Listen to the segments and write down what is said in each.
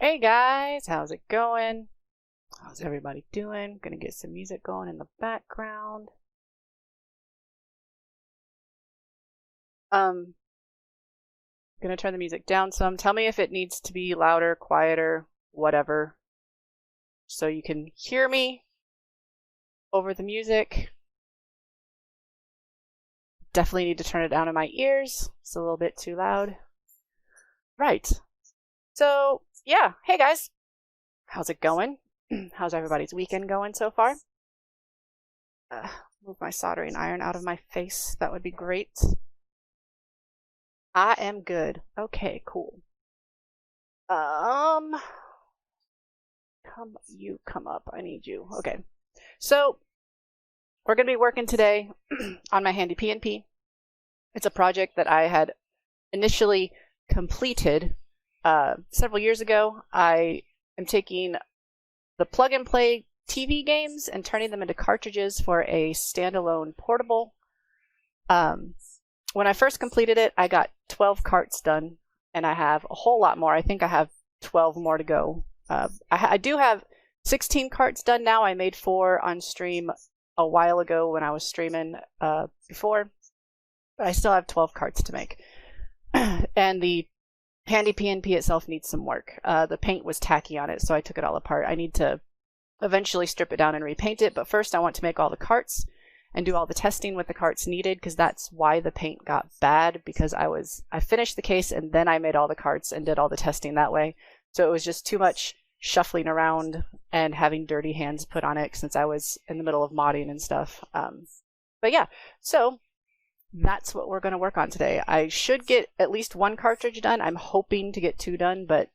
Hey guys, how's it going? How's everybody doing? Gonna get some music going in the background. Um, gonna turn the music down some. Tell me if it needs to be louder, quieter, whatever, so you can hear me over the music. Definitely need to turn it down in my ears. It's a little bit too loud. Right. So, yeah. Hey guys, how's it going? How's everybody's weekend going so far? Move my soldering iron out of my face. That would be great. I am good. Okay, cool. Come up. I need you. Okay. So, we're going to be working today on my HandyPNP. It's a project that I had initially completed several years ago. I am taking the plug-and-play TV games and turning them into cartridges for a standalone portable. When I first completed it, I got 12 carts done, and I have a whole lot more. I think I have 12 more to go. I do have 16 carts done now. I made 4 on stream a while ago when I was streaming before, but I still have 12 carts to make. And the HandyPNP itself needs some work. The paint was tacky on it, so I took it all apart. I need to eventually strip it down and repaint it, but first I want to make all the carts and do all the testing with the carts needed, because that's why the paint got bad, because I finished the case and then I made all the carts and did all the testing that way. So it was just too much shuffling around and having dirty hands put on it since I was in the middle of modding and stuff. But yeah, so that's what we're going to work on today. I should get at least 1 cartridge done. I'm hoping to get 2 done, but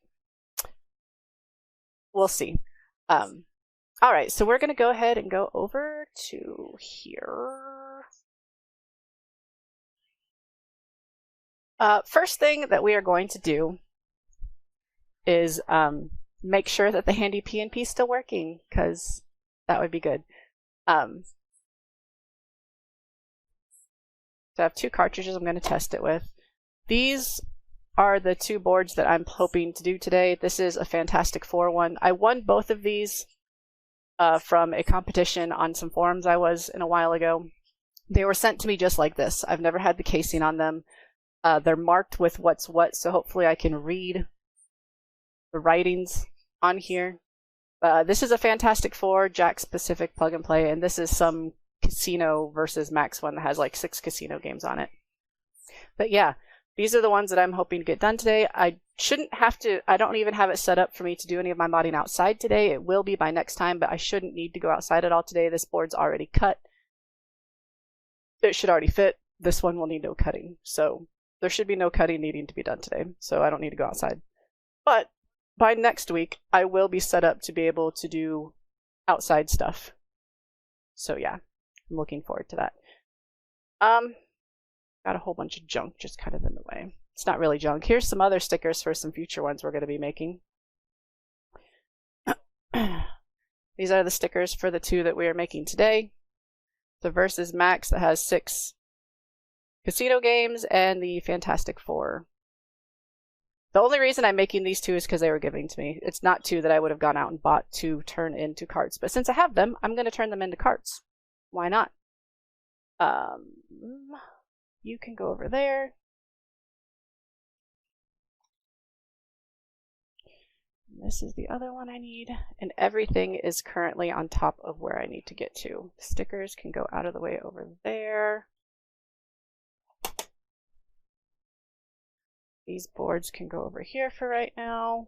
we'll see. All right, so we're going to go ahead and go over to here. First thing that we are going to do is make sure that the HandyPNP is still working, because that would be good. So I have 2 cartridges I'm going to test it with. These are the 2 boards that I'm hoping to do today. This is a Fantastic Four one. I won both of these from a competition on some forums I was in a while ago. They were sent to me just like this. I've never had the casing on them. They're marked with what's what, so hopefully I can read the writings on here. This is a Fantastic Four Jack specific plug and play, and this is some Casino versus Max one that has like 6 casino games on it. But yeah, these are the ones that I'm hoping to get done today. I don't even have it set up for me to do any of my modding outside today. It will be by next time, but I shouldn't need to go outside at all today. This board's already cut. It should already fit. This one will need no cutting. So there should be no cutting needing to be done today. So I don't need to go outside. But by next week, I will be set up to be able to do outside stuff. So yeah, I'm looking forward to that. Got a whole bunch of junk just kind of in the way. It's not really junk. Here's some other stickers for some future ones we're going to be making. These are the stickers for the 2 that we are making today. The Versus Max that has 6 casino games, and the Fantastic Four. The only reason I'm making these 2 is because they were given to me. It's not 2 that I would have gone out and bought to turn into carts. But since I have them, I'm going to turn them into carts. Why not? You can go over there. This is the other one I need, and everything is currently on top of where I need to get to. The stickers can go out of the way over there. These boards can go over here for right now.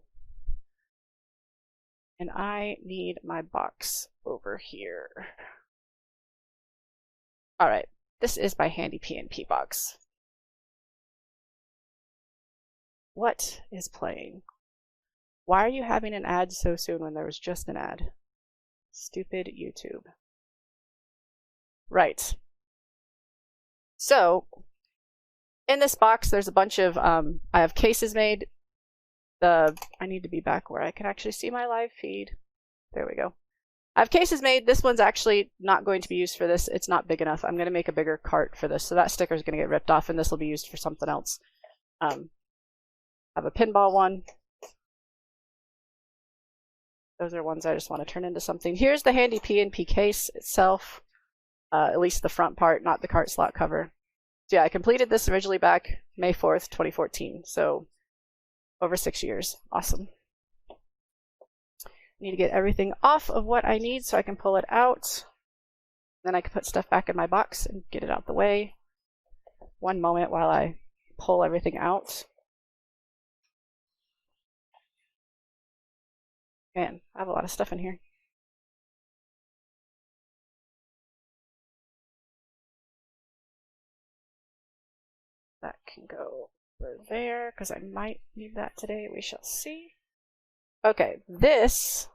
And I need my box over here. All right, this is my HandyPNP box. What is playing? Why are you having an ad so soon when there was just an ad? Stupid YouTube. Right. So, in this box, there's a bunch of, I have cases made. I need to be back where I can actually see my live feed. There we go. I have cases made. This one's actually not going to be used for this. It's not big enough. I'm going to make a bigger cart for this. So that sticker is going to get ripped off, and this will be used for something else. I have a pinball one. Those are ones I just want to turn into something. Here's the HandyPNP case itself, at least the front part, not the cart slot cover. So yeah, I completed this originally back May 4th, 2014, so over 6 years. Awesome. Need to get everything off of what I need so I can pull it out. Then I can put stuff back in my box and get it out the way. One moment while I pull everything out. Man, I have a lot of stuff in here. That can go over there because I might need that today. We shall see. Okay, this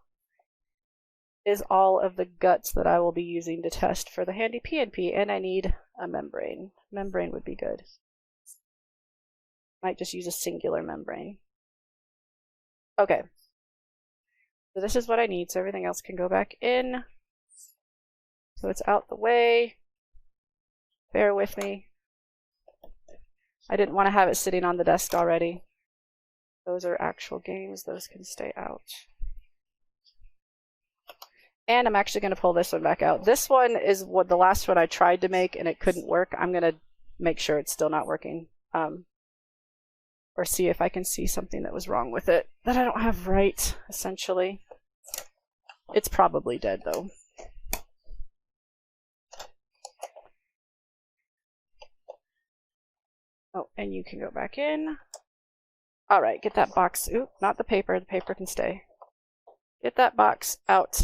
is all of the guts that I will be using to test for the HandyPNP, and I need a membrane. Membrane would be good. Might just use a singular membrane. Okay. So this is what I need, so everything else can go back in. So it's out the way. Bear with me. I didn't want to have it sitting on the desk already. Those are actual games. Those can stay out. And I'm actually going to pull this one back out. This one is what the last one I tried to make and it couldn't work. I'm going to make sure it's still not working. Or see if I can see something that was wrong with it that I don't have right, essentially. It's probably dead, though. Oh, and you can go back in. All right, get that box. Oop, not the paper. The paper can stay. Get that box out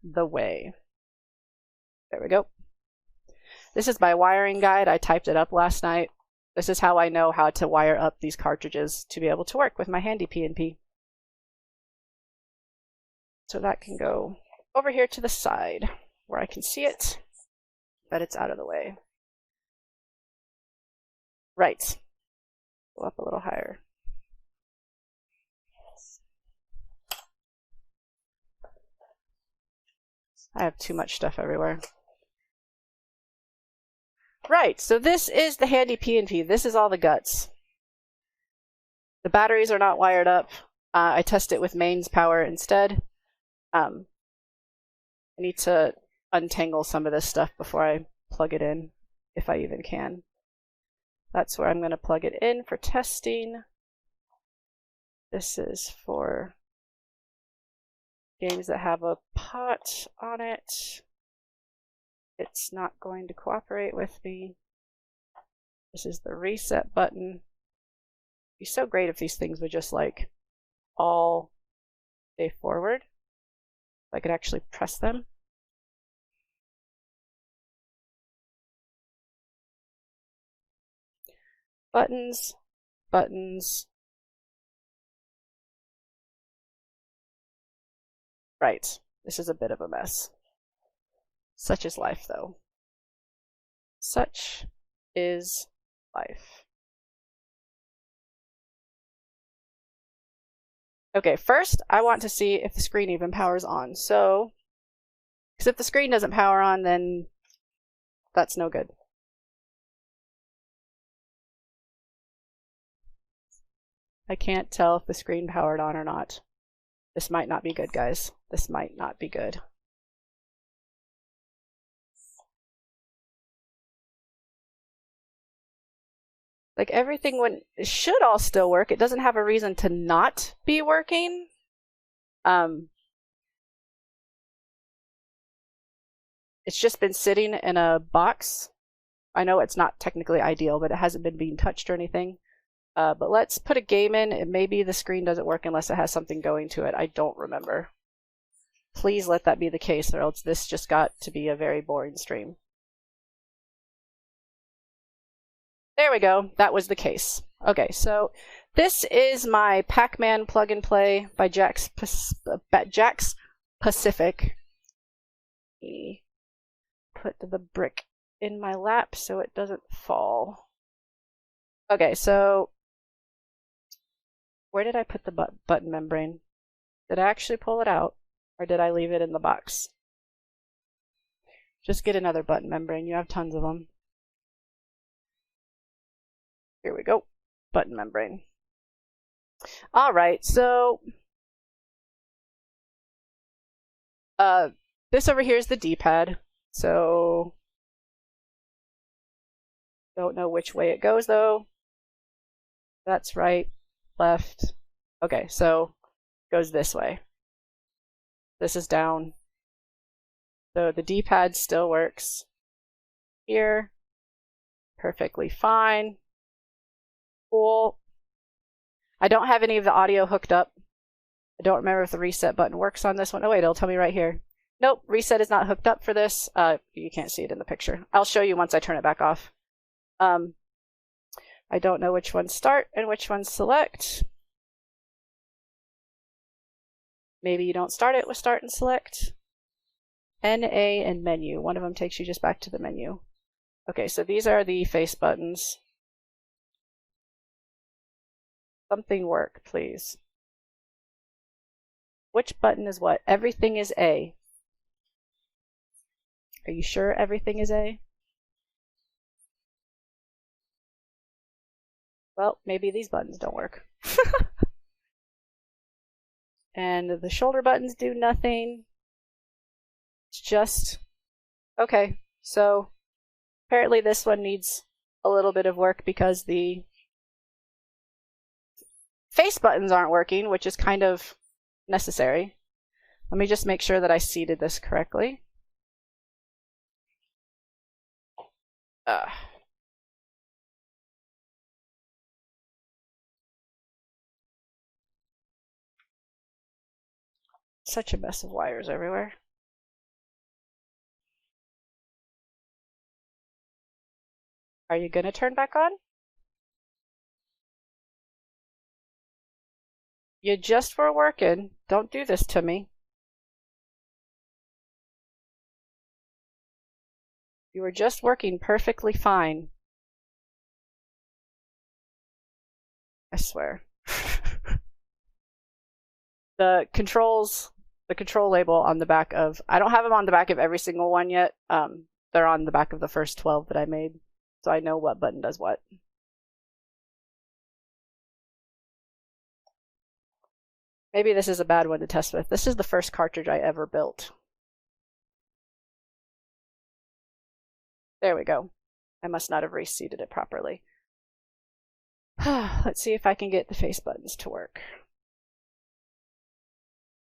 the way. There we go. This is my wiring guide. I typed it up last night. This is how I know how to wire up these cartridges to be able to work with my HandyPNP. So that can go over here to the side where I can see it, but it's out of the way. Right. Go up a little higher. I have too much stuff everywhere. Right, so this is the HandyPNP. This is all the guts. The batteries are not wired up. I test it with mains power instead. I need to untangle some of this stuff before I plug it in, if I even can. That's where I'm going to plug it in for testing. This is for games that have a pot on it. It's not going to cooperate with me. This is the reset button. It'd be so great if these things would just like all stay forward. If I could actually press them. Buttons, buttons. Right, this is a bit of a mess. Such is life, though. Such is life. Okay, first I want to see if the screen even powers on. So, because if the screen doesn't power on, then that's no good. I can't tell if the screen powered on or not. This might not be good, guys. This might not be good. Like everything it should all still work. It doesn't have a reason to not be working. It's just been sitting in a box. I know it's not technically ideal, but it hasn't been being touched or anything. But let's put a game in, and maybe the screen doesn't work unless it has something going to it. I don't remember. Please let that be the case, or else this just got to be a very boring stream. There we go. That was the case. Okay, so this is my Pac-Man plug and play by Jack's Pacific. Put the brick in my lap so it doesn't fall. Okay, so where did I put the button membrane? Did I actually pull it out, or did I leave it in the box? Just get another button membrane. You have tons of them. Here we go. Button membrane. All right, so This over here is the D-pad, so don't know which way it goes though. That's right, left. Okay, so it goes this way. This is down. So the D-pad still works here. Perfectly fine. Cool. I don't have any of the audio hooked up. I don't remember if the reset button works on this one. Oh wait, it'll tell me right here. Nope, reset is not hooked up for this. You can't see it in the picture. I'll show you once I turn it back off. I don't know which one start and which one select. Maybe you don't start it with start and select. NA and menu. One of them takes you just back to the menu. Okay, so these are the face buttons. Something work, please. Which button is what? Everything is A. Are you sure everything is A? Well, maybe these buttons don't work. And the shoulder buttons do nothing. It's just... Okay, so apparently this one needs a little bit of work because the face buttons aren't working, which is kind of necessary. Let me just make sure that I seated this correctly. Such a mess of wires everywhere. Are you gonna turn back on? You just were working. Don't do this to me. You were just working perfectly fine. I swear. The control label on the back of, I don't have them on the back of every single one yet. They're on the back of the first 12 that I made, so I know what button does what. Maybe this is a bad one to test with. This is the first cartridge I ever built. There we go. I must not have reseated it properly. Let's see if I can get the face buttons to work.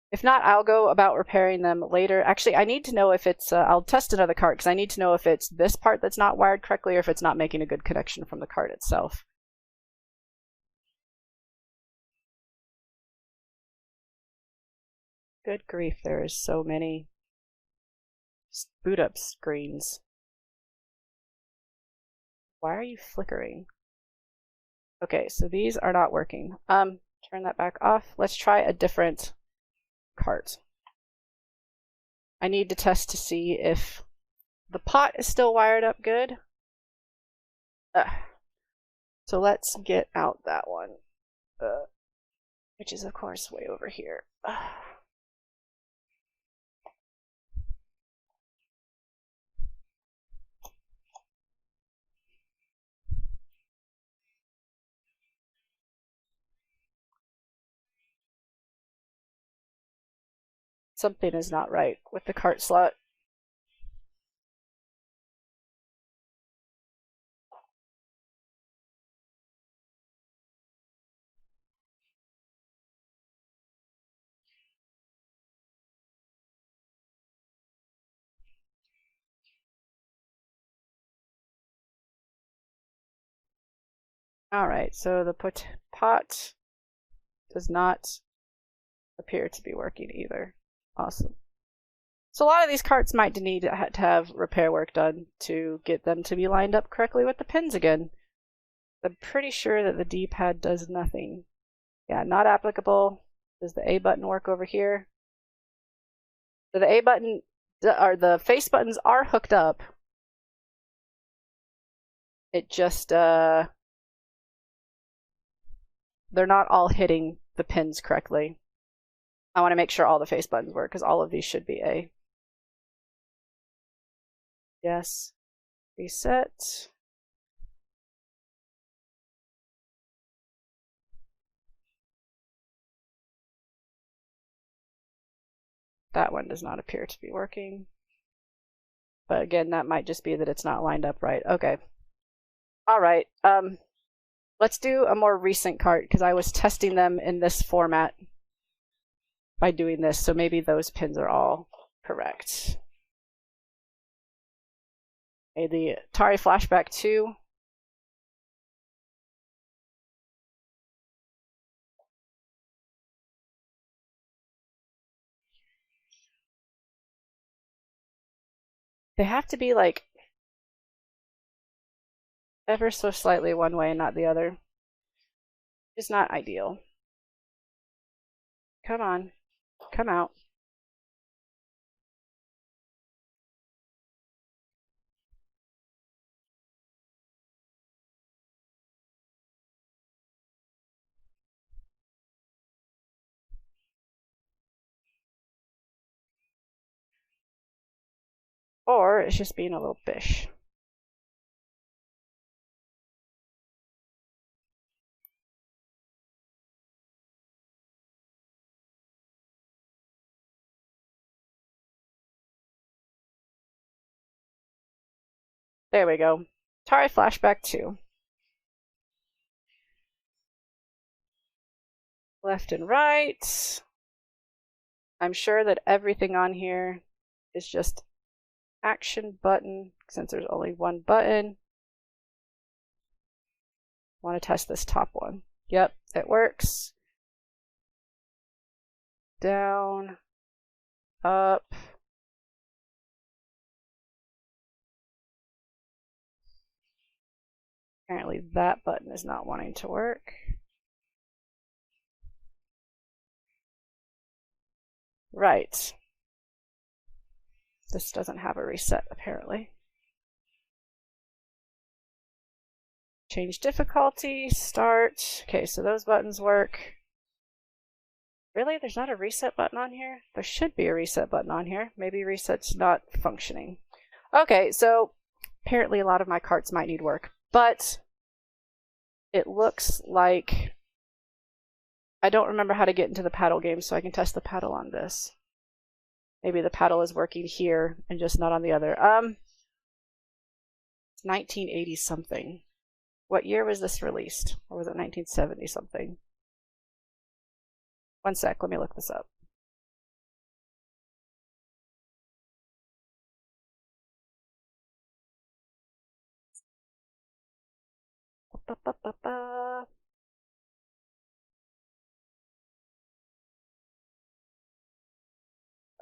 If not, I'll go about repairing them later. Actually, I need to know if it's, I'll test another cart because I need to know if it's this part that's not wired correctly or if it's not making a good connection from the cart itself. Good grief, there is so many boot up screens. Why are you flickering? Okay, so these are not working. Turn that back off. Let's try a different cart. I need to test to see if the pot is still wired up good. So let's get out that one, which is of course way over here. Something is not right with the cart slot. Alright, so the pot does not appear to be working either. Awesome. So a lot of these carts might need to have repair work done to get them to be lined up correctly with the pins again. I'm pretty sure that the D-pad does nothing. Yeah, not applicable. Does the A button work over here? So the A button, or the face buttons are hooked up. It just, they're not all hitting the pins correctly. I want to make sure all the face buttons work because all of these should be A. Yes. Reset. That one does not appear to be working. But again, that might just be that it's not lined up right. Okay. All right. Let's do a more recent cart because I was testing them in this format by doing this, so maybe those pins are all correct. Okay, the Atari Flashback 2. They have to be like ever so slightly one way and not the other. It's not ideal. Come on, come out. Or it's just being a little bish. There we go. Atari Flashback 2. Left and right. I'm sure that everything on here is just action button since there's only one button. I want to test this top one. Yep, it works. Down, up. Apparently that button is not wanting to work. Right. This doesn't have a reset, apparently. Change difficulty, start. Okay, so those buttons work. Really? There's not a reset button on here? There should be a reset button on here. Maybe reset's not functioning. Okay, so apparently a lot of my carts might need work, but it looks like I don't remember how to get into the paddle game, so I can test the paddle on this. Maybe the paddle is working here and just not on the other. 1980 something. What year was this released? Or was it 1970 something? One sec, let me look this up.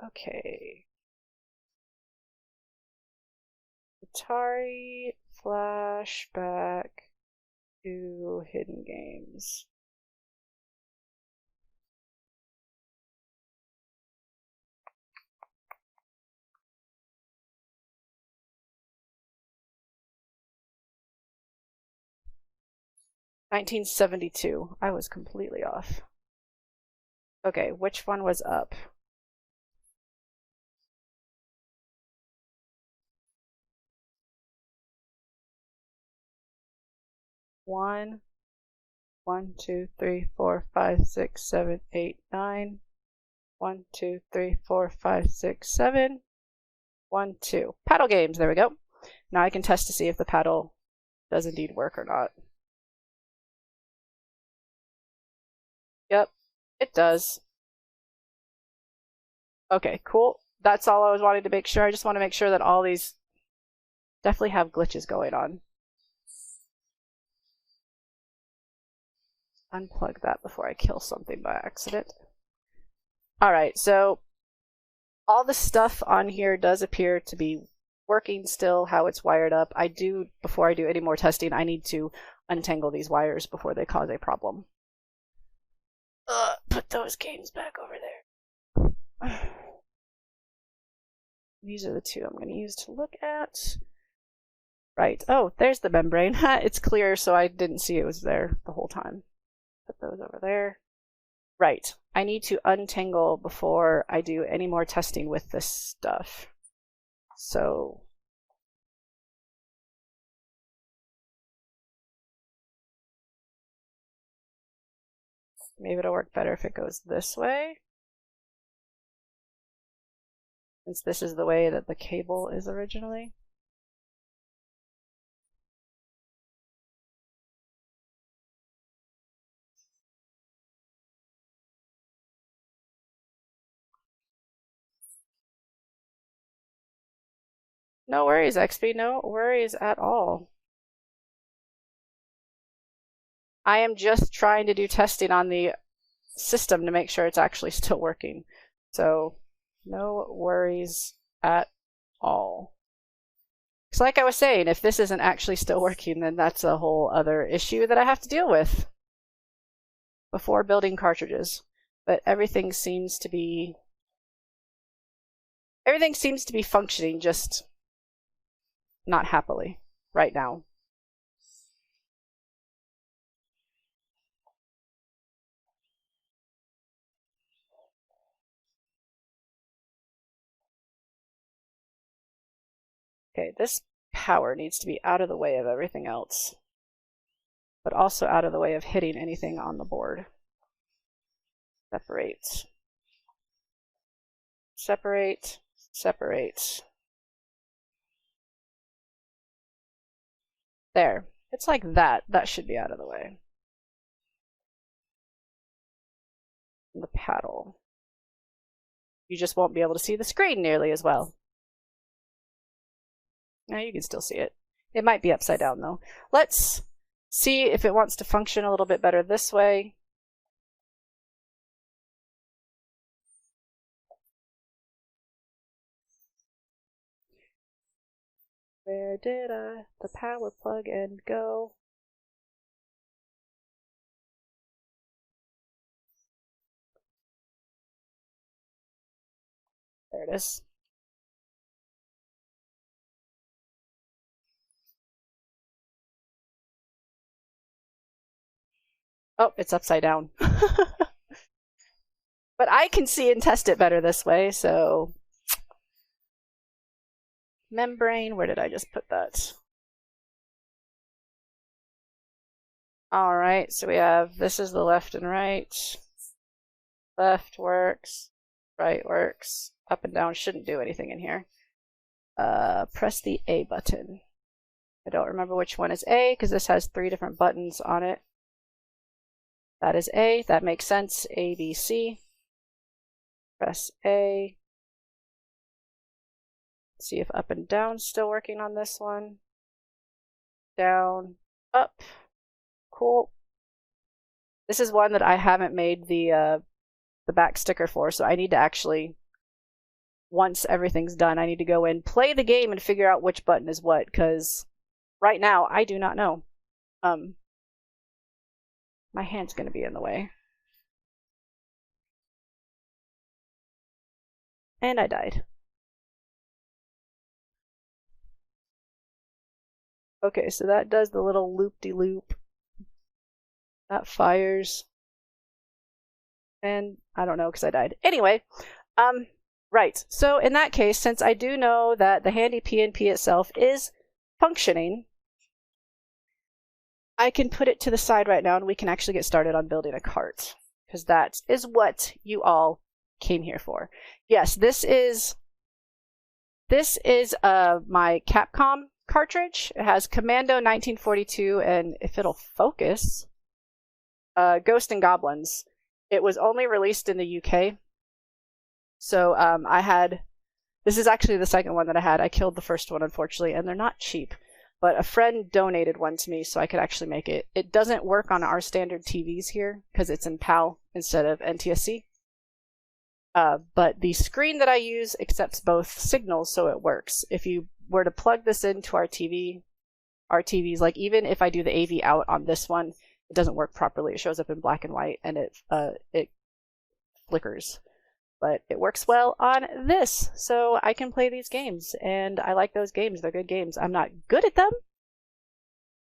Okay. Atari Flashback to Hidden Games. $1972. I was completely off. Okay, which one was up? One, 2, 3, 4, 5, 6, 7, 8, 9. 1, 2, 3, 4, 5, 6, 7. 1, 2. Paddle games, there we go. Now I can test to see if the paddle does indeed work or not. Yep, it does. Okay, cool. That's all I was wanting to make sure. I just want to make sure that all these definitely have glitches going on. Unplug that before I kill something by accident. Alright, so all the stuff on here does appear to be working still, how it's wired up. Before I do any more testing, I need to untangle these wires before they cause a problem. Put those games back over there. These are the two I'm going to use to look at. Right. Oh, there's the membrane. It's clear, so I didn't see it was there the whole time. Put those over there. Right. I need to untangle before I do any more testing with this stuff. So maybe it'll work better if it goes this way. since this is the way that the cable is originally. No worries, XP, no worries at all. I am just trying to do testing on the system to make sure it's actually still working. So no worries at all. Because like I was saying, if this isn't actually still working, then that's a whole other issue that I have to deal with before building cartridges. But everything seems to be functioning, just not happily right now. Okay, this power needs to be out of the way of everything else, but also out of the way of hitting anything on the board. Separate. Separate. Separate. There. It's like that. That should be out of the way. And the paddle. You just won't be able to see the screen nearly as well. Now you can still see it. It might be upside down though. Let's see if it wants to function a little bit better this way. Where did the power plug end go? There it is. Oh, it's upside down. But I can see and test it better this way, so... Membrane, where did I just put that? Alright, so we have, this is the left and right. Left works, right works, up and down shouldn't do anything in here. Press the A button. I don't remember which one is A, because this has 3 different buttons on it. That is A, that makes sense, A, B, C. Press A. See if up and down's still working on this one. Down, up. Cool. This is one that I haven't made the back sticker for, so I need to actually, once everything's done, I need to go in, play the game, and figure out which button is what, because right now I do not know. My hand's going to be in the way. And I died. Okay, so that does the little loop-de-loop. That fires. And I don't know because I died. Anyway, right. So in that case, since I do know that the HandyPNP itself is functioning, I can put it to the side right now and we can actually get started on building a cart, because that is what you all came here for. Yes, this is my Capcom cartridge. It has Commando 1942 and, if it'll focus, Ghost and Goblins. It was only released in the UK. So this is actually the second one that I had. I killed the first one, unfortunately, and they're not cheap. But a friend donated one to me so I could actually make it. It doesn't work on our standard TVs here because it's in PAL instead of NTSC. But the screen that I use accepts both signals, so it works. If you were to plug this into our TVs, like even if I do the AV out on this one, it doesn't work properly. It shows up in black and white and it flickers. But it works well on this, so I can play these games, and I like those games. They're good games. I'm not good at them,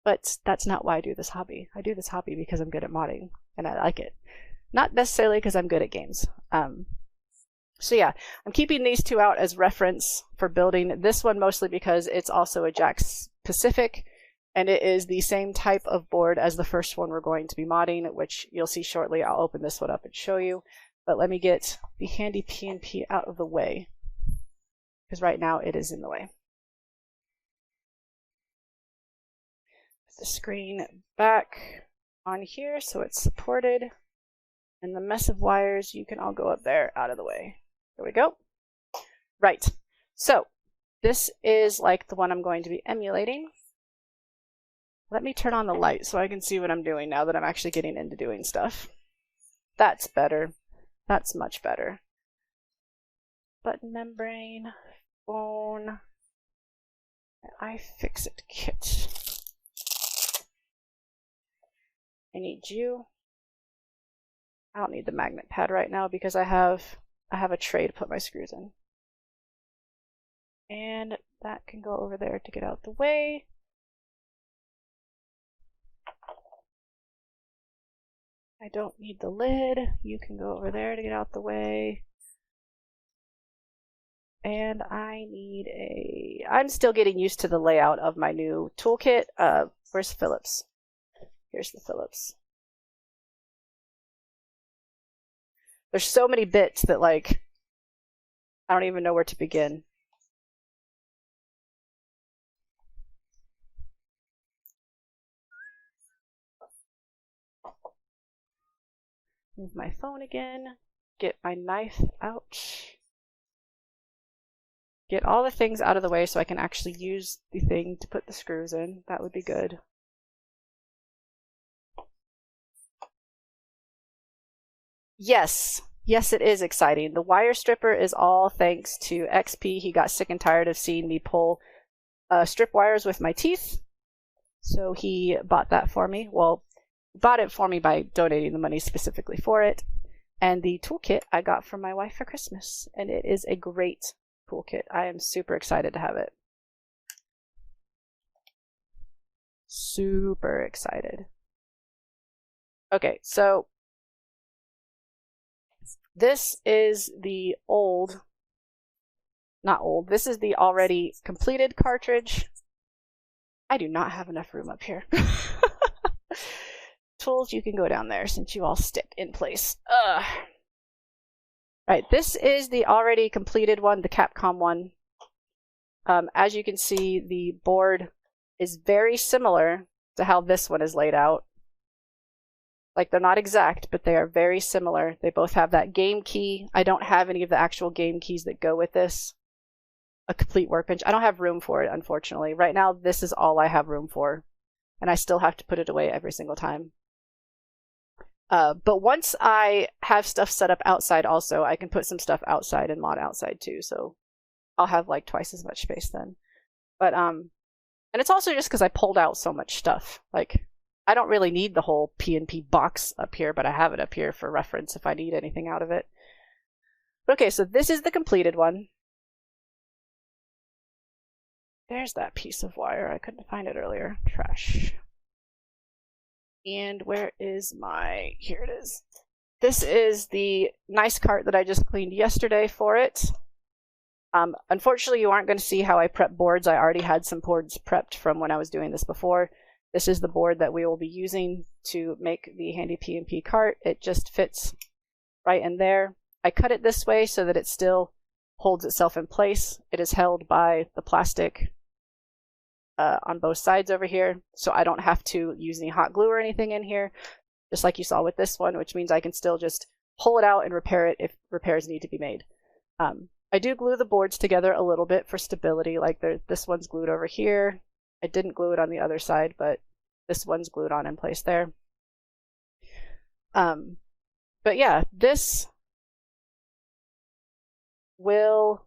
but that's not why I do this hobby. I do this hobby because I'm good at modding, and I like it. Not necessarily because I'm good at games. So yeah, I'm keeping these two out as reference for building. This one mostly because it's also a Jax Pacific, and it is the same type of board as the first one we're going to be modding, which you'll see shortly. I'll open this one up and show you. But let me get the HandyPNP out of the way. because right now it is in the way. Put the screen back on here so it's supported, and the mess of wires, you can all go up there out of the way. There we go. Right, so this is like the one I'm going to be emulating. Let me turn on the light so I can see what I'm doing now that I'm actually getting into doing stuff. That's better. That's much better. Button membrane, phone, iFixit kit. I need you. I don't need the magnet pad right now because I have a tray to put my screws in. And that can go over there to get out the way. I don't need the lid. You can go over there to get out the way. And I'm still getting used to the layout of my new toolkit. Where's Phillips? Here's the Phillips. There's so many bits that, like, I don't even know where to begin. Move my phone again. Get my knife out. Get all the things out of the way so I can actually use the thing to put the screws in. That would be good. Yes, it is exciting. The wire stripper is all thanks to XP. He got sick and tired of seeing me pull strip wires with my teeth, so he bought that for me. Well, bought it for me by donating the money specifically for it. And the toolkit I got from my wife for Christmas, and it is a great toolkit. I am super excited to have it. Super excited. Okay, so this is the this is the already completed cartridge. I do not have enough room up here. Tools, you can go down there since you all stick in place. Right, this is the already completed one, the Capcom one. As you can see, the board is very similar to how this one is laid out. Like, they're not exact, but they are very similar. They both have that game key. I don't have any of the actual game keys that go with this. A complete workbench. I don't have room for it, unfortunately. Right now, this is all I have room for, and I still have to put it away every single time. But once I have stuff set up outside also, I can put some stuff outside and mod outside too, so I'll have like twice as much space then. But, and it's also just because I pulled out so much stuff. Like, I don't really need the whole PNP box up here, but I have it up here for reference if I need anything out of it. Okay, so this is the completed one. There's that piece of wire. I couldn't find it earlier. Trash. And where is my... Here it is. This is the nice cart that I just cleaned yesterday for it. Unfortunately, you aren't going to see how I prep boards. I already had some boards prepped from when I was doing this before. This is the board that we will be using to make the HandyPNP cart. It just fits right in there. I cut it this way so that it still holds itself in place. It is held by the plastic on both sides over here, so I don't have to use any hot glue or anything in here, just like you saw with this one, which means I can still just pull it out and repair it if repairs need to be made. I do glue the boards together a little bit for stability, like this one's glued over here. I didn't glue it on the other side, but this one's glued on in place there. But yeah, this will...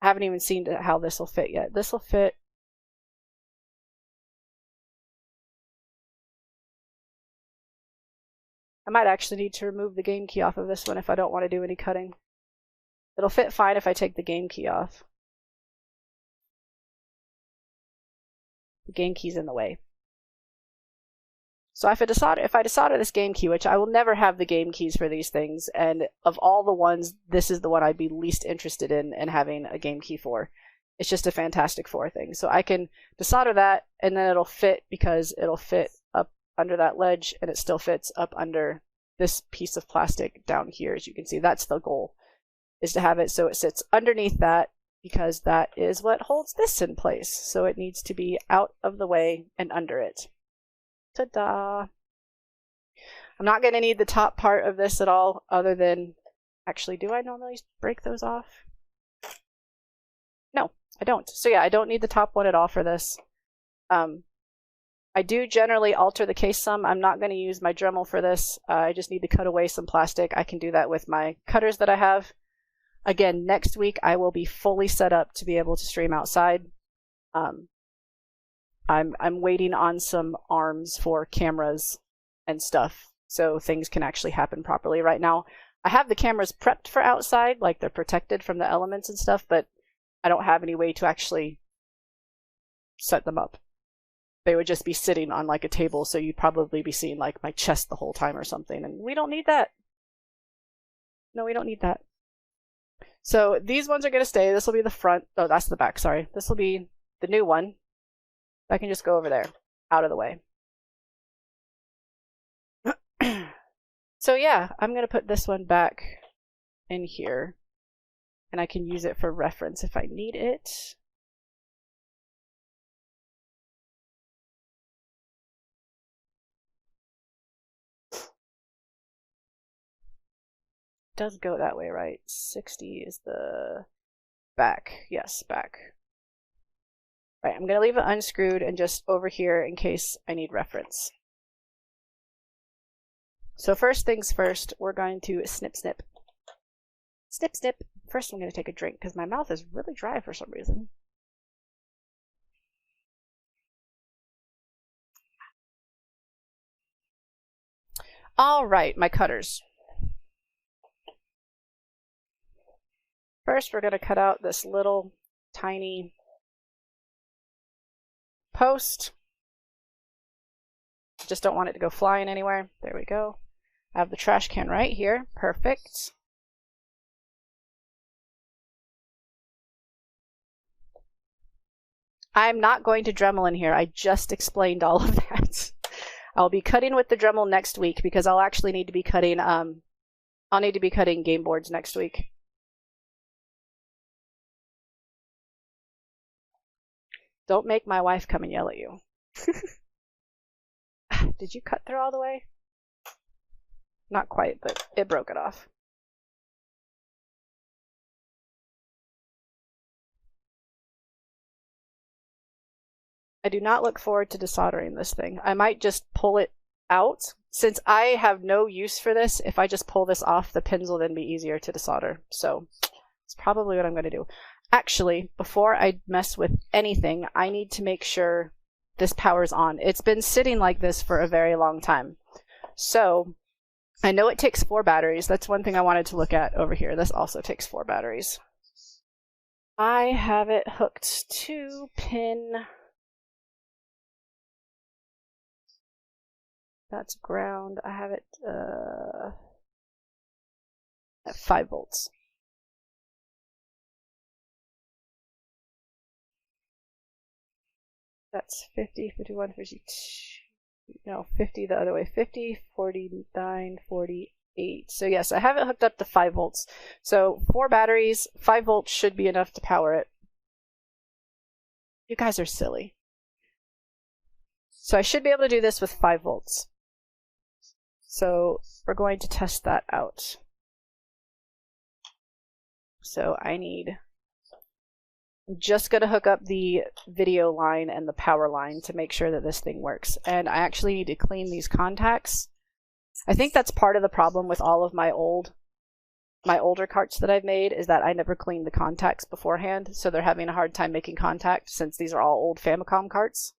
I haven't even seen how this will fit yet. This will fit. I might actually need to remove the game key off of this one if I don't want to do any cutting. It'll fit fine if I take the game key off. The game key's in the way. So if I desolder this game key, which I will never have the game keys for these things, and of all the ones, this is the one I'd be least interested in having a game key for. It's just a Fantastic Four thing. So I can desolder that, and then it'll fit because it'll fit up under that ledge, and it still fits up under this piece of plastic down here, as you can see. That's the goal. is to have it so it sits underneath that, because that is what holds this in place. So it needs to be out of the way and under it. Ta-da! I'm not going to need the top part of this at all, other than, actually, do I normally break those off? No, I don't. So yeah, I don't need the top one at all for this. I do generally alter the case some. I'm not going to use my Dremel for this. I just need to cut away some plastic. I can do that with my cutters that I have. Again, next week I will be fully set up to be able to stream outside. I'm waiting on some arms for cameras and stuff, so things can actually happen properly. Right now, I have the cameras prepped for outside, like they're protected from the elements and stuff, but I don't have any way to actually set them up. They would just be sitting on like a table, so you'd probably be seeing like my chest the whole time or something, and we don't need that. No, we don't need that. So these ones are going to stay. This will be the front. Oh, that's the back, sorry. This will be the new one. I can just go over there, out of the way. So yeah, I'm going to put this one back in here, and I can use it for reference if I need it. Does go that way, right? 60 is the back. Yes, back. Right, I'm going to leave it unscrewed and just over here in case I need reference. So first things first, we're going to snip, snip. Snip, snip. First I'm going to take a drink because my mouth is really dry for some reason. All right, my cutters. First, we're going to cut out this little tiny post. Just don't want it to go flying anywhere. There we go. I have the trash can right here. Perfect. I'm not going to Dremel in here. I just explained all of that. I'll be cutting with the Dremel next week because I'll actually need to be cutting I'll need to be cutting game boards next week. Don't make my wife come and yell at you. Did you cut through all the way? Not quite, but it broke it off. I do not look forward to desoldering this thing. I might just pull it out. Since I have no use for this, if I just pull this off, the pins will then be easier to desolder. So it's probably what I'm going to do. Actually, before I mess with anything, I need to make sure this power's on. It's been sitting like this for a very long time. So I know it takes 4 batteries. That's one thing I wanted to look at over here. This also takes 4 batteries. I have it hooked to pin... That's ground. I have it at 5 volts. That's 50, 51, 52, no, 50 the other way. 50, 49, 48. So yes, I have it hooked up to 5 volts. So 4 batteries, 5 volts should be enough to power it. You guys are silly. So I should be able to do this with 5 volts. So we're going to test that out. So I'm just going to hook up the video line and the power line to make sure that this thing works. And I actually need to clean these contacts. I think that's part of the problem with all of my older carts that I've made, is that I never cleaned the contacts beforehand, so they're having a hard time making contact since these are all old Famicom carts.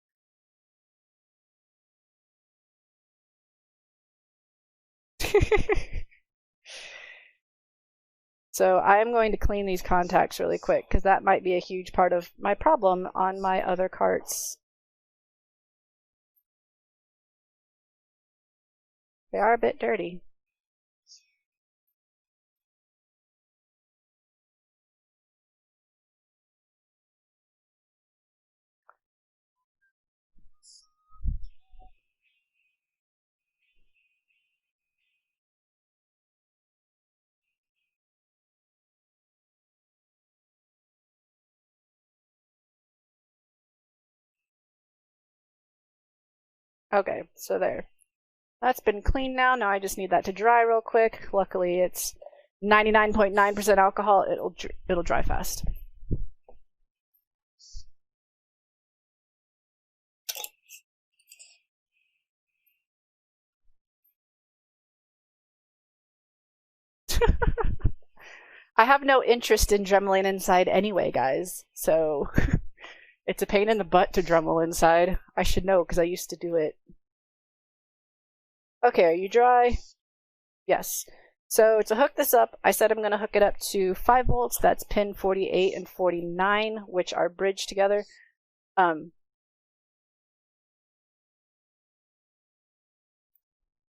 So I am going to clean these contacts really quick because that might be a huge part of my problem on my other carts. They are a bit dirty. Okay, so there. That's been cleaned now. Now I just need that to dry real quick. Luckily it's 99.9% alcohol. It'll dry fast. I have no interest in dremeling inside anyway, guys. So it's a pain in the butt to dremel inside. I should know because I used to do it. Okay, are you dry? Yes. So to hook this up, I said I'm going to hook it up to 5 volts. That's pin 48 and 49, which are bridged together.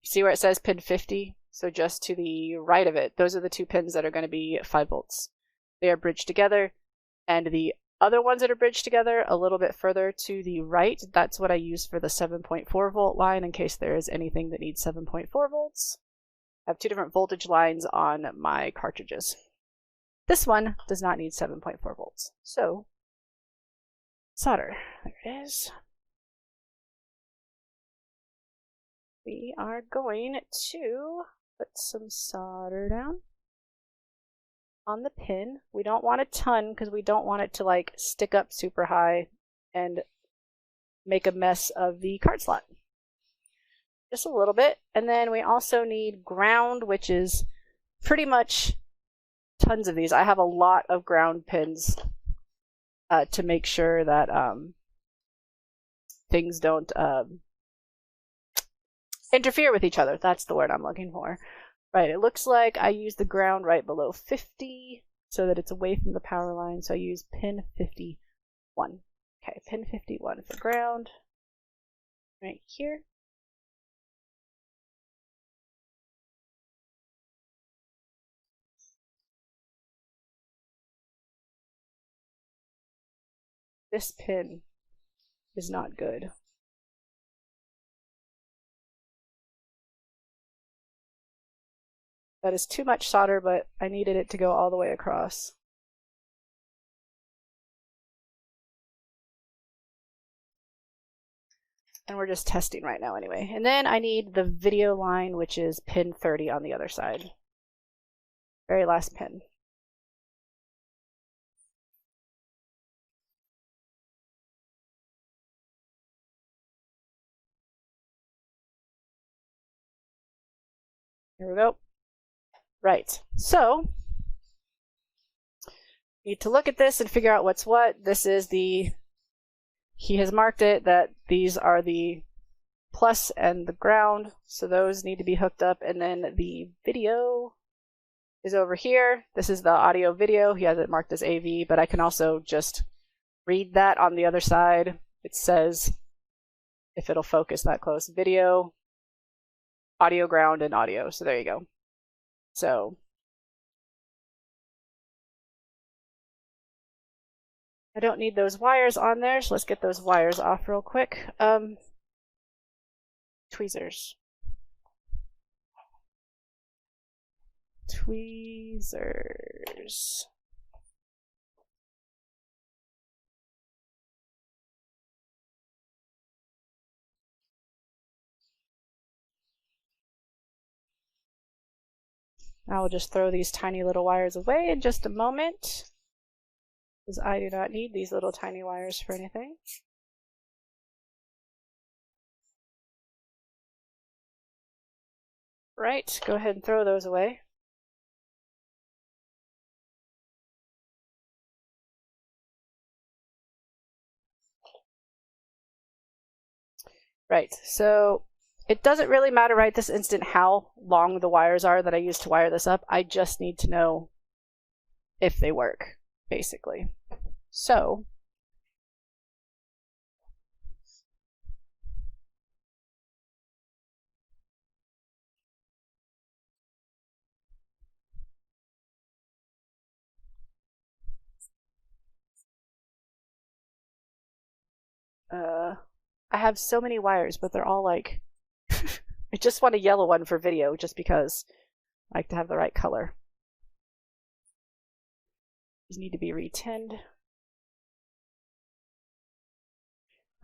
See where it says pin 50? So just to the right of it, those are the 2 pins that are going to be 5 volts. They are bridged together. And the other ones that are bridged together a little bit further to the right, that's what I use for the 7.4 volt line in case there is anything that needs 7.4 volts. I have 2 different voltage lines on my cartridges. This one does not need 7.4 volts. So, solder. There it is. We are going to put some solder down on the pin. We don't want a ton because we don't want it to like stick up super high and make a mess of the card slot. Just a little bit. And then we also need ground, which is pretty much tons of these. I have a lot of ground pins to make sure that things don't interfere with each other. That's the word I'm looking for. Right, it looks like I use the ground right below 50 so that it's away from the power line. So I use pin 51. Okay, pin 51 for ground. Right here. This pin is not good. That is too much solder, but I needed it to go all the way across. And we're just testing right now anyway. And then I need the video line, which is pin 30 on the other side. Very last pin. Here we go. Right, so need to look at this and figure out what's what. This is the, he has marked it that these are the plus and the ground, so those need to be hooked up. And then the video is over here. This is the audio video. He has it marked as AV, but I can also just read that on the other side. It says, if it'll focus that close, video, audio, ground, and audio. So there you go. So I don't need those wires on there, so let's get those wires off real quick. Tweezers. Tweezers. I will just throw these tiny little wires away in just a moment, because I do not need these little tiny wires for anything. Right, go ahead and throw those away. Right, so it doesn't really matter right this instant how long the wires are that I use to wire this up. I just need to know if they work, basically. So I have so many wires, but they're all like I just want a yellow one for video just because I like to have the right color. These need to be retinned.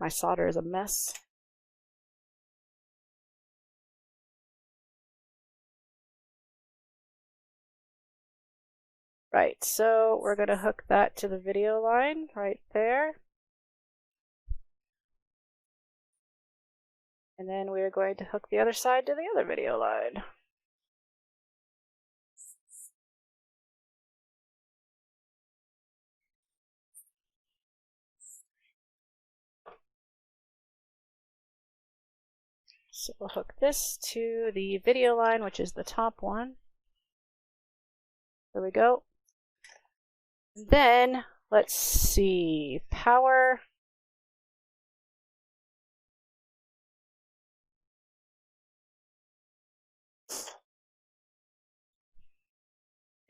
My solder is a mess. Right, so we're going to hook that to the video line right there. And then we're going to hook the other side to the other video line. So we'll hook this to the video line, which is the top one. There we go. Then, let's see, power.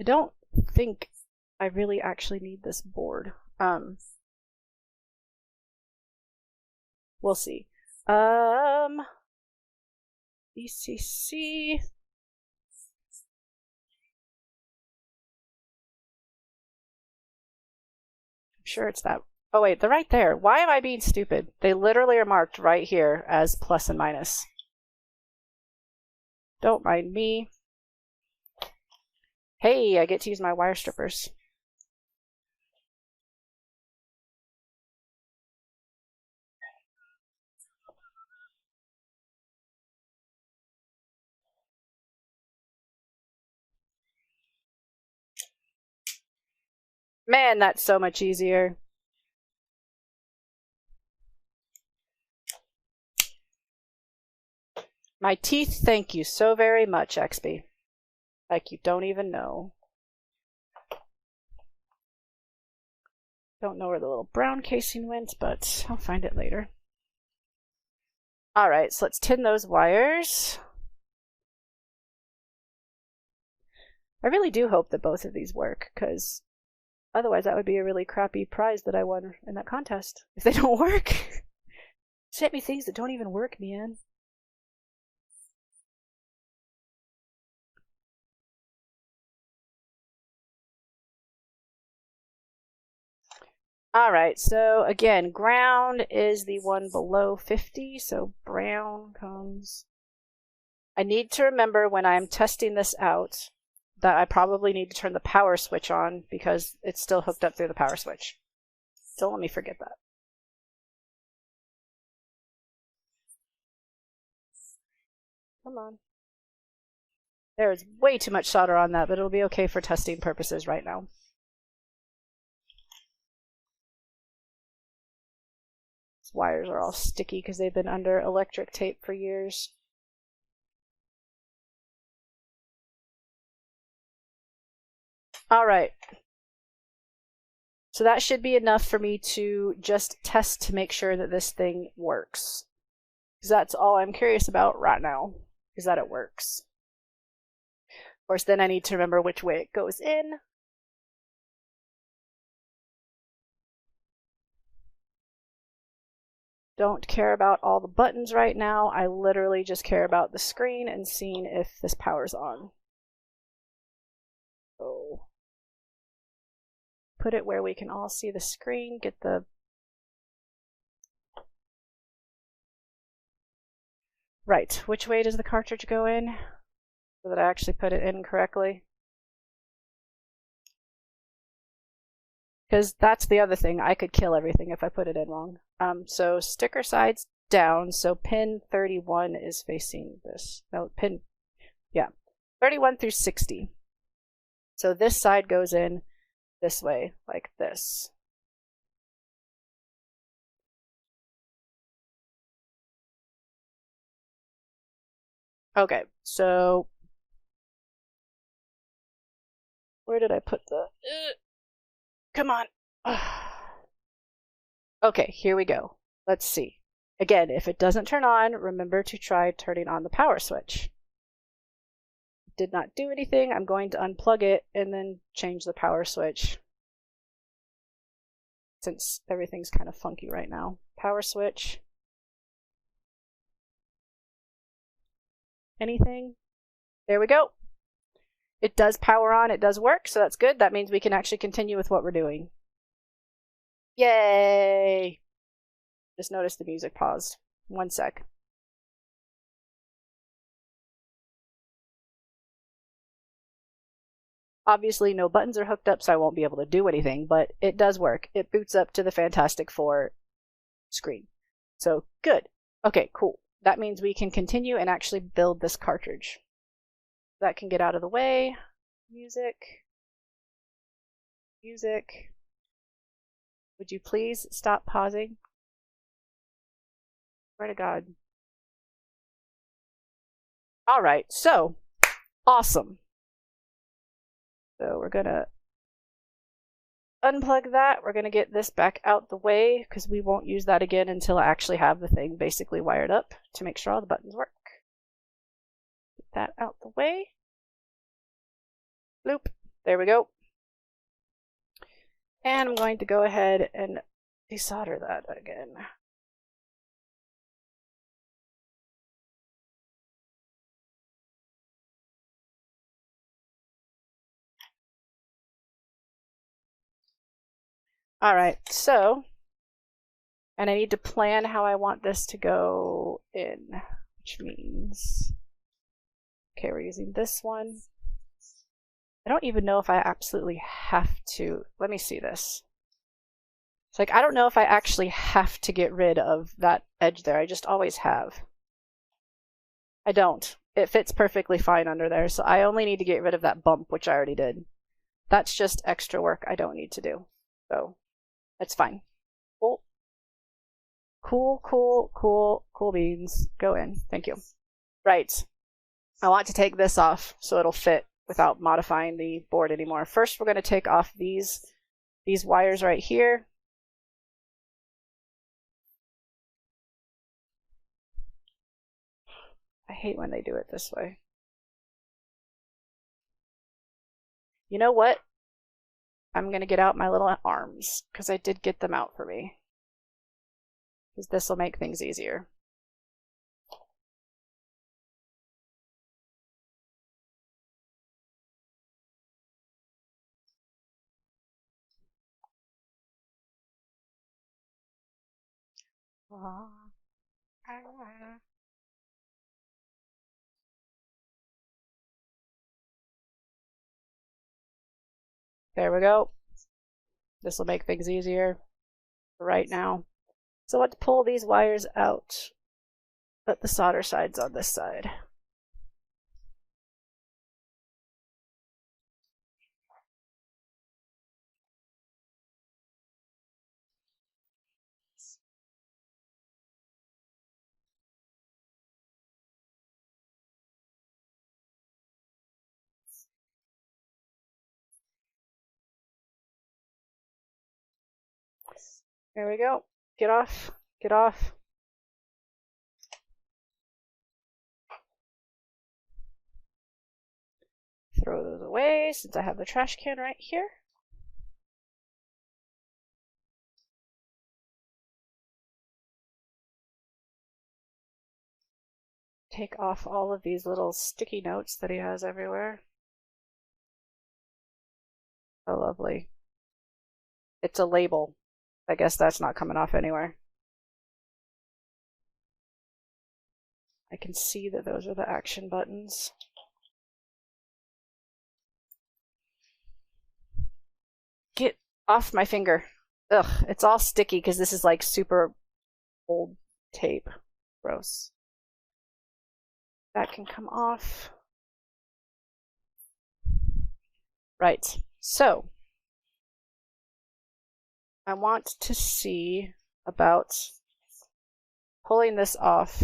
I don't think I really actually need this board. We'll see. ECC. I'm sure it's that. Oh wait, they're right there. Why am I being stupid? They literally are marked right here as plus and minus. Don't mind me. Hey, I get to use my wire strippers. Man, that's so much easier. My teeth thank you so very much, XB. Like you don't even know. Don't know where the little brown casing went, but I'll find it later. Alright, so let's tin those wires. I really do hope that both of these work, because otherwise that would be a really crappy prize that I won in that contest. If they don't work. Sent me things that don't even work, man. Alright, so again, ground is the one below 50, so brown comes. I need to remember when I'm testing this out that I probably need to turn the power switch on because it's still hooked up through the power switch. Don't let me forget that. Come on. There's way too much solder on that, but it'll be okay for testing purposes right now. These wires are all sticky because they've been under electric tape for years. Alright. So that should be enough for me to just test to make sure that this thing works. Because that's all I'm curious about right now, is that it works. Of course, then I need to remember which way it goes in. Don't care about all the buttons right now. I literally just care about the screen and seeing if this power's on. So, put it where we can all see the screen, get the right. Which way does the cartridge go in? So that I actually put it in correctly. Because that's the other thing. I could kill everything if I put it in wrong. So sticker sides down. So pin 31 is facing this. No, pin, yeah, 31 through 60. So this side goes in this way, like this. Okay, so where did I put the... come on. Okay, here we go. Let's see. Again, if it doesn't turn on, remember to try turning on the power switch. Did not do anything. I'm going to unplug it and then change the power switch. Since everything's kind of funky right now. Power switch. Anything? There we go. It does power on, it does work, so that's good. That means we can actually continue with what we're doing. Yay! Just noticed the music paused. 1 sec. Obviously, no buttons are hooked up, so I won't be able to do anything, but it does work. It boots up to the Fantastic Four screen. So, good. Okay, cool. That means we can continue and actually build this cartridge. That can get out of the way. Music. Music. Would you please stop pausing? Swear to God. All right, so awesome. So we're gonna unplug that. We're gonna get this back out the way because we won't use that again until I actually have the thing basically wired up to make sure all the buttons work. Get that out the way. Bloop. There we go. And I'm going to go ahead and desolder that again. All right, so, and I need to plan how I want this to go in, which means, okay, we're using this one. I don't even know if I absolutely have to, let me see this. It's like, I don't know if I actually have to get rid of that edge there. I just always have. I don't. It fits perfectly fine under there, so I only need to get rid of that bump, which I already did. That's just extra work I don't need to do. So, that's fine. Cool. Cool, cool, cool, cool beans. Go in. Thank you. Right. I want to take this off so it'll fit without modifying the board anymore. First, we're going to take off these wires right here. I hate when they do it this way. You know what? I'm going to get out my little arms because I did get them out for me. Because this will make things easier. There we go. This will make things easier for right now. So let's pull these wires out. Put the solder sides on this side. There we go. Get off. Get off. Throw those away since I have the trash can right here. Take off all of these little sticky notes that he has everywhere. Oh, lovely. It's a label. I guess that's not coming off anywhere. I can see that those are the action buttons. Get off my finger. Ugh, it's all sticky because this is like super old tape. Gross. That can come off. Right, so I want to see about pulling this off.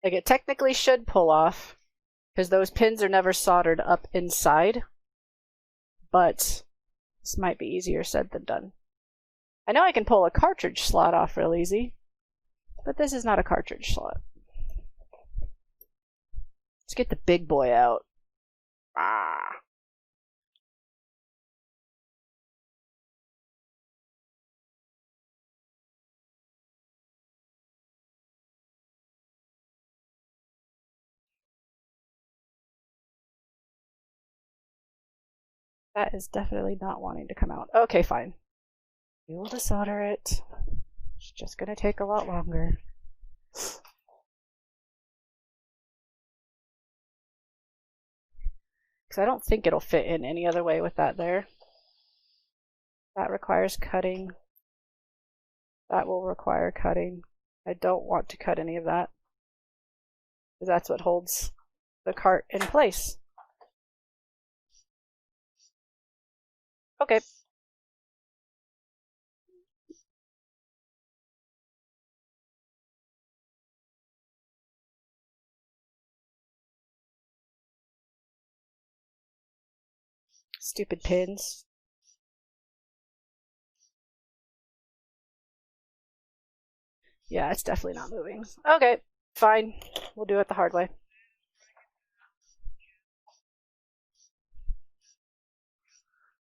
Like, it technically should pull off because those pins are never soldered up inside, but this might be easier said than done. I know I can pull a cartridge slot off real easy, but this is not a cartridge slot. Let's get the big boy out. Ah. That is definitely not wanting to come out. Okay, fine. We will desolder it. It's just going to take a lot longer. Because I don't think it'll fit in any other way with that there. That requires cutting. That will require cutting. I don't want to cut any of that, because that's what holds the cart in place. Okay. Stupid pins. Yeah, it's definitely not moving. Okay, fine. We'll do it the hard way.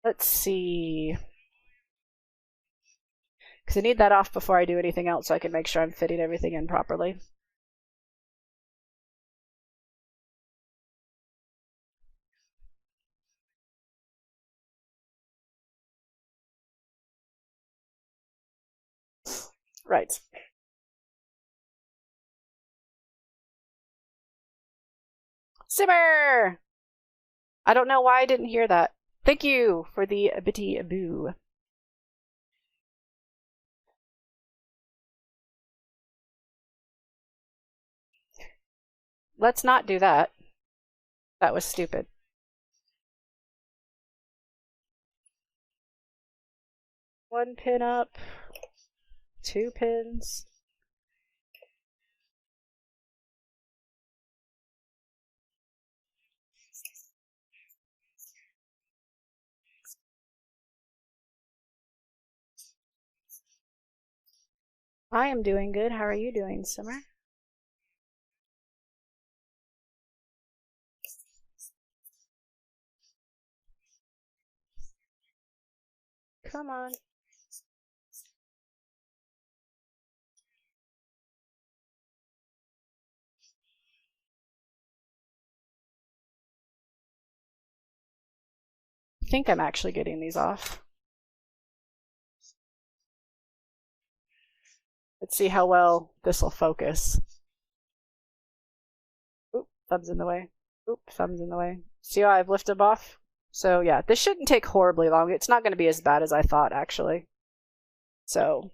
Let's see. Because I need that off before I do anything else so I can make sure I'm fitting everything in properly. Right. Simmer! I don't know why I didn't hear that. Thank you for the bitty boo. Let's not do that. That was stupid. One pin up. 2 pins. I am doing good. How are you doing, Summer? Come on. I think I'm actually getting these off. Let's see how well this will focus. Oop, thumb's in the way. Oop, thumb's in the way. See how I've lifted them off? So yeah, this shouldn't take horribly long. It's not going to be as bad as I thought, actually. So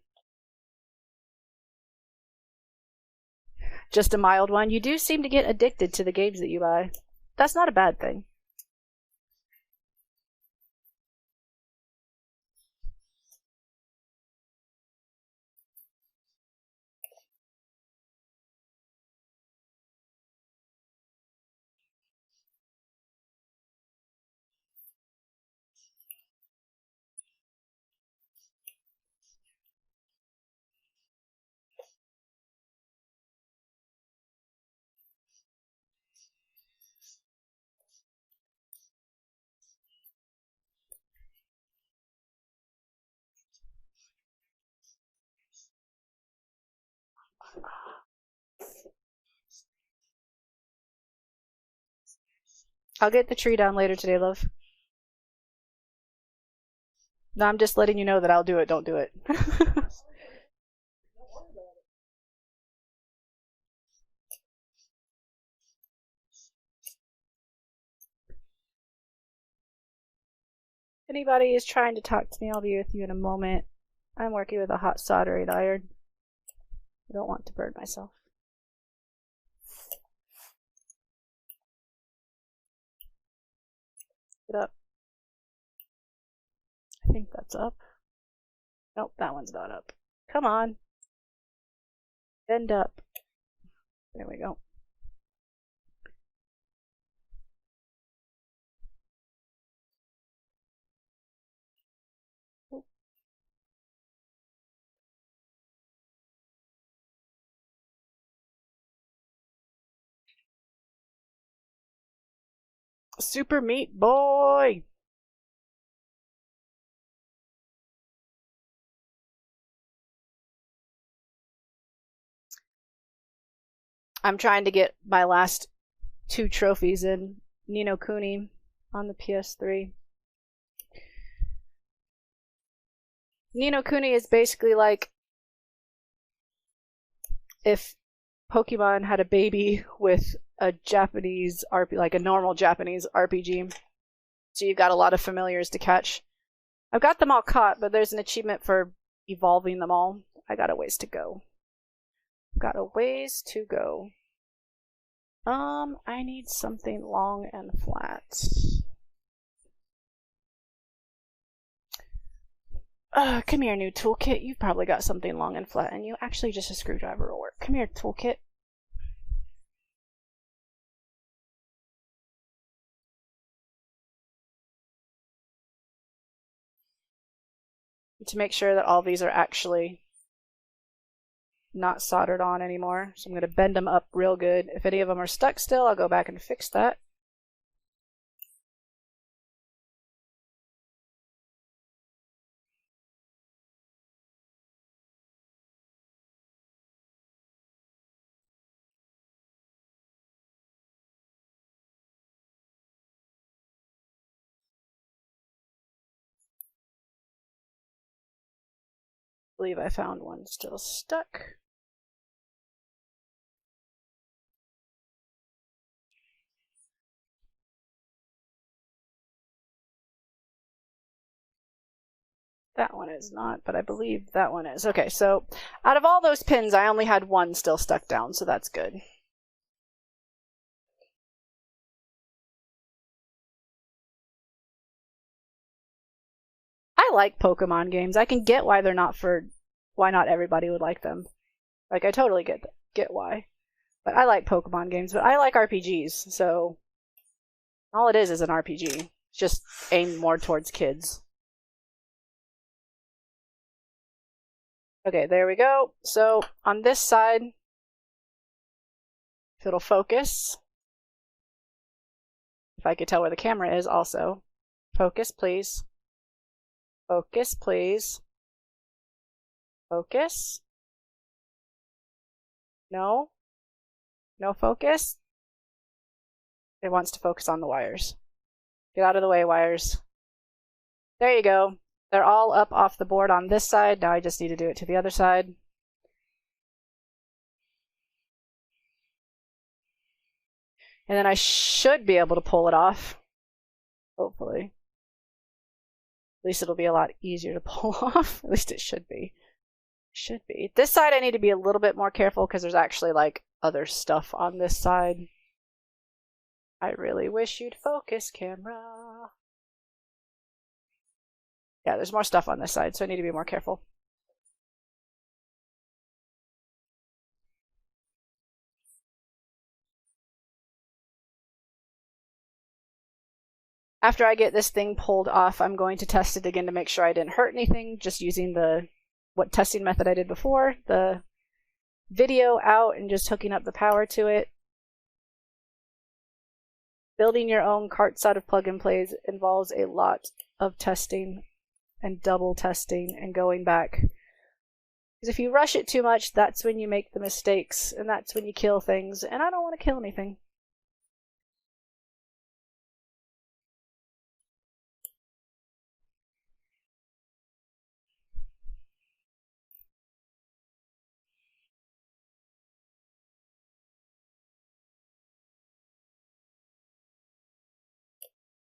just a mild one. You do seem to get addicted to the games that you buy. That's not a bad thing. I'll get the tree down later today, love. No, I'm just letting you know that I'll do it. Don't do it. If anybody is trying to talk to me, I'll be with you in a moment. I'm working with a hot soldering iron. I don't want to burn myself. Get up. I think that's up. Nope, that one's not up. Come on. Bend up. There we go. Super Meat Boy! I'm trying to get my last 2 trophies in Ni no Kuni on the PS3. Ni no Kuni is basically like if Pokemon had a baby with a Japanese RP, like a normal Japanese RPG. So you've got a lot of familiars to catch. I've got them all caught, but there's an achievement for evolving them all. I got a ways to go. Got a ways to go. I need something long and flat. Come here, new toolkit. You've probably got something long and flat, and you actually just a screwdriver will work. Come here, toolkit. To make sure that all these are actually not soldered on anymore. So I'm going to bend them up real good. If any of them are stuck still, I'll go back and fix that. I believe I found one still stuck. That one is not, but I believe that one is. Okay, so out of all those pins, I only had one still stuck down, so that's good. I like Pokemon games. I can get why they're not why not everybody would like them. Like, I totally get why. But I like Pokemon games, but I like RPGs, so all it is an RPG. It's just aimed more towards kids. Okay, there we go. So on this side, if it'll focus, if I could tell where the camera is also. Focus, please. Focus, please. Focus. No. No focus. It wants to focus on the wires. Get out of the way, wires. There you go. They're all up off the board on this side. Now I just need to do it to the other side. And then I should be able to pull it off. Hopefully. At least it'll be a lot easier to pull off. At least it should be. Should be. This side I need to be a little bit more careful because there's actually like other stuff on this side. I really wish you'd focus, camera. Yeah, there's more stuff on this side, so I need to be more careful. After I get this thing pulled off, I'm going to test it again to make sure I didn't hurt anything, just using what testing method I did before, the video out and just hooking up the power to it. Building your own carts out of plug-and-plays involves a lot of testing and double testing and going back. Because if you rush it too much, that's when you make the mistakes, and that's when you kill things, and I don't want to kill anything.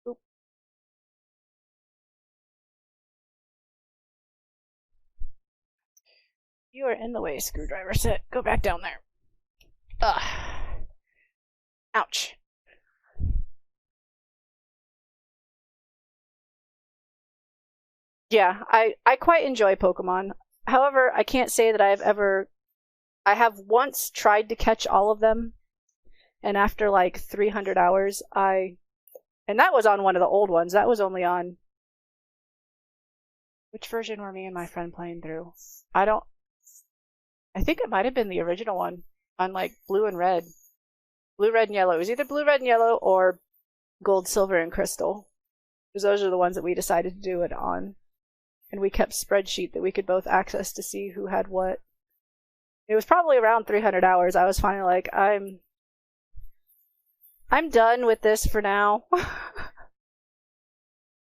Oop. You are in the way, screwdriver set. Go back down there. Ugh. Ouch. Yeah, I quite enjoy Pokemon. However, I can't say that I have once tried to catch all of them, and after like 300 hours, and that was on one of the old ones. That was only on, which version were me and my friend playing through? I think it might have been the original one on like blue, red, and yellow. It was either blue, red, and yellow or gold, silver, and crystal. Because those are the ones that we decided to do it on. And we kept spreadsheet that we could both access to see who had what. It was probably around 300 hours. I was finally like, I'm done with this for now.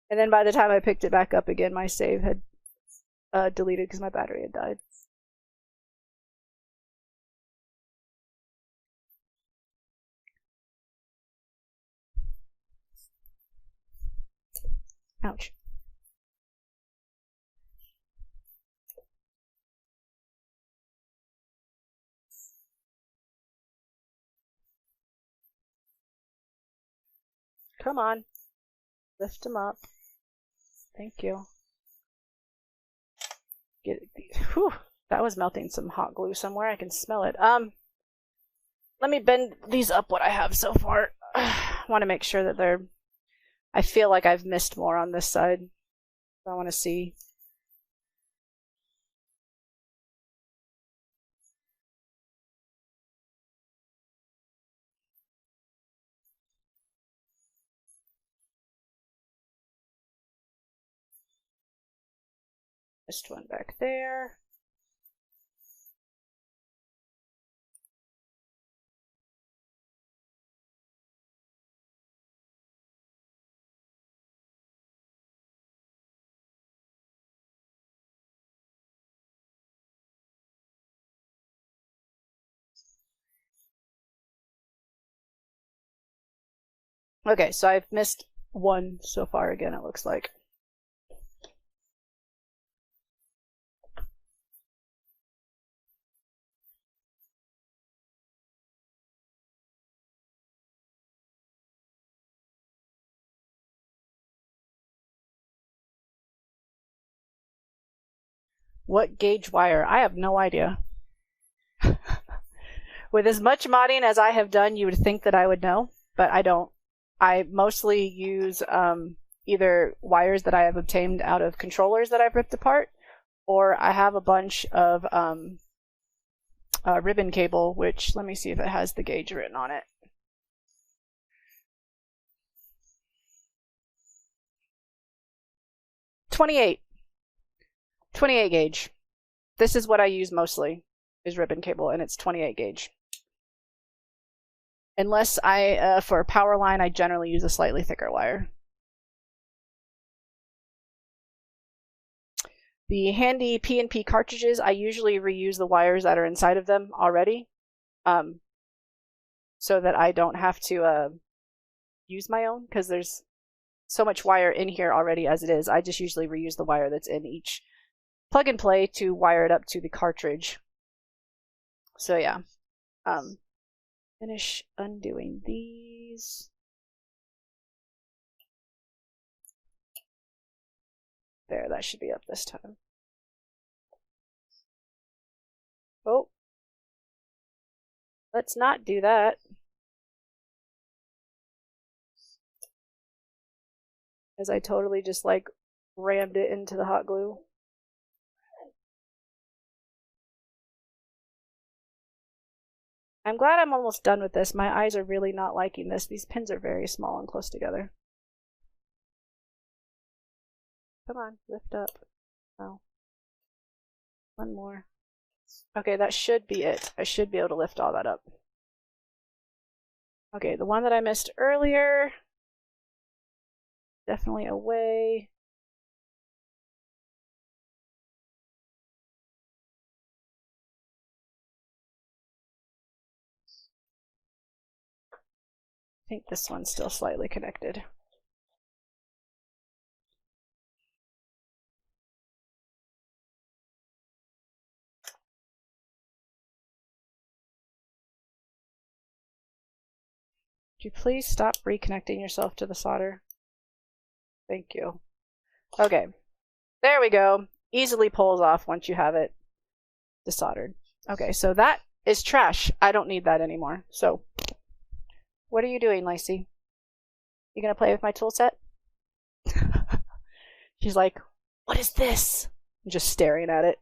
And then by the time I picked it back up again, my save had deleted because my battery had died. Ouch. Come on. Lift them up. Thank you. Get it. Whew, that was melting some hot glue somewhere. I can smell it. Let me bend these up what I have so far. I want to make sure that they're... I feel like I've missed more on this side. I want to see. Missed one back there. Okay, so I've missed one so far again, it looks like. What gauge wire? I have no idea. With as much modding as I have done, you would think that I would know, but I don't. I mostly use either wires that I have obtained out of controllers that I've ripped apart, or I have a bunch of ribbon cable, which, let me see if it has the gauge written on it. .28 gauge. This is what I use mostly, is ribbon cable, and it's 28 gauge. Unless for a power line, I generally use a slightly thicker wire. The HandyPNP cartridges, I usually reuse the wires that are inside of them already, so that I don't have to use my own, because there's so much wire in here already as it is. I just usually reuse the wire that's in each plug and play to wire it up to the cartridge. So yeah. Finish undoing these. There, that should be up this time. Oh. Let's not do that. As I totally just like rammed it into the hot glue. I'm glad I'm almost done with this. My eyes are really not liking this. These pins are very small and close together. Come on, lift up. Oh. One more. Okay, that should be it. I should be able to lift all that up. Okay, the one that I missed earlier. Definitely away. I think this one's still slightly connected. Could you please stop reconnecting yourself to the solder? Thank you. Okay, there we go. Easily pulls off once you have it desoldered. Okay, so that is trash. I don't need that anymore. So, what are you doing, Lacey? You gonna play with my tool set? She's like, what is this? I'm just staring at it.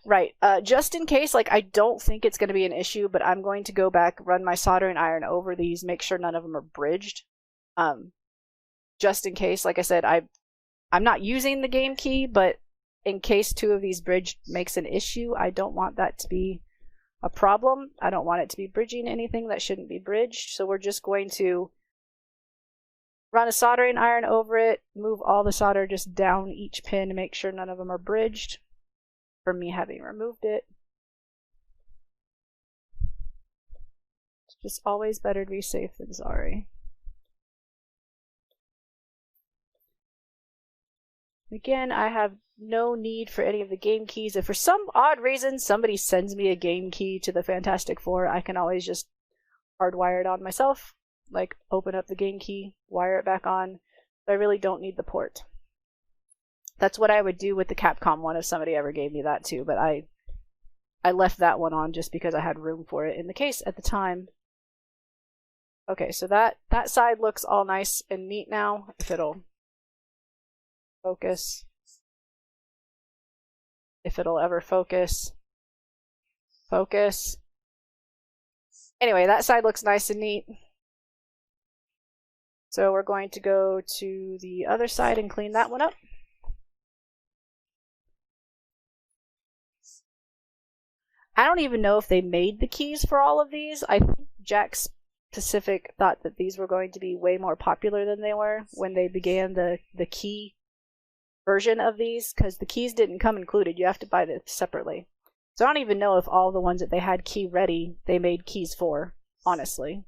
Right, just in case, like, I don't think it's gonna be an issue, but I'm going to go back, run my soldering iron over these, make sure none of them are bridged. Just in case, like I said, I'm not using the game key, but in case two of these bridged makes an issue, I don't want that to be a problem. I don't want it to be bridging anything that shouldn't be bridged, so we're just going to Run a soldering iron over it, move all the solder just down each pin to make sure none of them are bridged, from me having removed it. It's just always better to be safe than sorry. Again, I have no need for any of the game keys. If for some odd reason somebody sends me a game key to the Fantastic Four, I can always just hardwire it on myself. Like, open up the game key, wire it back on. I really don't need the port. That's what I would do with the Capcom one if somebody ever gave me that too, but I left that one on just because I had room for it in the case at the time. Okay, so that side looks all nice and neat now. If it'll focus. If it'll ever focus. Focus. Anyway, that side looks nice and neat. So we're going to go to the other side and clean that one up. I don't even know if they made the keys for all of these. I think Jack Pacific thought that these were going to be way more popular than they were when they began the key version of these, because the keys didn't come included. You have to buy them separately. So I don't even know if all the ones that they had key ready, they made keys for, honestly.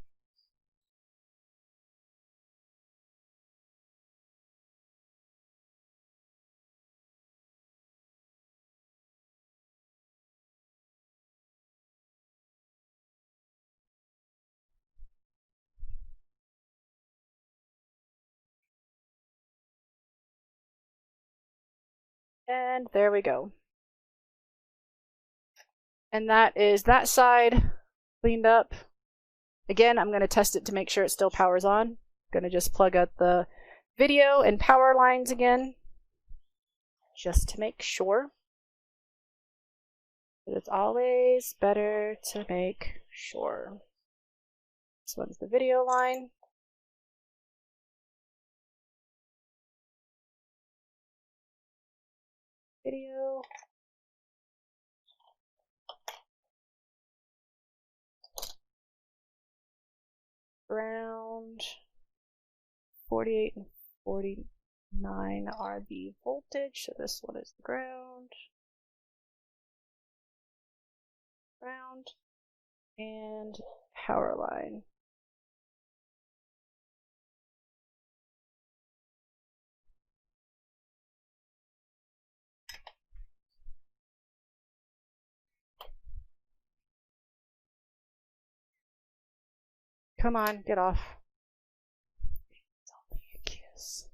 And there we go. And that is that side cleaned up. Again, I'm going to test it to make sure it still powers on. I'm going to just plug out the video and power lines again, just to make sure. But it's always better to make sure. This one's the video line. Video. Ground. 48 and 49 are the voltage, so this one is the ground. Ground. And power line. Come on, get off. It's only a kiss.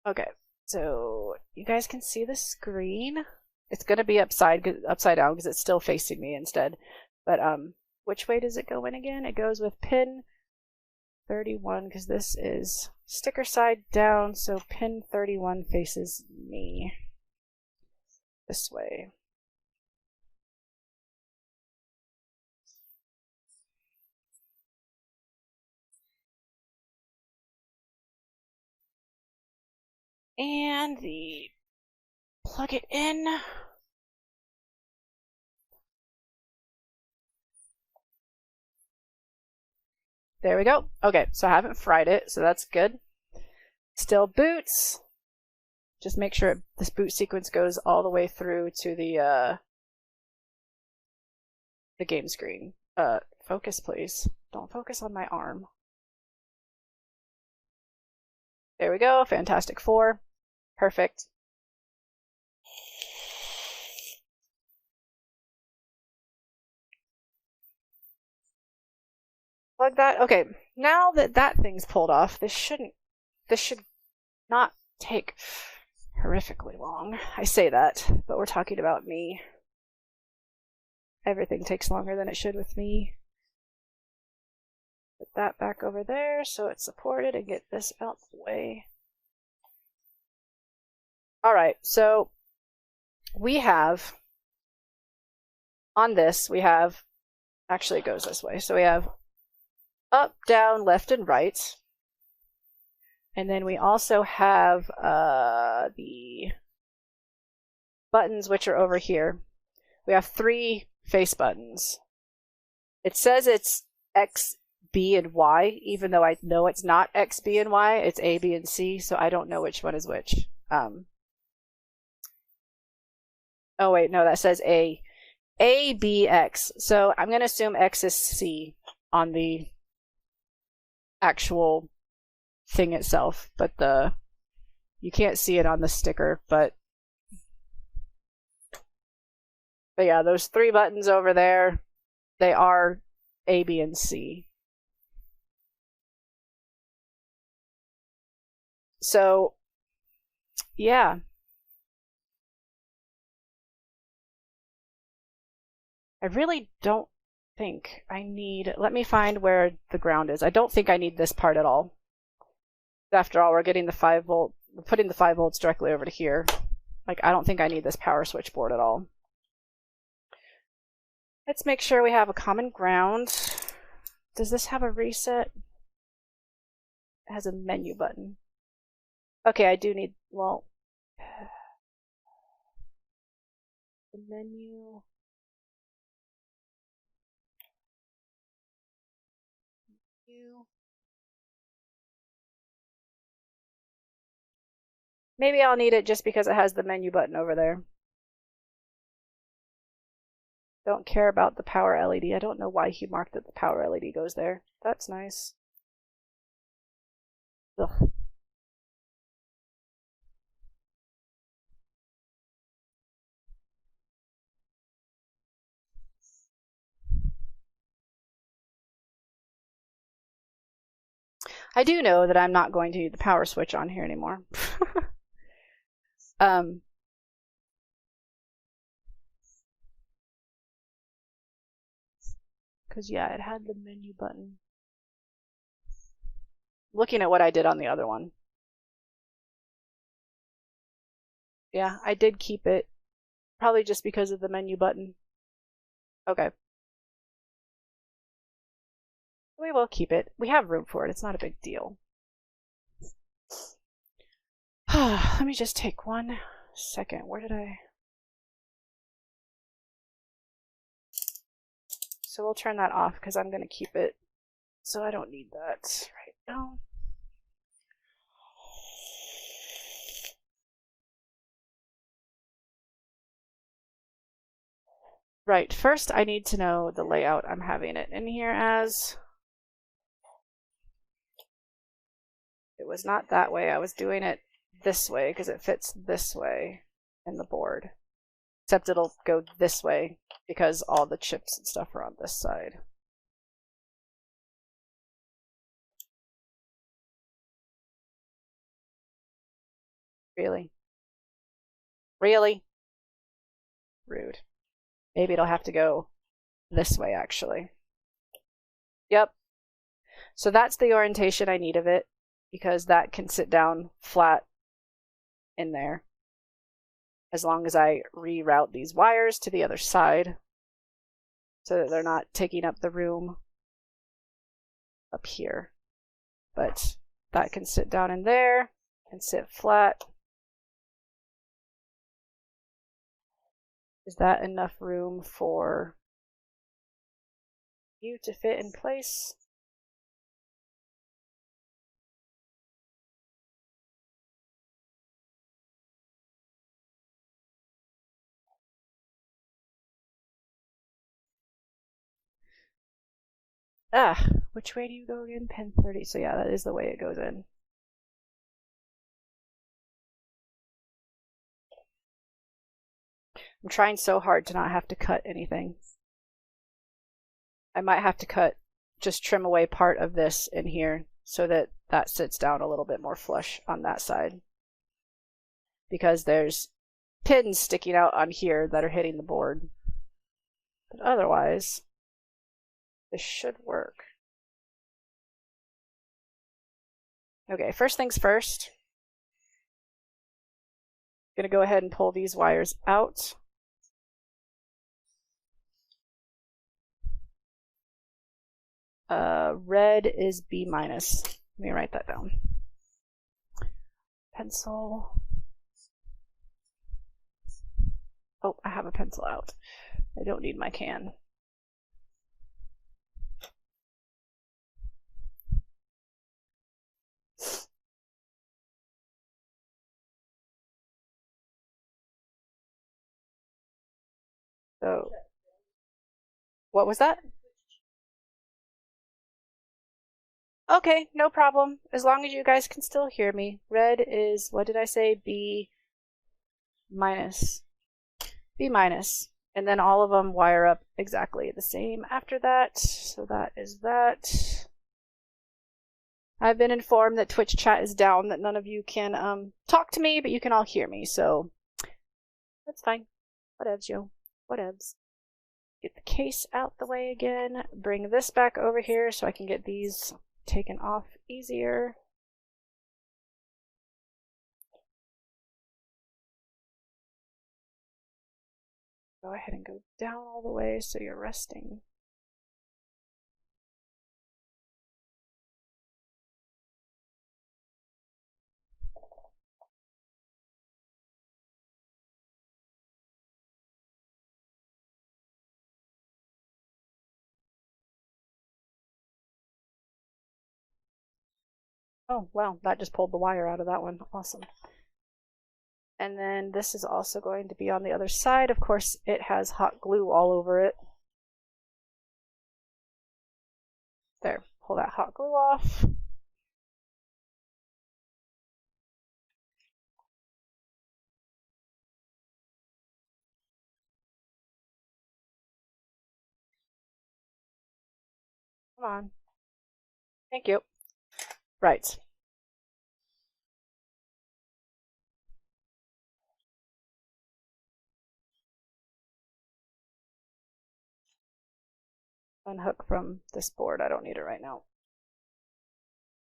Okay, so you guys can see the screen. It's gonna be upside down because it's still facing me instead. But which way does it go in again? It goes with pin 31 because this is sticker side down, so pin 31 faces me this way. And plug it in. There we go. Okay, so I haven't fried it, so that's good. Still boots. Just make sure this boot sequence goes all the way through to the game screen. Focus, please. Don't focus on my arm. There we go. Fantastic Four. Perfect. Plug that. Okay, now that that thing's pulled off, this should not take horrifically long. I say that, but we're talking about me. Everything takes longer than it should with me. Put that back over there so it's supported and get this out the way. Alright, so we have, on this, we have, actually it goes this way, so we have up, down, left, and right. And then we also have the buttons, which are over here. We have 3 face buttons. It says it's X, B, and Y, even though I know it's not X, B, and Y. It's A, B, and C, so I don't know which one is which. Oh wait, no, that says A. A, B, X. So I'm going to assume X is C on the actual thing itself, but you can't see it on the sticker, but yeah, those 3 buttons over there, they are A, B, and C. So, yeah. I really don't think I need... Let me find where the ground is. I don't think I need this part at all. After all, we're getting the 5 volt... We're putting the 5 volts directly over to here. Like, I don't think I need this power switch board at all. Let's make sure we have a common ground. Does this have a reset? It has a menu button. Okay, I do need... Well... The menu... Maybe I'll need it just because it has the menu button over there. Don't care about the power LED. I don't know why he marked that the power LED goes there. That's nice. Ugh. I do know that I'm not going to need the power switch on here anymore. Because, yeah, it had the menu button. Looking at what I did on the other one. Yeah, I did keep it. Probably just because of the menu button. Okay. We will keep it. We have room for it. It's not a big deal. Let me just take 1 second. Where did I... So we'll turn that off because I'm going to keep it. So I don't need that right now. Right, first I need to know the layout I'm having it in here as. It was not that way. I was doing it this way because it fits this way in the board. Except it'll go this way because all the chips and stuff are on this side. Really? Really? Rude. Maybe it'll have to go this way, actually. Yep. So that's the orientation I need of it, because that can sit down flat in there. As long as I reroute these wires to the other side, so that they're not taking up the room up here. But that can sit down in there and sit flat. Is that enough room for you to fit in place? Which way do you go again? Pin 30. So yeah, that is the way it goes in. I'm trying so hard to not have to cut anything. I might have to just trim away part of this in here so that that sits down a little bit more flush on that side. Because there's pins sticking out on here that are hitting the board. But otherwise, this should work. Okay, first things first. I'm going to go ahead and pull these wires out. Red is B-. Let me write that down. pencil. Oh, I have a pencil out. I don't need my can. So, what was that? Okay, no problem. As long as you guys can still hear me. Red is, what did I say? B minus. B minus. And then all of them wire up exactly the same after that. So that is that. I've been informed that Twitch chat is down, that none of you can talk to me, but you can all hear me, so that's fine. Whatevs, yo. Whatevs. Get the case out the way again. Bring this back over here so I can get these taken off easier. Go ahead and go down all the way so you're resting. Oh, wow, that just pulled the wire out of that one. Awesome. And then this is also going to be on the other side. Of course, it has hot glue all over it. There, pull that hot glue off. Come on. Thank you. Right. Unhook from this board. I don't need it right now.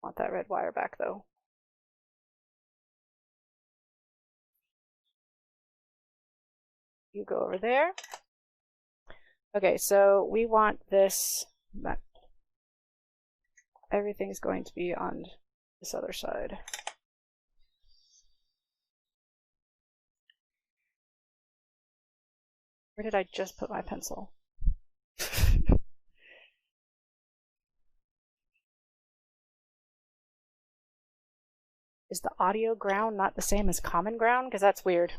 Want that red wire back though. You go over there. Okay, so we want this. Everything's going to be on this other side. Where did I just put my pencil? Is the audio ground not the same as common ground? Because that's weird.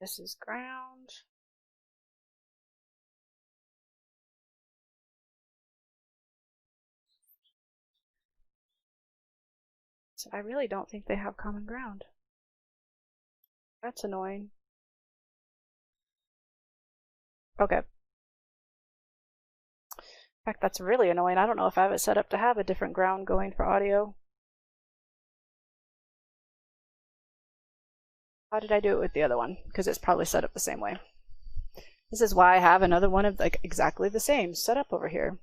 This is ground. So I really don't think they have common ground. That's annoying. Okay. In fact, that's really annoying. I don't know if I have it set up to have a different ground going for audio. How did I do it with the other one? Because it's probably set up the same way. This is why I have another one of like exactly the same set up over here.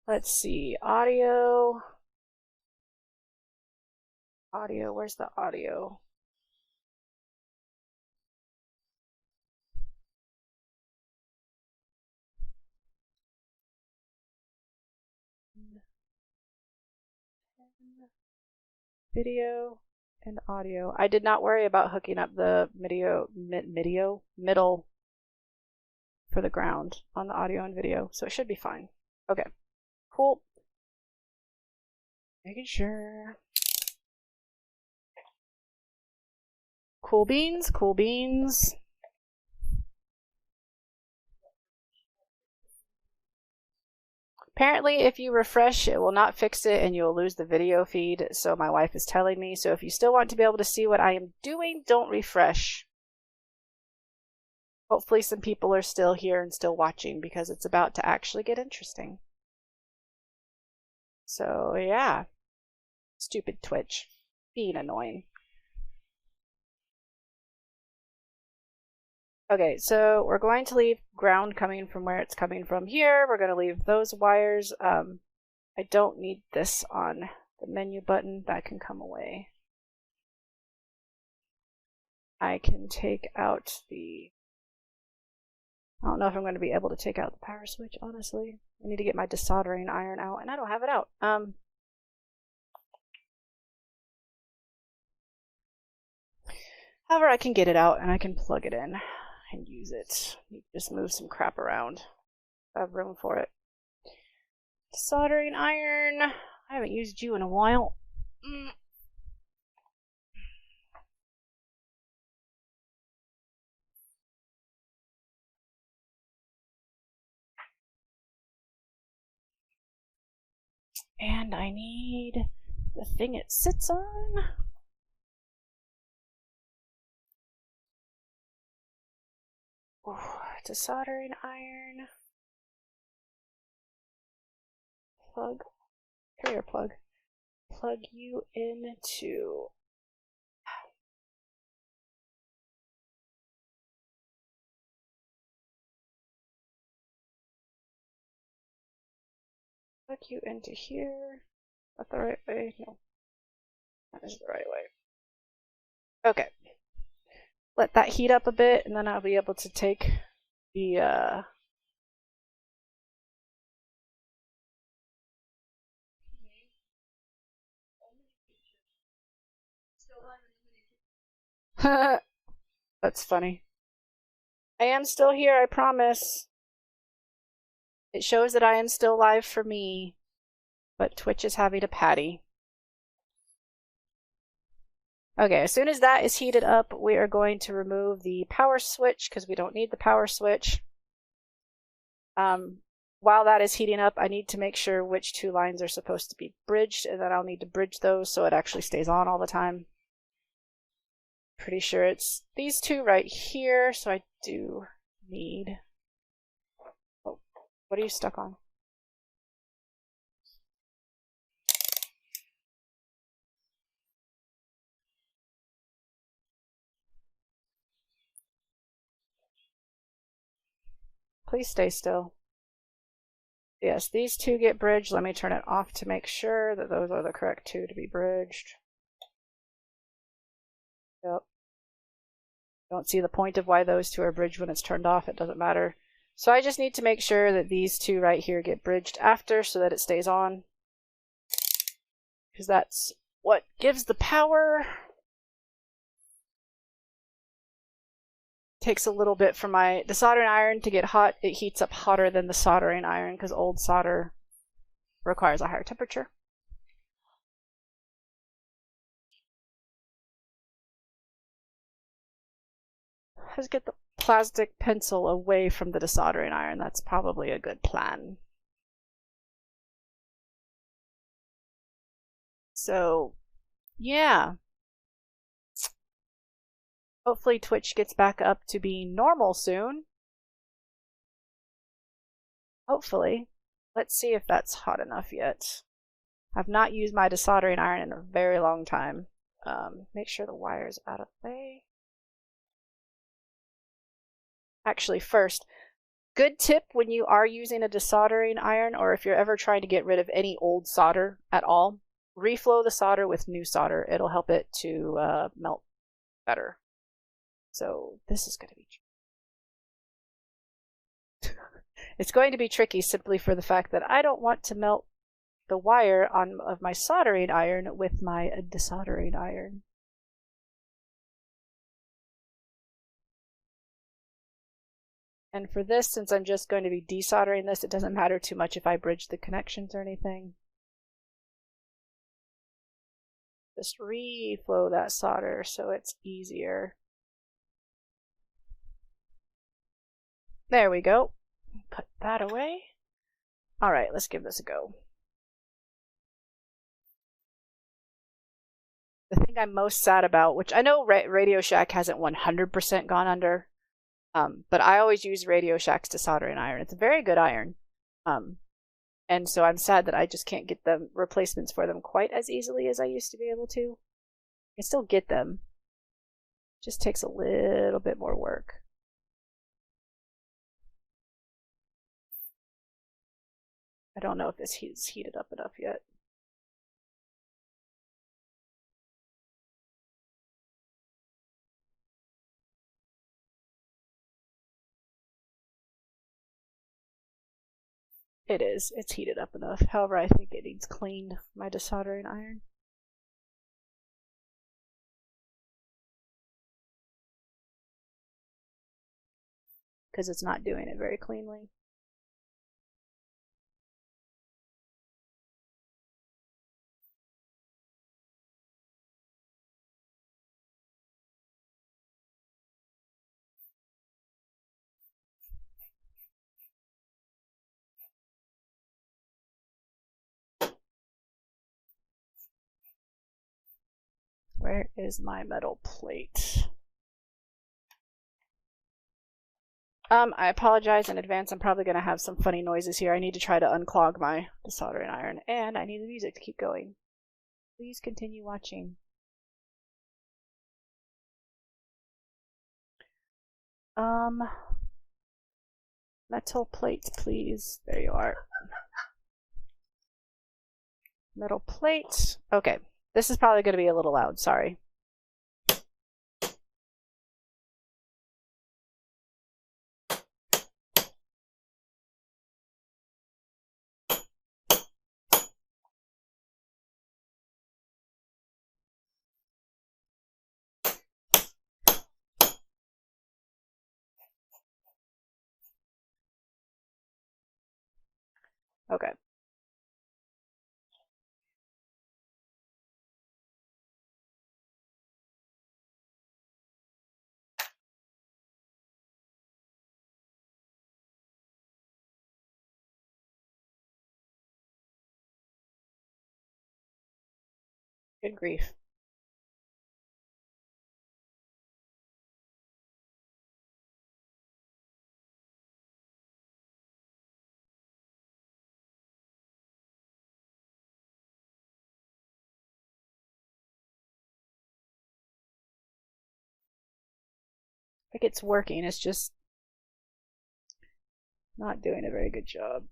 Let's see, audio. Audio, where's the audio? Video and audio. I did not worry about hooking up the middle for the ground on the audio and video, so it should be fine. Okay, cool. Making sure. Cool beans, cool beans. Apparently, if you refresh, it will not fix it and you'll lose the video feed, so my wife is telling me. So if you still want to be able to see what I am doing, don't refresh. Hopefully some people are still here and still watching because it's about to actually get interesting. So yeah, stupid Twitch, being annoying. Okay, so we're going to leave ground coming from where it's coming from here. We're going to leave those wires. I don't need this on the menu button. That can come away. I can take out the... I don't know if I'm going to be able to take out the power switch, honestly. I need to get my desoldering iron out, and I don't have it out. However, I can get it out, and I can plug it in and use it. Just move some crap around. I have room for it. Soldering iron. I haven't used you in a while. And I need the thing it sits on. Ooh, desoldering iron. Plug. Carrier plug. Plug you into... Plug you into here. Is that the right way? No. That is the right way. Okay. Let that heat up a bit, and then I'll be able to take the That's funny. I am still here, I promise. It shows that I am still live for me, but Twitch is having a patty. Okay, as soon as that is heated up, we are going to remove the power switch because we don't need the power switch. While that is heating up, I need to make sure which two lines are supposed to be bridged, and then I'll need to bridge those so it actually stays on all the time. Pretty sure it's these two right here, so I do need... Oh, what are you stuck on? Please stay still. Yes, these two get bridged. Let me turn it off to make sure that those are the correct two to be bridged. Yep. Don't see the point of why those two are bridged when it's turned off. It doesn't matter. So I just need to make sure that these two right here get bridged after so that it stays on. Because that's what gives the power. Takes a little bit for the soldering iron to get hot. It heats up hotter than the soldering iron because old solder requires a higher temperature. Let's get the plastic pencil away from the desoldering iron. That's probably a good plan. So, yeah. Hopefully Twitch gets back up to being normal soon. Hopefully. Let's see if that's hot enough yet. I've not used my desoldering iron in a very long time. Make sure the wire's out of the way. Actually, first, good tip when you are using a desoldering iron, or if you're ever trying to get rid of any old solder at all, reflow the solder with new solder. It'll help it to melt better. So this is going to be it's going to be tricky simply for the fact that I don't want to melt the wire of my soldering iron with my desoldering iron. And for this, since I'm just going to be desoldering this, it doesn't matter too much if I bridge the connections or anything. Just reflow that solder so it's easier. There we go. Put that away. Alright, let's give this a go. The thing I'm most sad about, which I know Radio Shack hasn't 100% gone under, but I always use Radio Shacks to solder an iron. It's a very good iron. And so I'm sad that I just can't get the replacements for them quite as easily as I used to be able to. I can still get them. It just takes a little bit more work. I don't know if this is heated up enough yet. It is. It's heated up enough. However, I think it needs cleaned, my desoldering iron. Because it's not doing it very cleanly. Where is my metal plate? I apologize in advance. I'm probably going to have some funny noises here. I need to try to unclog my desoldering iron, and I need the music to keep going. Please continue watching. Metal plate, please. There you are. Metal plate. Okay. This is probably going to be a little loud. Sorry. Okay. Good grief. Like it's working, it's just not doing a very good job.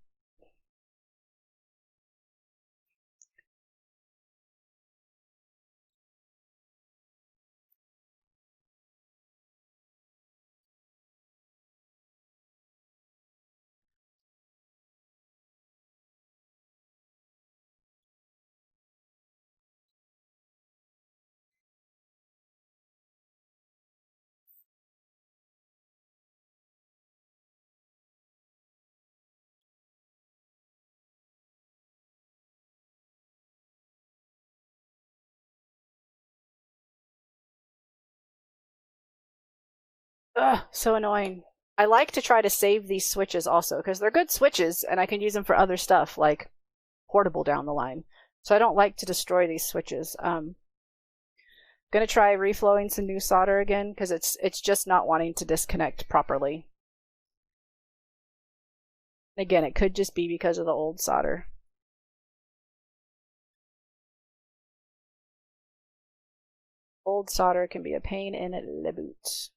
Ugh, so annoying. I like to try to save these switches also, because they're good switches, and I can use them for other stuff, like portable down the line. So I don't like to destroy these switches. Gonna try reflowing some new solder again, because it's just not wanting to disconnect properly. Again, it could just be because of the old solder. Old solder can be a pain in the boot.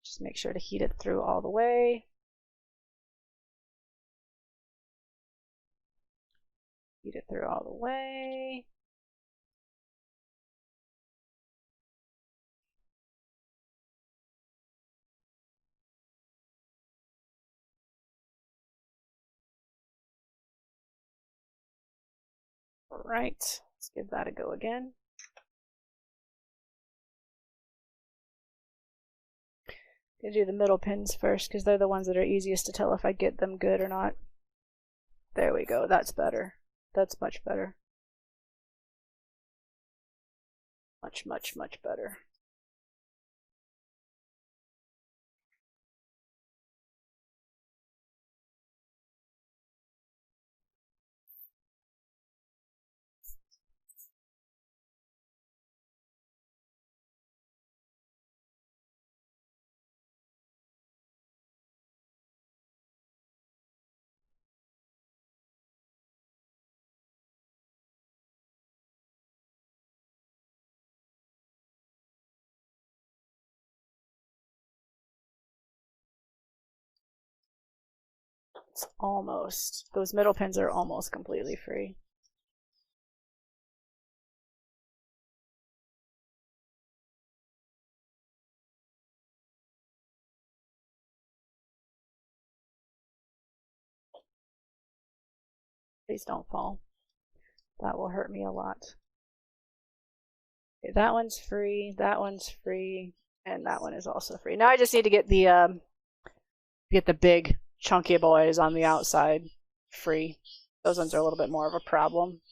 Just make sure to heat it through all the way. Heat it through all the way. All right, let's give that a go again. Gonna do the middle pins first because they're the ones that are easiest to tell if I get them good or not. There we go, that's better. That's much better. Much, much, much better. It's almost, those middle pins are almost completely free. Please don't fall. That will hurt me a lot. Okay, that one's free, and that one is also free. Now I just need to get the big chunky boys on the outside free. Those ones are a little bit more of a problem.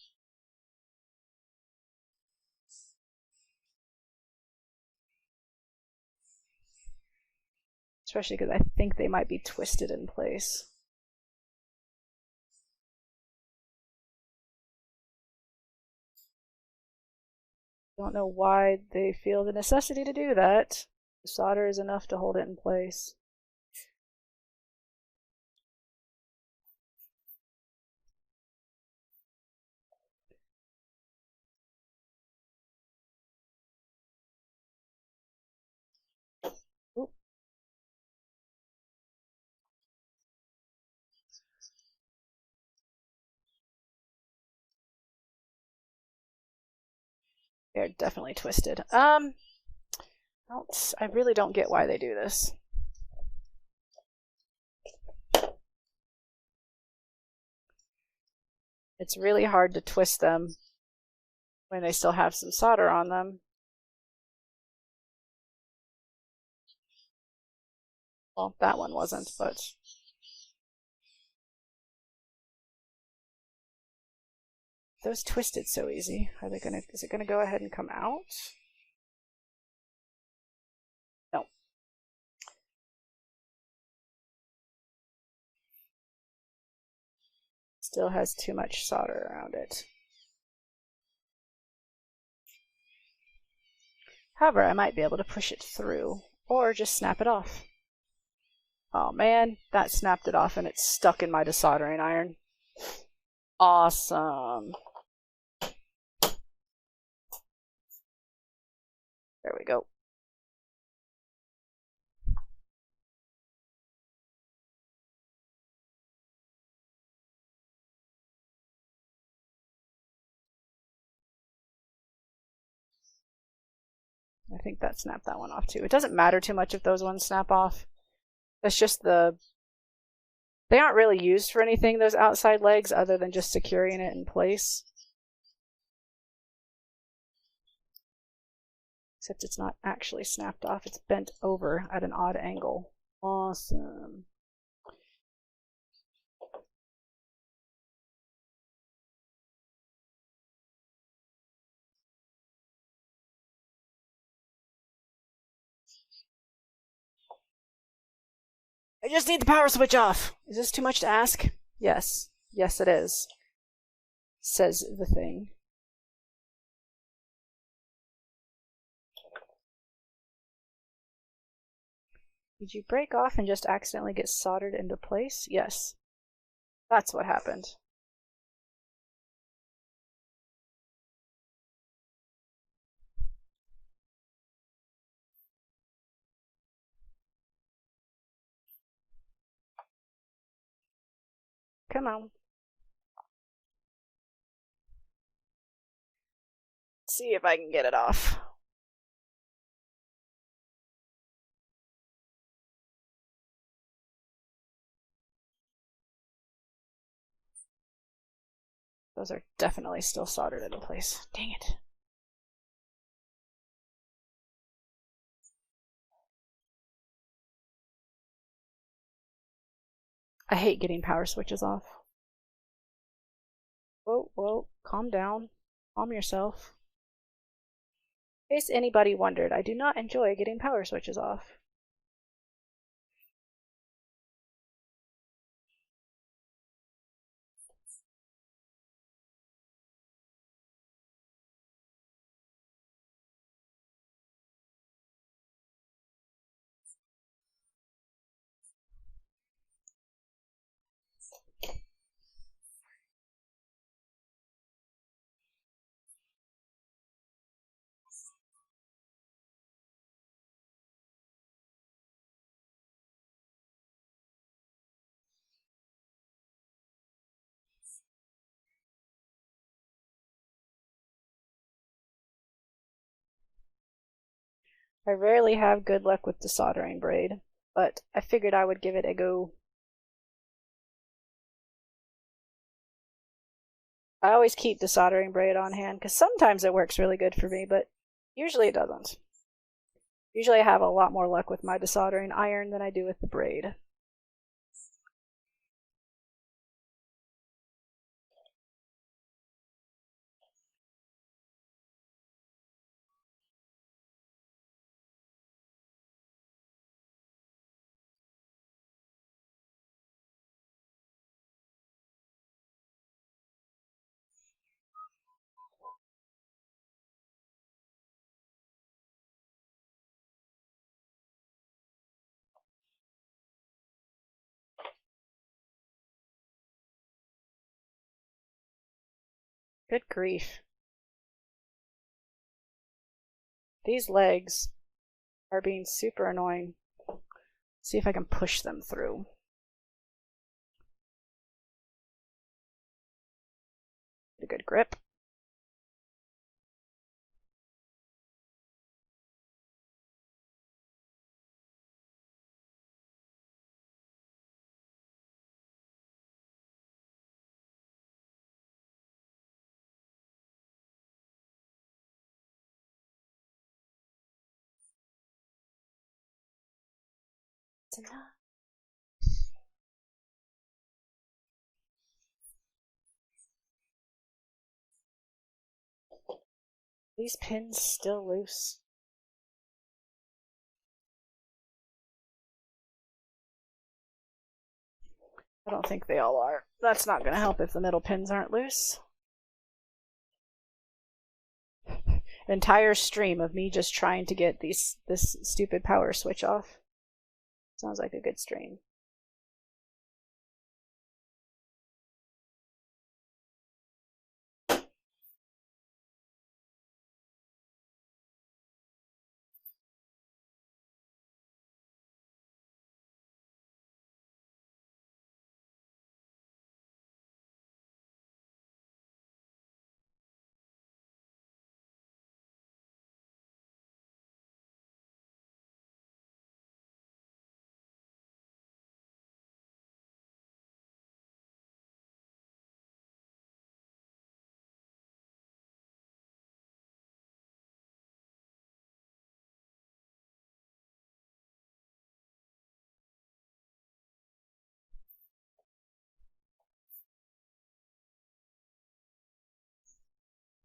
Especially because I think they might be twisted in place. Don't know why they feel the necessity to do that. The solder is enough to hold it in place. Oop. They're definitely twisted. I really don't get why they do this. It's really hard to twist them when they still have some solder on them. Well, that one wasn't, but those twisted so easy. Is it gonna go ahead and come out? No. Still has too much solder around it. However, I might be able to push it through, or just snap it off. Oh man, that snapped it off and it's stuck in my desoldering iron. Awesome. There we go. I think that snapped that one off too. It doesn't matter too much if those ones snap off. That's just they aren't really used for anything, those outside legs, other than just securing it in place. Except it's not actually snapped off, it's bent over at an odd angle. Awesome. I just need the power switch off. Is this too much to ask? Yes. Yes, it is. Says the thing. Did you break off and just accidentally get soldered into place? Yes. That's what happened. Come on. Let's see if I can get it off. Those are definitely still soldered into place. Dang it. I hate getting power switches off. Whoa, whoa, calm down. Calm yourself. In case anybody wondered, I do not enjoy getting power switches off. I rarely have good luck with the soldering braid, but I figured I would give it a go. I always keep the soldering braid on hand because sometimes it works really good for me, but usually it doesn't. Usually I have a lot more luck with my desoldering iron than I do with the braid. Good grief. These legs are being super annoying. Let's see if I can push them through. Get a good grip. It's enough. These pins still loose. I don't think they all are. That's not going to help if the middle pins aren't loose. Entire stream of me just trying to get this stupid power switch off. Sounds like a good stream.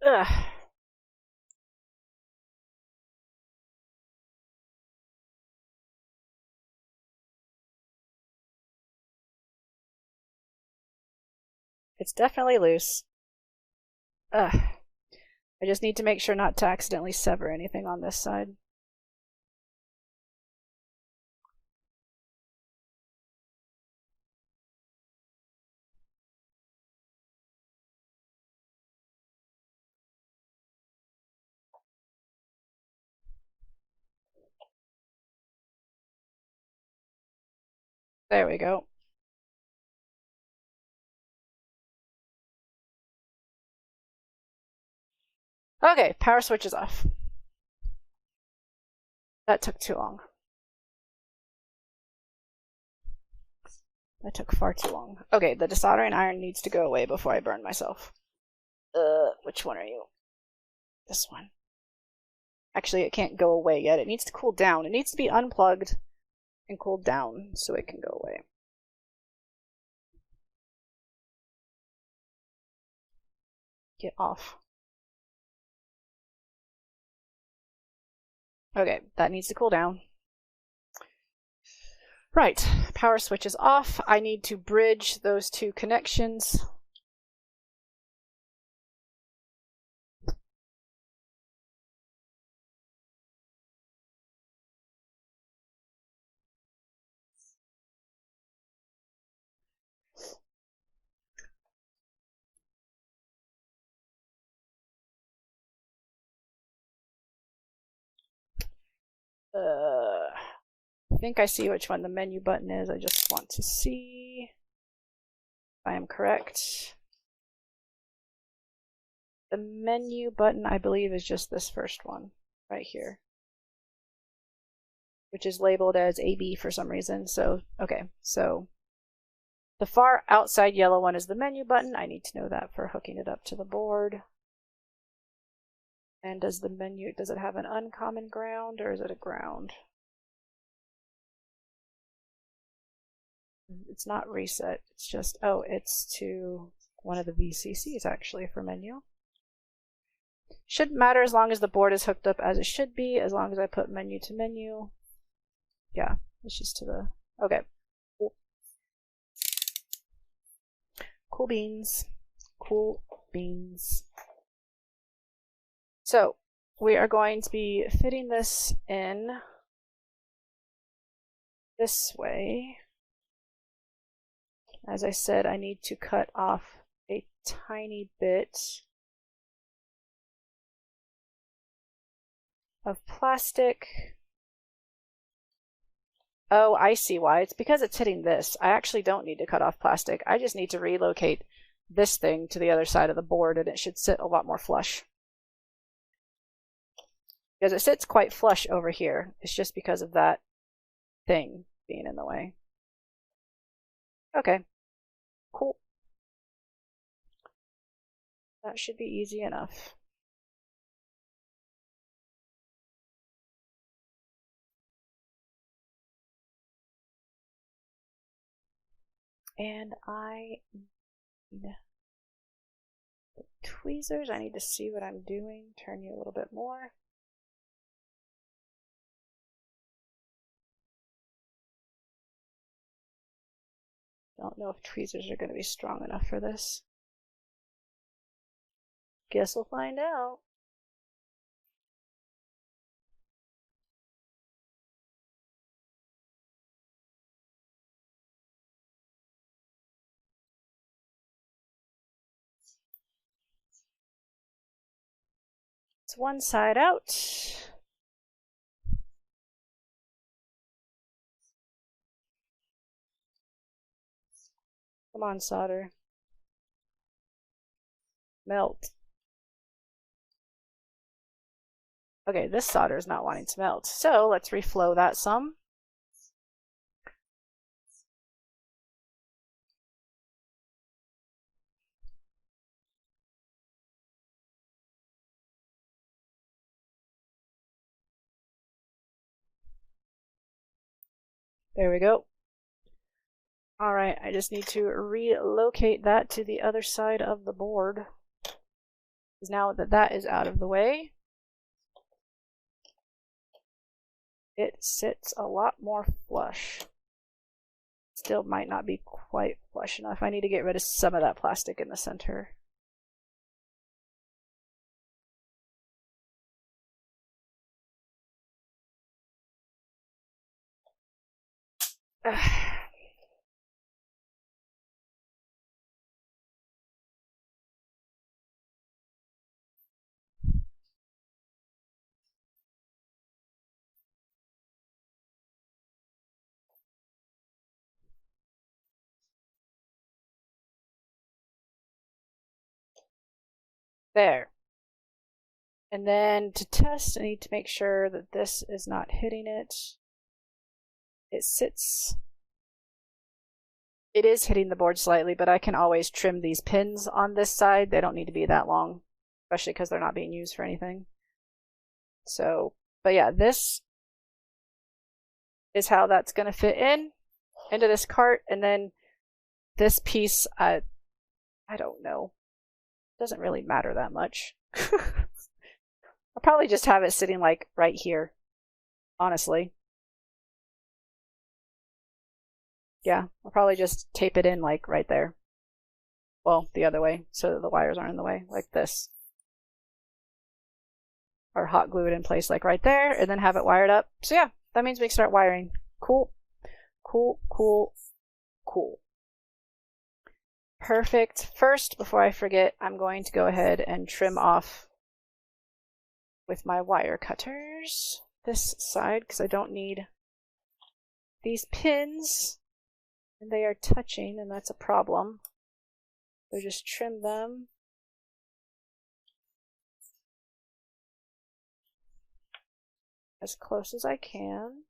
Ugh. It's definitely loose. Ugh. I just need to make sure not to accidentally sever anything on this side. There we go. Okay, power switch is off. That took too long. That took far too long. Okay, the desoldering iron needs to go away before I burn myself. Which one are you? This one. Actually, it can't go away yet. It needs to cool down. It needs to be unplugged and cooled down so it can go away. Get off. Okay, that needs to cool down. Right, power switch is off. I need to bridge those two connections. I think I see which one the menu button is. I just want to see if I am correct. The menu button, I believe, is just this first one right here. which is labeled as AB for some reason. So, okay, so the far outside yellow one is the menu button. I need to know that for hooking it up to the board. And does the menu, does it have an uncommon ground or is it a ground? It's not reset, it's just, oh, it's to one of the VCCs actually for menu. Shouldn't matter as long as the board is hooked up as it should be, as long as I put menu to menu. Yeah, it's just to the, okay. Cool. Cool beans. Cool beans. So we are going to be fitting this in this way. As I said, I need to cut off a tiny bit of plastic. Oh, I see why. It's because it's hitting this. I actually don't need to cut off plastic. I just need to relocate this thing to the other side of the board and it should sit a lot more flush. Because it sits quite flush over here. It's just because of that thing being in the way. Okay, cool. That should be easy enough. And I need the tweezers. I need to see what I'm doing. Turn you a little bit more. Don't know if tweezers are going to be strong enough for this. Guess we'll find out. It's one side out. Come on, solder. Melt. Okay, this solder is not wanting to melt. So let's reflow that some. There we go. All right, I just need to relocate that to the other side of the board. Because now that that is out of the way, it sits a lot more flush. Still might not be quite flush enough. I need to get rid of some of that plastic in the center. There. And then to test, I need to make sure that this is not hitting it. It sits. It is hitting the board slightly, but I can always trim these pins on this side. They don't need to be that long, especially because they're not being used for anything. So, but yeah, this is how that's going to fit into this cart. And then this piece, I don't know. It doesn't really matter that much. I'll probably just have it sitting like right here, honestly. Yeah, I'll probably just tape it in like right there. Well, the other way, so that the wires aren't in the way, like this. Or hot glue it in place like right there, and then have it wired up. So yeah, that means we can start wiring. Cool, cool, cool, cool. Perfect. First, before I forget, I'm going to go ahead and trim off with my wire cutters this side because I don't need these pins and they are touching and that's a problem. So just trim them. As close as I can.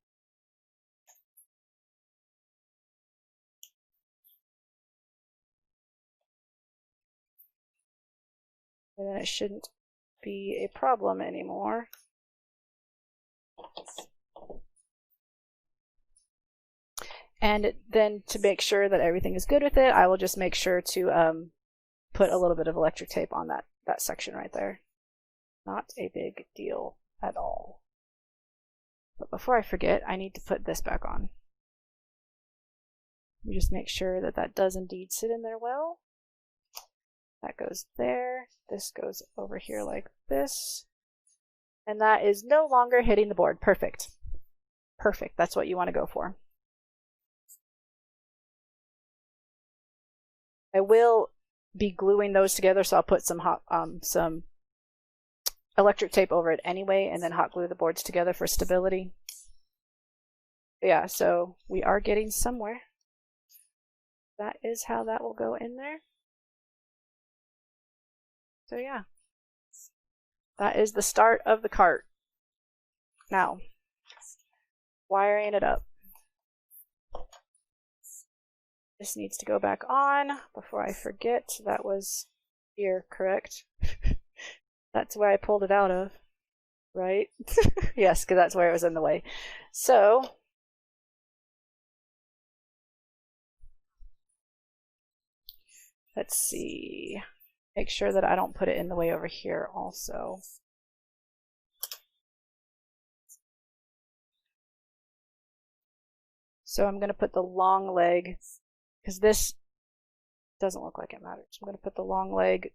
And then it shouldn't be a problem anymore. And then to make sure that everything is good with it, I will just make sure to put a little bit of electric tape on that section right there. Not a big deal at all. But before I forget, I need to put this back on. We just make sure that that does indeed sit in there well. That goes there. This goes over here like this. And that is no longer hitting the board. Perfect. Perfect. That's what you want to go for. I will be gluing those together, so I'll put some electric tape over it anyway, and then hot glue the boards together for stability. But yeah, so we are getting somewhere. That is how that will go in there. So yeah, that is the start of the cart. Now, wiring it up. This needs to go back on before I forget. That was here, correct? That's where I pulled it out of, right? Yes, because that's where it was in the way. So, let's see. Make sure that I don't put it in the way over here also. So I'm going to put the long leg, because this doesn't look like it matters. I'm going to put the long leg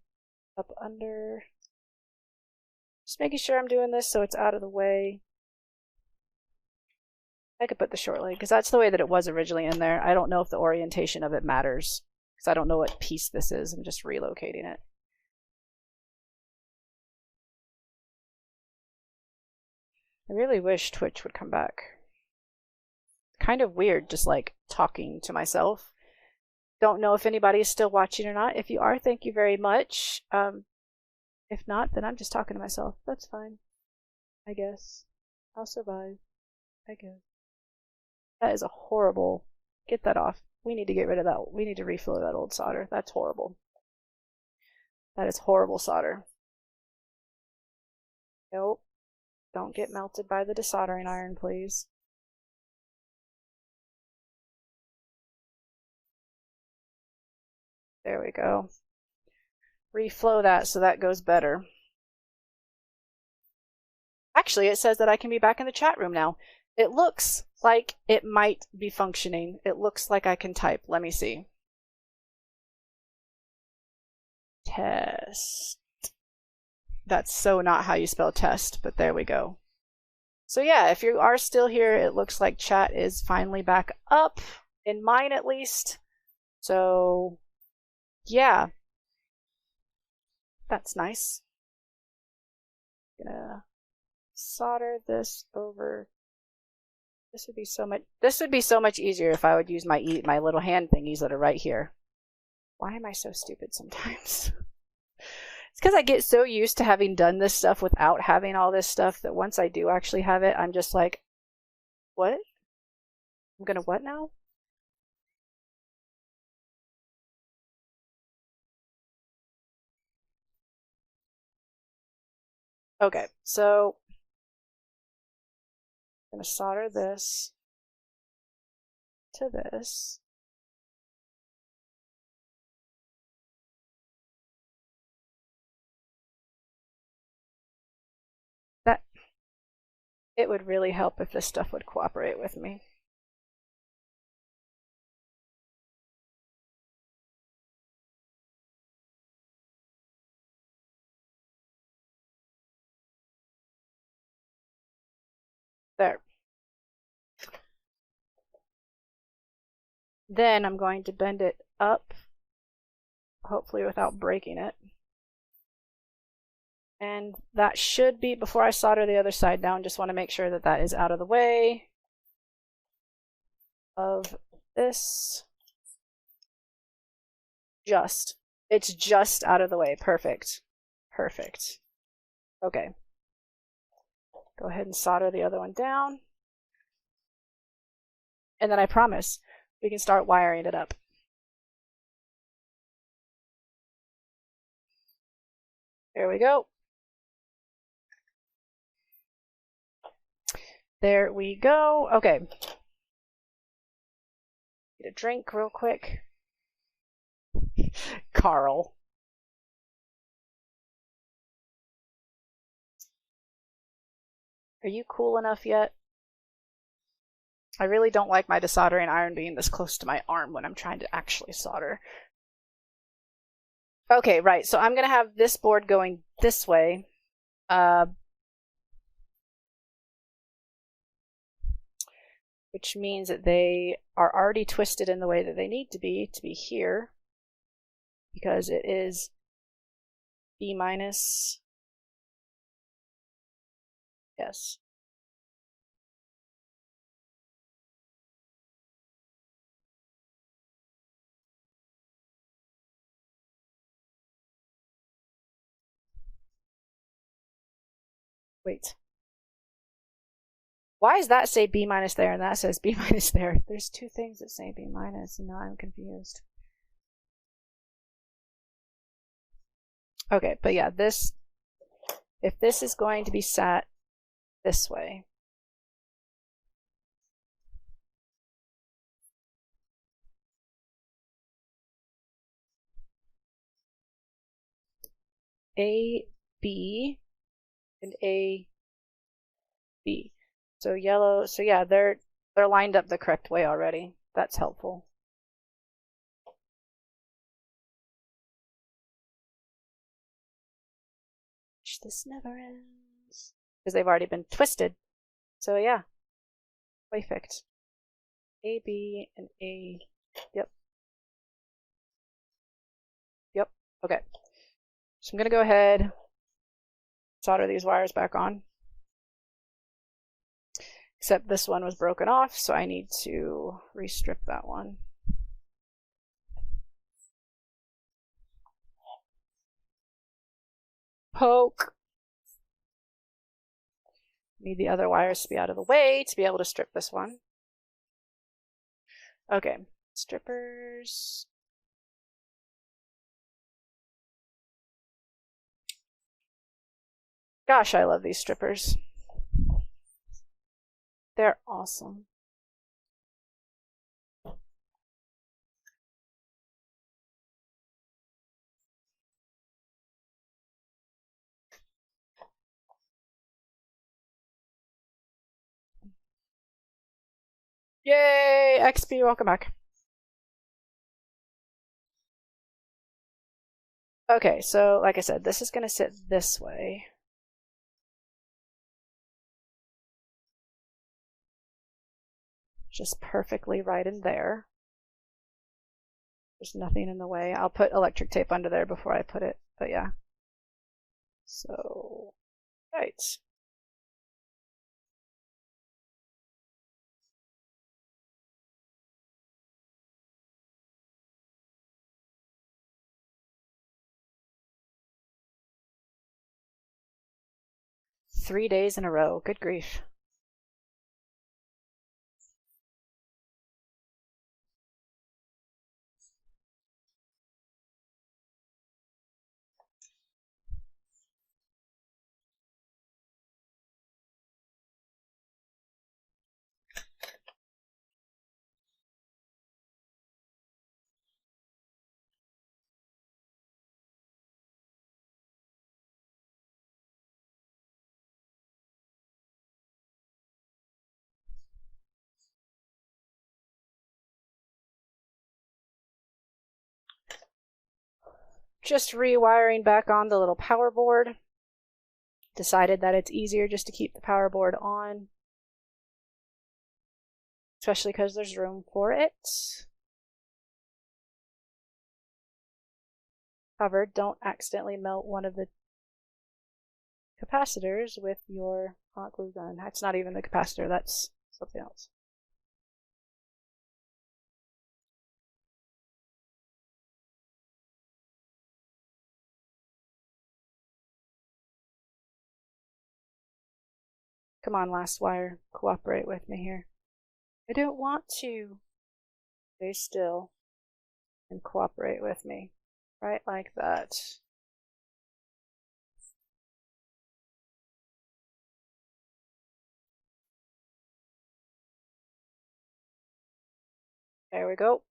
up under. Just making sure I'm doing this so it's out of the way. I could put the short leg, because that's the way that it was originally in there. I don't know if the orientation of it matters, because I don't know what piece this is. I'm just relocating it. I really wish Twitch would come back. Kind of weird just like talking to myself. Don't know if anybody is still watching or not. If you are, thank you very much. If not, then I'm just talking to myself. That's fine. I guess. I'll survive. I guess. That is a horrible... Get that off. We need to get rid of that. We need to refill that old solder. That's horrible. That is horrible solder. Nope. Don't get melted by the desoldering iron, please. There we go. Reflow that so that goes better. Actually, it says that I can be back in the chat room now. It looks like it might be functioning. It looks like I can type. Let me see. Test. That's so not how you spell test, but there we go. So yeah, if you are still here, it looks like chat is finally back up, in mine at least. So yeah, that's nice. I'm gonna solder this over. This would be so much easier if I would use my little hand thingies that are right here. Why am I so stupid sometimes? It's because I get so used to having done this stuff without having all this stuff that once I do actually have it, I'm just like, what? I'm gonna what now? Okay, so I'm gonna solder this to this. It would really help if this stuff would cooperate with me. There. Then I'm going to bend it up, hopefully without breaking it. And that should be, before I solder the other side down, just want to make sure that that is out of the way of this. It's just out of the way. Perfect. Perfect. Okay. Go ahead and solder the other one down. And then I promise we can start wiring it up. There we go. There we go. Okay. Get a drink real quick. Carl. Are you cool enough yet? I really don't like my desoldering iron being this close to my arm when I'm trying to actually solder. Okay, right. So I'm going to have this board going this way. Which means that they are already twisted in the way that they need to be here, because it is B minus. Yes. Wait. Why does that say B minus there and that says B minus there? There's two things that say B minus, and now I'm confused. Okay, but yeah, this, if this is going to be sat this way, A, B, and A, B. So yellow, so yeah, they're lined up the correct way already. That's helpful. This never ends. Because they've already been twisted. So yeah. Perfect. A, B, and A. Yep. Yep. Okay. So I'm going to go ahead, solder these wires back on. Except this one was broken off, so I need to restrip that one. Poke. Need the other wires to be out of the way to be able to strip this one. Okay, strippers. Gosh, I love these strippers. They're awesome. Yay! XP, welcome back. Okay, so like I said, this is going to sit this way. Just perfectly right in there. There's nothing in the way. I'll put electric tape under there before I put it, but yeah. So, right. Three days in a row. Good grief. Just rewiring back on the little power board. Decided that it's easier just to keep the power board on, especially because there's room for it. However, don't accidentally melt one of the capacitors with your hot glue gun. That's not even the capacitor, that's something else. Come on, last wire, cooperate with me here. I don't want to. Stay still and cooperate with me. Right like that. There we go.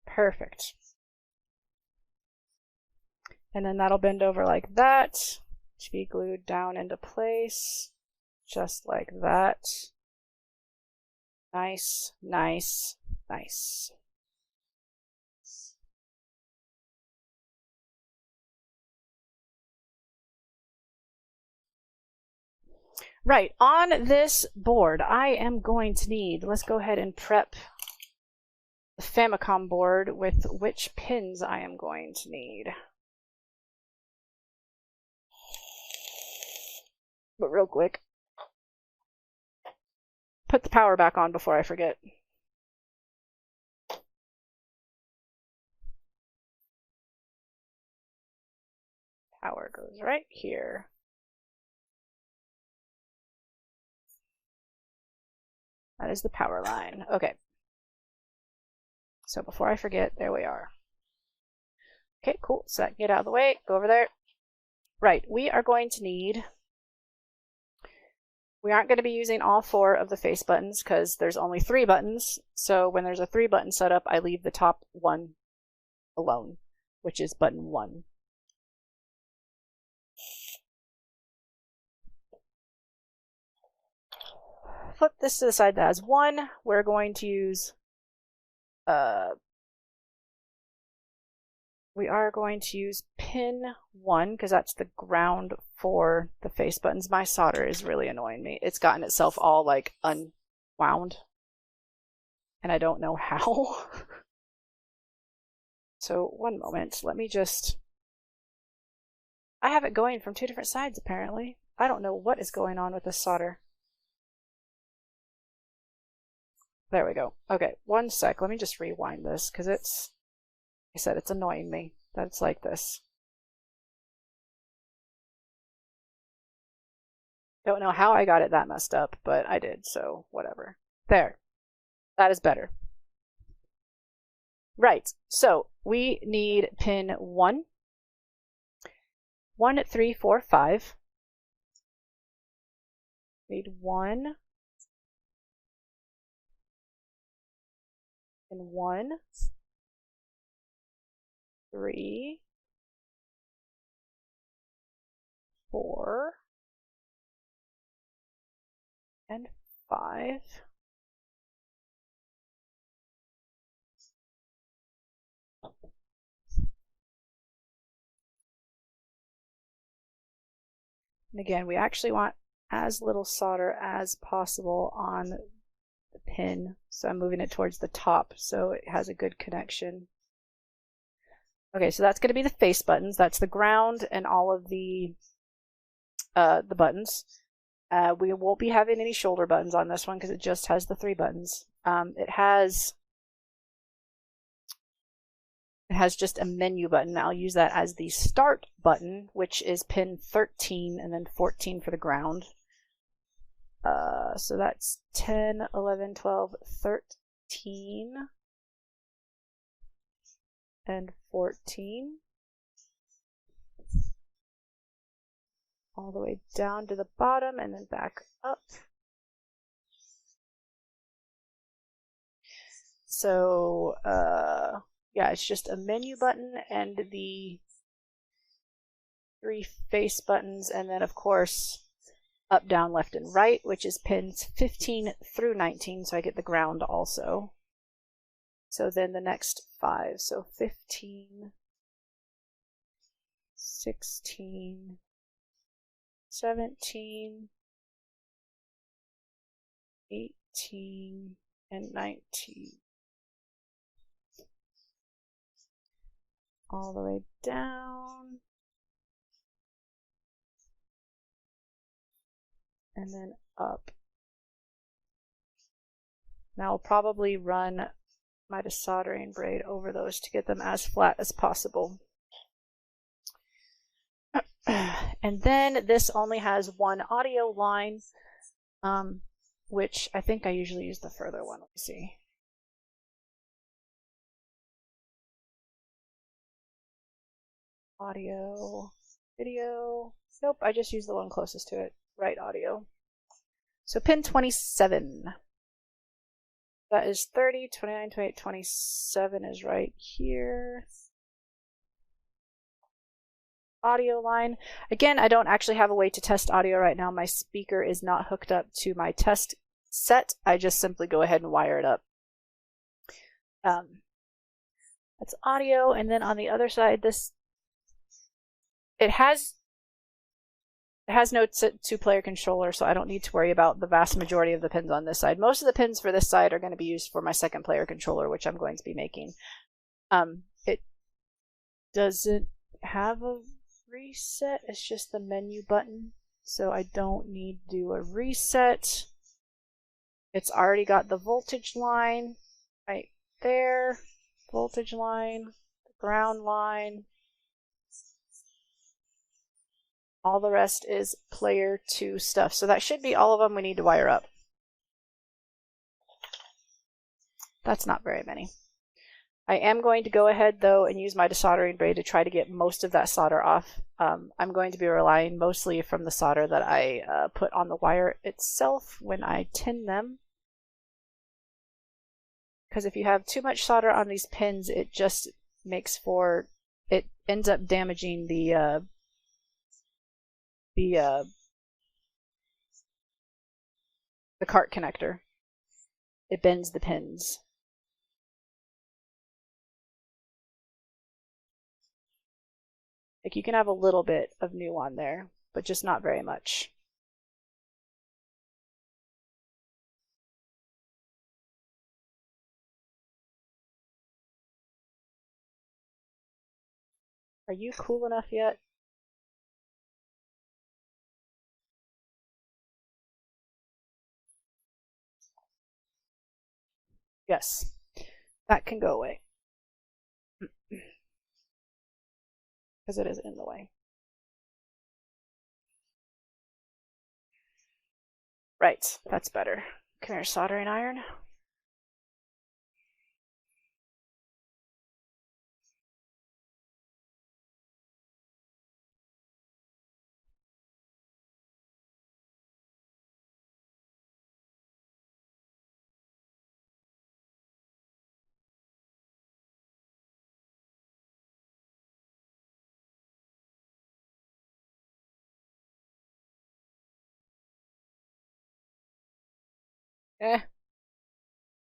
Perfect. And then that'll bend over like that to be glued down into place, just like that. Nice, nice, nice. Right, on this board, I am going to need, let's go ahead and prep the Famicom board with which pins I am going to need. But real quick, put the power back on before I forget. Power goes right here. That is the power line. Okay. So before I forget, there we are. Okay, cool. So that can get out of the way. Go over there. Right, we are going to need... We aren't going to be using all 4 of the face buttons because there's only 3 buttons. So when there's a 3-button setup, I leave the top one alone, which is button 1. Flip this to the side that has 1. We're going to use we are going to use pin 1 because that's the ground for the face buttons. My solder is really annoying me. It's gotten itself all like unwound and I don't know how. So one moment, let me just... I have it going from 2 different sides apparently. I don't know what is going on with this solder. There we go. Okay, one sec. Let me just rewind this because it's, like I said, it's annoying me that it's like this. Don't know how I got it that messed up, but I did, so whatever. There. That is better. Right, so we need pin 1, 1, 3, 4, 5. Need 1. And 1, 3, 4, and 5. And again, we actually want as little solder as possible on the pin, so I'm moving it towards the top so it has a good connection. Okay, so that's going to be the face buttons. That's the ground and all of the buttons. We won't be having any shoulder buttons on this one because it just has the 3 buttons. It has just a menu button. I'll use that as the start button, which is pin 13 and then 14 for the ground. So that's 10, 11, 12, 13, and 14. All the way down to the bottom and then back up. So, yeah, it's just a menu button and the 3 face buttons, and then of course up, down, left, and right, which is pins 15 through 19, so I get the ground also. So then the next 5, so 15, 16, 17, 18, and 19. All the way down. And then up. Now I'll probably run my desoldering braid over those to get them as flat as possible. And then this only has 1 audio line, which I think I usually use the further one. Let me see. Audio, video. Nope, I just use the one closest to it. right audio. So pin 27. That is 30, 29, 28, 27 is right here. Audio line. Again, I don't actually have a way to test audio right now. My speaker is not hooked up to my test set. I just simply go ahead and wire it up. That's audio, and then on the other side, it has no two-player controller, so I don't need to worry about the vast majority of the pins on this side. Most of the pins for this side are going to be used for my second player controller, which I'm going to be making. It doesn't have a reset, it's just the menu button, so I don't need to do a reset. It's already got the voltage line right there, voltage line, the ground line. All the rest is player 2 stuff, so that should be all of them we need to wire up. That's not very many. I am going to go ahead though and use my desoldering braid to try to get most of that solder off. I'm going to be relying mostly from the solder that I put on the wire itself when I tin them. Because if you have too much solder on these pins, it just makes for, it ends up damaging the cart connector. It bends the pins. Like you can have a little bit of new on there, but just not very much. Are you cool enough yet? Yes, that can go away. Because it is in the way. Right, that's better. Come here, soldering iron.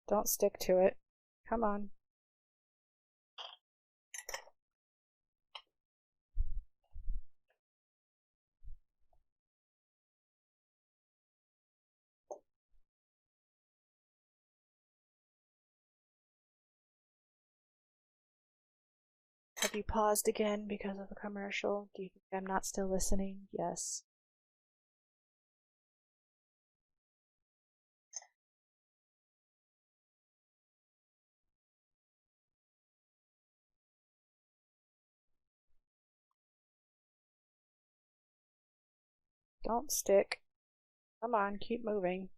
Don't stick to it. Come on. Have you paused again because of a commercial? Do you think I'm not still listening? Yes. Don't stick. Come on, keep moving.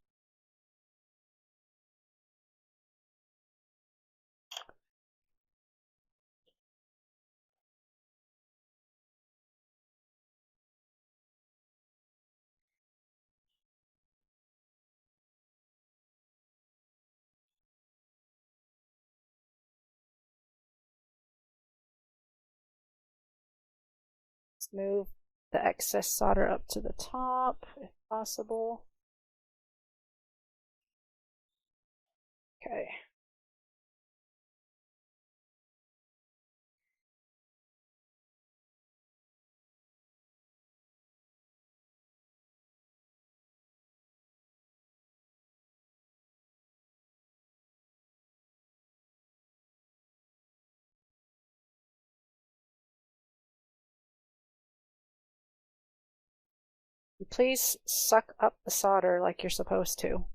Let's move the excess solder up to the top, if possible. Okay. Please suck up the solder like you're supposed to.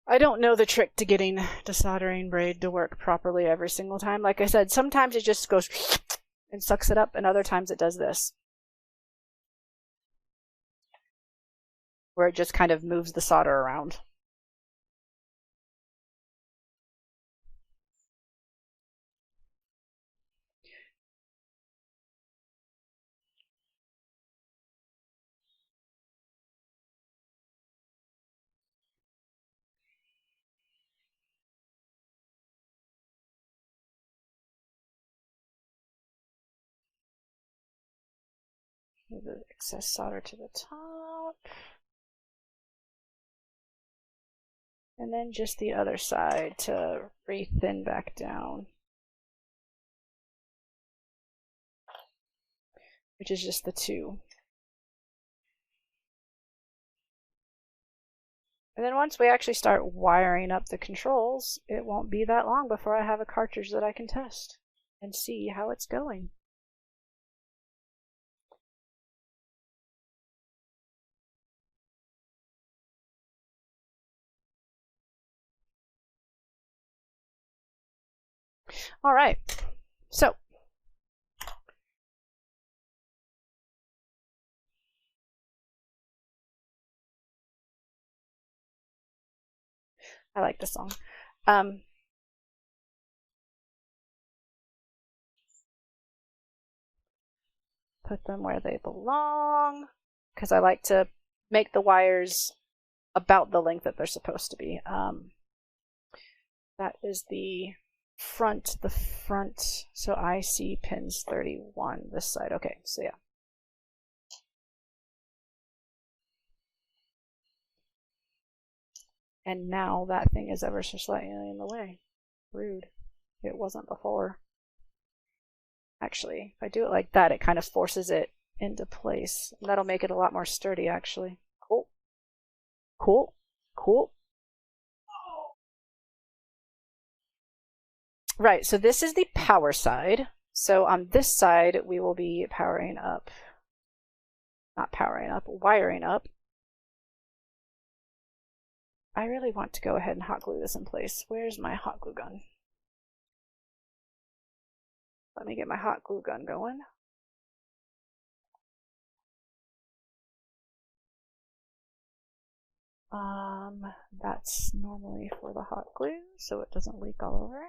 I don't know the trick to getting the soldering braid to work properly every single time. Like I said, sometimes it just goes and sucks it up, and other times it does this, where it just kind of moves the solder around. Move the excess solder to the top. And then just the other side to re-thin back down. Which is just the two. And then once we actually start wiring up the controls, it won't be that long before I have a cartridge that I can test and see how it's going. All right, so I like this song. Put them where they belong, because I like to make the wires about the length that they're supposed to be. That is the front, so I see pins 31 this side. Okay, so yeah. And now that thing is ever so slightly in the way. Rude. It wasn't before. Actually, if I do it like that, it kind of forces it into place. And that'll make it a lot more sturdy, actually. Cool. Cool. Cool. Right, so this is the power side. So on this side, we will be powering up. Not powering up, wiring up. I really want to go ahead and hot glue this in place. Where's my hot glue gun? Let me get my hot glue gun going. That's normally for the hot glue, so it doesn't leak all over.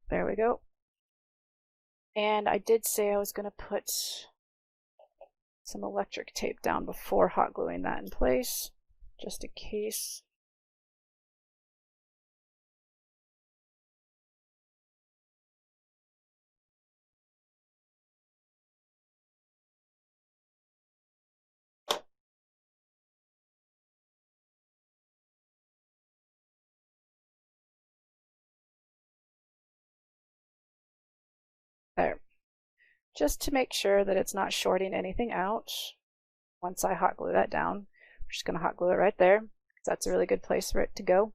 There we go. And I did say I was going to put some electric tape down before hot gluing that in place, just in case. There. Just to make sure that it's not shorting anything out. Once I hot glue that down, we're just going to hot glue it right there, because that's a really good place for it to go.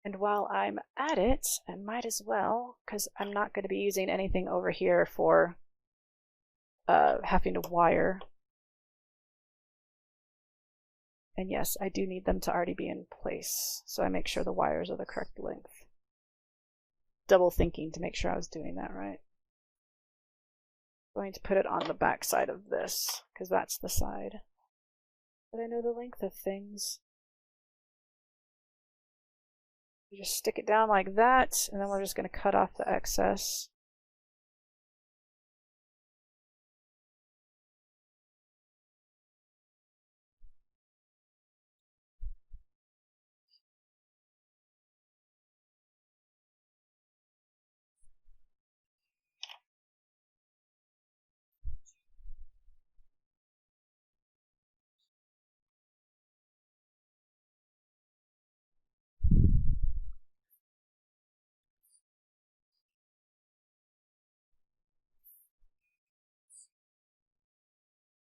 And while I'm at it, I might as well, because I'm not going to be using anything over here for having to wire. And yes, I do need them to already be in place, so I make sure the wires are the correct length. Double thinking to make sure I was doing that right. I'm going to put it on the back side of this, because that's the side that I know the length of things. You just stick it down like that, and then we're just going to cut off the excess.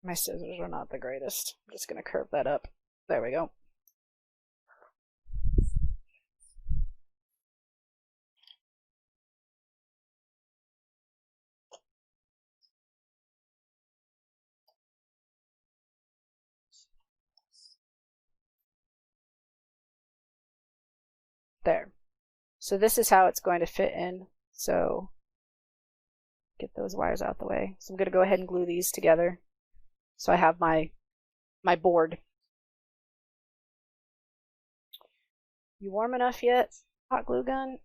My scissors are not the greatest. I'm just going to curve that up. There we go. There. So this is how it's going to fit in. So get those wires out the way. So I'm going to go ahead and glue these together. So I have my board. You warm enough yet? Hot glue gun?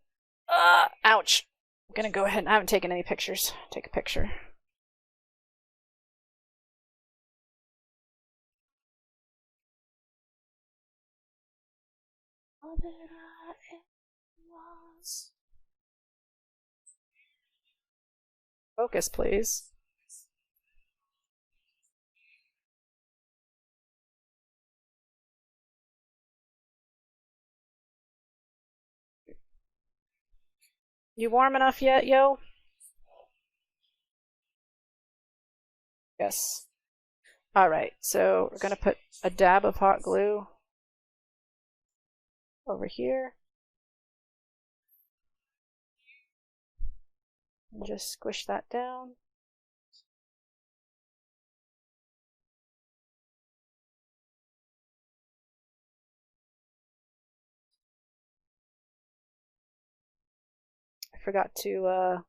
Ouch! I'm going to go ahead and I haven't taken any pictures. Take a picture. that I was. Focus, please. You warm enough yet, yo? Yes. Alright, so we're going to put a dab of hot glue over here. And just squish that down. I forgot to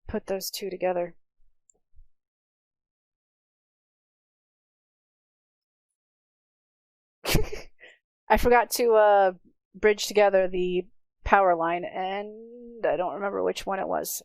put those two together. I forgot to bridge together the power line, and I don't remember which one it was.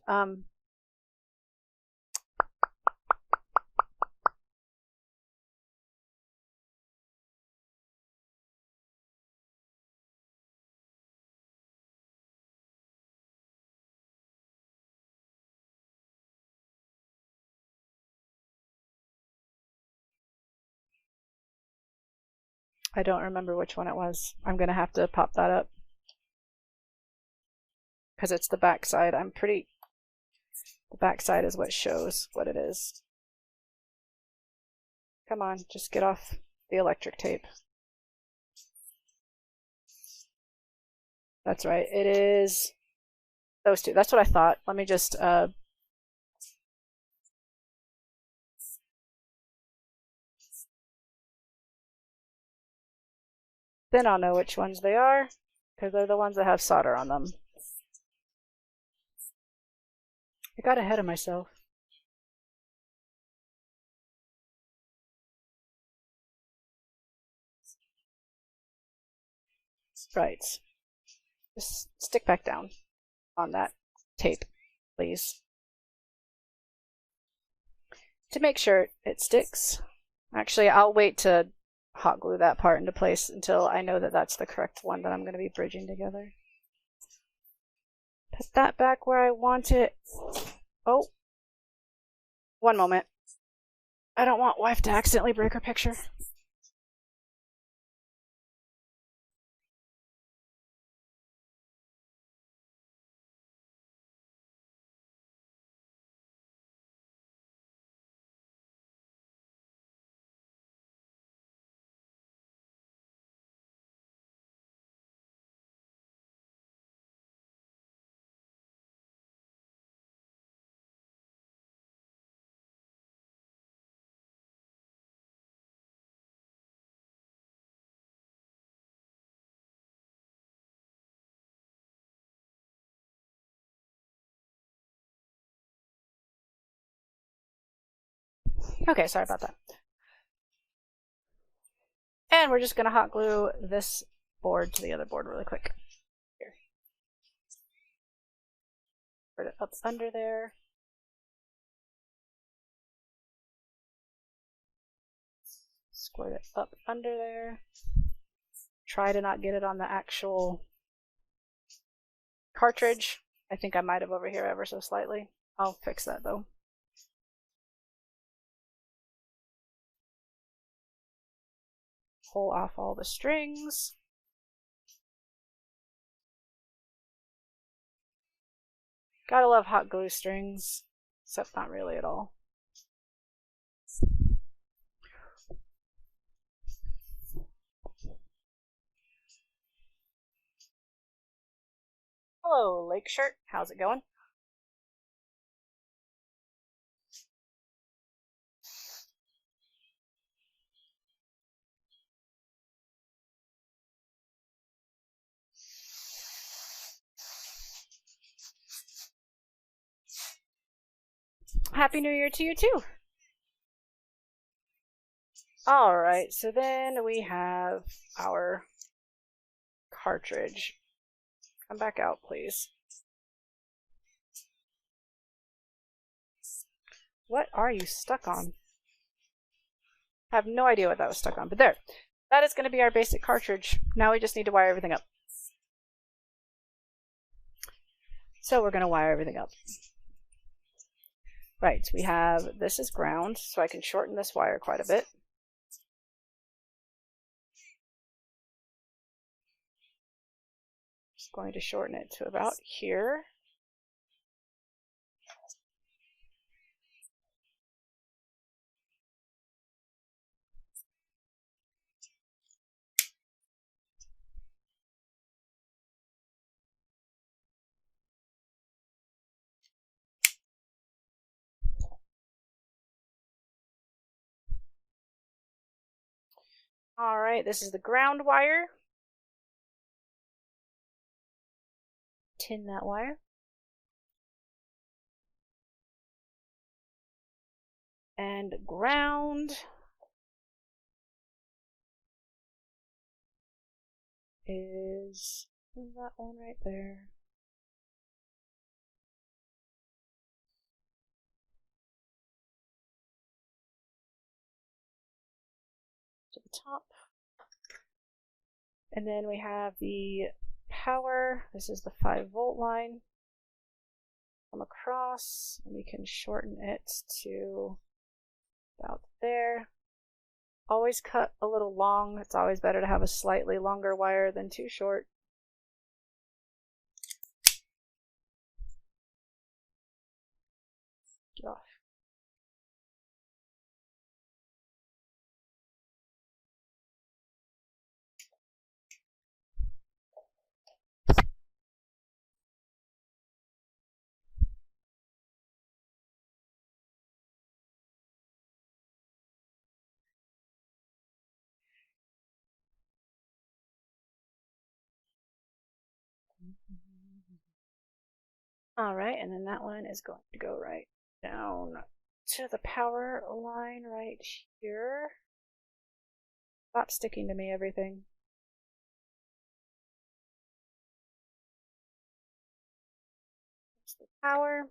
I don't remember which one it was. I'm going to have to pop that up. Because it's the back side. The back side is what shows what it is. Come on, just get off the electric tape. That's right, it is those two. That's what I thought. Let me just then I'll know which ones they are, because they're the ones that have solder on them. I got ahead of myself. Right. Just stick back down on that tape, please. To make sure it sticks. Actually, I'll wait to hot glue that part into place until I know that that's the correct one that I'm going to be bridging together. Put that back where I want it. Oh, one moment. I don't want wife to accidentally break her picture. Okay, sorry about that. And we're just going to hot glue this board to the other board really quick. Here. Put it up under there. Squirt it up under there. Try to not get it on the actual cartridge. I think I might have over here ever so slightly. I'll fix that though. Pull off all the strings. Gotta love hot glue strings, except not really at all. Hello, Lake Shirt. How's it going? Happy New Year to you too. Alright, so then we have our cartridge. Come back out, please. What are you stuck on? I have no idea what that was stuck on, but there. that is going to be our basic cartridge. Now we just need to wire everything up. So we're going to wire everything up. Right, we have, this is ground, so I can shorten this wire quite a bit. Just going to shorten it to about here. All right, this is the ground wire. Tin that wire. And ground is that one right there. To the top. And then we have the power. This is the 5-volt line. Come across, and we can shorten it to about there. Always cut a little long. It's always better to have a slightly longer wire than too short. Get off. Alright, and then that one is going to go right down to the power line right here. Stop sticking to me, everything. That's the power.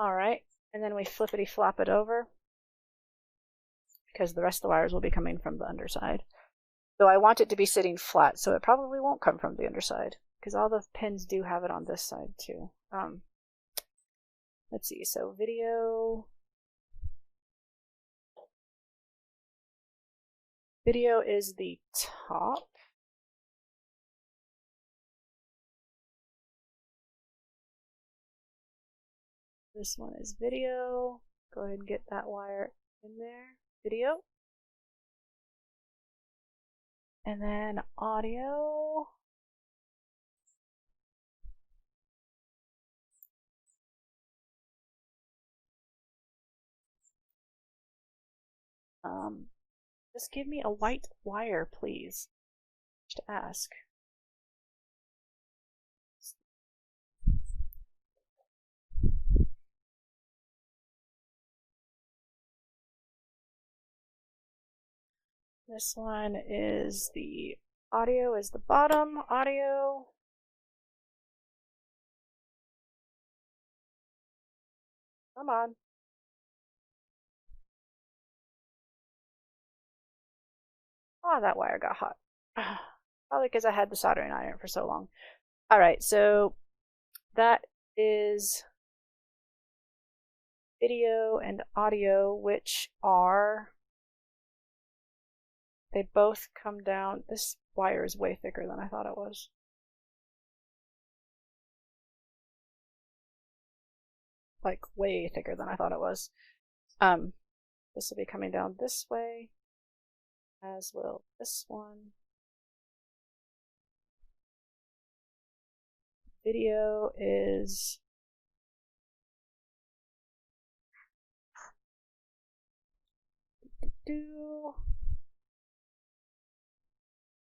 Alright, and then we flippity flop it over because the rest of the wires will be coming from the underside. Though I want it to be sitting flat, so it probably won't come from the underside, because all the pins do have it on this side too. Let's see, so video is the top. This one is video. Go ahead and get that wire in there. Video. And then audio. Just give me a white wire, please. Just to ask. This one is the audio, is the bottom audio. Come on. Oh, that wire got hot. Probably because I had the soldering iron for so long. Alright, so that is video and audio, which are, they both come down. This wire is way thicker than I thought it was. Like way thicker than I thought it was. This will be coming down this way, as will this one. Video is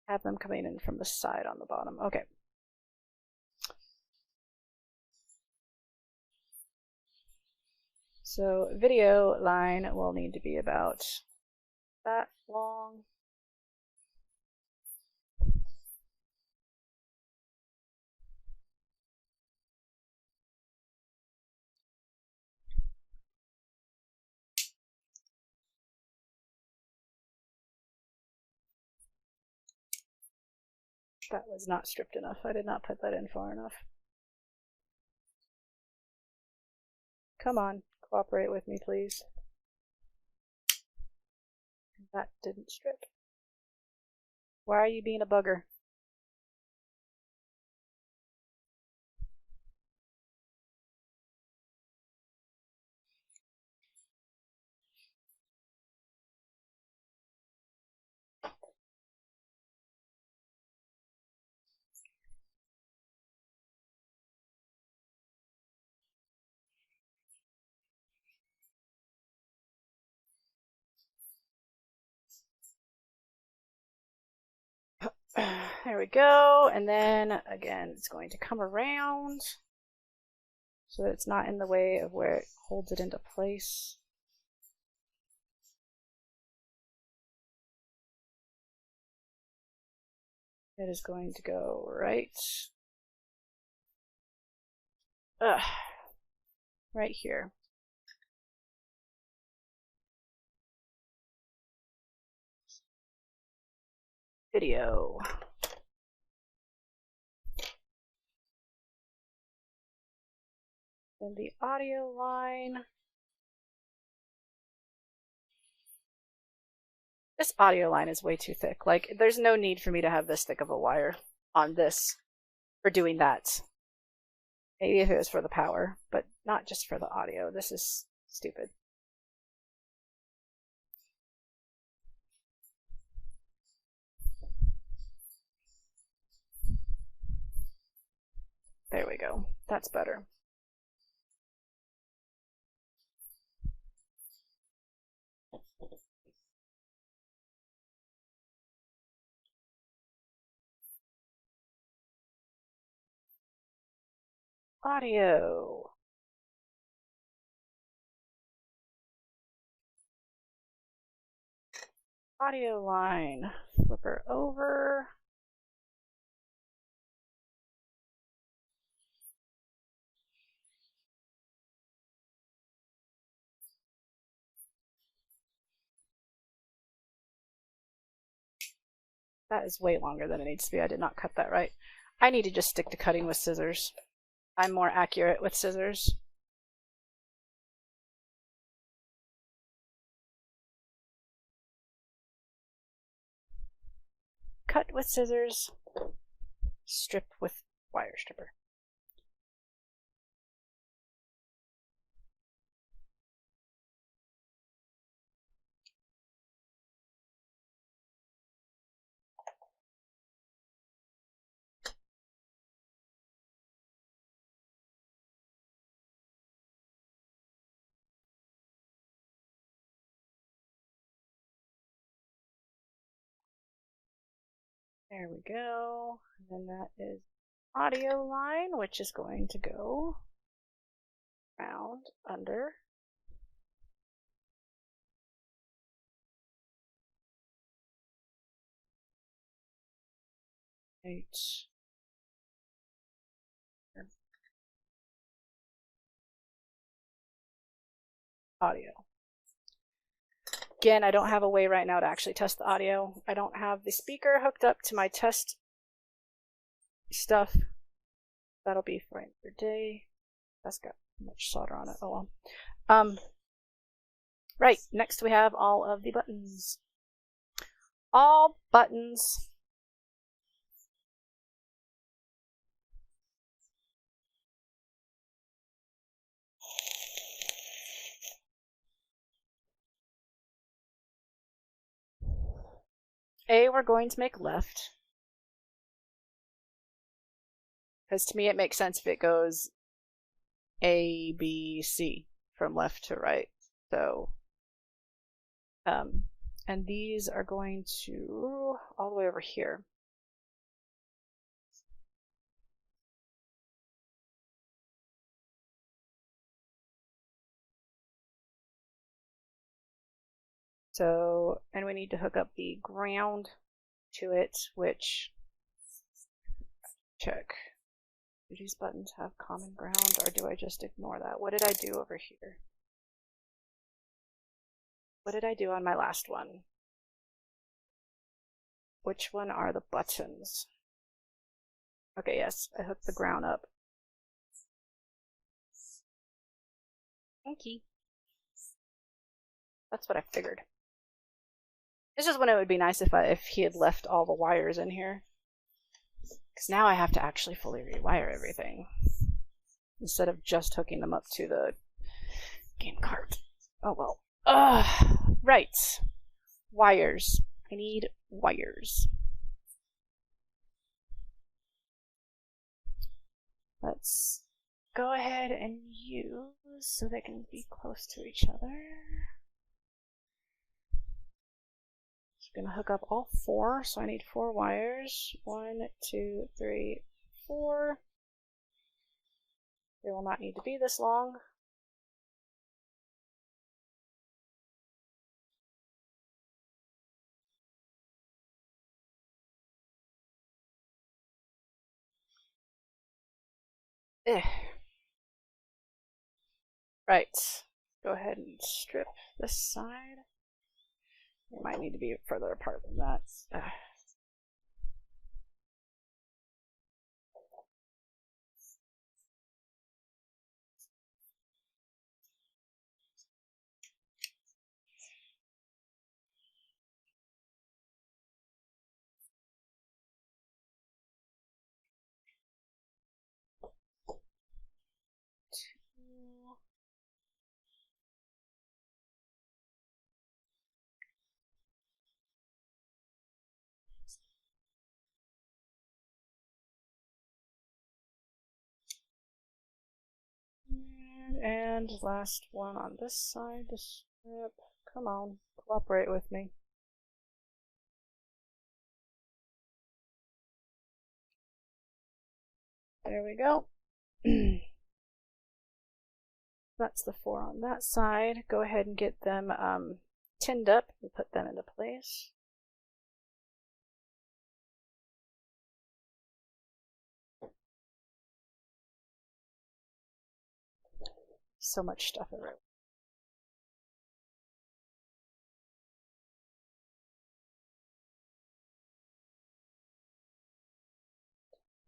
have them coming in from the side on the bottom. Okay. So video line will need to be about that long. That was not stripped enough. I did not put that in far enough. Come on, cooperate with me, please. That didn't strip. Why are you being a bugger? There we go, and then again it's going to come around so that it's not in the way of where it holds it into place. It is going to go right right here. Video. Then the audio line. This audio line is way too thick. Like, there's no need for me to have this thick of a wire on this for doing that. Maybe if it was for the power, but not just for the audio. This is stupid. There we go. That's better. Audio. Audio line. Flip her over. That is way longer than it needs to be. I did not cut that right. I need to just stick to cutting with scissors. I'm more accurate with scissors. Cut with scissors. Strip with wire stripper. There we go. And then that is audio line, which is going to go around under. H. Audio. Again, I don't have a way right now to actually test the audio. I don't have the speaker hooked up to my test stuff. That'll be for another day. That's got much solder on it. Oh well. Right, next we have all of the buttons. All buttons. We're going to make left. Because to me it makes sense if it goes A, B, C from left to right. So, and these are going to all the way over here. So, and we need to hook up the ground to it, which, check. Do these buttons have common ground, or do I just ignore that? What did I do over here? What did I do on my last one? Which one are the buttons? Okay, yes, I hooked the ground up. Thank you. That's what I figured. It's just when it would be nice if he had left all the wires in here. Because now I have to actually fully rewire everything. Instead of just hooking them up to the game cart. Oh well. Right. Wires. I need wires. Let's go ahead and use so they can be close to each other. I'm gonna hook up all 4, so I need 4 wires. 1, 2, 3, 4. They will not need to be this long. Right. Go ahead and strip this side. It might need to be further apart than that. And last one on this side to strip. Come on, cooperate with me. There we go. That's the 4 on that side. Go ahead and get them tinned up and put them into place. So much stuff around.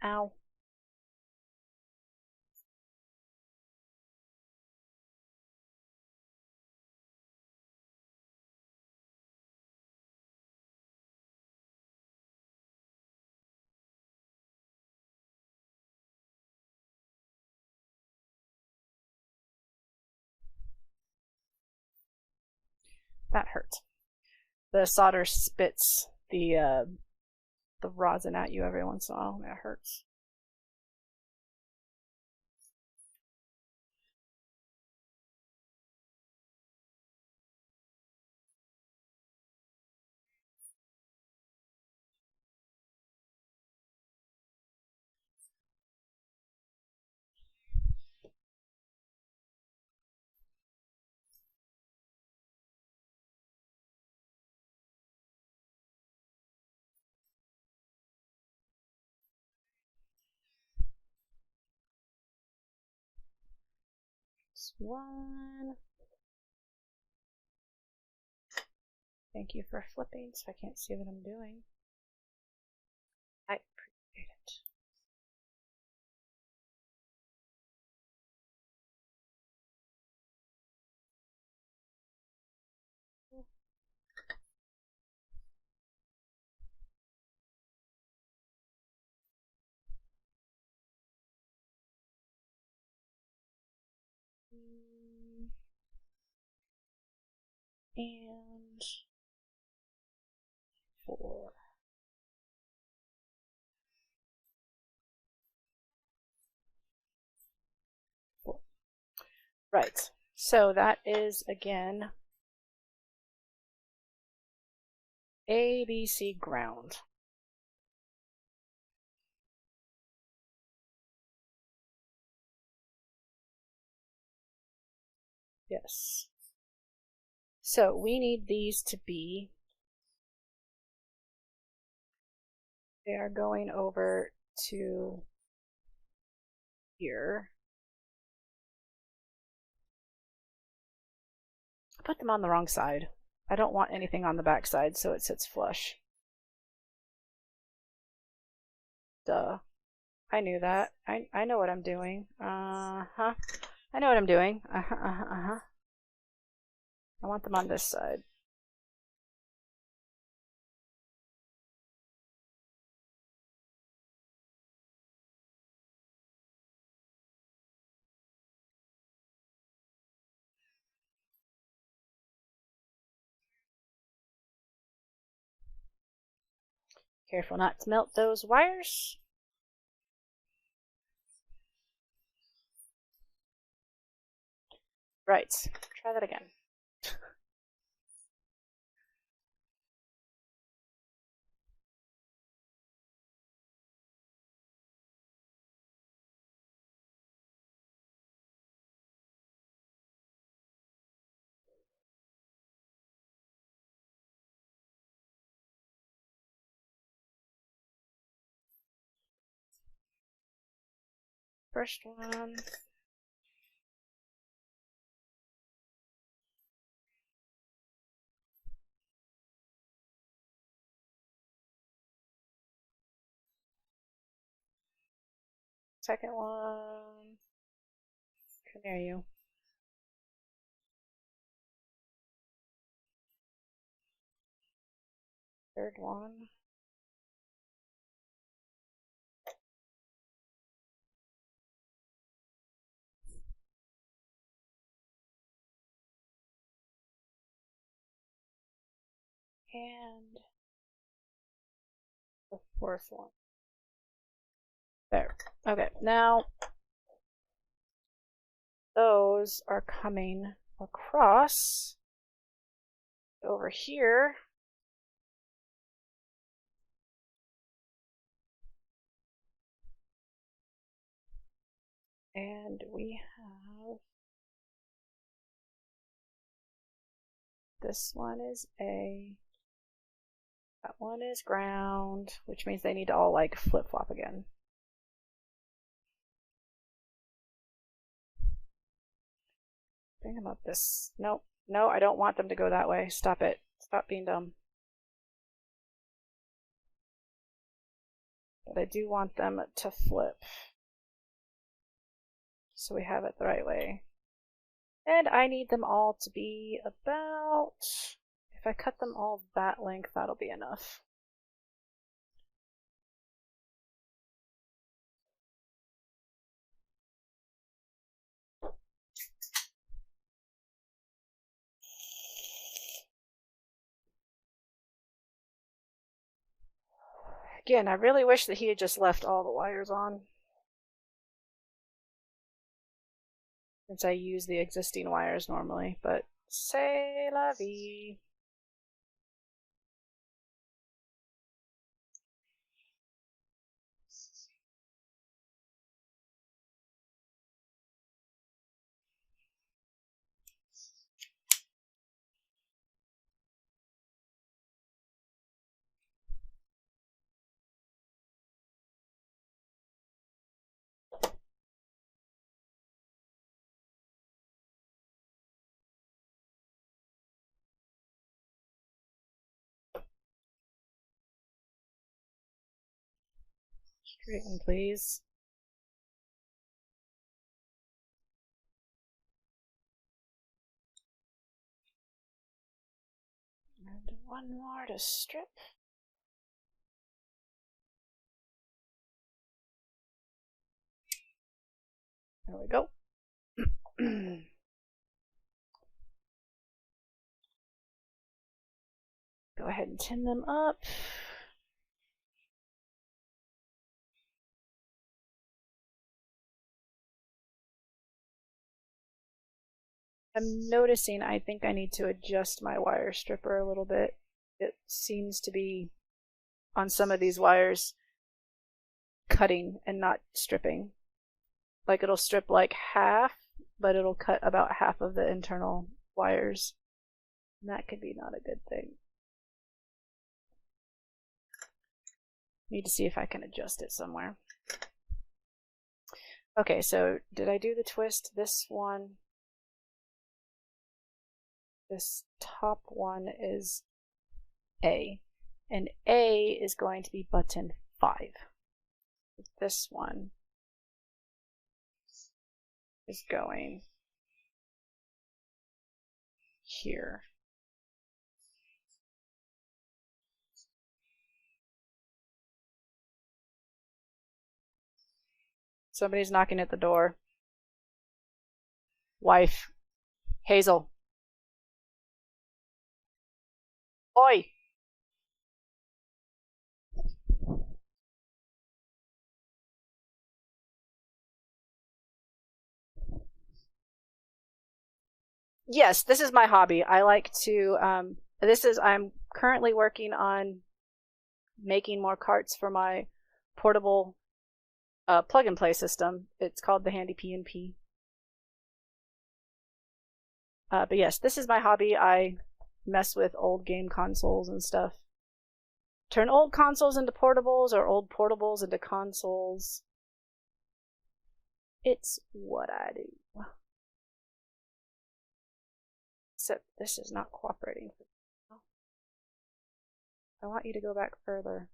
Ow. That hurt. The solder spits the rosin at you every once in a while, and it hurts. This one. Thank you for flipping so I can't see what I'm doing. I appreciate it. And 4. Right. So that is again ABC ground. Yes. So we need these to be, they are going over to here. I put them on the wrong side. I don't want anything on the back side, so it sits flush. Duh. I knew that. I know what I'm doing. Uh-huh. I know what I'm doing. Uh-huh, uh-huh, uh-huh. I want them on this side. Careful not to melt those wires. Right. Try that again. First one. Second one. Come here, you. Third one. And the fourth one. There. Okay, now those are coming across over here. And we have this one is A, that one is ground, which means they need to all like flip-flop again. Bring them up this. Nope. No, I don't want them to go that way. Stop it. Stop being dumb. But I do want them to flip. So we have it the right way. And I need them all to be about, if I cut them all that length, that'll be enough. Again, I really wish that he had just left all the wires on, since I use the existing wires normally, but c'est la vie. Straighten, please. And one more to strip. There we go. Go ahead and tin them up. I'm noticing I think I need to adjust my wire stripper a little bit. It seems to be, on some of these wires, cutting and not stripping. Like it'll strip like half, but it'll cut about half of the internal wires. And that could be not a good thing. Need to see if I can adjust it somewhere. Okay, so did I do the twist? This one, this top one is A, and A is going to be button 5. this one is going here. Somebody's knocking at the door. Wife. Hazel. Oi! Yes, this is my hobby. I like to, I'm currently working on making more carts for my portable plug-and-play system. It's called the HandyPNP. But yes, this is my hobby. I mess with old game consoles and stuff. Turn old consoles into portables or old portables into consoles. It's what I do. Except this is not cooperating. I want you to go back further.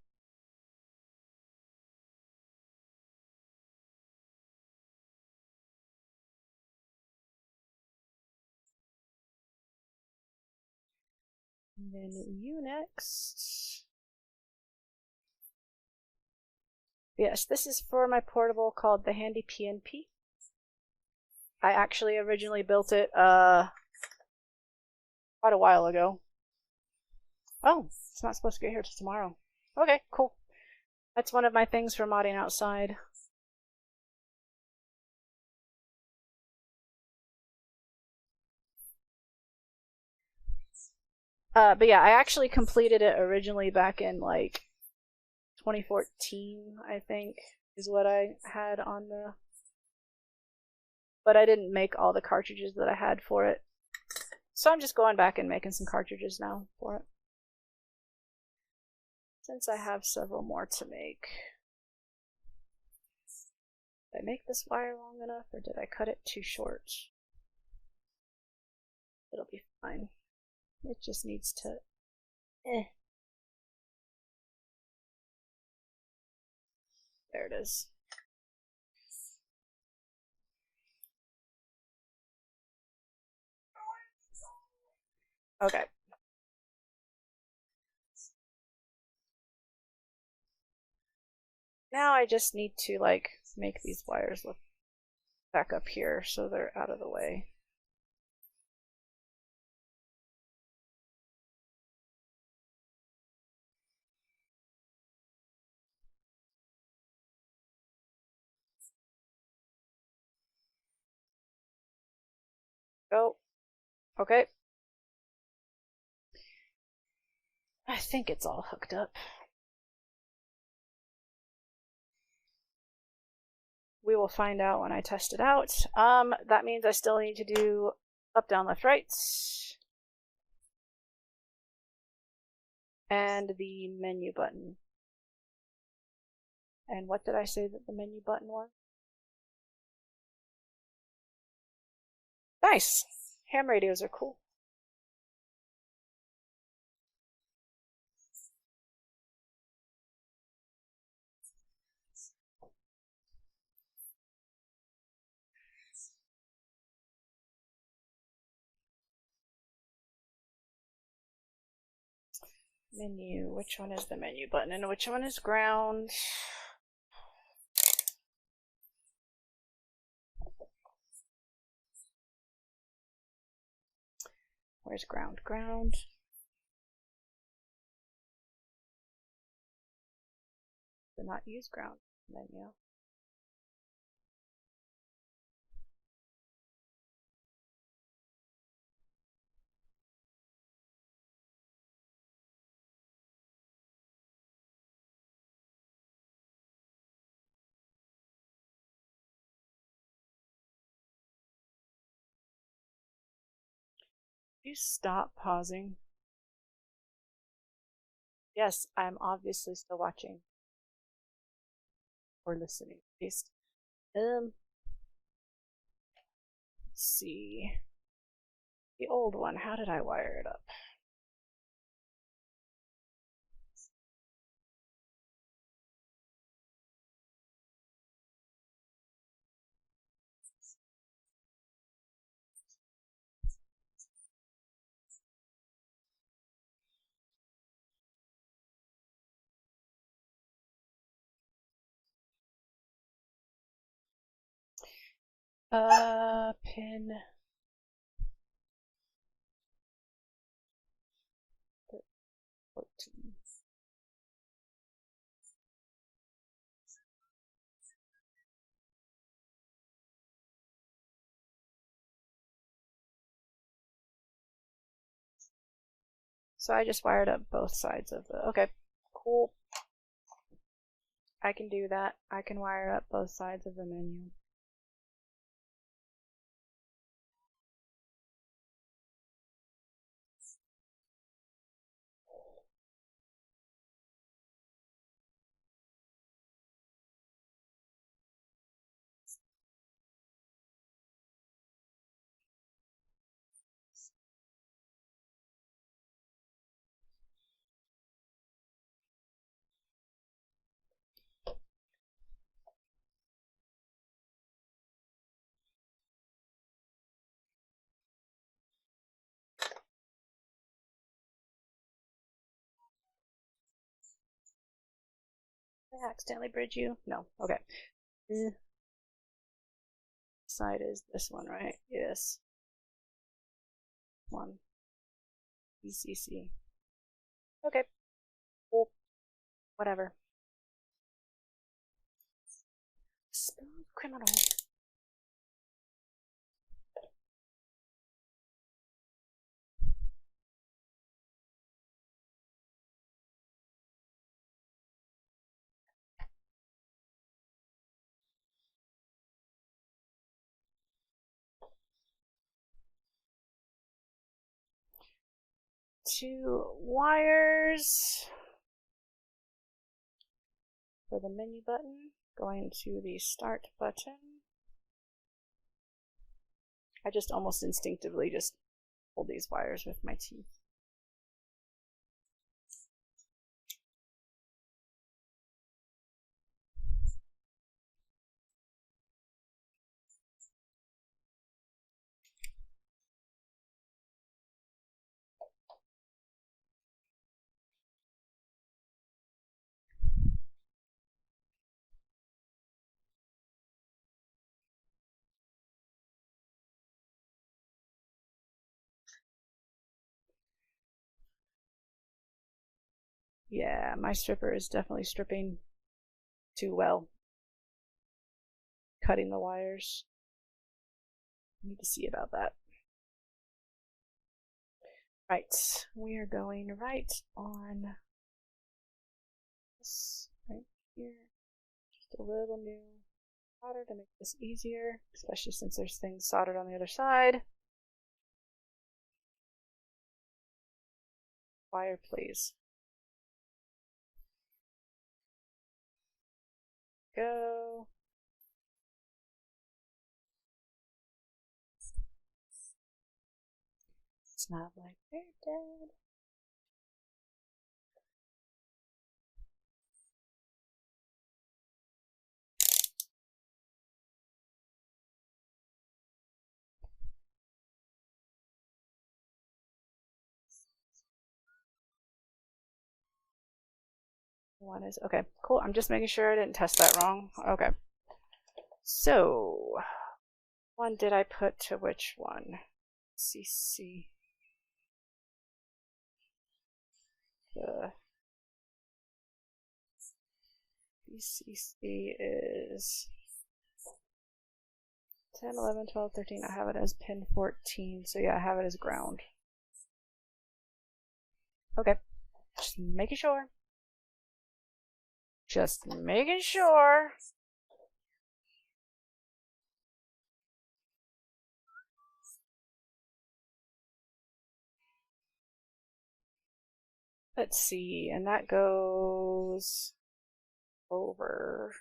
And then you next. Yes, this is for my portable called the HandyPNP. I actually originally built it quite a while ago. Oh, it's not supposed to get here till tomorrow. Okay, cool. That's one of my things for modding outside. But yeah, I actually completed it originally back in like 2014, I think, is what I had on the... But I didn't make all the cartridges that I had for it. So I'm just going back and making some cartridges now for it. Since I have several more to make. Did I make this wire long enough or did I cut it too short? It'll be fine. It just needs to... There it is. Okay. Now I just need to like make these wires look back up here so they're out of the way. Oh, okay. I think it's all hooked up. We will find out when I test it out. That means I still need to do up, down, left, right. And the menu button. And what did I say that the menu button was? Nice! Ham radios are cool. Menu, which one is the menu button and which one is ground? Where's ground? Ground. Do not use ground menu. You stop pausing. Yes, I'm obviously still watching. Or listening, at least. Let's see. The old one, how did I wire it up? Pin 14. So I just wired up both sides of the, okay, cool. I can do that. I can wire up both sides of the menu. Did I accidentally bridge you? No. Okay. Side is this one, right? Yes. One. BCC. Okay. Cool. Whatever. Smooth criminal. Two wires for the menu button, going to the start button. I just almost instinctively just pull these wires with my teeth. Yeah, my stripper is definitely stripping too well. Cutting the wires. I need to see about that. Right, we are going right on this right here. Just a little new solder to make this easier, especially since there's things soldered on the other side. Wire, please. Go. It's not like they're dead. One is okay, cool. I'm just making sure I didn't test that wrong. Okay. So, one did I put to which one? CC. The BCC is 10, 11, 12, 13. I have it as pin 14. So yeah, I have it as ground. Okay. Just making sure. Just making sure. Let's see, and that goes over.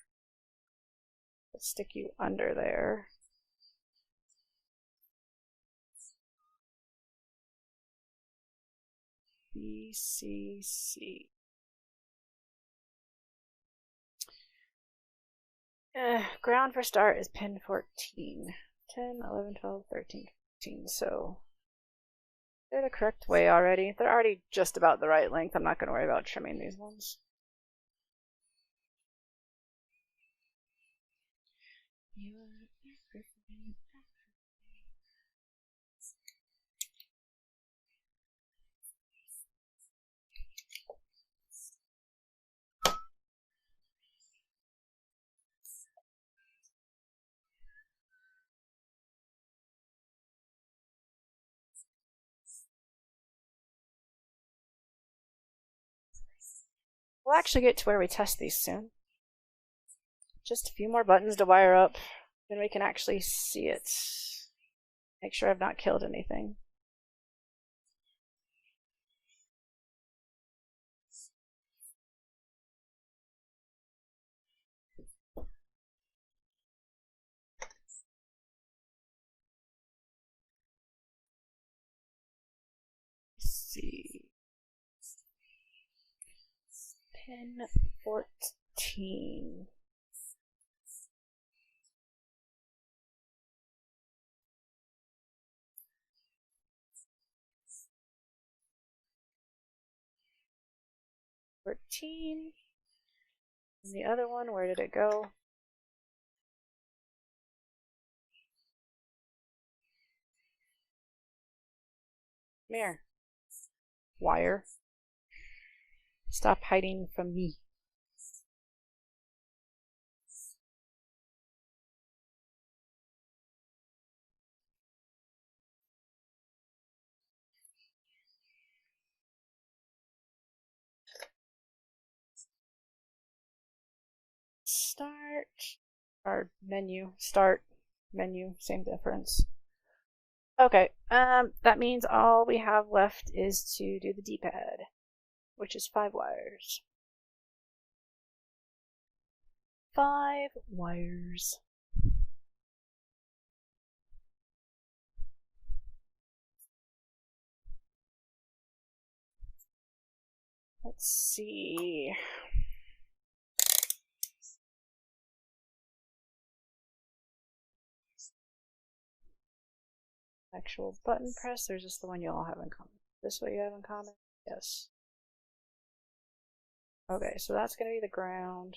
Let's stick you under there. BCC. Ground for start is pin 14. 10, 11, 12, 13, 14. So they're the correct way already. They're already just about the right length. I'm not going to worry about trimming these ones. We'll actually get to where we test these soon. Just a few more buttons to wire up, then we can actually see it. Make sure I've not killed anything. Let's see. Pin 14. And the other one, where did it go? Come here. Wire. Stop hiding from me. Start. Or menu. Start. Menu. Same difference. Okay, that means all we have left is to do the D-pad, which is 5 wires. 5 wires. Let's see. Actual button press, there's just the one you all have in common. This what you have in common? Yes. Okay, so that's going to be the ground.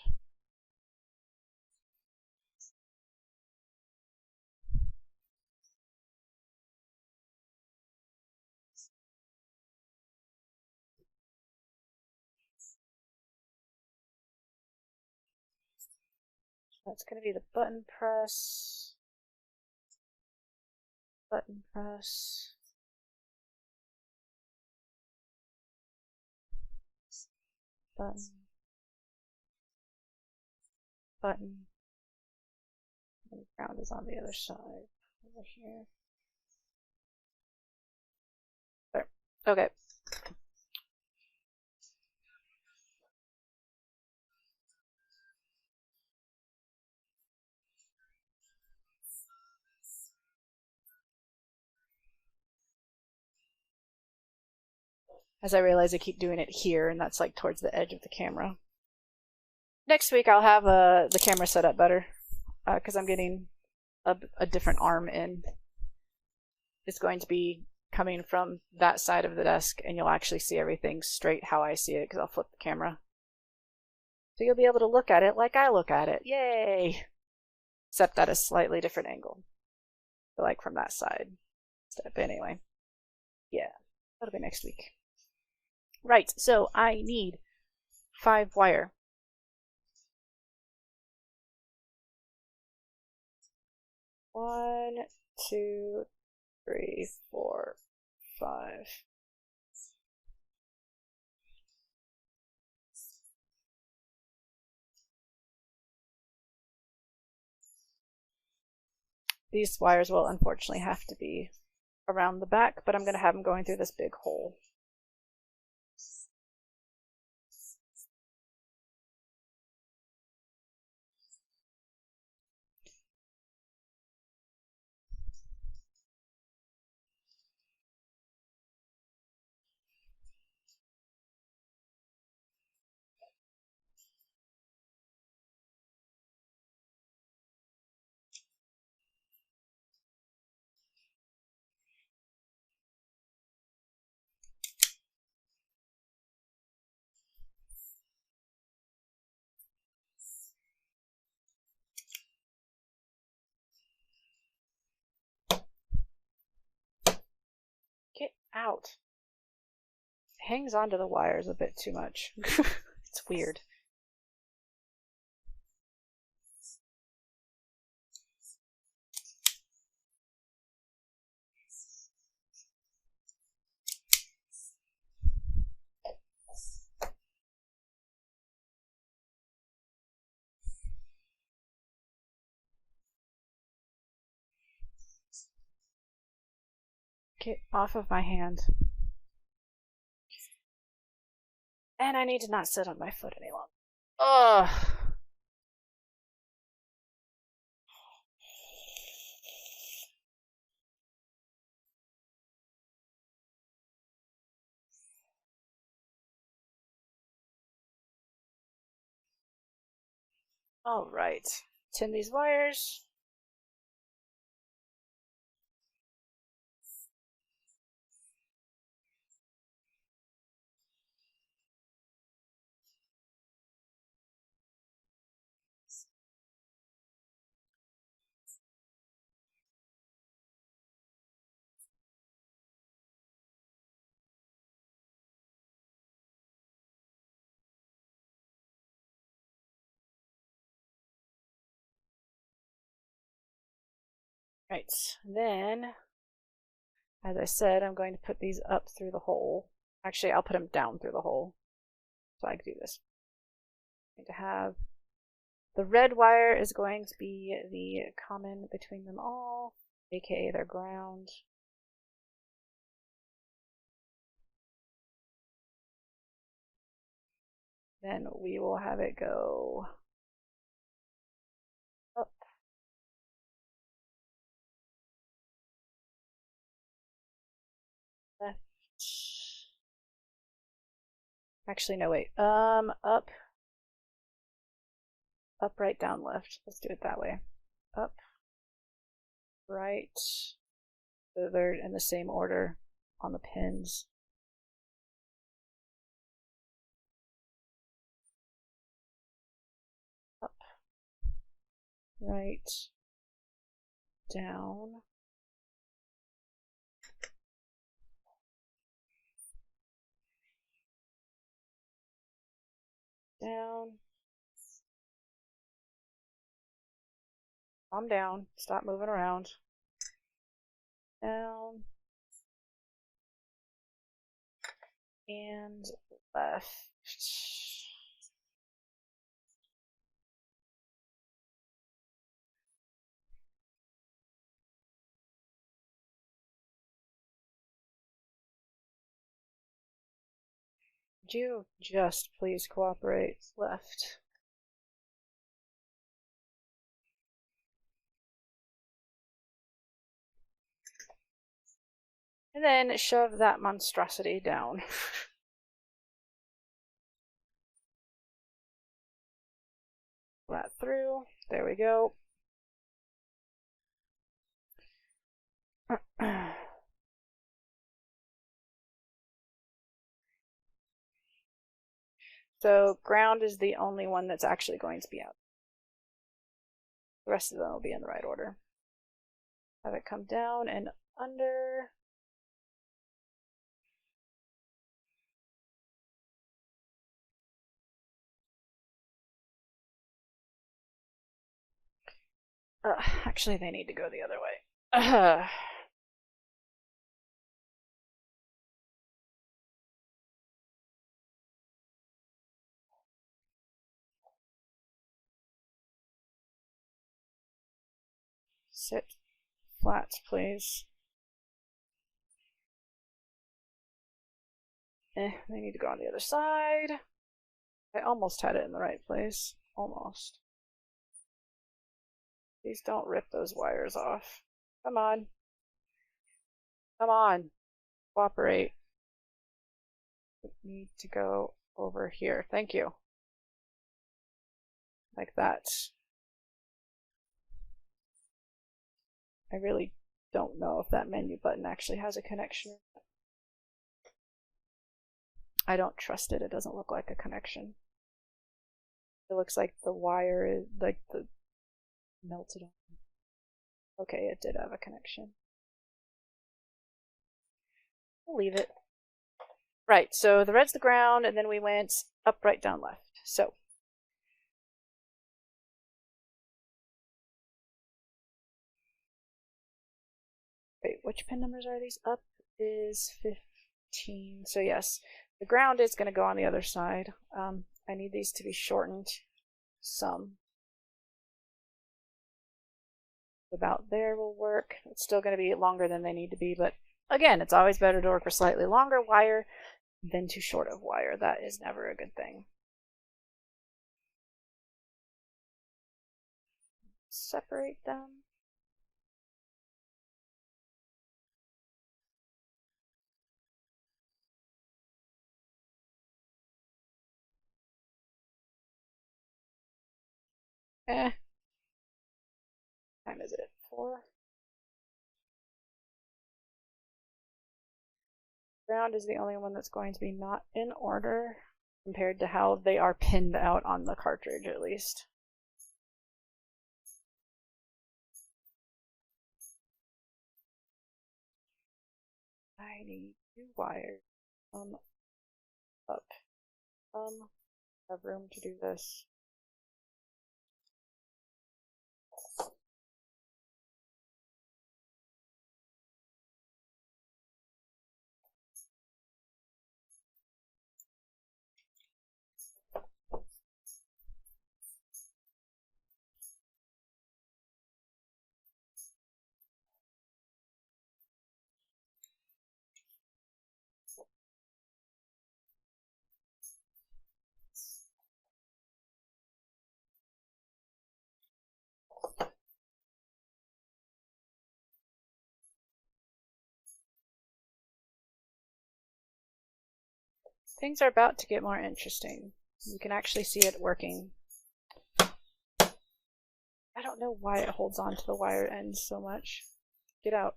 That's going to be the button press. Button press. Button. Button. And the ground is on the other side. Over here. There. Okay. As I realize I keep doing it here, and that's like towards the edge of the camera. Next week I'll have the camera set up better, because I'm getting a different arm in. It's going to be coming from that side of the desk, and you'll actually see everything straight how I see it, because I'll flip the camera. So you'll be able to look at it like I look at it. Yay! Except at a slightly different angle. So like from that side. But anyway. Yeah, that'll be next week. Right, so I need 5 wire. 1, 2, 3, 4, 5. These wires will unfortunately have to be around the back, but I'm going to have them going through this big hole. out. It hangs onto the wires a bit too much. It's weird. Get off of my hand. And I need to not sit on my foot any longer. Ugh. All right. Tin these wires. Right, then, as I said, I'm going to put these up through the hole. Actually, I'll put them down through the hole, so I can do this. I'm going to have the red wire is going to be the common between them all, aka their ground. Then we will have it go up. Left. Actually, no, wait. Up, right, down, left. Let's do it that way. Up, right. So they're in the same order on the pins. Up, right, down. Down. Calm down. Stop moving around. Down. And left. Would you just please cooperate? Left. And then shove that monstrosity down. That through. There we go. So ground is the only one that's actually going to be out. The rest of them will be in the right order. Have it come down and under. Actually, they need to go the other way. Sit flat, please. They need to go on the other side. I almost had it in the right place. Almost. Please don't rip those wires off. Come on. Come on. Cooperate. We need to go over here. Thank you. Like that. I really don't know if that menu button actually has a connection. I don't trust it. It doesn't look like a connection. It looks like the wire is like the melted on. Okay, it did have a connection. we'll leave it. Right, so the red's the ground, and then we went up, right, down, left. So wait, which pin numbers are these? Up is 15. So yes, the ground is going to go on the other side. I need these to be shortened some. About there will work. It's still going to be longer than they need to be, but again, it's always better to work with slightly longer wire than too short of wire. That is never a good thing. Separate them. What time is it? 4? Ground is the only one that's going to be not in order compared to how they are pinned out on the cartridge, at least. I need 2 wires. Up. Have room to do this. Things are about to get more interesting. You can actually see it working. I don't know why it holds on to the wire ends so much. Get out.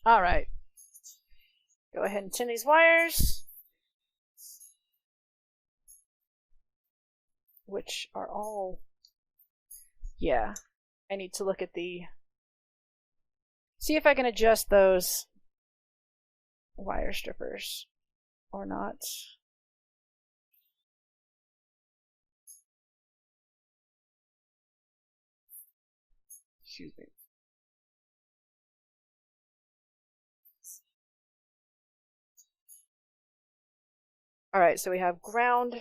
All right. Go ahead and tin these wires, which are all, yeah, I need to look at see if I can adjust those wire strippers or not. Excuse me. Alright, so we have ground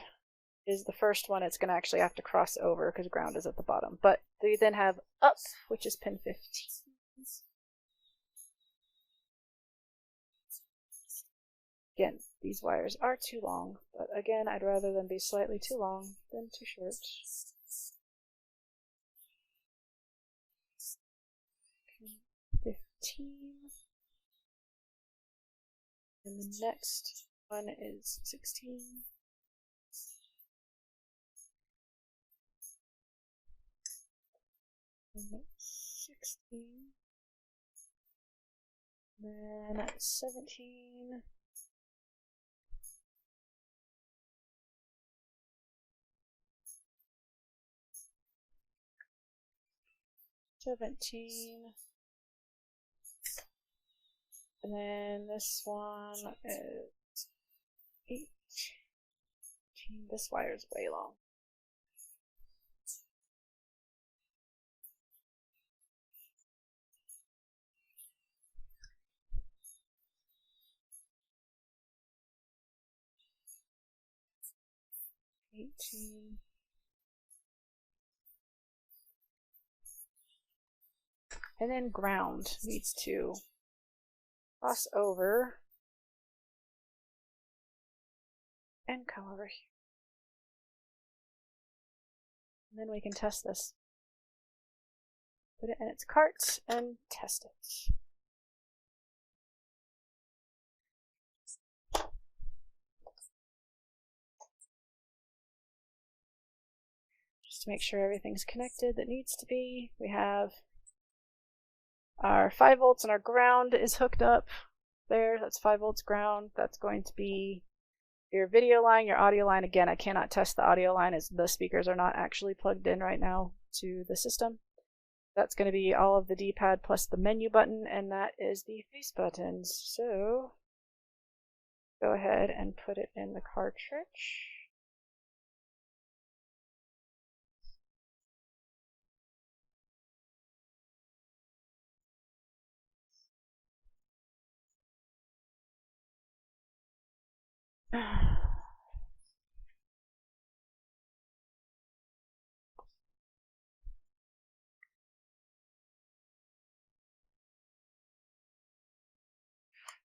is the first one. It's going to actually have to cross over because ground is at the bottom. But we then have up, which is pin 15. Again, these wires are too long, but again, I'd rather them be slightly too long than too short. 15. And the next one is 16. And 16. Then 17. 17. And then this one is 18. This wire is way long. And then ground needs to cross over and come over here. And then we can test this. Put it in its cart and test it. Just to make sure everything's connected that needs to be. We have our 5 volts and our ground is hooked up there. That's 5 volts ground. That's going to be your video line, your audio line. Again, I cannot test the audio line as the speakers are not actually plugged in right now to the system. That's going to be all of the D-pad plus the menu button, and that is the face buttons. So go ahead and put it in the cartridge.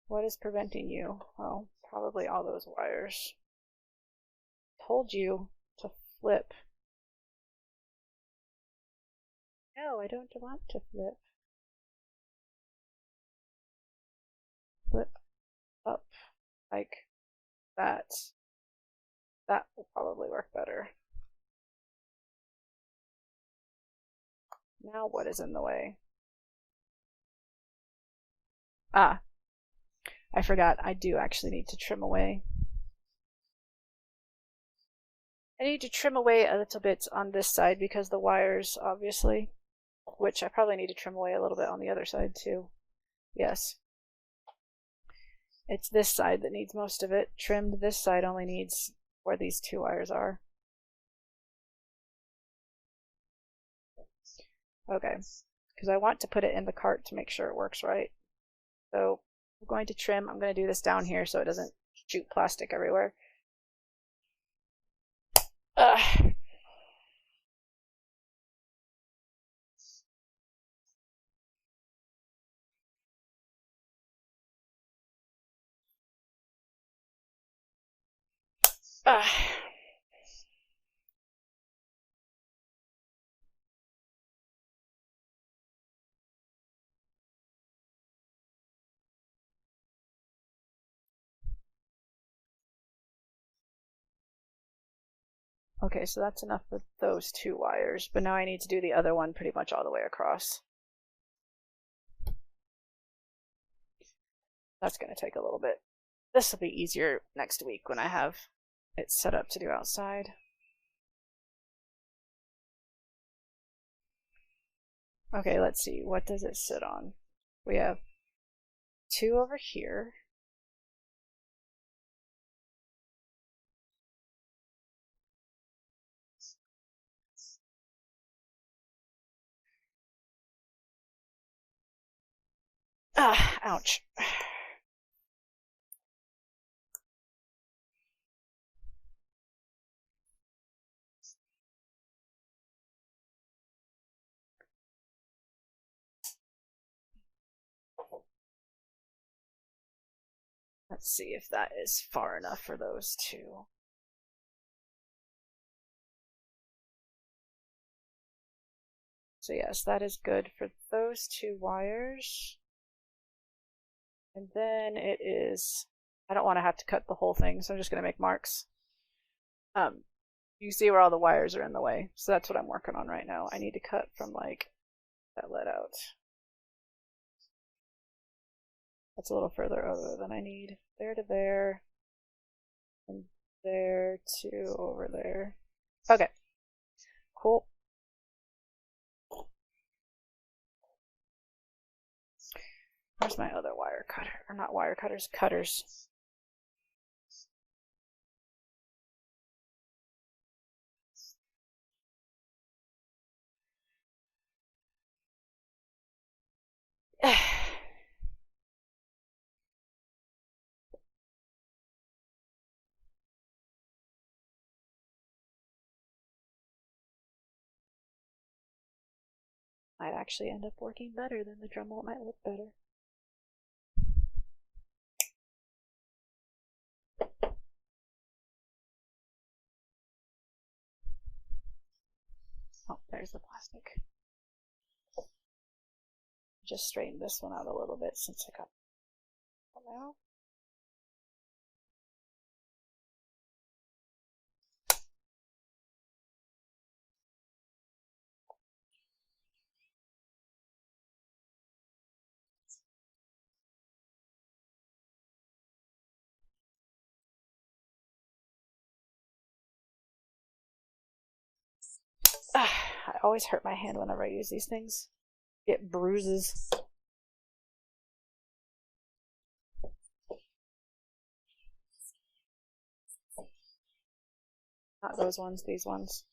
What is preventing you? Well, probably all those wires. Told you to flip. No, I don't want to flip. Flip up like that. That will probably work better. Now what is in the way? Ah, I forgot. I do actually need to trim away. I need to trim away a little bit on this side because the wires, obviously, which I probably need to trim away a little bit on the other side too. Yes. It's this side that needs most of it. Trimmed. This side only needs where these two wires are. Okay, because I want to put it in the cart to make sure it works right. So I'm going to trim. I'm going to do this down here so it doesn't shoot plastic everywhere. Okay, so that's enough for those two wires, but now I need to do the other one pretty much all the way across. That's going to take a little bit. This will be easier next week when I have it set up to do outside. Okay, let's see. What does it sit on? We have two over here. Ah, ouch. Let's see if that is far enough for those two. So yes, that is good for those two wires. And then it is, I don't want to have to cut the whole thing, so I'm just going to make marks. You see where all the wires are in the way, so that's what I'm working on right now. I need to cut from like that let out. That's a little further over than I need. There to there, and there to over there. Okay, cool. Where's my other wire cutter? Or not wire cutters, cutters. Might actually end up working better than the Dremel. It might look better. Oh, there's the plastic. Just straighten this one out a little bit since I got it out. I always hurt my hand whenever I use these things. It bruises. Not those ones, these ones.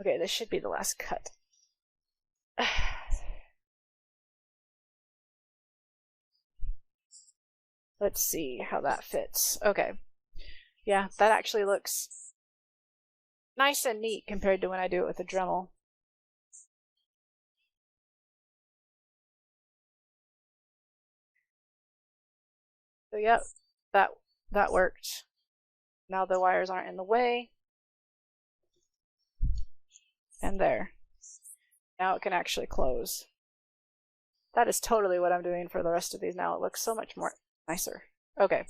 Okay, this should be the last cut. Let's see how that fits. Okay. Yeah, that actually looks nice and neat compared to when I do it with a Dremel. So yep, that worked. Now the wires aren't in the way. And there. Now it can actually close. That is totally what I'm doing for the rest of these now. It looks so much more nicer. Okay.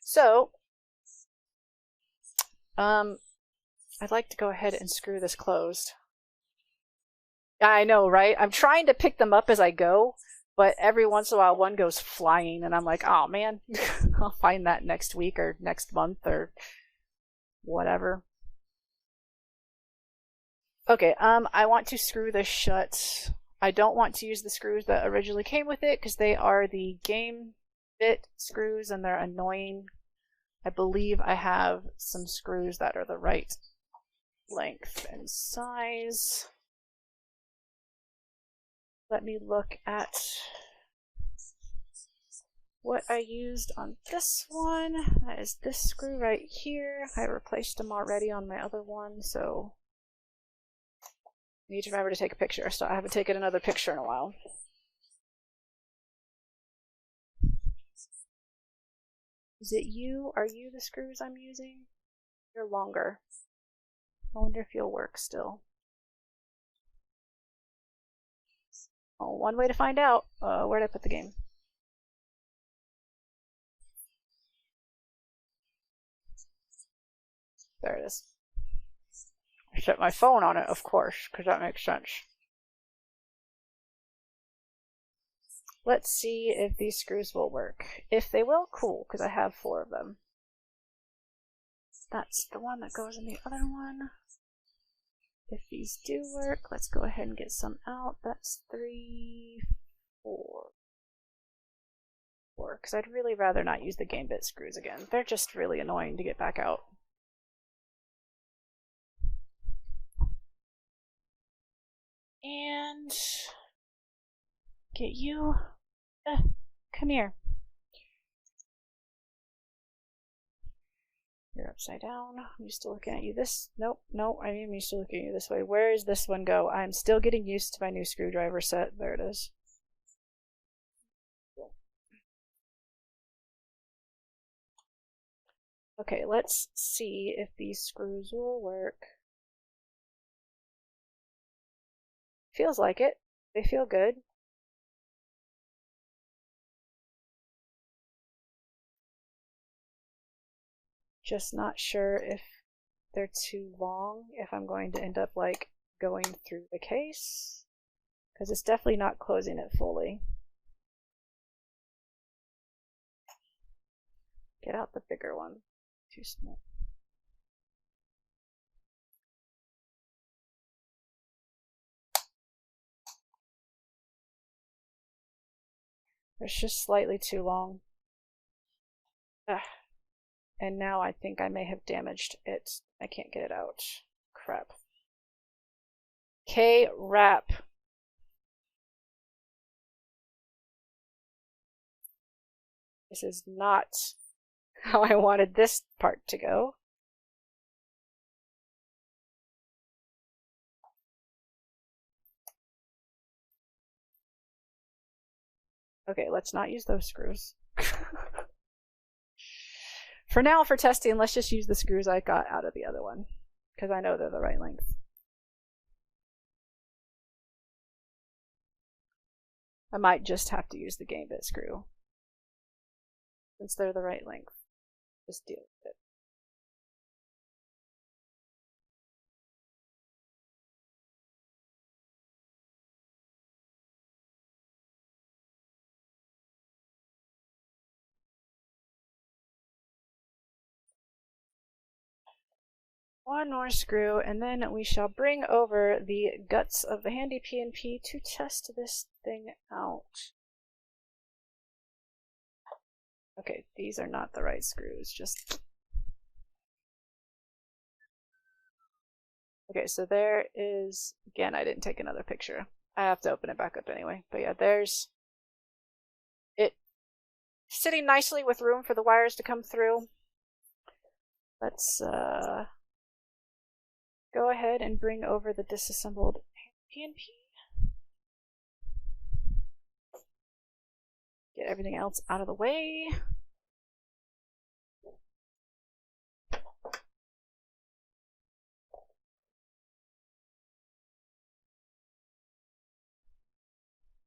So, I'd like to go ahead and screw this closed. I know, right? I'm trying to pick them up as I go, but every once in a while one goes flying and I'm like, oh man, I'll find that next week or next month or whatever. Okay, I want to screw this shut. I don't want to use the screws that originally came with it because they are the game fit screws and they're annoying. I believe I have some screws that are the right length and size. Let me look at what I used on this one. That is this screw right here. I replaced them already on my other one, so I need to remember to take a picture. So I haven't taken another picture in a while. Is it you? Are you the screws I'm using? You're longer. I wonder if you'll work still. Oh, one way to find out. Where did I put the game? There it is. I set my phone on it, of course, because that makes sense. Let's see if these screws will work. If they will, cool, because I have 4 of them. That's the one that goes in the other one. If these do work, let's go ahead and get some out. That's 3, 4. 4, because I'd really rather not use the game bit screws again. They're just really annoying to get back out. And get you. Come here. You're upside down. I'm used to looking at you this. Nope, nope, I am used to looking at you this way. Where does this one go? I'm still getting used to my new screwdriver set. There it is. Okay, let's see if these screws will work. Feels like it. They feel good. Just not sure if they're too long, if I'm going to end up like going through the case, because it's definitely not closing it fully. Get out the bigger one. Too small. It's just slightly too long. Ugh. And now I think I may have damaged it. I can't get it out. Crap. K-wrap. This is not how I wanted this part to go. Okay, let's not use those screws. For now, for testing, let's just use the screws I got out of the other one, because I know they're the right length. I might just have to use the game bit screw, since they're the right length. Just deal with it. One more screw, and then we shall bring over the guts of the HandyPNP to test this thing out. Okay, these are not the right screws, just... Okay, so there is... Again, I didn't take another picture. I have to open it back up anyway. But yeah, there's... it sitting nicely with room for the wires to come through. Let's go ahead and bring over the disassembled PNP. Get everything else out of the way.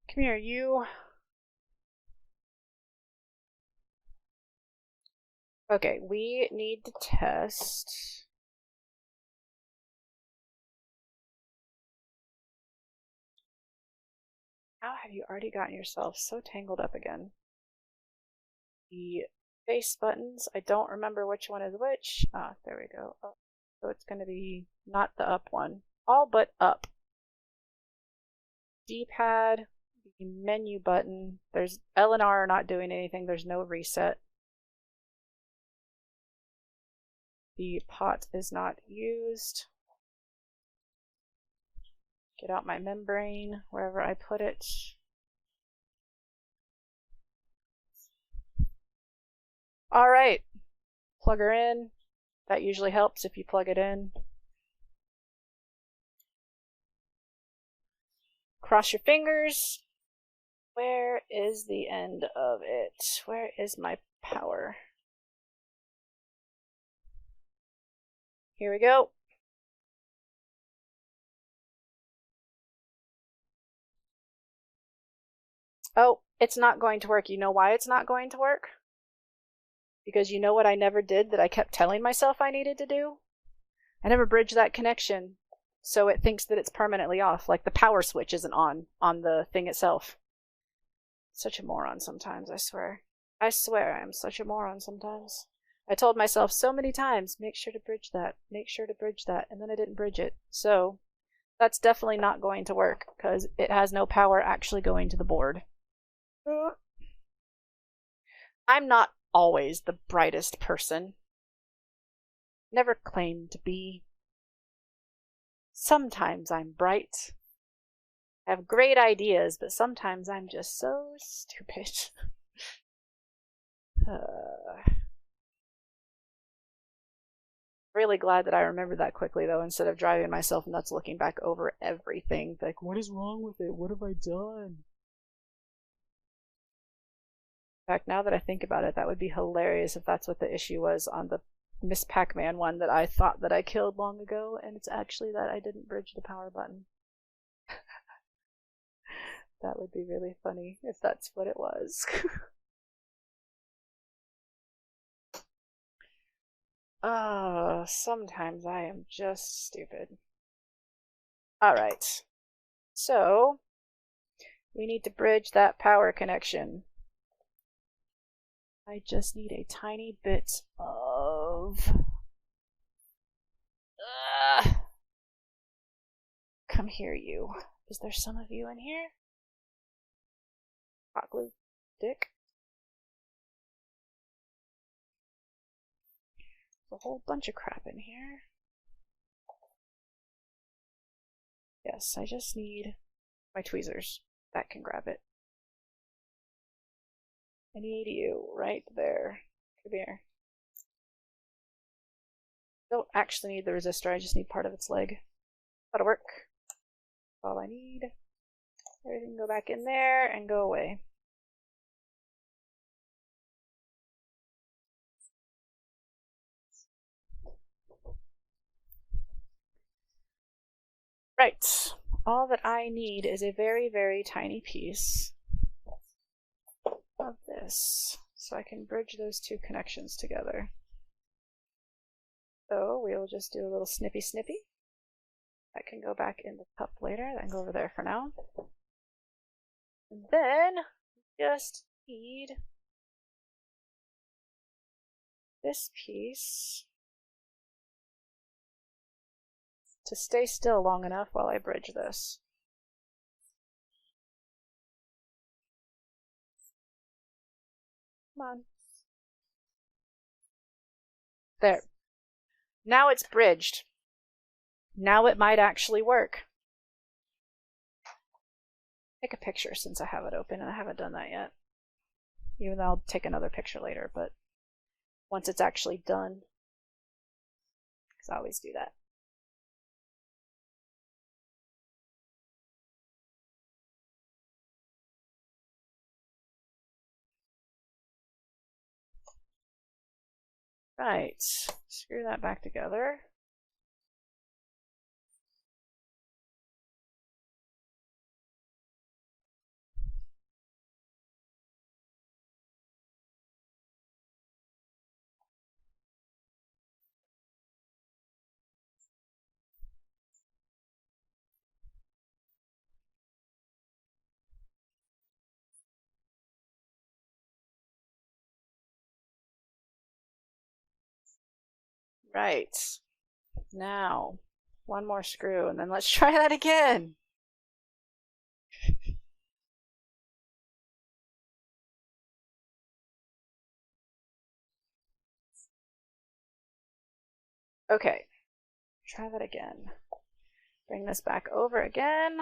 Come here, you. Okay, we need to test. How have you already gotten yourself so tangled up again? The face buttons, I don't remember which one is which. Ah, there we go. Oh, so it's going to be not the up one. All but up. D-pad, the menu button. There's L and R are not doing anything. There's no reset. The pot is not used. Get out my membrane wherever I put it. All right, plug her in. That usually helps if you plug it in. Cross your fingers. Where is the end of it? Where is my power? Here we go. Oh, it's not going to work. You know why it's not going to work? Because you know what I never did that I kept telling myself I needed to do? I never bridged that connection, so it thinks that it's permanently off, like the power switch isn't on the thing itself. Such a moron sometimes, I swear. I swear I am such a moron sometimes. I told myself so many times, make sure to bridge that, make sure to bridge that, and then I didn't bridge it. So that's definitely not going to work, because it has no power actually going to the board. I'm not always the brightest person. Never claimed to be. Sometimes I'm bright. I have great ideas, but sometimes I'm just so stupid. Really glad that I remembered that quickly, though, instead of driving myself nuts looking back over everything. Like, what is wrong with it? What have I done? In fact, now that I think about it, that would be hilarious if that's what the issue was on the Miss Pac-Man one that I thought that I killed long ago, and it's actually that I didn't bridge the power button. That would be really funny if that's what it was. Sometimes I am just stupid. Alright, so we need to bridge that power connection. I just need a tiny bit of... Come here, you. Is there some of you in here? Hot glue stick. There's a whole bunch of crap in here. Yes, I just need my tweezers. That can grab it. I need you right there. Come here. Don't actually need the resistor, I just need part of its leg. That'll work. That's all I need. Everything go back in there and go away. Right. All that I need is a very, very tiny piece of this, so I can bridge those two connections together. So we'll just do a little snippy snippy. That can go back in the cup later. That can go over there for now. And then just need this piece to stay still long enough while I bridge this. Come on. There. Now it's bridged. Now it might actually work. Take a picture since I have it open, and I haven't done that yet. Even though I'll take another picture later, but once it's actually done, because I always do that. Right, screw that back together. Right, now one more screw and then let's try that again. Okay, try that again. Bring this back over again.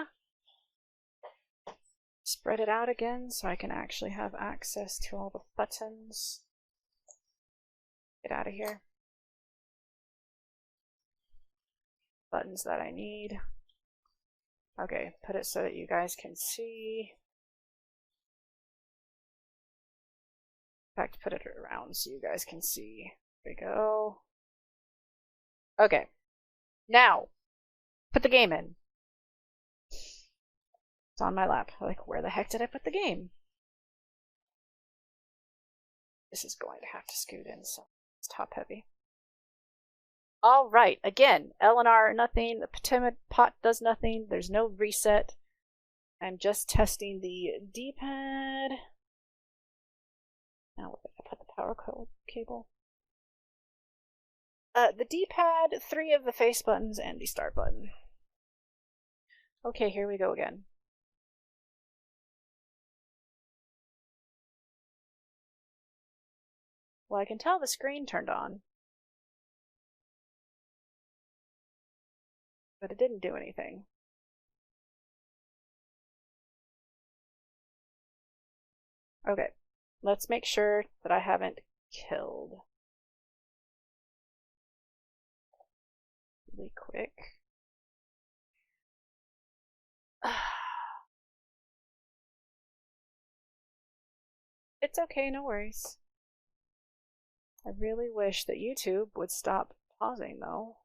Spread it out again so I can actually have access to all the buttons. Get out of here. Buttons that I need. Okay, put it so that you guys can see. In fact, put it around so you guys can see. There we go. Okay, now put the game in. It's on my lap. Like, where the heck did I put the game? This is going to have to scoot in, so it's top heavy. All right, again, L and R, nothing. The pot does nothing. There's no reset. I'm just testing the D-pad. Now, where did I put the power cable? The D-pad, 3 of the face buttons, and the start button. Okay, here we go again. Well, I can tell the screen turned on. But it didn't do anything. Okay, let's make sure that I haven't killed. Really quick. It's okay, no worries. I really wish that YouTube would stop pausing, though.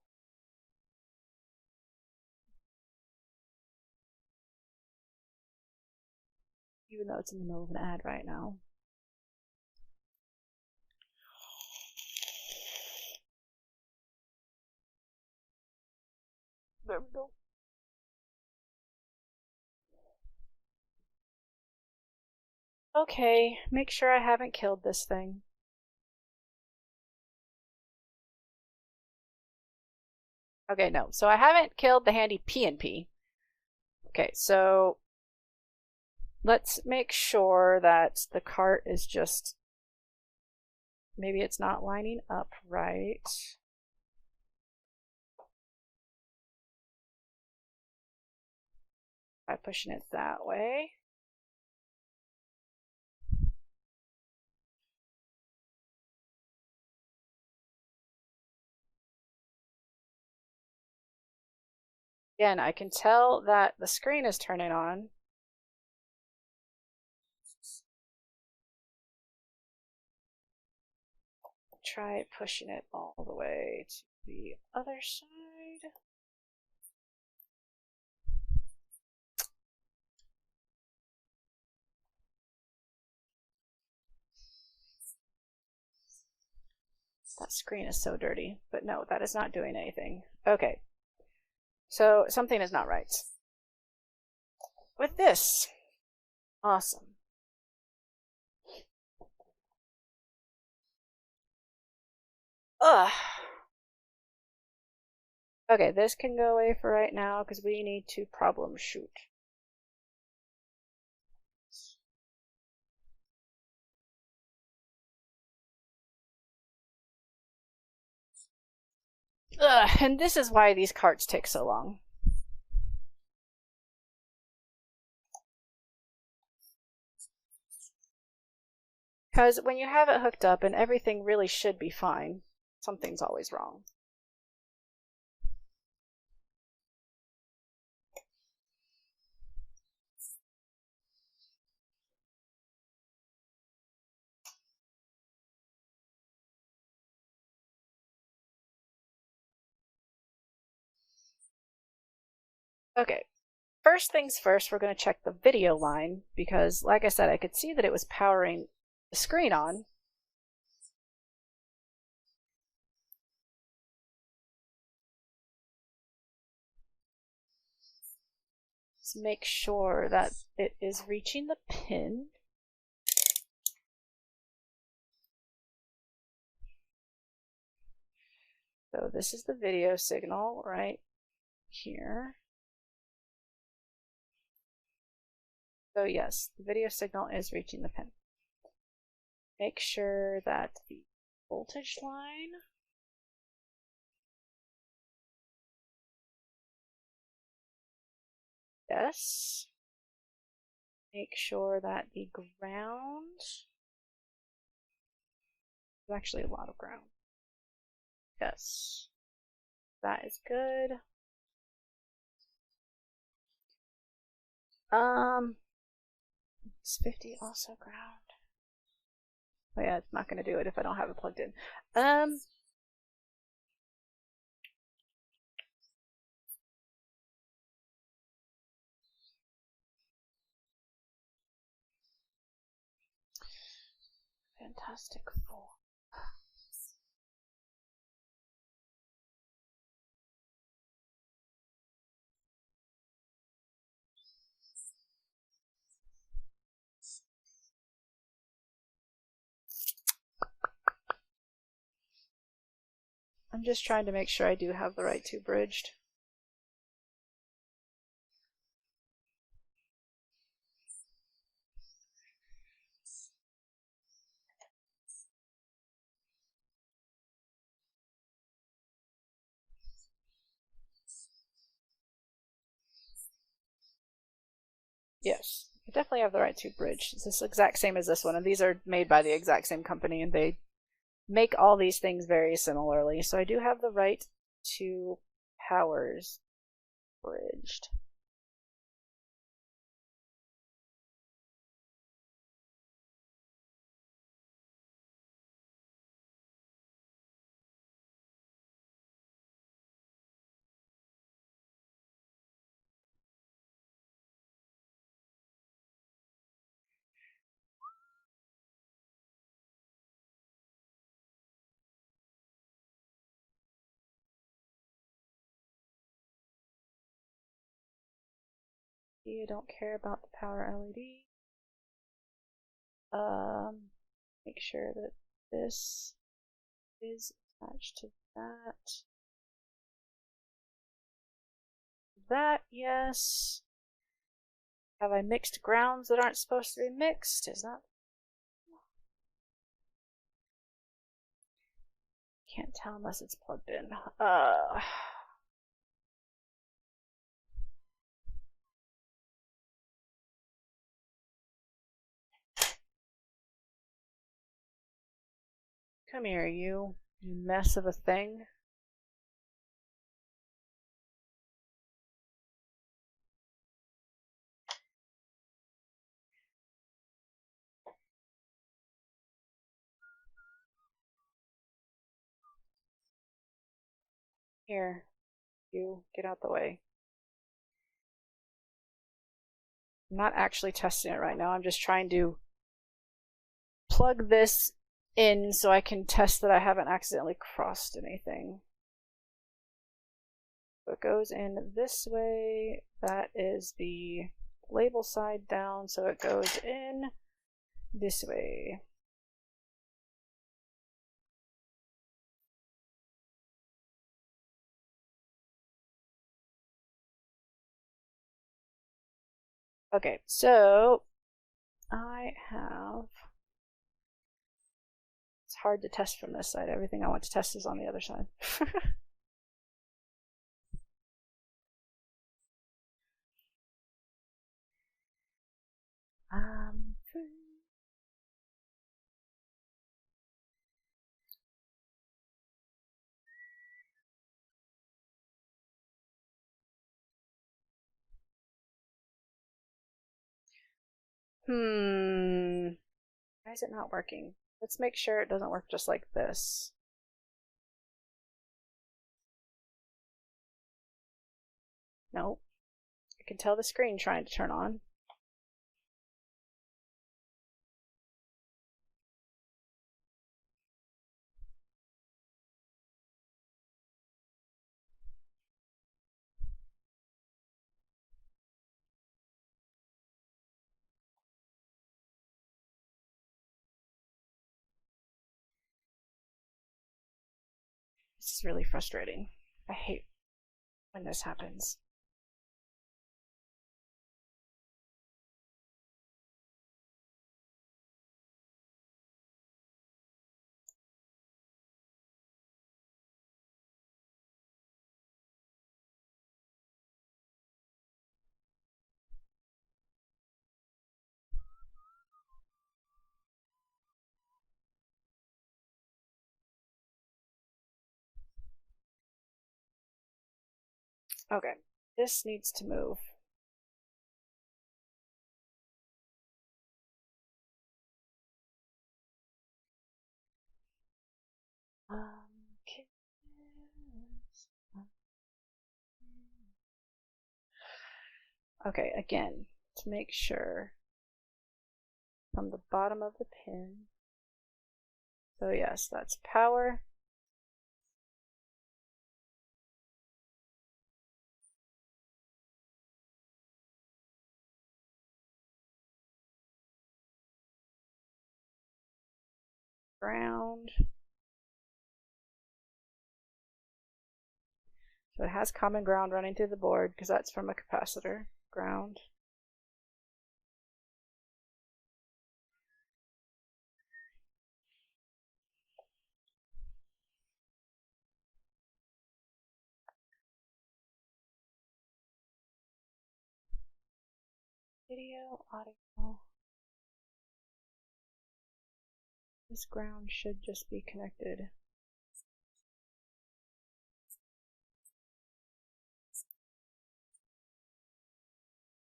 Even though it's in the middle of an ad right now. There we go. Okay, make sure I haven't killed this thing. Okay, no. So I haven't killed the HandyPNP. Okay, so let's make sure that the cart is just... Maybe it's not lining up right. By pushing it that way. Again, I can tell that the screen is turning on. Try pushing it all the way to the other side. That screen is so dirty, but no, that is not doing anything. Okay, so something is not right with this. Awesome. Ugh. Okay, this can go away for right now because we need to problem shoot. Ugh, and this is why these carts take so long. Because when you have it hooked up and everything really should be fine, something's always wrong. Okay, first things first, we're going to check the video line because, like I said, I could see that it was powering the screen on. Let's make sure that it is reaching the pin. So this is the video signal right here. So yes, the video signal is reaching the pin. Make sure that the voltage line yes. Make sure that the ground there's actually a lot of ground. Yes. That is good. Is 50 also ground? Oh yeah, it's not going to do it if I don't have it plugged in. Fantastic Four. I'm just trying to make sure I do have the right two bridged. Yes, I definitely have the right two bridged. It's the exact same as this one, and these are made by the exact same company, and they make all these things very similarly. So I do have the right two powers bridged. You don't care about the power LED. Make sure that this is attached to that. That, yes. Have I mixed grounds that aren't supposed to be mixed? Is that... Can't tell unless it's plugged in. Come here, you mess of a thing. Here, you get out the way. I'm not actually testing it right now. I'm just trying to plug this in so I can test that I haven't accidentally crossed anything. So it goes in this way. That is the label side down, so it goes in this way. Okay, so I have... It's hard to test from this side. Everything I want to test is on the other side. um, Why is it not working? Let's make sure it doesn't work just like this. Nope. I can tell the screen trying to turn on. This is really frustrating. I hate when this happens. Okay, this needs to move. Okay, again, to make sure from the bottom of the pin. So yes, that's power. Ground. So it has common ground running through the board because that's from a capacitor. Ground. Video, audio. This ground should just be connected.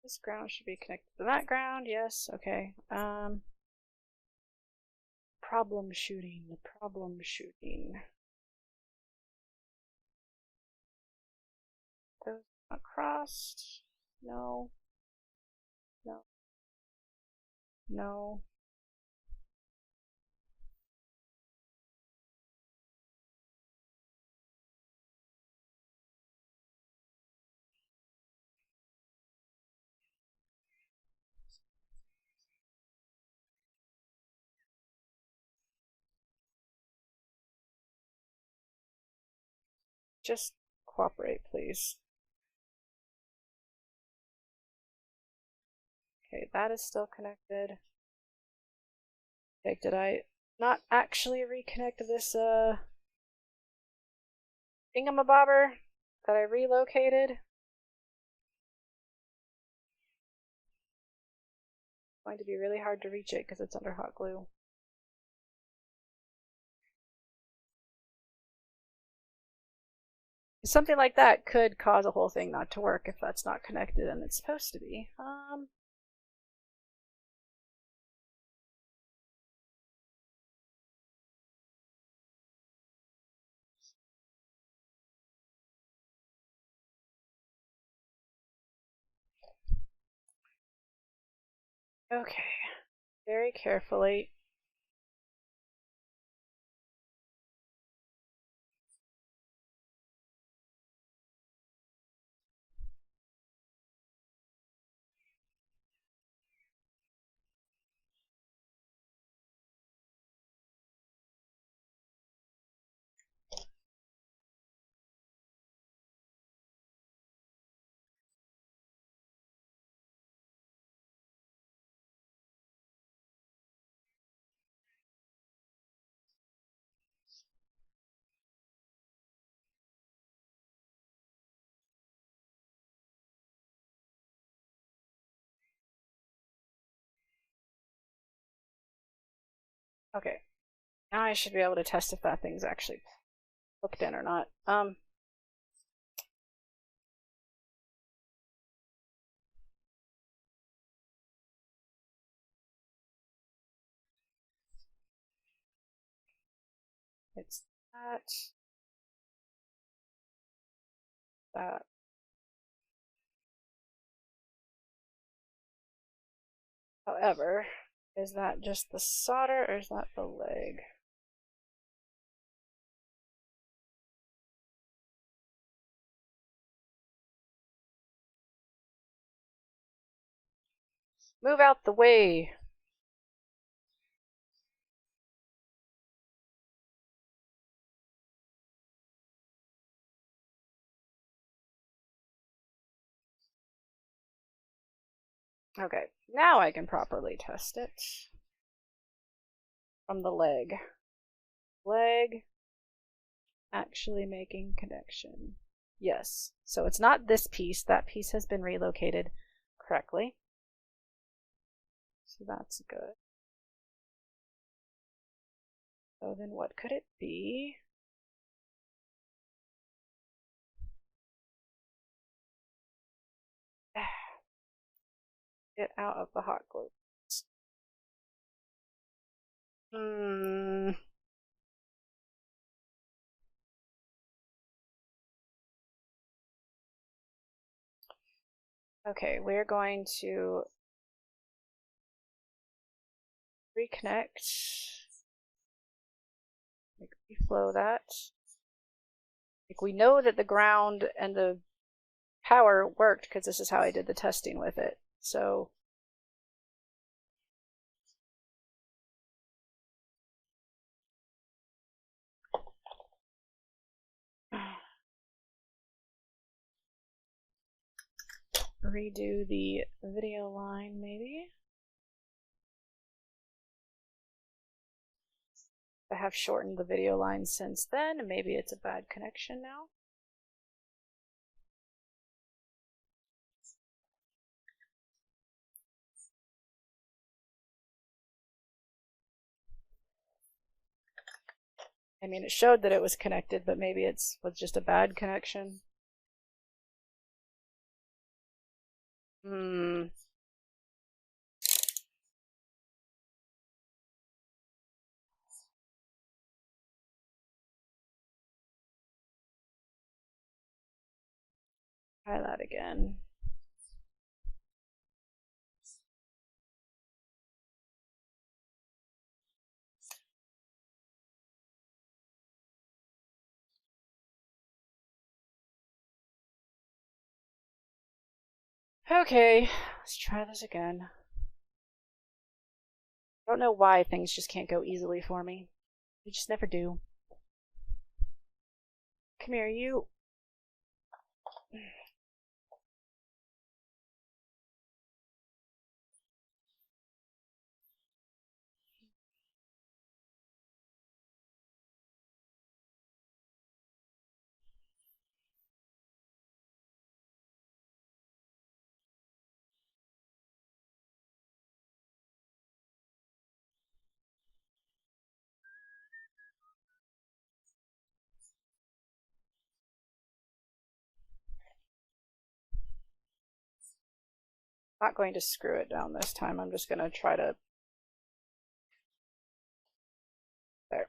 This ground should be connected to that ground, yes, okay. Problem shooting. Those not crossed. No. No. No. Just cooperate, please. Okay, that is still connected. Okay, did I not actually reconnect this thingamabobber that I relocated? It's going to be really hard to reach it because it's under hot glue. Something like that could cause a whole thing not to work if that's not connected and it's supposed to be. Okay, very carefully. Okay, now I should be able to test if that thing's actually hooked in or not. It's that. However, is that just the solder or is that the leg? Move out the way! Okay, now I can properly test it. From the leg. Leg actually making connection. Yes, so it's not this piece. That piece has been relocated correctly. So that's good. So then what could it be? Get out of the hot glue. Okay, we're going to reconnect. Like, reflow that. Like, we know that the ground and the power worked because this is how I did the testing with it. So redo the video line, maybe. I have shortened the video line since then, and maybe it's a bad connection now. I mean, it showed that it was connected, but maybe it was just a bad connection. Try that again. Okay, let's try this again. I don't know why things just can't go easily for me. They just never do. Come here, you. Not going to screw it down this time. I'm just going to try to... There.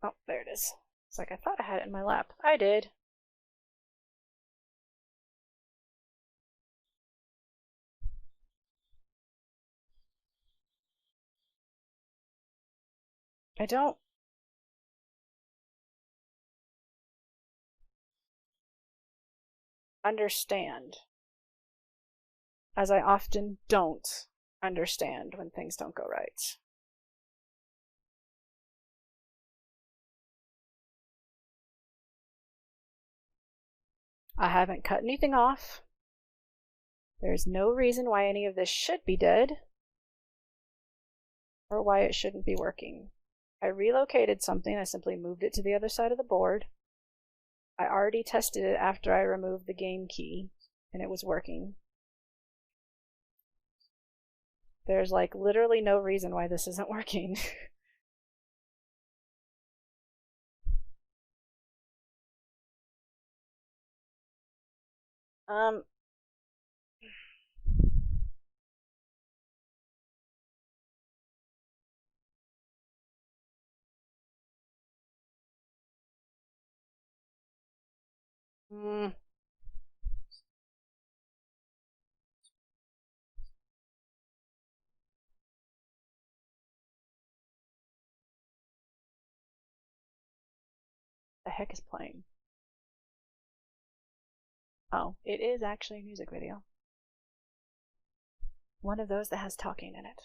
Oh, there it is. It's like I thought I had it in my lap. I did. I don't understand, as I often don't understand when things don't go right. I haven't cut anything off. There's no reason why any of this should be dead. or why it shouldn't be working. I relocated something, I simply moved it to the other side of the board. I already tested it after I removed the game key, and it was working. There's like literally no reason why this isn't working. um, mm, the heck is playing? Oh, it is actually a music video. One of those that has talking in it.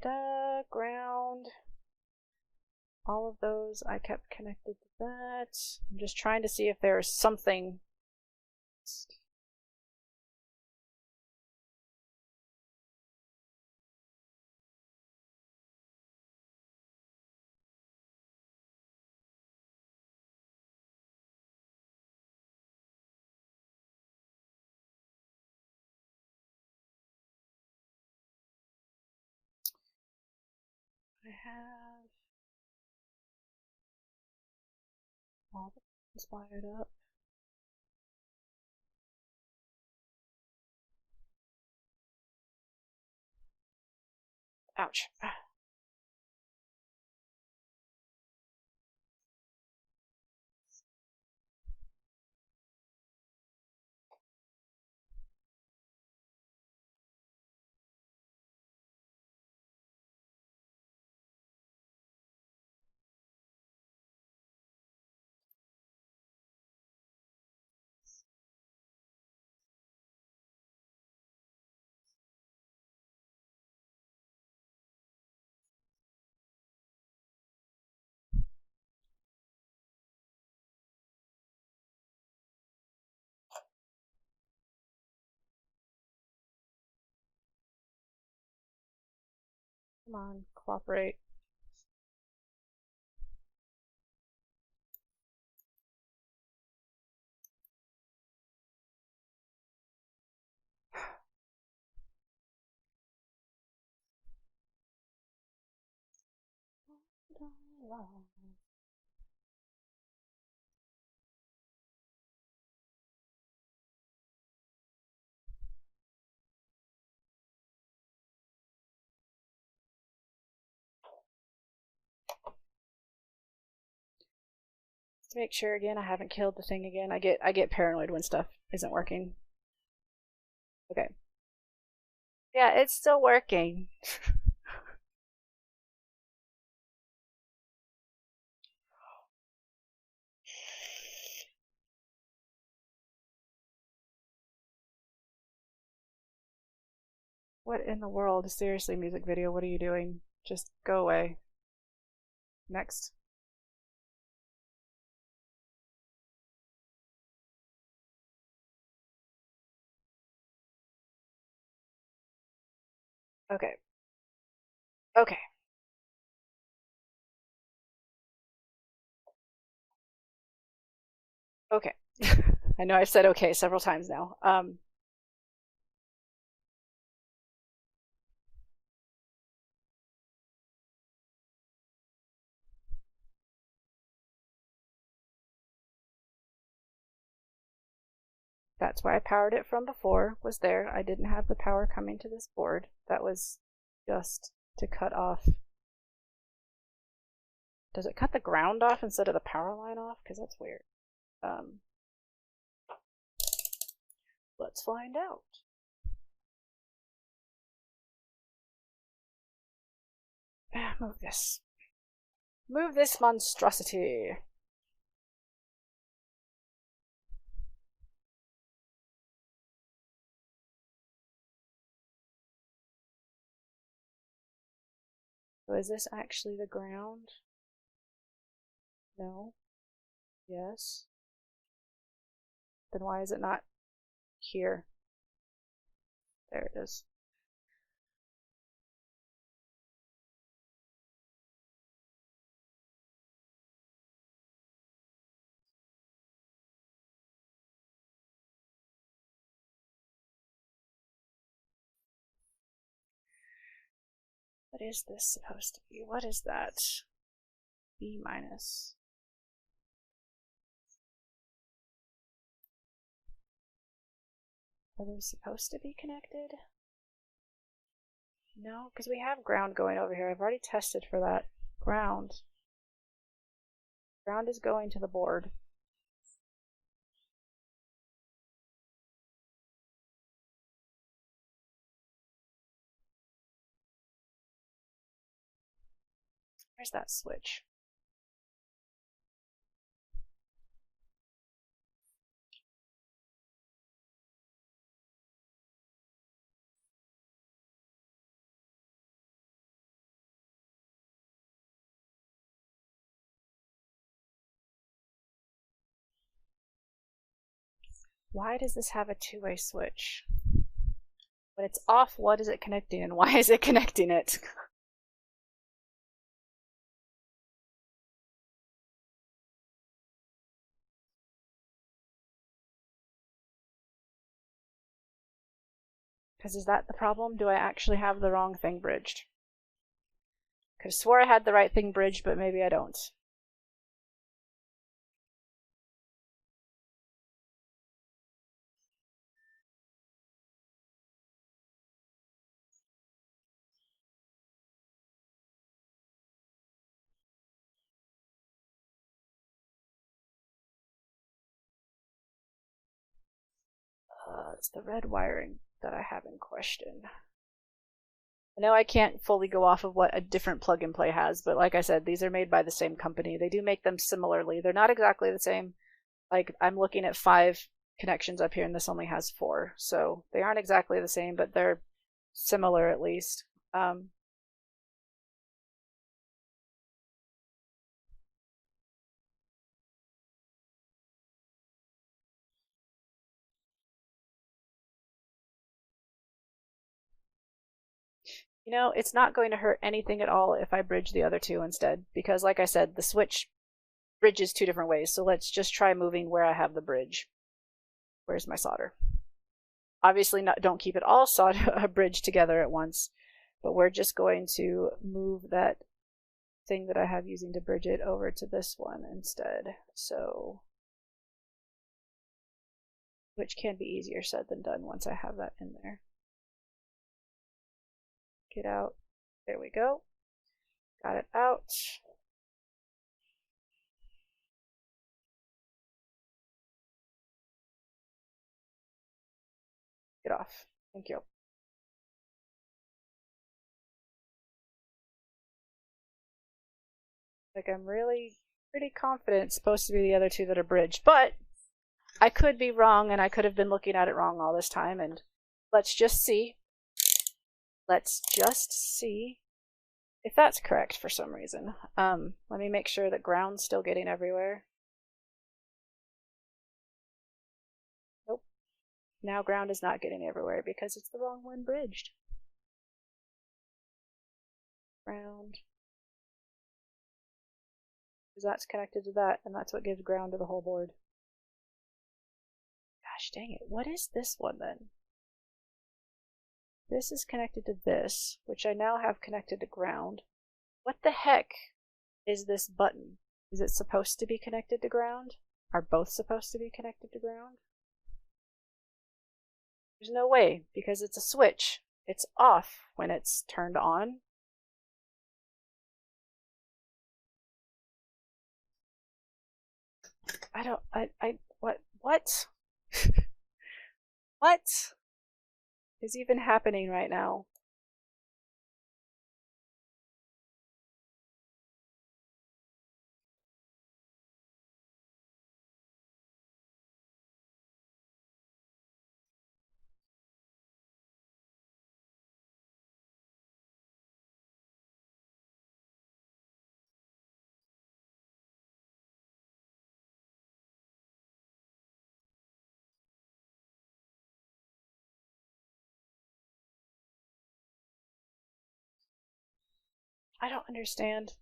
The ground. All of those I kept connected to that. I'm just trying to see if there's something. I have all the things wired up. Ouch. Come on, cooperate. To make sure again I haven't killed the thing again. I get paranoid when stuff isn't working. Okay. Yeah, it's still working. What in the world? Seriously, music video, what are you doing? Just go away. Next. Okay. Okay. Okay. I know I've said okay several times now. That's why I powered it from before, was there. I didn't have the power coming to this board. That was just to cut off. Does it cut the ground off instead of the power line off? Because that's weird. Let's find out. Move this. Move this monstrosity. So is this actually the ground? No. Yes. Then why is it not here? There it is. What is this supposed to be? What is that? B minus. Are those supposed to be connected? No, because we have ground going over here. I've already tested for that. Ground. Ground is going to the board. Where's that switch? Why does this have a two-way switch? When it's off, what is it connecting and why is it connecting it? Because is that the problem? Do I actually have the wrong thing bridged? Could have swore I had the right thing bridged, but maybe I don't. It's the red wiring that I have in question. I know I can't fully go off of what a different plug and play has, but like I said, these are made by the same company. They do make them similarly. They're not exactly the same. Like, I'm looking at 5 connections up here and this only has 4. So they aren't exactly the same, but they're similar at least. You know, it's not going to hurt anything at all if I bridge the other 2 instead, because like I said, the switch bridges 2 different ways. So let's just try moving where I have the bridge. Where's my solder? Obviously, don't keep it all bridged together at once, but we're just going to move that thing that I have using to bridge it over to this one instead. So, which can be easier said than done once I have that in there. Get out. There we go. Got it out. Get off. Thank you. Like, I'm really pretty confident it's supposed to be the other 2 that are bridged, but I could be wrong and I could have been looking at it wrong all this time, and let's just see. Let's just see if that's correct for some reason. Let me make sure that ground's still getting everywhere. Nope. Now ground is not getting everywhere because it's the wrong one bridged. Ground. Because that's connected to that, and that's what gives ground to the whole board. Gosh dang it. What is this one then? This is connected to this, which I now have connected to ground. What the heck is this button? Is it supposed to be connected to ground? Are both supposed to be connected to ground? There's no way, because it's a switch. It's off when it's turned on. What? What is even happening right now? I don't understand.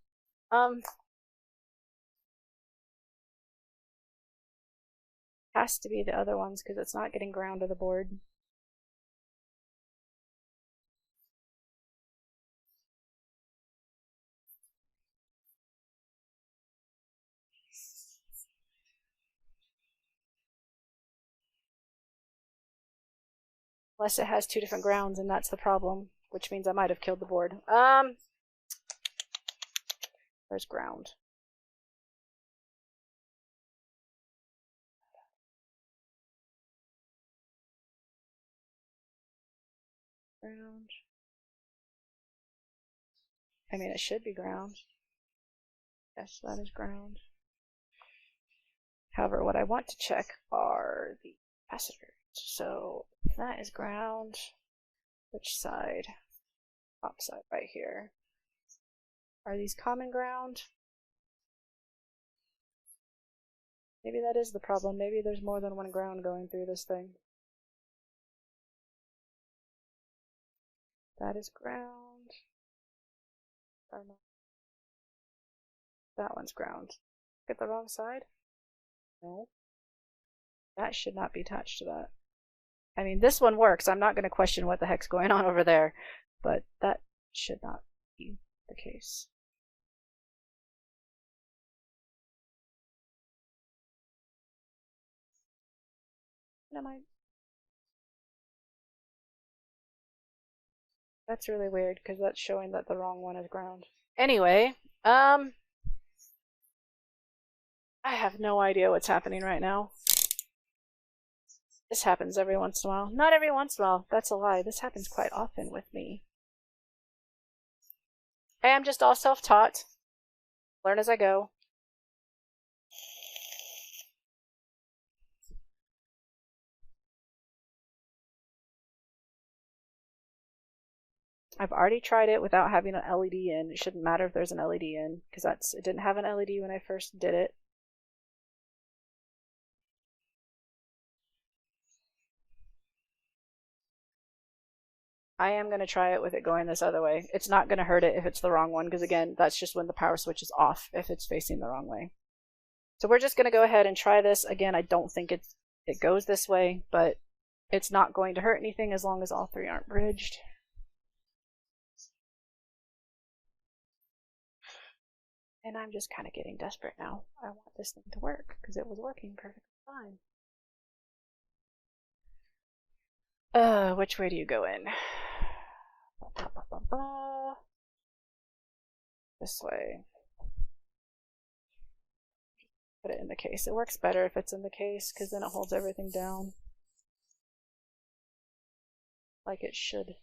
Has to be the other ones because it's not getting ground to the board. Unless it has two different grounds, and that's the problem, which means I might have killed the board. Where's ground? Ground. I mean, it should be ground. Yes, that is ground. However, what I want to check are the capacitors. So that is ground. Which side? Top side right here. Are these common ground? Maybe that is the problem. Maybe there's more than one ground going through this thing. That is ground. Or not. That one's ground. Get the wrong side? No. That should not be attached to that. I mean, this one works. I'm not going to question what the heck's going on over there, but that should not be the case. Am I? That's really weird because that's showing that the wrong one is ground. Anyway, I have no idea what's happening right now. This happens every once in a while. Not every once in a while. That's a lie. This happens quite often with me. I am just all self-taught. Learn as I go. I've already tried it without having an LED in. It shouldn't matter if there's an LED in, because it didn't have an LED when I first did it. I am going to try it with it going this other way. It's not going to hurt it if it's the wrong one, because again, that's just when the power switch is off, if it's facing the wrong way. So we're just going to go ahead and try this. Again, I don't think it goes this way, but it's not going to hurt anything as long as all three aren't bridged. And I'm just kind of getting desperate now. I want this thing to work, because it was working perfectly fine. Which way do you go in? This way. Put it in the case. It works better if it's in the case, because then it holds everything down. Like it should.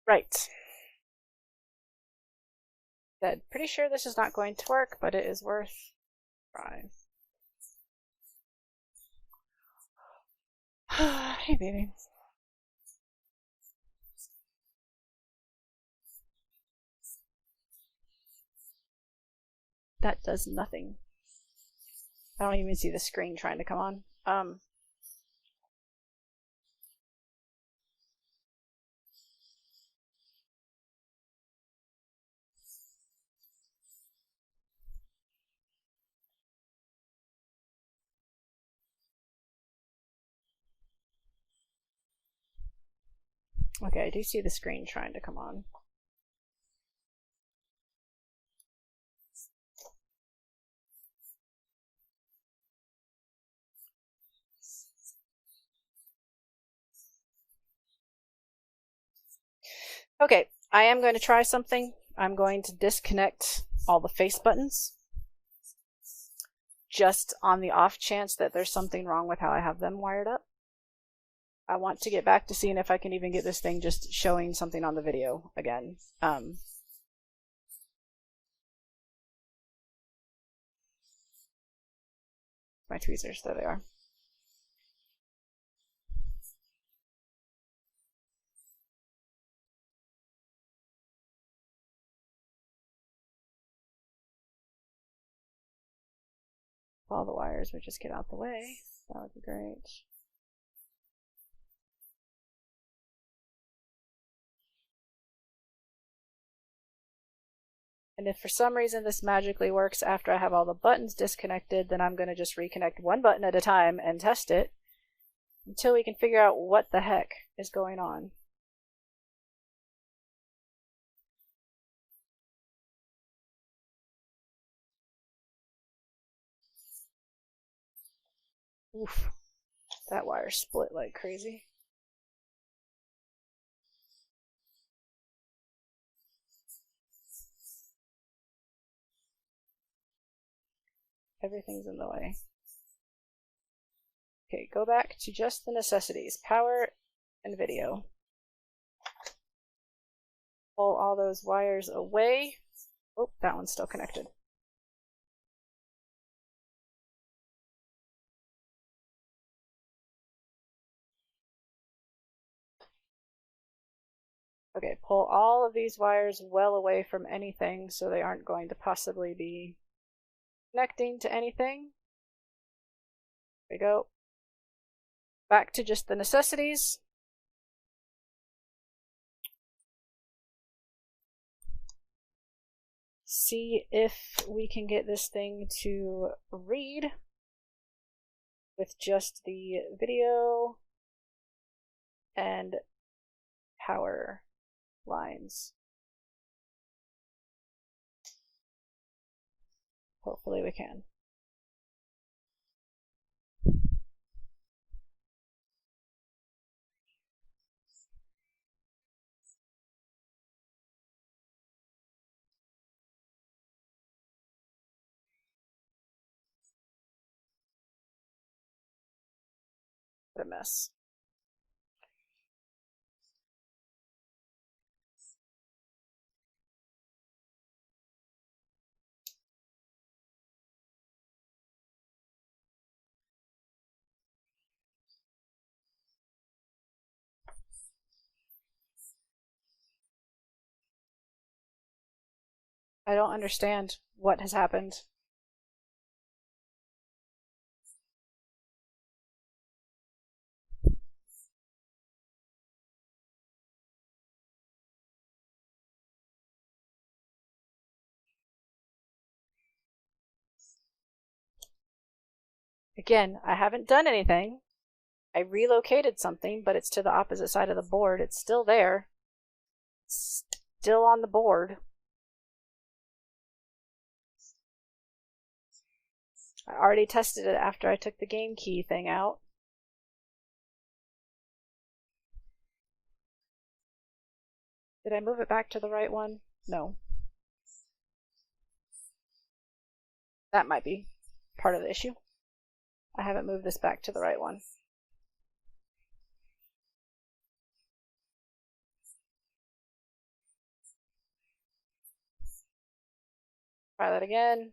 Right. Good. Pretty sure this is not going to work, but it is worth trying. Hey, baby. That does nothing. I don't even see the screen trying to come on. Okay, I do see the screen trying to come on. Okay, I am going to try something. I'm going to disconnect all the face buttons, just on the off chance that there's something wrong with how I have them wired up. I want to get back to seeing if I can even get this thing just showing something on the video again. My tweezers, there they are. If all the wires would just get out the way, that would be great. And if for some reason this magically works after I have all the buttons disconnected, then I'm going to just reconnect one button at a time and test it. until we can figure out what the heck is going on. Oof, that wire split like crazy. Everything's in the way. Okay, go back to just the necessities. Power and video. Pull all those wires away. Oh, that one's still connected. Okay, pull all of these wires well away from anything so they aren't going to possibly be connecting to anything. There we go. Back to just the necessities. See if we can get this thing to read with just the video and power lines. Hopefully we can. What a mess. I don't understand what has happened. Again, I haven't done anything. I relocated something, but it's to the opposite side of the board. It's still there. It's still on the board. I already tested it after I took the game key thing out. Did I move it back to the right one? No. That might be part of the issue. I haven't moved this back to the right one. Try that again.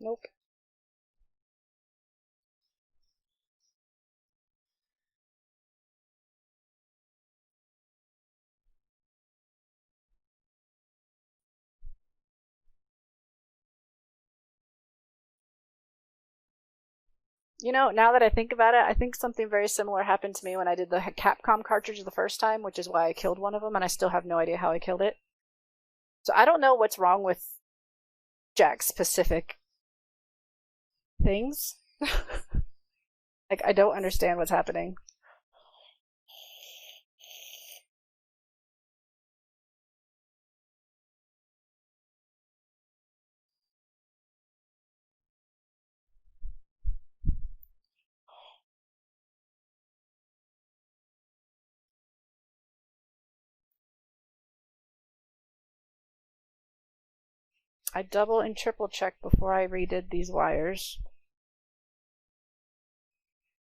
Nope. You know, now that I think about it, I think something very similar happened to me when I did the Capcom cartridge the first time, which is why I killed one of them, and I still have no idea how I killed it. So I don't know what's wrong with Jack's specific things. Like, I don't understand what's happening. I double and triple checked before I redid these wires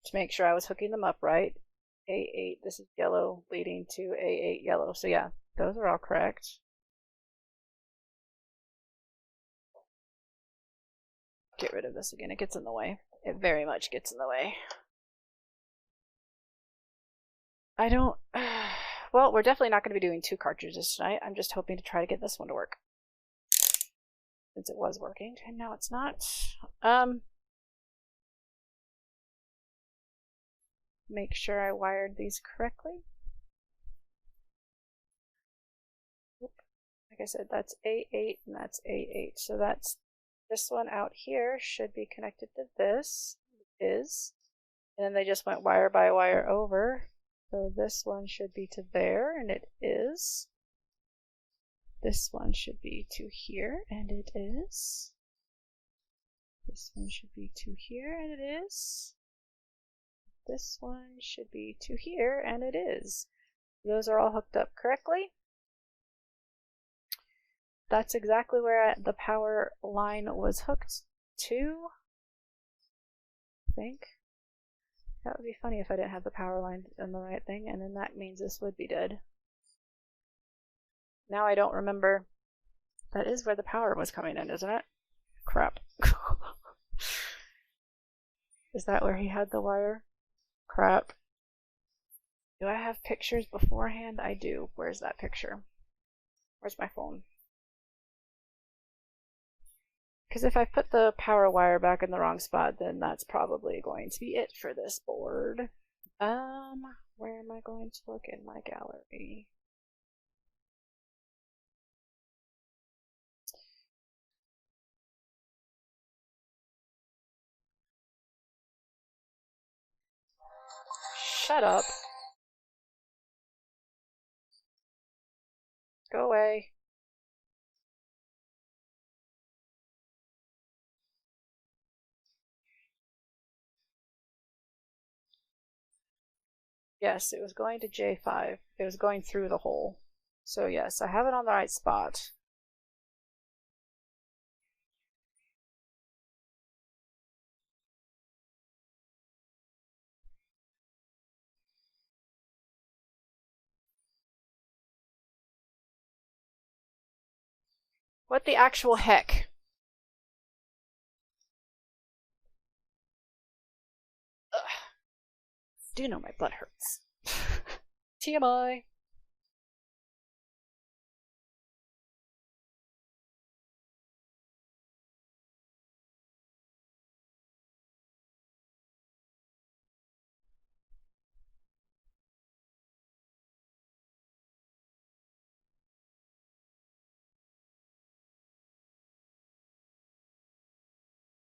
to make sure I was hooking them up right. A8, this is yellow leading to A8 yellow. So yeah, those are all correct. Get rid of this again. It gets in the way. It very much gets in the way. I don't... well, we're definitely not going to be doing 2 cartridges tonight. I'm just hoping to try to get this one to work. Since it was working, and now it's not. Make sure I wired these correctly. Like I said, that's A8 and that's A8. So that's this one out here should be connected to this. It is. And then they just went wire by wire over. So this one should be to there, and it is. This one should be to here, and it is. This one should be to here, and it is. This one should be to here, and it is. Those are all hooked up correctly. That's exactly where the power line was hooked to. I think. That would be funny if I didn't have the power line in the right thing, and then that means this would be dead. Now I don't remember. That is where the power was coming in, isn't it? Crap. Is that where he had the wire? Crap. Do I have pictures beforehand? I do. Where's that picture? Where's my phone? Because if I put the power wire back in the wrong spot, then that's probably going to be it for this board. Where am I going to look in my gallery? Shut up. Go away. Yes, it was going to J5. It was going through the hole. So yes, I have it on the right spot. What the actual heck? Ugh. Do you know my butt hurts? TMI.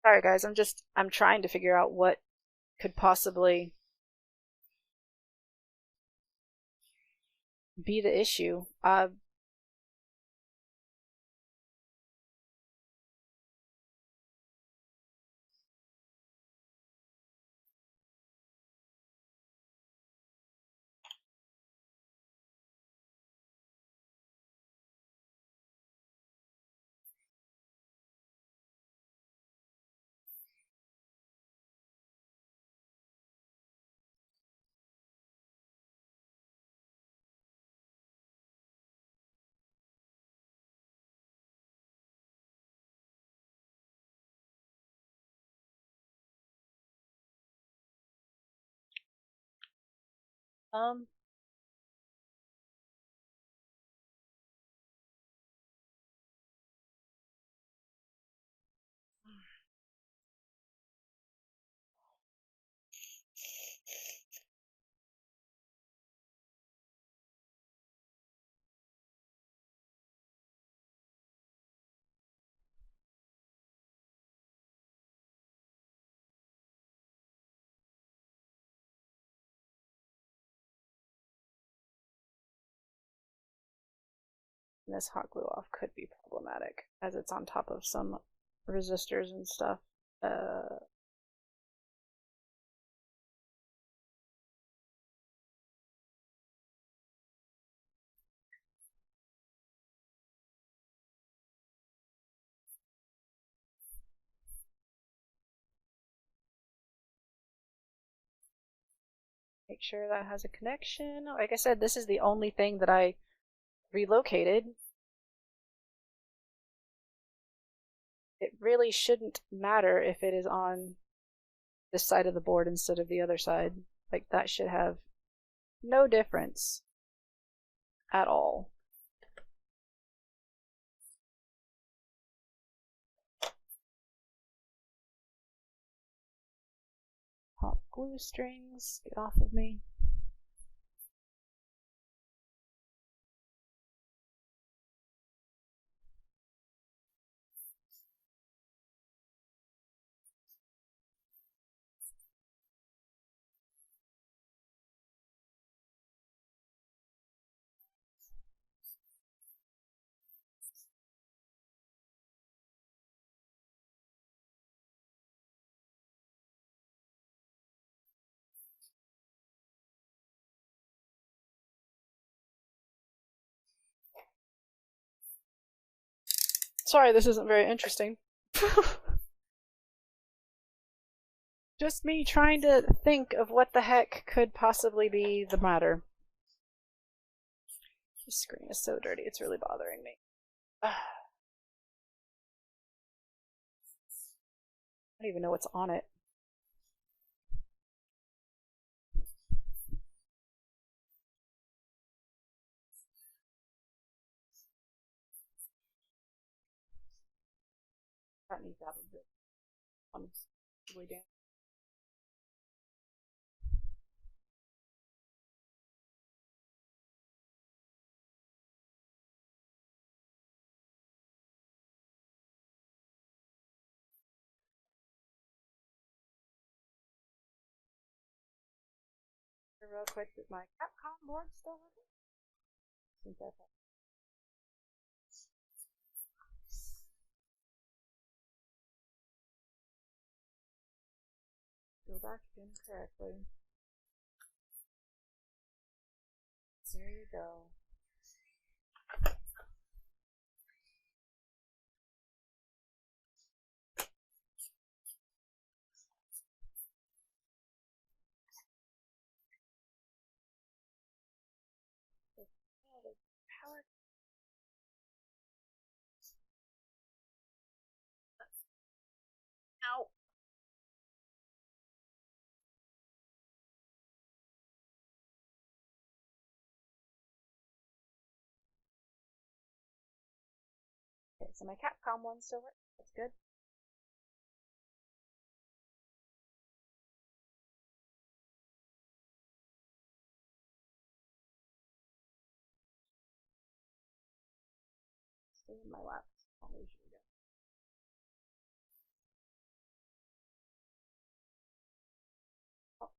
Sorry guys, I'm trying to figure out what could possibly be the issue. Um, this hot glue off could be problematic as it's on top of some resistors and stuff. Make sure that has a connection. Like I said, this is the only thing that I relocated. It really shouldn't matter if it is on this side of the board instead of the other side. Like that should have no difference. at all. Hot glue strings, get off of me. Sorry, this isn't very interesting. Just me trying to think of what the heck could possibly be the matter. This screen is so dirty, it's really bothering me. I don't even know what's on it. That needs to have a bit on the way down. Real quick, is my Capcom board still working? Since I thought. Go back in correctly. There you go. Power. Ow. Okay, so my Capcom one still works. That's good. Stay in my lap. I'll leave you again. Oh.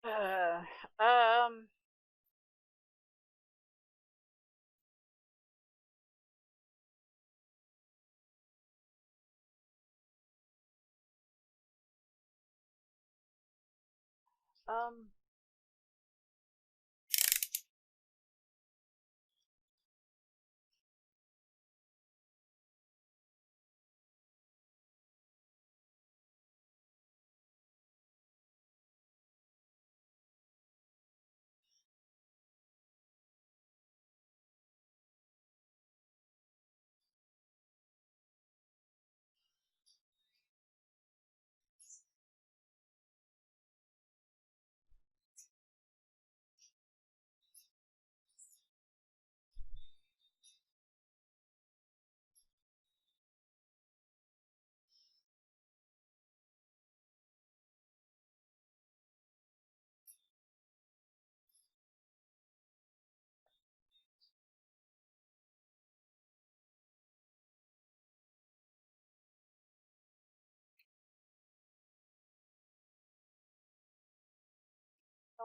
Uh, um. Um,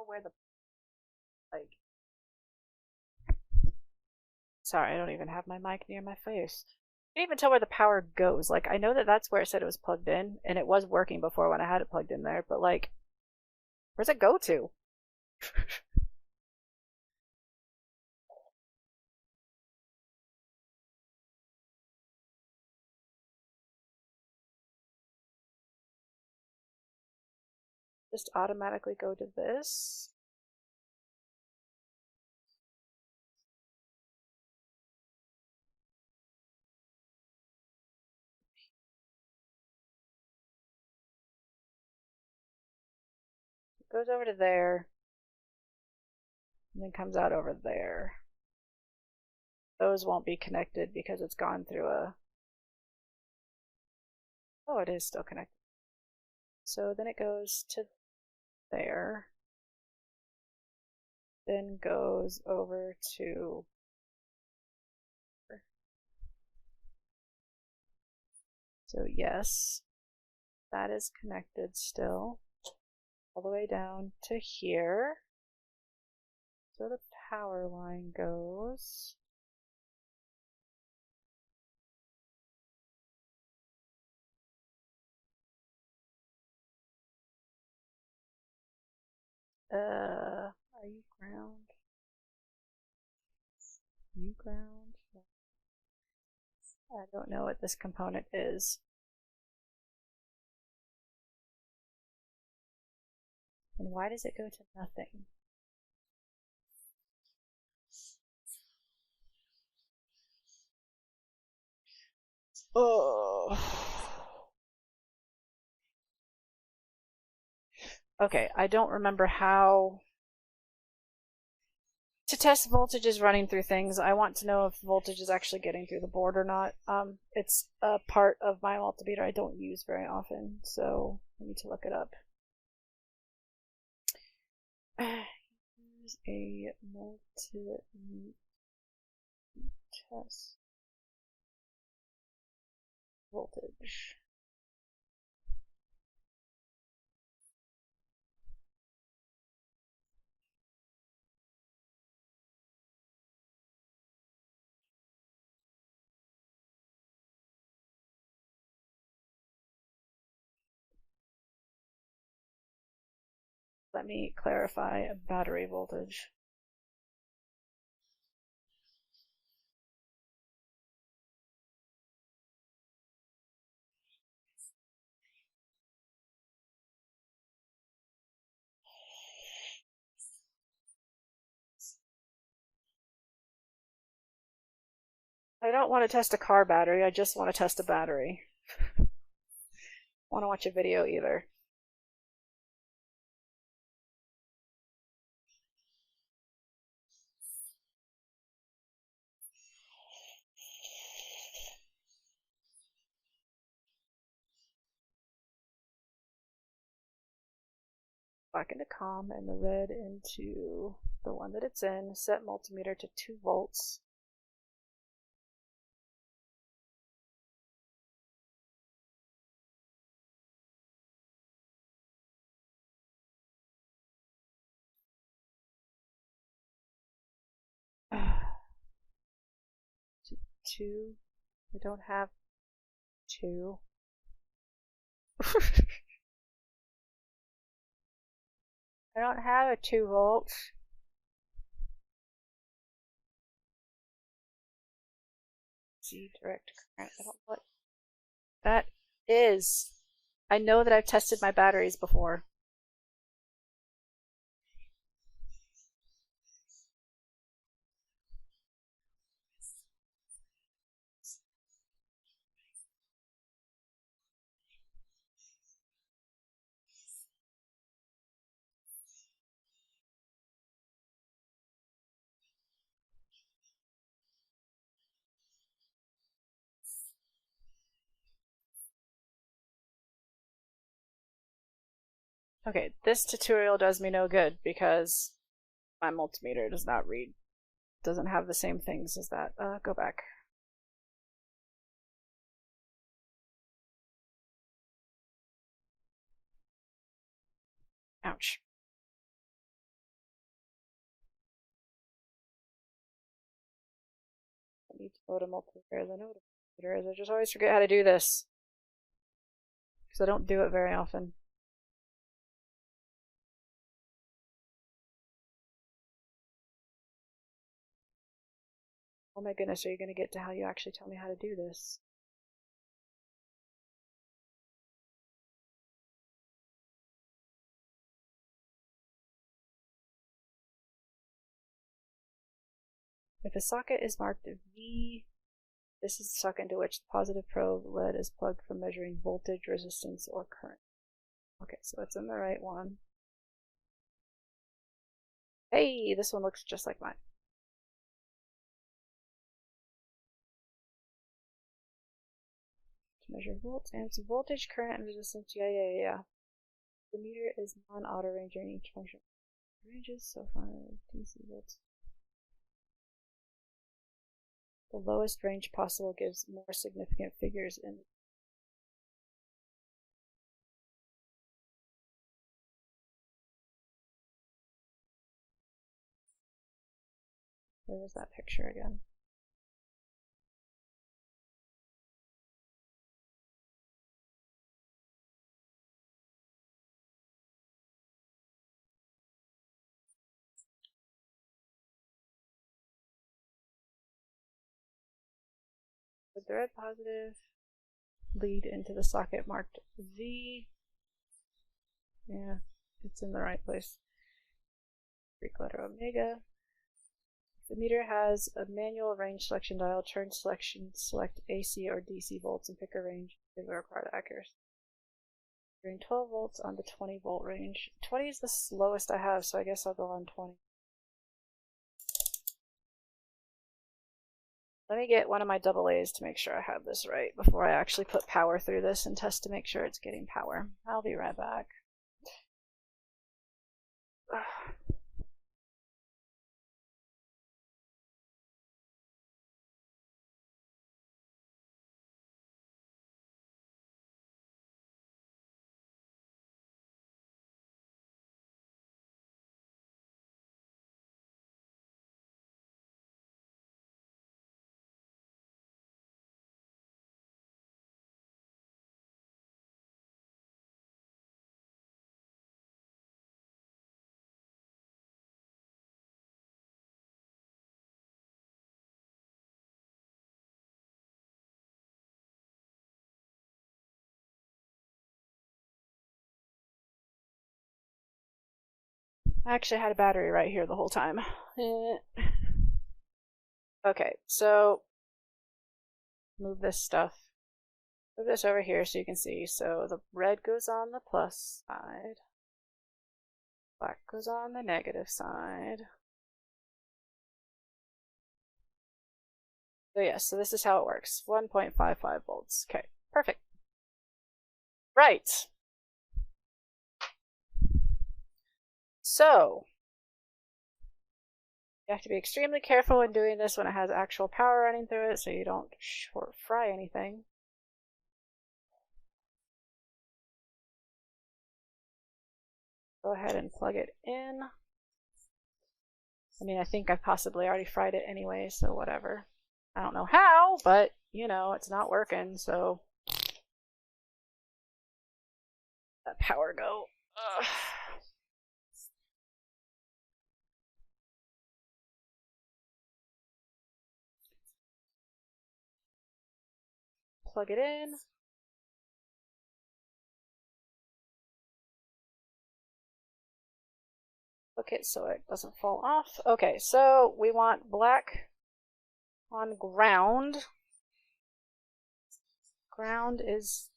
know where the like. Sorry, I don't even have my mic near my face. I can't even tell where the power goes. Like, I know that that's where it said it was plugged in, and it was working before when I had it plugged in there, but like, where's it go to? Just automatically go to this. It goes over to there, and then comes out over there. Those won't be connected because it's gone through a... Oh, it is still connected. So then it goes to there. Then goes over to... So yes, that is connected still. All the way down to here. So the power line goes. Are you ground? You ground? I don't know what this component is. And why does it go to nothing? Oh. Okay, I don't remember how to test voltages running through things. I want to know if voltage is actually getting through the board or not. It's a part of my multimeter I don't use very often, so I need to look it up. Use a multimeter test voltage. Let me clarify battery voltage. I don't want to test a car battery, I just want to test a battery. I want to watch a video either. Back into COM and the red into the one that it's in. Set multimeter to 2 volts. To 2. I don't have 2. I I don't have a 2 volt. See, direct current. I don't know what that is. I know that I've tested my batteries before. Okay, this tutorial does me no good because my multimeter does not read, doesn't have the same things as that. Go back. Ouch. I need to go to multimeter, the multimeter is. I just always forget how to do this because I don't do it very often. Oh my goodness, are you going to get to how you actually tell me how to do this? If a socket is marked V, this is the socket into which the positive probe lead is plugged for measuring voltage, resistance, or current. Okay, so it's in the right one. Hey, this one looks just like mine. To measure volts and some voltage, current, and resistance. Yeah. The meter is non-auto ranger in each function. Ranges so far DC volts. The lowest range possible gives more significant figures in. Where was that picture again? Would the red positive lead into the socket marked V? Yeah, it's in the right place. Greek letter omega. The meter has a manual range selection dial. Turn selection, select AC or DC volts, and pick a range if the required accuracy. During 12 volts on the 20 volt range. 20 is the slowest I have, so I guess I'll go on 20. Let me get one of my double A's to make sure I have this right before I actually put power through this and test to make sure it's getting power. I'll be right back. I actually had a battery right here the whole time. Okay, so move this stuff. Move this over here so you can see. So the red goes on the plus side. Black goes on the negative side. So yes, so this is how it works. 1.55 volts. Okay, perfect. Right. So you have to be extremely careful when doing this when it has actual power running through it so you don't short fry anything. Go ahead and plug it in. I mean, I think I've possibly already fried it anyway, so whatever. I don't know how, but you know, it's not working, so let power go. Ugh. plug it in. Hook it so it doesn't fall off. Okay, so we want black on ground. Ground is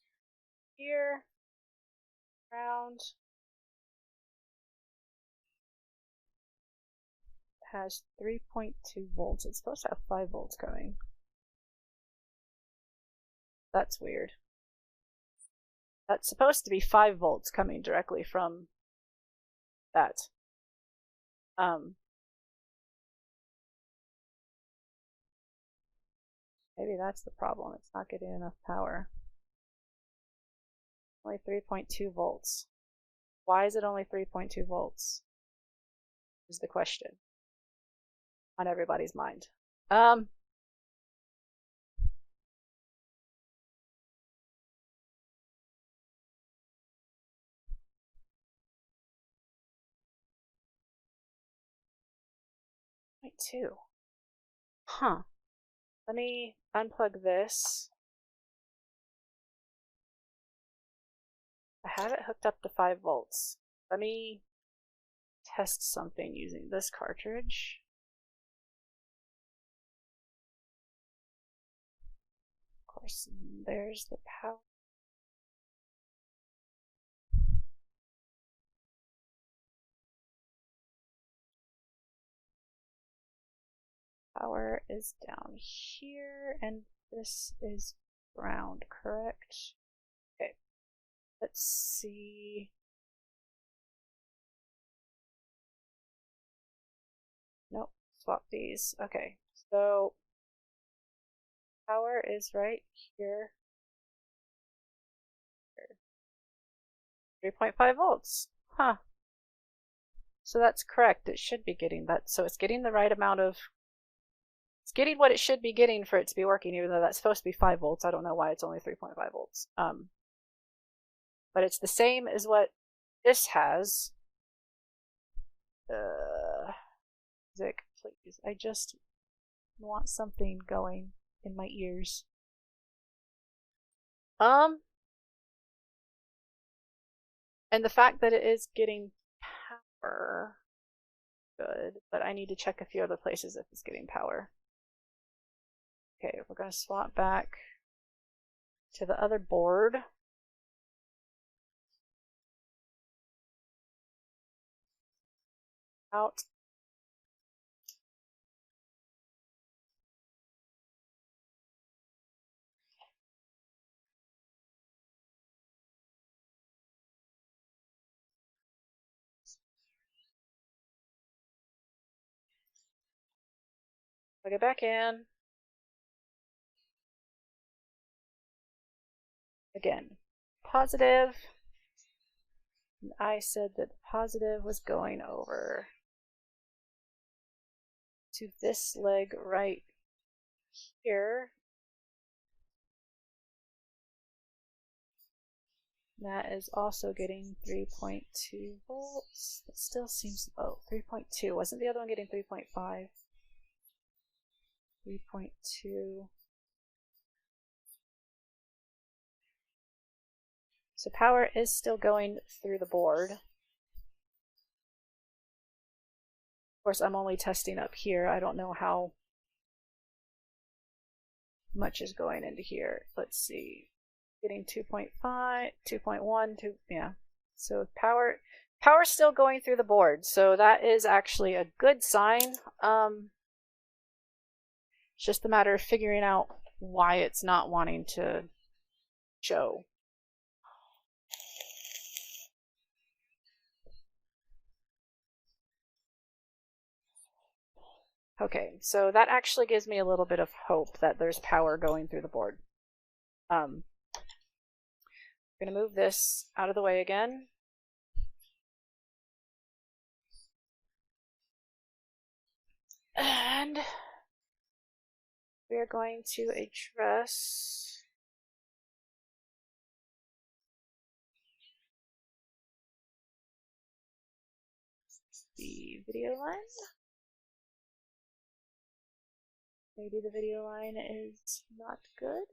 here. Ground has 3.2 volts. It's supposed to have 5 volts coming. That's weird. That's supposed to be 5 volts coming directly from that. Maybe that's the problem. It's not getting enough power. Only 3.2 volts. Why is it only 3.2 volts? Is the question on everybody's mind. 0.2. Huh. Let me unplug this. I have it hooked up to 5 volts. Let me test something using this cartridge. Of course, there's the power. Power is down here, and this is ground, correct? Okay, let's see. Nope, swap these. Okay, so power is right here. 3.5 volts. Huh. So that's correct. It should be getting that. So it's getting the right amount of... It's getting what it should be getting for it to be working, even though that's supposed to be 5 volts. I don't know why it's only 3.5 volts. But it's the same as what this has. Music, please. I just want something going in my ears. And the fact that it is getting power, good, but I need to check a few other places if it's getting power. Okay, we're going to swap back to the other board. Out. Plug it back in. Again, positive. And I said that positive was going over to this leg right here. That is also getting 3.2 volts. That still seems, oh, 3.2. Wasn't the other one getting 3.5? 3.2. So power is still going through the board. Of course, I'm only testing up here. I don't know how much is going into here. Let's see. Getting 2.5, 2.1, 2, yeah. So power's still going through the board. So that is actually a good sign. It's just a matter of figuring out why it's not wanting to show. Okay, so that actually gives me a little bit of hope that there's power going through the board. I'm going to move this out of the way again. And we are going to address the video line. Maybe the video line is not good.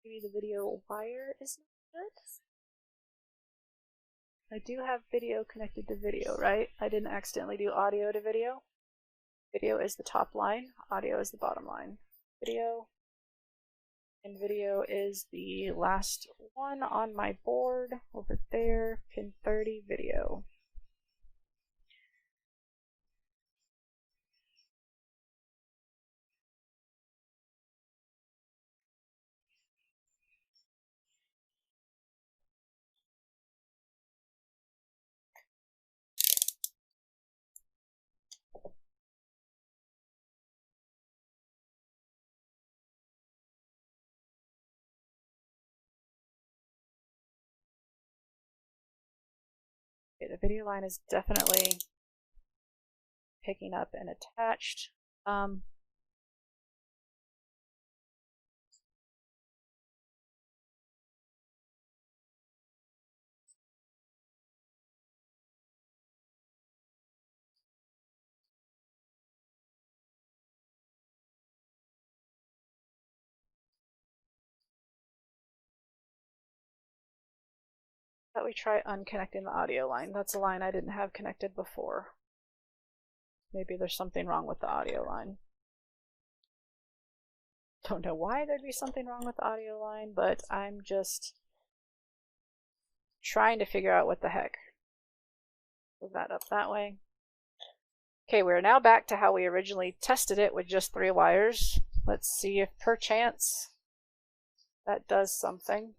Maybe the video wire is not good. I do have video connected to video, right? I didn't accidentally do audio to video. Video is the top line, audio is the bottom line. Video, and video is the last one on my board over there, pin 30, video. Okay, the video line is definitely picking up and attached. Thought we try unconnecting the audio line. That's a line I didn't have connected before. Maybe there's something wrong with the audio line. Don't know why there'd be something wrong with the audio line, but I'm just trying to figure out what the heck. Move that up that way. Okay, we're now back to how we originally tested it with just 3 wires. Let's see if perchance that does something.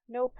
Nope.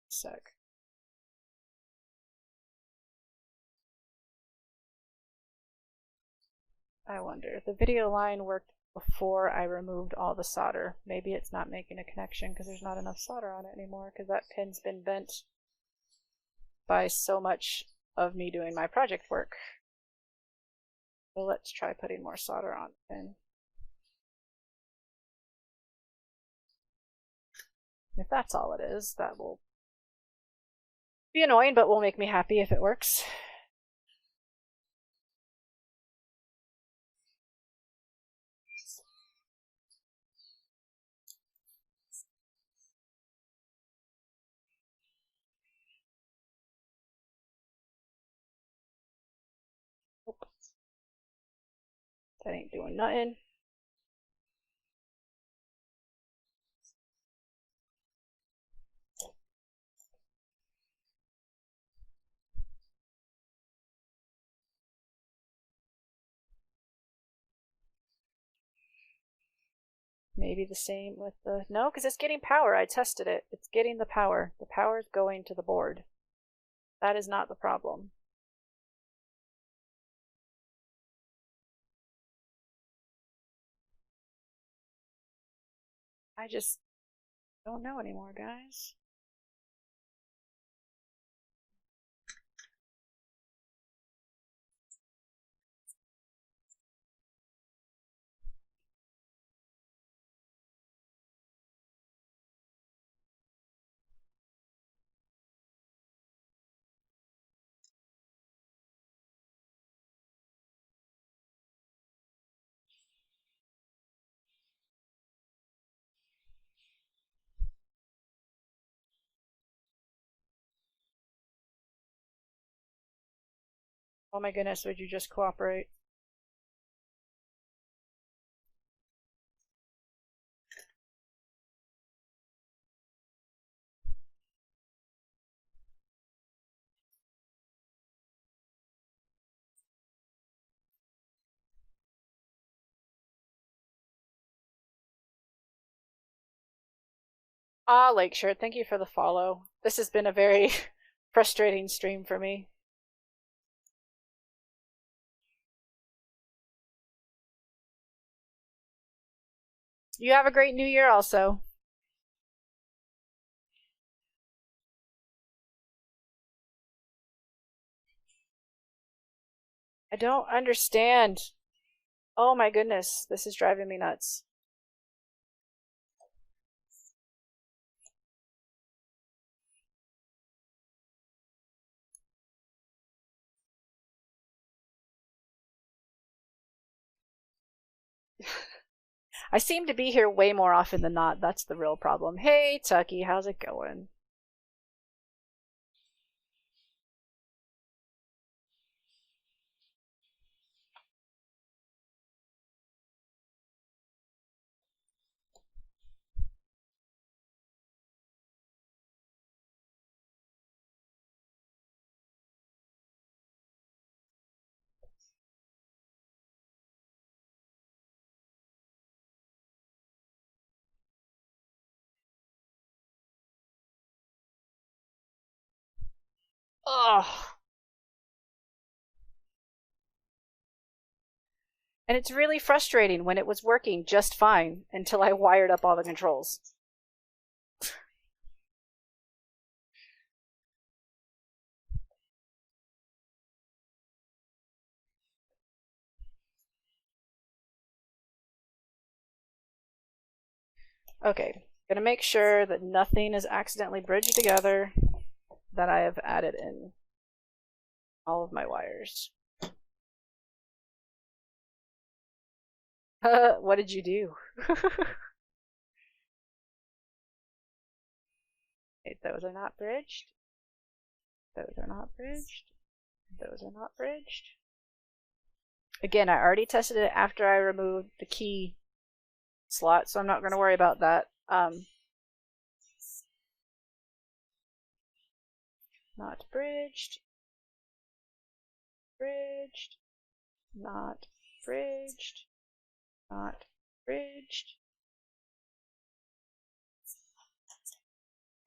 Sec. I wonder. The video line worked before I removed all the solder. Maybe it's not making a connection because there's not enough solder on it anymore because that pin's been bent by so much of me doing my project work. So let's try putting more solder on the pin. If that's all it is, that will be annoying, but will make me happy if it works. Nope. That ain't doing nothing. Maybe the same with the... No, because it's getting power. I tested it. It's getting the power. The power is going to the board. That is not the problem. I just don't know anymore, guys. Oh my goodness, would you just cooperate? Ah, Lakeshore, thank you for the follow. This has been a very frustrating stream for me. You have a great new year also. I don't understand. Oh my goodness, this is driving me nuts. I seem to be here way more often than not. That's the real problem. Hey, Tucky, how's it going? Ugh. And it's really frustrating when it was working just fine until I wired up all the controls. Okay, gonna make sure that nothing is accidentally bridged together, that I have added in all of my wires. What did you do? Okay, those are not bridged. Those are not bridged. Those are not bridged. Again, I already tested it after I removed the key slot, so I'm not going to worry about that. Not bridged. Bridged. Not bridged. Not bridged.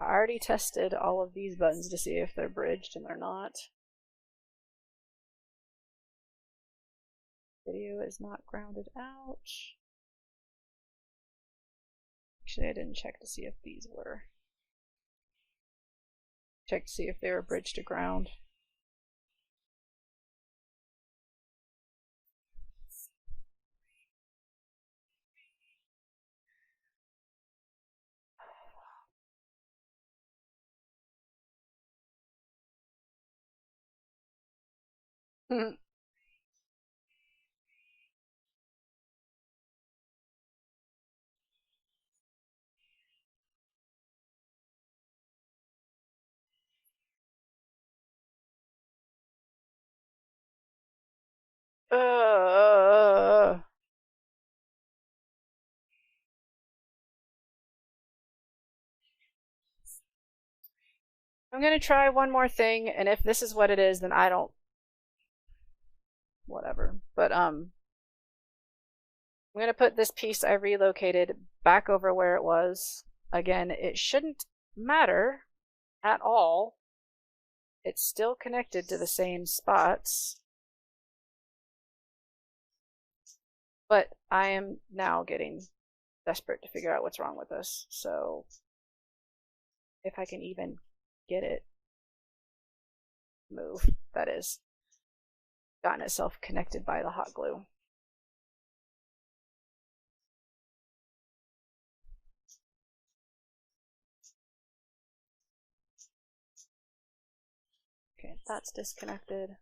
I already tested all of these buttons to see if they're bridged, and they're not. Video is not grounded out. Actually, I didn't check to see if these were. Check to see if they were bridged to ground. I'm gonna try one more thing, and if this is what it is, then I don't. Whatever. But I'm gonna put this piece I relocated back over where it was. Again, it shouldn't matter at all. It's still connected to the same spots. But I am now getting desperate to figure out what's wrong with this. So if I can even get it move, that is, gotten itself connected by the hot glue. Okay, that's disconnected.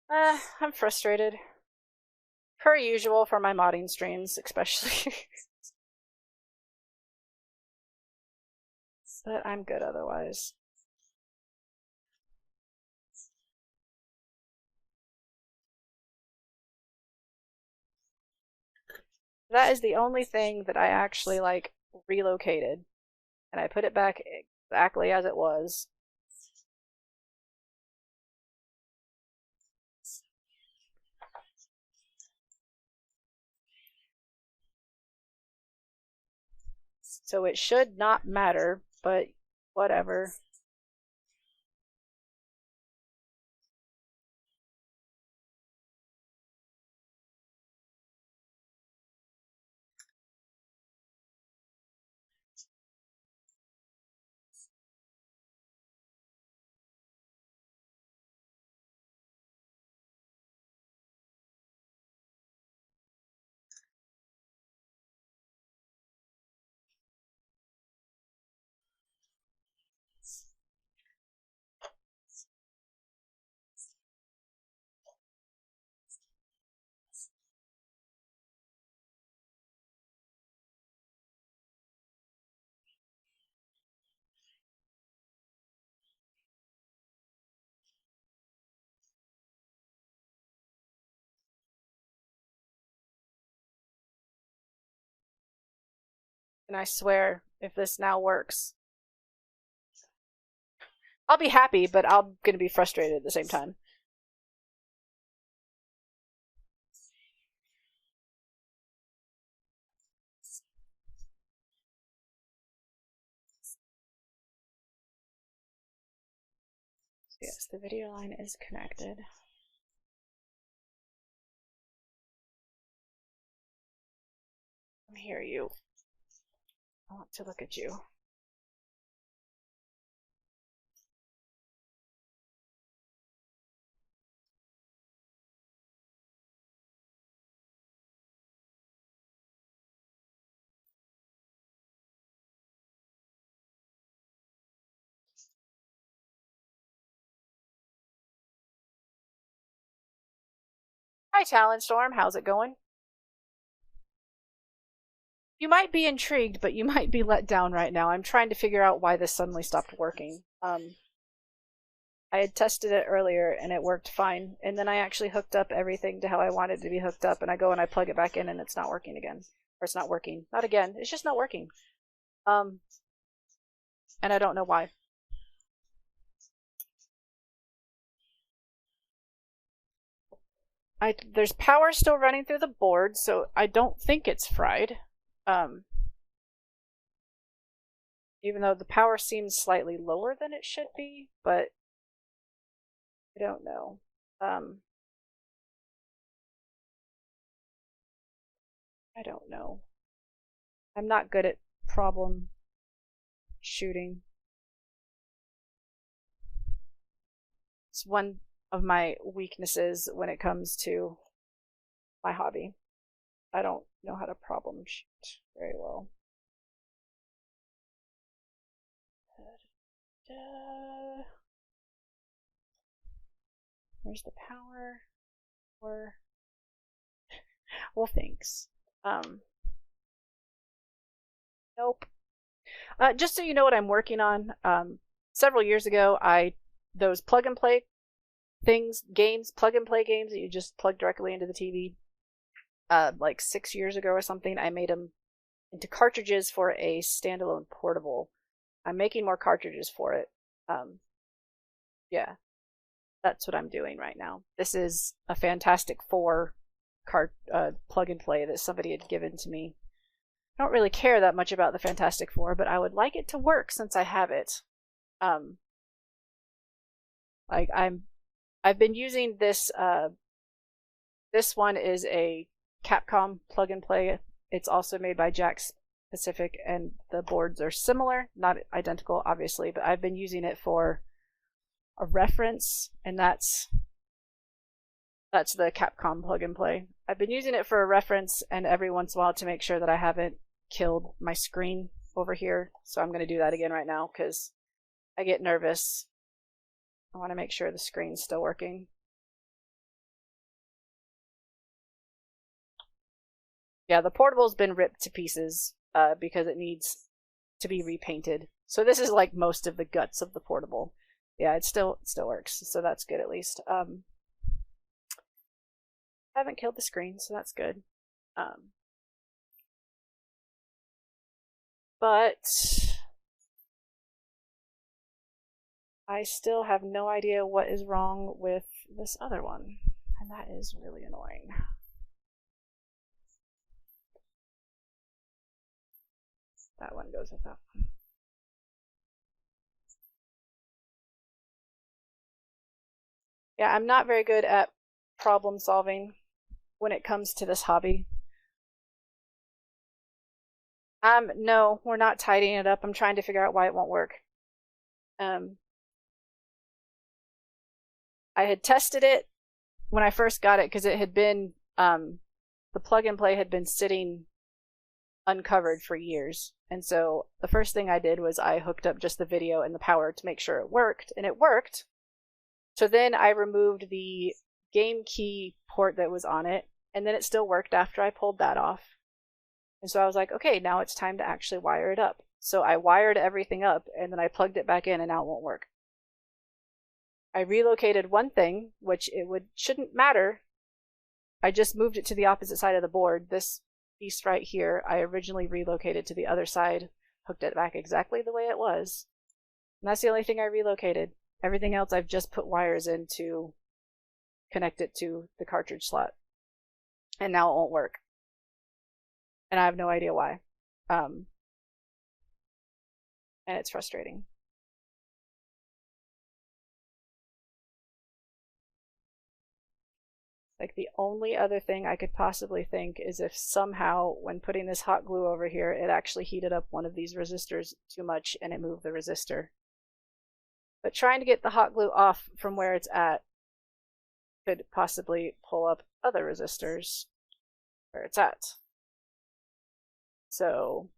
I'm frustrated. Per usual for my modding streams, especially. But I'm good otherwise. That is the only thing that I actually like relocated, and I put it back exactly as it was. So it should not matter, but whatever. And I swear, if this now works, I'll be happy, but I'm going to be frustrated at the same time. Yes, the video line is connected. Come here, you. I want to look at you. Hi, Talonstorm. How's it going? You might be intrigued, but you might be let down right now. I'm trying to figure out why this suddenly stopped working. I had tested it earlier and it worked fine, and then I actually hooked up everything to how I wanted it to be hooked up, and I go and I plug it back in and it's not working again. Or it's not working. Not again. It's just not working. And I don't know why. There's power still running through the board, so I don't think it's fried. Even though the power seems slightly lower than it should be, but I don't know. I don't know. I'm not good at problem shooting. It's one of my weaknesses when it comes to my hobby. I don't know how to problem shoot very well. Where's the power? Well, thanks. Nope. Just so you know what I'm working on, several years ago, those plug and play games, plug and play games that you just plug directly into the TV, like 6 years ago or something, I made them into cartridges for a standalone portable. I'm making more cartridges for it. Yeah, that's what I'm doing right now. This is a Fantastic Four plug and play that somebody had given to me. I don't really care that much about the Fantastic Four, but I would like it to work since I have it. Like I've been using this. This one is a Capcom plug and play. It's also made by Jack's Pacific, and the boards are similar, not identical, obviously, but I've been using it for a reference, and that's the Capcom plug and play. I've been using it for a reference and every once in a while to make sure that I haven't killed my screen over here. So I'm going to do that again right now because I get nervous. I want to make sure the screen's still working. Yeah, the portable's been ripped to pieces because it needs to be repainted. So this is like most of the guts of the portable. Yeah, it still works, so that's good at least. I haven't killed the screen, so that's good. But I still have no idea what is wrong with this other one, and that is really annoying. That one goes with that one. Yeah, I'm not very good at problem solving when it comes to this hobby. No, we're not tidying it up. I'm trying to figure out why it won't work. I had tested it when I first got it because it had been, the plug and play had been sitting uncovered for years. And so the first thing I did was I hooked up just the video and the power to make sure it worked, and it worked. So then I removed the game key port that was on it, and then it still worked after I pulled that off. And so I was like, okay, now it's time to actually wire it up. So I wired everything up, and then I plugged it back in, and now it won't work. I relocated one thing, which shouldn't matter. I just moved it to the opposite side of the board. This piece right here, I originally relocated to the other side, hooked it back exactly the way it was. And that's the only thing I relocated. Everything else I've just put wires in to connect it to the cartridge slot. And now it won't work. And I have no idea why. And it's frustrating. Like, the only other thing I could possibly think is if somehow, when putting this hot glue over here, it actually heated up one of these resistors too much and it moved the resistor. But trying to get the hot glue off from where it's at could possibly pull up other resistors where it's at. So,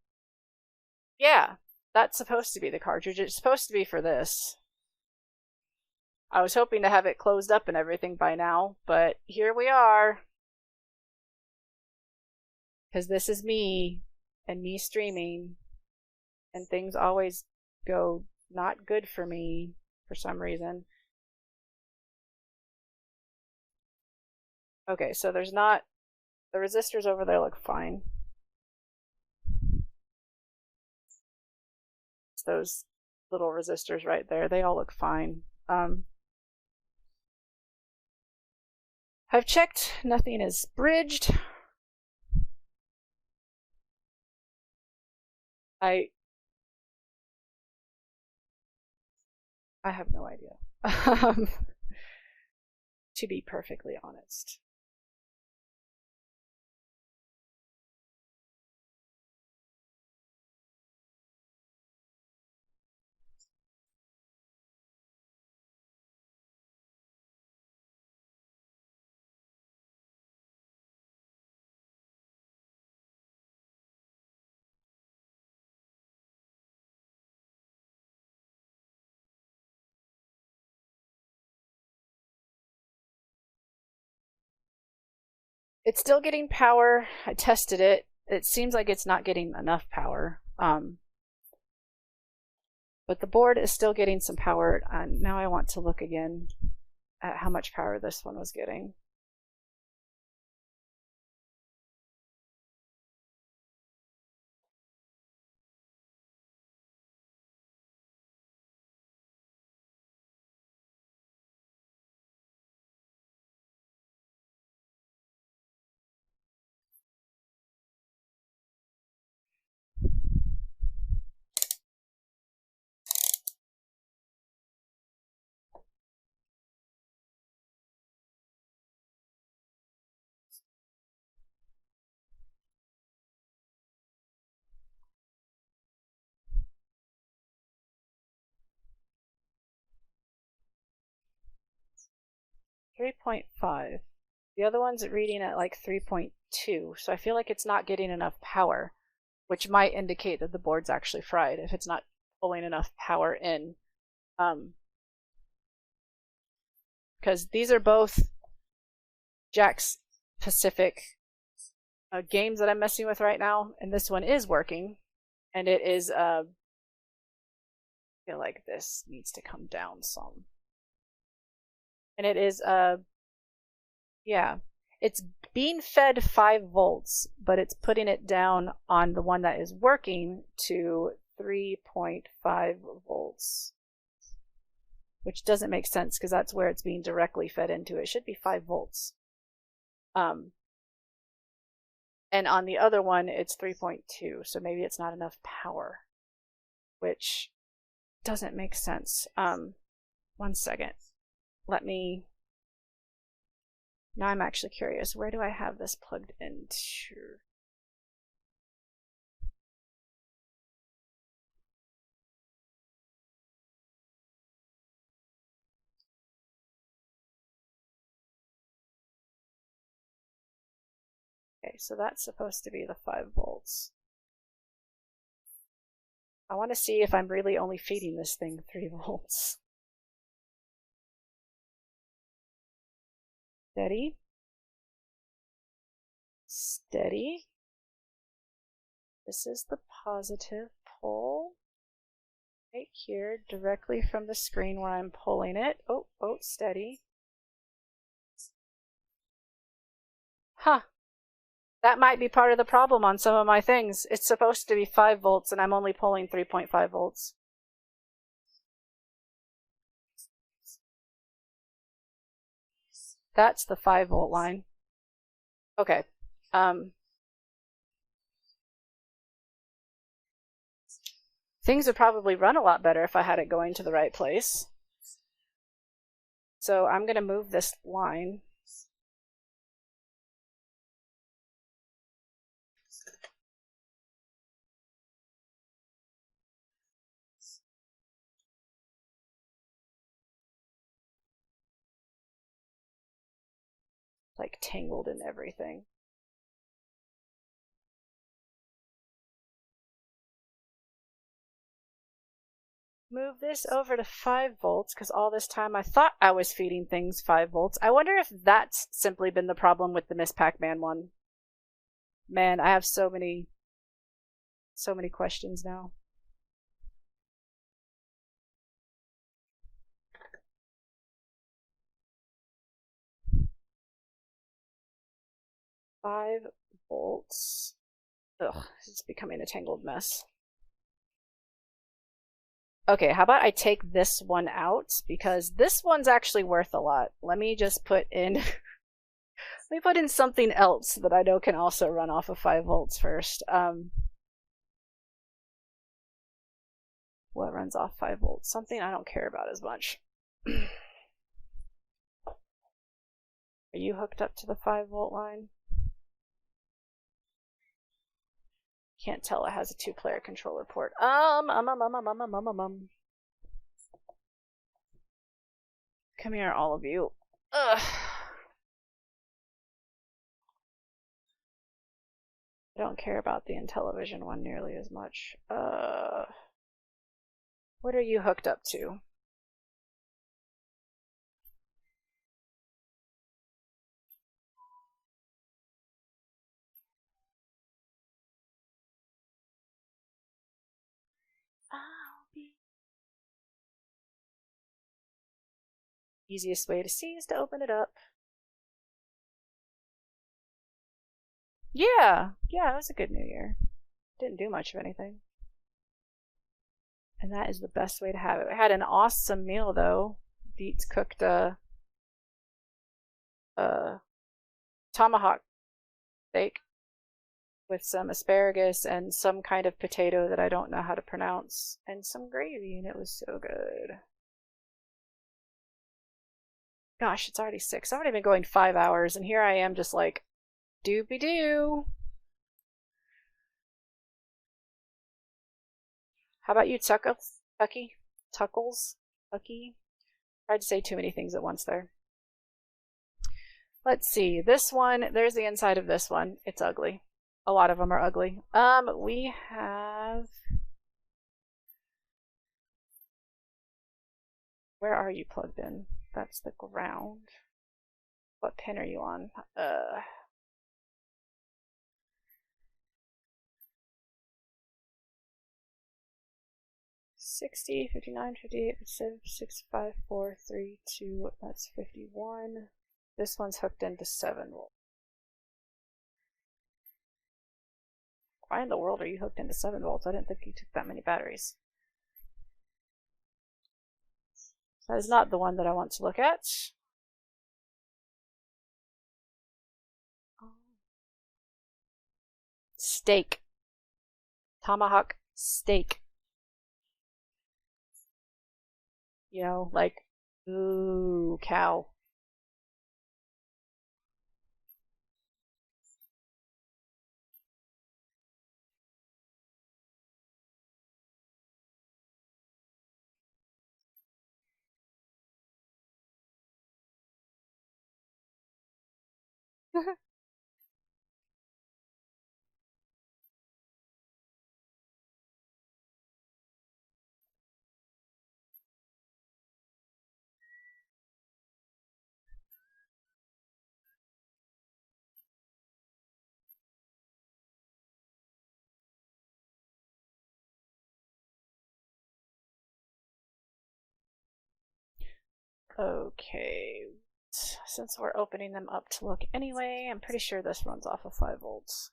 yeah, that's supposed to be the cartridge. It's supposed to be for this. I was hoping to have it closed up and everything by now, but here we are. Because this is me, and me streaming, and things always go not good for me for some reason. Okay, so there's not... The resistors over there look fine. It's those little resistors right there. They all look fine. I've checked. Nothing is bridged. I have no idea. To be perfectly honest. It's still getting power. I tested it. It seems like it's not getting enough power. But the board is still getting some power. And now I want to look again at how much power this one was getting. .5. The other one's reading at like 3.2, so I feel like it's not getting enough power, which might indicate that the board's actually fried if it's not pulling enough power in. Because these are both Jack's Pacific games that I'm messing with right now, and this one is working, and it is, I feel like this needs to come down some. And it is, yeah, it's being fed 5 volts, but it's putting it down on the one that is working to 3.5 volts, which doesn't make sense because that's where it's being directly fed into. It should be 5 volts. And on the other one, it's 3.2, so maybe it's not enough power, which doesn't make sense. 1 second. Now I'm actually curious. Where do I have this plugged into? Okay, so that's supposed to be the 5 volts. I want to see if I'm really only feeding this thing 3 volts. Steady. Steady. This is the positive pole. Right here, directly from the screen where I'm pulling it. Oh, steady. Huh. That might be part of the problem on some of my things. It's supposed to be 5 volts and I'm only pulling 3.5 volts. That's the 5 volt line. Okay. Things would probably run a lot better if I had it going to the right place. So I'm going to move this line. Like tangled in everything. Move this over to 5 volts because all this time I thought I was feeding things 5 volts. I wonder if that's simply been the problem with the Miss Pac-Man one. Man, I have so many questions now. Five volts. Ugh, it's becoming a tangled mess. Okay, how about I take this one out because this one's actually worth a lot. Let me just put in let me put in something else that I know can also run off of 5 volts first. What runs off 5 volts? Something I don't care about as much. Are you hooked up to the 5 volt line? Can't tell it has a 2-player controller port. Come here, all of you. Ugh. I don't care about the Intellivision one nearly as much. What are you hooked up to? Easiest way to see is to open it up. Yeah, it was a good New Year. Didn't do much of anything. And that is the best way to have it. We had an awesome meal though. Deets cooked a tomahawk steak with some asparagus and some kind of potato that I don't know how to pronounce, and some gravy, and it was so good. Gosh, it's already 6. I've already been going 5 hours, and here I am just like, doobie-doo. How about you, Tuckles? Tried to say too many things at once there. Let's see. This one, there's the inside of this one. It's ugly. A lot of them are ugly. We have... Where are you plugged in? That's the ground. What pin are you on? 60, 59, 58, 57, 6, 5, 4, 3, 2, that's 51. This one's hooked into 7 volts. Why in the world are you hooked into 7 volts? I didn't think you took that many batteries. That is not the one that I want to look at. Steak. Tomahawk steak. You know, like, ooh, cow. Okay, since we're opening them up to look anyway, I'm pretty sure this runs off of 5 volts.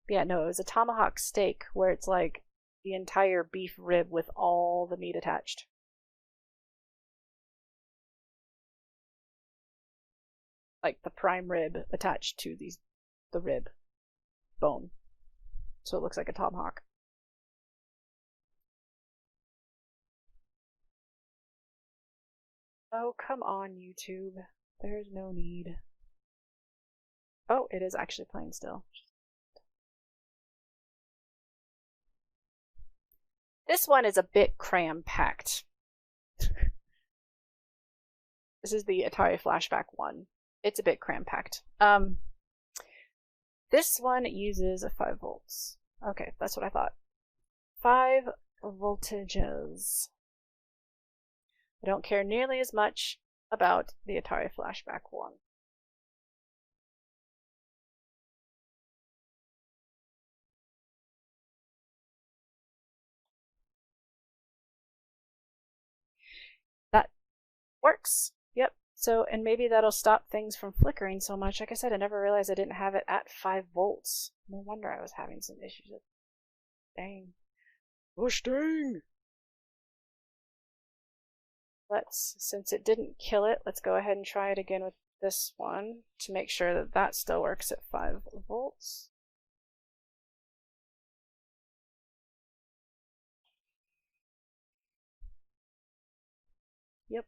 Yeah, no, it was a tomahawk steak where it's like the entire beef rib with all the meat attached. Like the prime rib attached to the rib bone. So it looks like a tomahawk. Oh, come on, YouTube. There's no need. Oh, it is actually playing still. This one is a bit cram-packed. This is the Atari Flashback one. It's a bit cram-packed. This one uses 5 volts. Okay, that's what I thought. 5 voltages. I don't care nearly as much about the Atari Flashback one. That works. Yep. So, and maybe that'll stop things from flickering so much. Like I said, I never realized I didn't have it at 5 volts. No wonder I was having some issues with it. Dang. Gosh dang! Since it didn't kill it, let's go ahead and try it again with this one to make sure that that still works at 5 volts. Yep.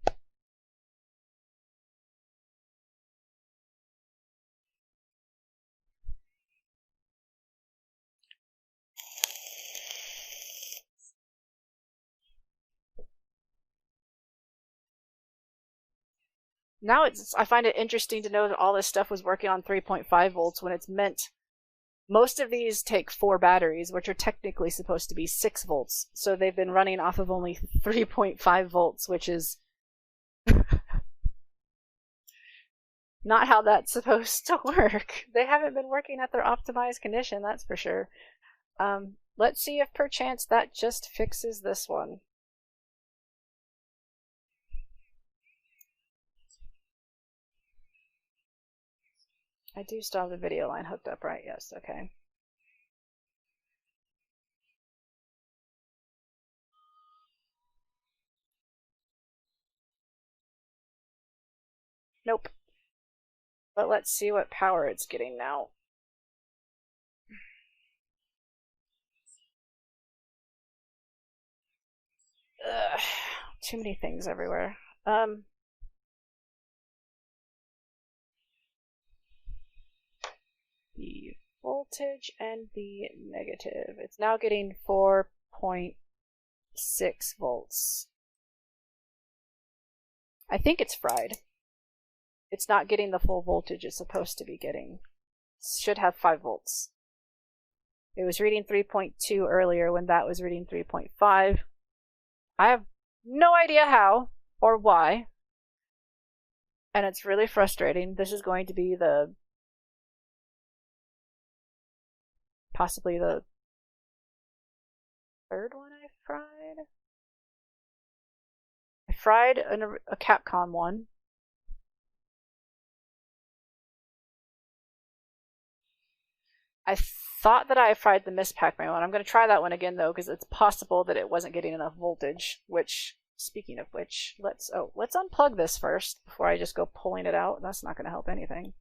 Now I find it interesting to know that all this stuff was working on 3.5 volts when it's meant most of these take 4 batteries, which are technically supposed to be 6 volts. So they've been running off of only 3.5 volts, which is not how that's supposed to work. They haven't been working at their optimized condition, that's for sure. Let's see if perchance that just fixes this one. I do still have the video line hooked up, right? Yes, okay. Nope. But let's see what power it's getting now. Ugh, too many things everywhere. The voltage and the negative. It's now getting 4.6 volts. I think it's fried. It's not getting the full voltage it's supposed to be getting. It should have 5 volts. It was reading 3.2 earlier when that was reading 3.5. I have no idea how or why. And it's really frustrating. This is going to be possibly the 3rd one I've tried. fried a Capcom one. I thought that I fried the Miss Pac-Man one. I'm going to try that one again though, because it's possible that it wasn't getting enough voltage. Which, speaking of which, let's unplug this first before I just go pulling it out. That's not going to help anything.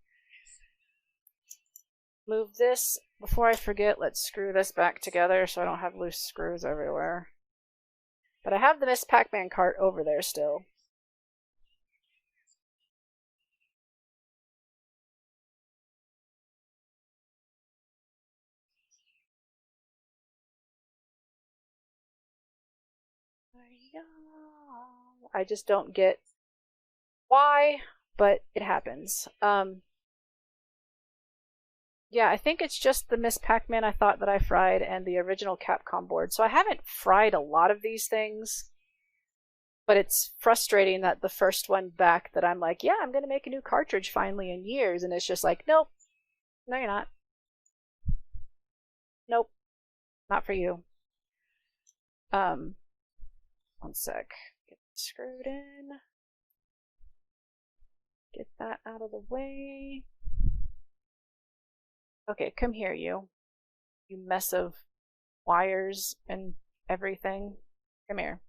Move this. Before I forget, let's screw this back together so I don't have loose screws everywhere. But I have the Miss Pac-Man cart over there still. I just don't get why, but it happens. Yeah, I think it's just the Miss Pac-Man I thought that I fried and the original Capcom board. So I haven't fried a lot of these things, but it's frustrating that the first one back that I'm like, yeah, I'm going to make a new cartridge finally in years, and it's just like, nope, no you're not. Nope, not for you. One sec. Get screwed in. Get that out of the way. Okay, come here, you mess of wires and everything. Come here.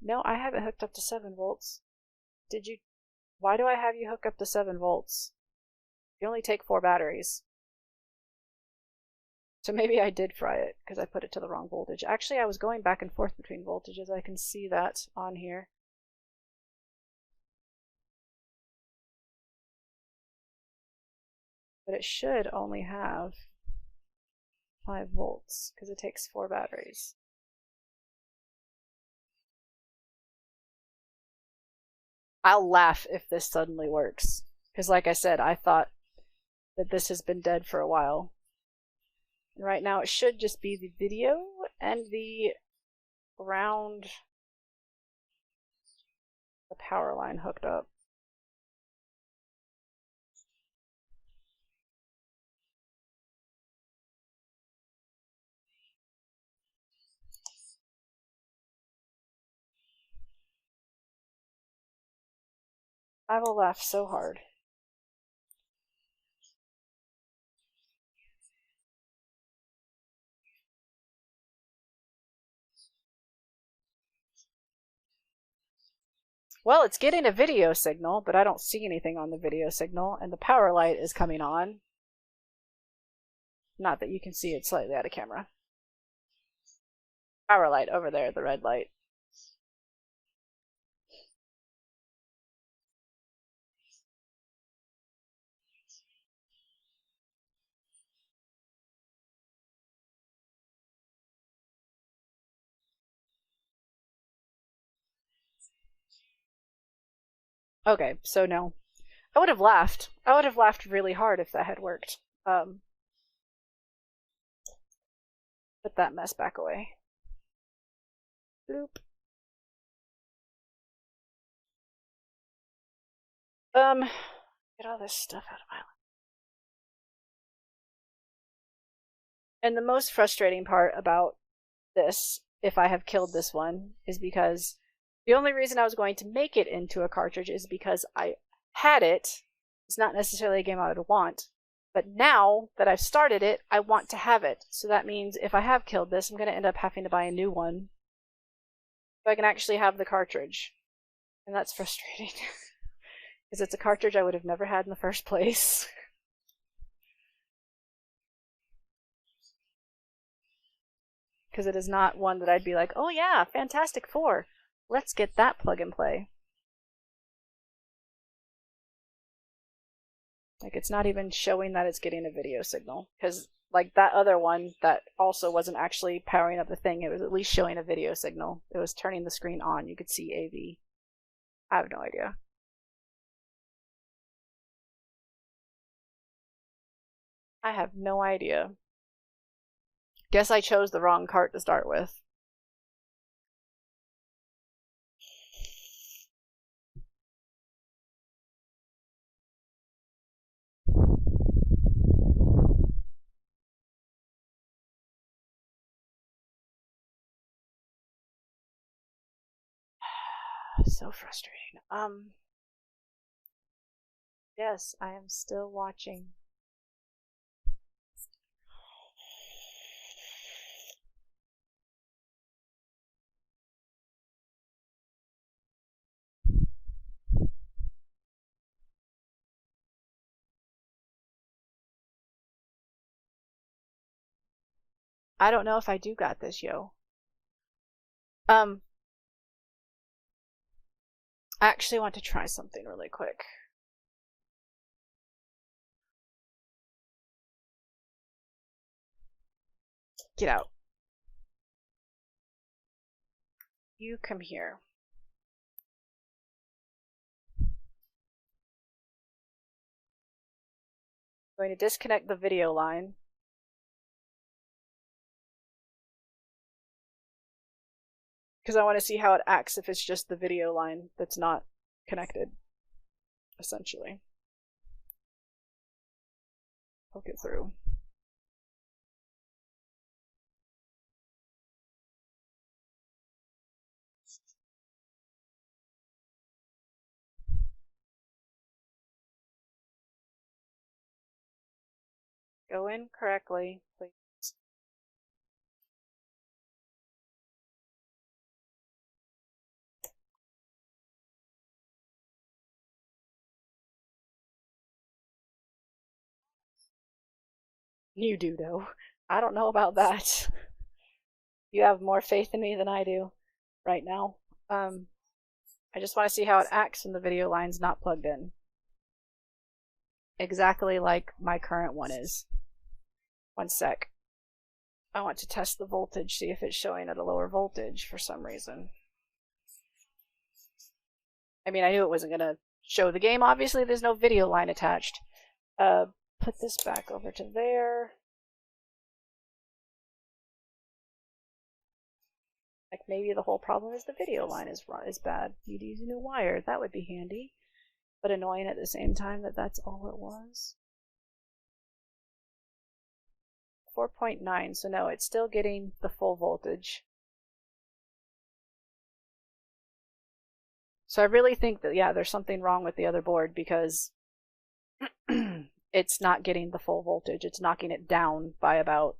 No, I have it hooked up to 7 volts. Did you? Why do I have you hook up to 7 volts? You only take 4 batteries. So maybe I did fry it because I put it to the wrong voltage. Actually, I was going back and forth between voltages. I can see that on here. But it should only have 5 volts because it takes 4 batteries. I'll laugh if this suddenly works. Because like I said, I thought that this has been dead for a while. And right now it should just be the video and the ground, the power line hooked up. I will laugh so hard. Well, it's getting a video signal, but I don't see anything on the video signal, and the power light is coming on. Not that you can see it slightly out of camera. Power light over there, the red light. Okay, so no. I would have laughed. I would have laughed really hard if that had worked. Put that mess back away. Bloop. Get all this stuff out of my life. And the most frustrating part about this, if I have killed this one, is because the only reason I was going to make it into a cartridge is because I had it. It's not necessarily a game I would want, but now that I've started it, I want to have it. So that means if I have killed this, I'm going to end up having to buy a new one so I can actually have the cartridge. And that's frustrating. Because it's a cartridge I would have never had in the first place. Because it is not one that I'd be like, oh yeah, Fantastic Four. Let's get that plug and play. Like, it's not even showing that it's getting a video signal. Because, like, that other one that also wasn't actually powering up the thing, it was at least showing a video signal. It was turning the screen on. You could see AV. I have no idea. I have no idea. Guess I chose the wrong cart to start with. So frustrating. Yes, I am still watching. I don't know if I do got this, yo. I actually want to try something really quick. Get out. You come here. I'm going to disconnect the video line. Because I want to see how it acts if it's just the video line that's not connected, essentially. Poke it through. Go in correctly, please. You do, though. I don't know about that. You have more faith in me than I do right now. I just want to see how it acts when the video line's not plugged in. Exactly like my current one is. One sec. I want to test the voltage, see if it's showing at a lower voltage for some reason. I mean, I knew it wasn't going to show the game. Obviously, there's no video line attached. Put this back over to there. Like, maybe the whole problem is the video line is bad. You'd use a new wire. That would be handy. But annoying at the same time that that's all it was. 4.9, so no, it's still getting the full voltage. So I really think that, yeah, there's something wrong with the other board because it's not getting the full voltage. It's knocking it down by about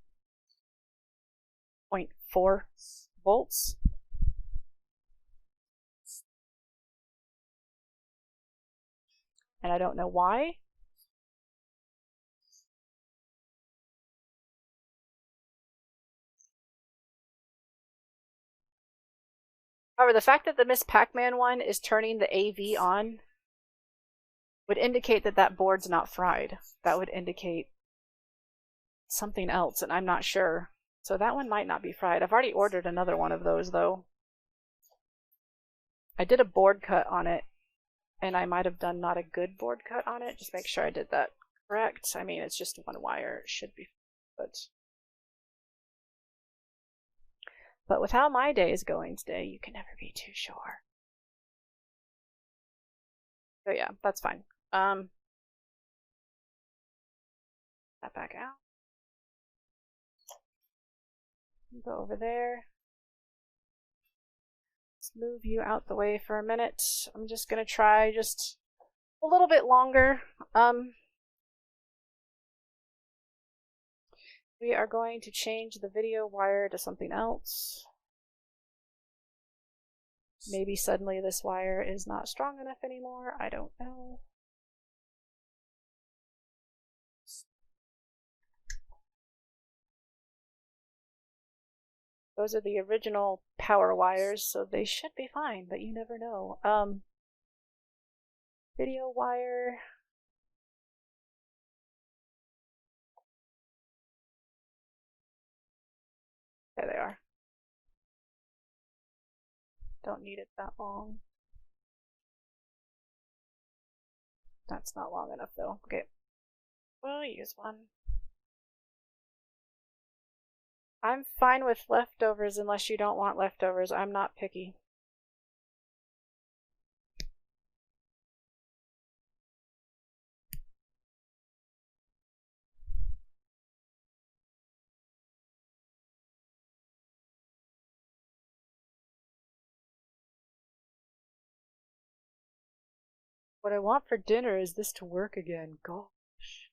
0.4 volts. And I don't know why. However, the fact that the Miss Pac-Man one is turning the AV on would indicate that that board's not fried. That would indicate something else, and I'm not sure. So that one might not be fried. I've already ordered another one of those, though. I did a board cut on it, and I might have done not a good board cut on it. Just make sure I did that correct. I mean, it's just one wire. It should be, but with how my day is going today, you can never be too sure. So yeah, that's fine. That back out. Go over there. Let's move you out the way for a minute. I'm just gonna try just a little bit longer. We are going to change the video wire to something else. Maybe suddenly this wire is not strong enough anymore. I don't know. Those are the original power wires, so they should be fine, but you never know. Video wire. There they are. Don't need it that long. That's not long enough though. Okay. We'll use one. I'm fine with leftovers unless you don't want leftovers. I'm not picky. What I want for dinner is this to work again. Gosh.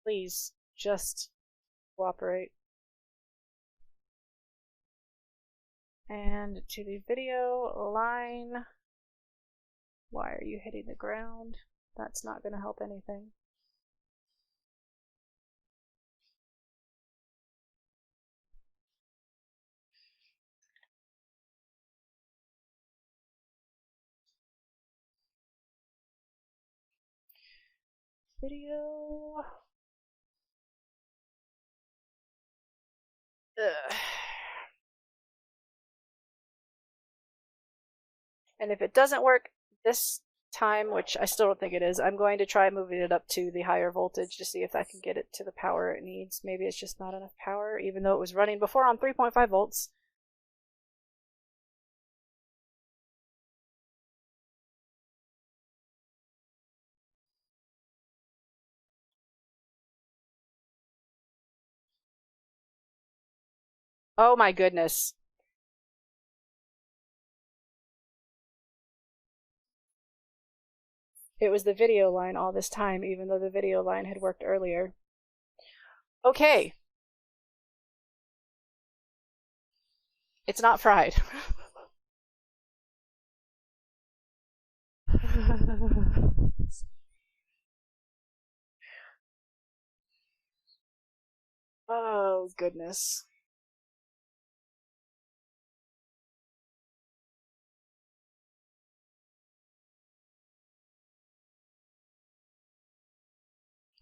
Please, just cooperate. And to the video line. Why are you hitting the ground? That's not going to help anything. Video. Ugh. And if it doesn't work this time, which I still don't think it is, I'm going to try moving it up to the higher voltage to see if I can get it to the power it needs. Maybe it's just not enough power, even though it was running before on 3.5 volts. Oh my goodness. It was the video line all this time, even though the video line had worked earlier. Okay. It's not fried. Oh, goodness.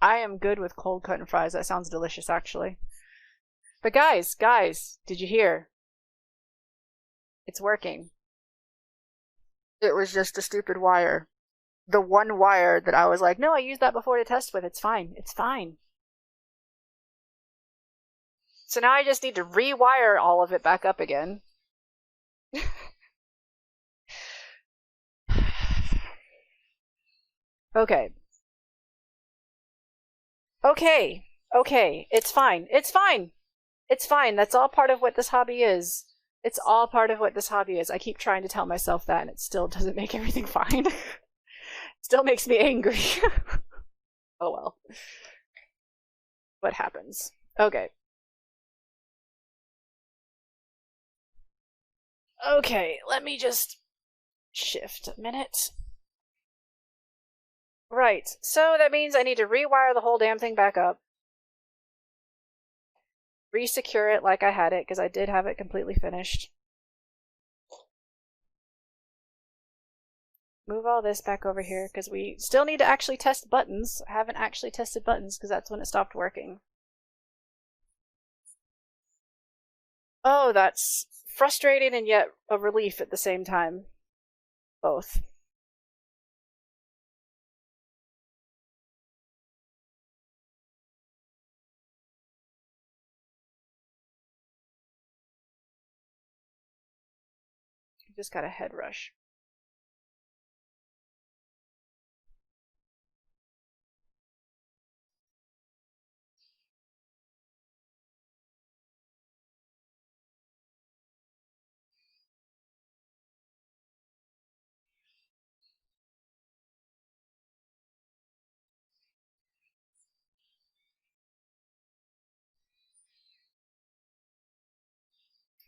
I am good with cold cut and fries. That sounds delicious, actually. But guys, did you hear? It's working. It was just a stupid wire. The one wire that I was like, no, I used that before to test with. It's fine. It's fine. So now I just need to rewire all of it back up again. Okay. Okay. It's fine. It's fine. It's fine. That's all part of what this hobby is. It's all part of what this hobby is. I keep trying to tell myself that, and it still doesn't make everything fine. It still makes me angry. Oh well. What happens? Okay. Okay, let me just shift a minute. Right, so that means I need to rewire the whole damn thing back up. Resecure it like I had it, because I did have it completely finished. Move all this back over here, because we still need to actually test buttons. I haven't actually tested buttons, because that's when it stopped working. Oh, that's frustrating and yet a relief at the same time. Both. Just got a head rush.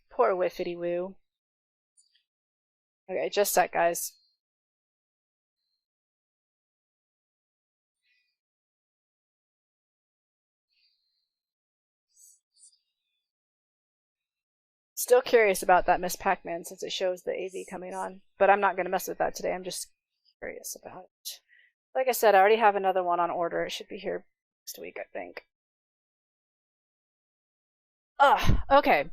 Poor Whiffity Woo. Okay, just a sec, guys. Still curious about that Miss Pac-Man since it shows the AV coming on, but I'm not going to mess with that today. I'm just curious about it. Like I said, I already have another one on order. It should be here next week, I think. Ugh, okay.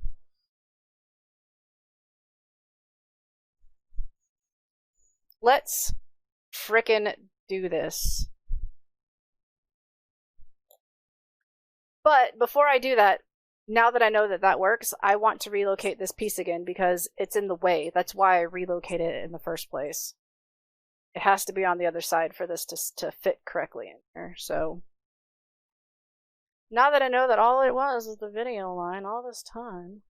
Let's frickin' do this. But before I do that, Now that I know that that works, I want to relocate this piece again because it's in the way. That's why I relocated it in the first place. It has to be on the other side for this to fit correctly in here. So now that I know that all it was the video line all this time,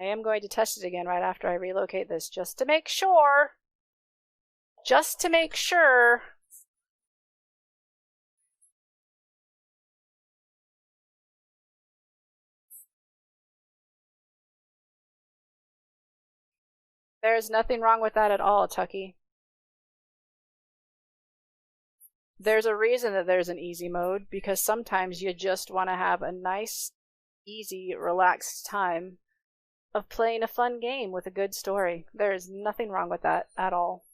I am going to test it again right after I relocate this just to make sure. Just to make sure. There's nothing wrong with that at all, Tucky. There's a reason that there's an easy mode, because sometimes you just want to have a nice, easy, relaxed time of playing a fun game with a good story. There's nothing wrong with that at all.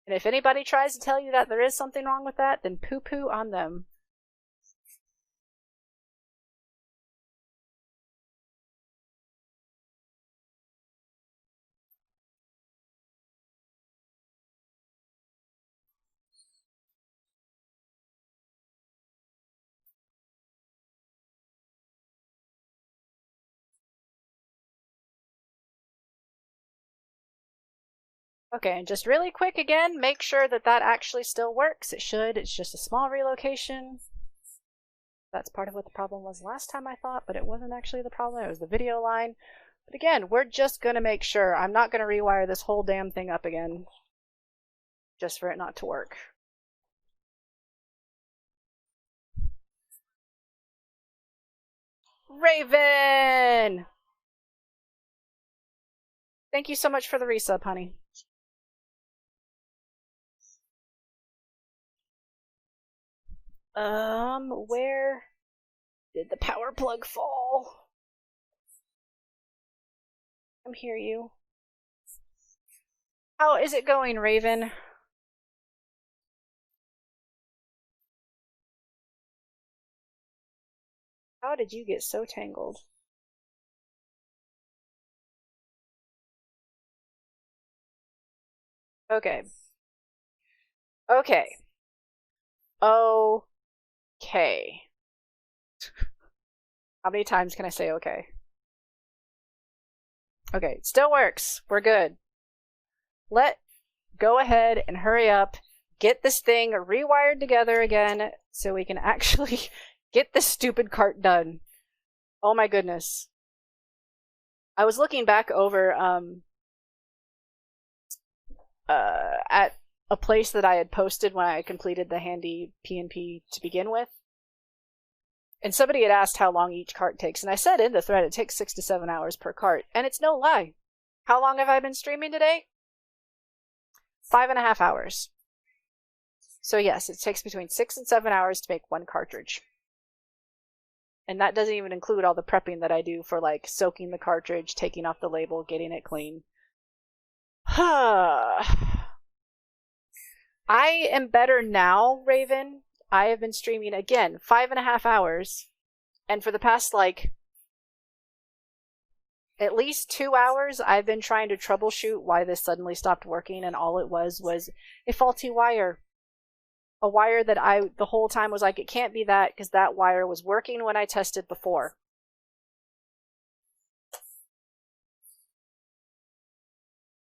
And if anybody tries to tell you that there is something wrong with that, then poo-poo on them. Okay, and just really quick again, make sure that that actually still works. It should. It's just a small relocation. That's part of what the problem was last time, I thought, but it wasn't actually the problem. It was the video line. But again, we're just going to make sure. I'm not going to rewire this whole damn thing up again just for it not to work. Raven! Thank you so much for the resub, honey. Where did the power plug fall? Come hear you. How is it going, Raven? How did you get so tangled? Okay. Okay. Okay. How many times can I say okay? Okay, it still works. We're good. Go ahead and hurry up. Get this thing rewired together again so we can actually get this stupid cart done. Oh my goodness. I was looking back over at a place that I had posted when I completed the HandyPNP to begin with. And somebody had asked how long each cart takes, and I said in the thread it takes 6 to 7 hours per cart, and it's no lie. How long have I been streaming today? 5.5 hours. So yes, it takes between 6 and 7 hours to make one cartridge. And that doesn't even include all the prepping that I do for like soaking the cartridge, taking off the label, getting it clean. I am better now, Raven. I have been streaming again 5.5 hours, and for the past like at least 2 hours I've been trying to troubleshoot why this suddenly stopped working, and all it was a faulty wire. A wire that I the whole time was like, it can't be that, because that wire was working when I tested before.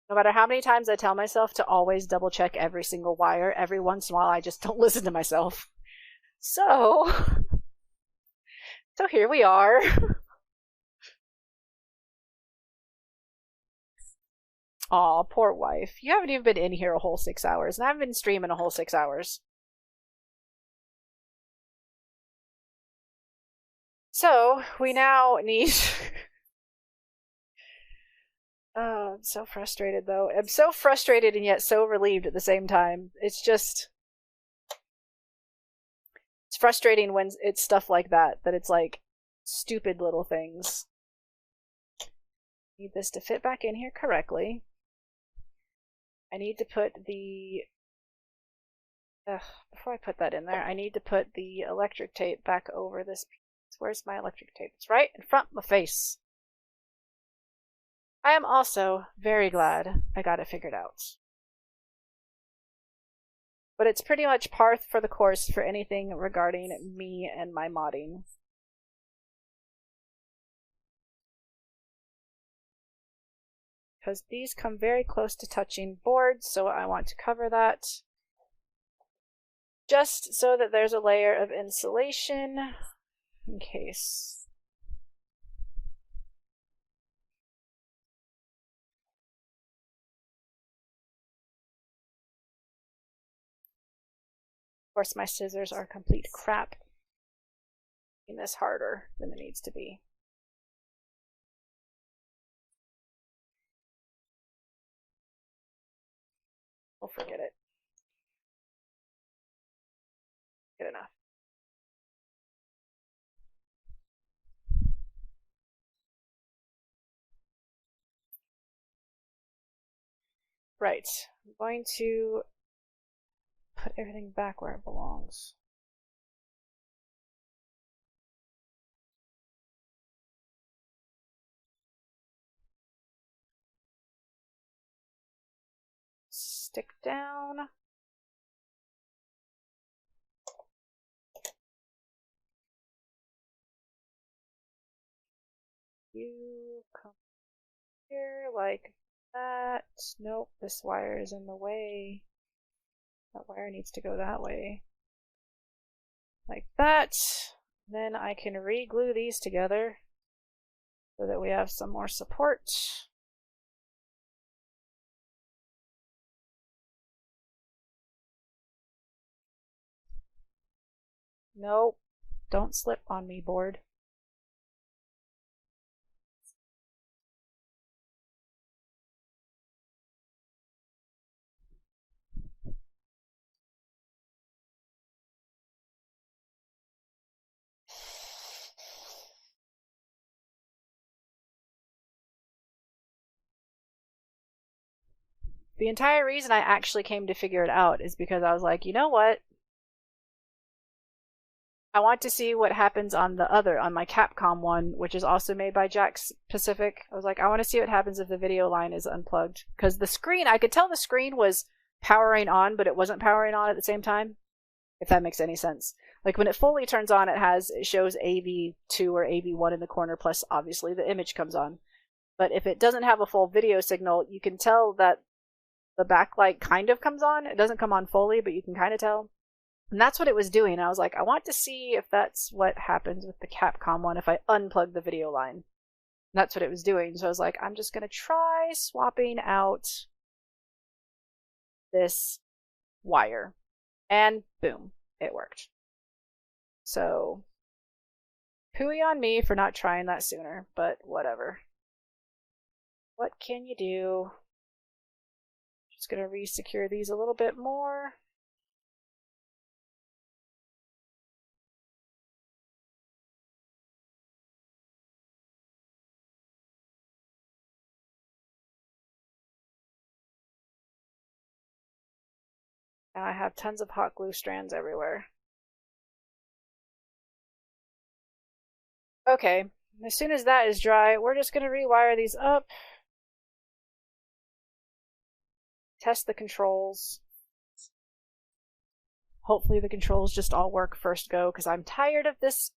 No matter how many times I tell myself to always double check every single wire, every once in a while I just don't listen to myself. So here we are. Aw, poor wife. You haven't even been in here a whole 6 hours, and I haven't been streaming a whole 6 hours. So, we now need... Oh, I'm so frustrated, though. I'm so frustrated and yet so relieved at the same time. It's just... It's frustrating when it's stuff like that it's like stupid little things. Need this to fit back in here correctly. I need to put the... before I put that in there, I need to put the electric tape back over this piece. Where's my electric tape? It's right in front of my face. I am also very glad I got it figured out. But it's pretty much par for the course for anything regarding me and my modding. Because these come very close to touching boards, so I want to cover that. Just so that there's a layer of insulation in case. Of course, my scissors are complete crap. Making this harder than it needs to be. We'll forget it. Good enough. Right. I'm going to put everything back where it belongs. Stick down. You come here like that. Nope, this wire is in the way. That wire needs to go that way. Like that. Then I can re-glue these together so that we have some more support. Nope, don't slip on me, board. The entire reason I actually came to figure it out is because I was like, you know what? I want to see what happens on my Capcom one, which is also made by Jax Pacific. I was like, I want to see what happens if the video line is unplugged. Because the screen, I could tell the screen was powering on, but it wasn't powering on at the same time. If that makes any sense. Like when it fully turns on, it shows AV2 or AV1 in the corner, plus obviously the image comes on. But if it doesn't have a full video signal, you can tell that the backlight kind of comes on. It doesn't come on fully, but you can kind of tell. And that's what it was doing. I was like, I want to see if that's what happens with the Capcom one if I unplug the video line. And that's what it was doing. So I was like, I'm just going to try swapping out this wire. And boom, it worked. So, hooey on me for not trying that sooner, but whatever. What can you do? Just going to re-secure these a little bit more. Now I have tons of hot glue strands everywhere. Okay, as soon as that is dry, we're just going to rewire these up. Test the controls. Hopefully the controls just all work first go, because I'm tired of this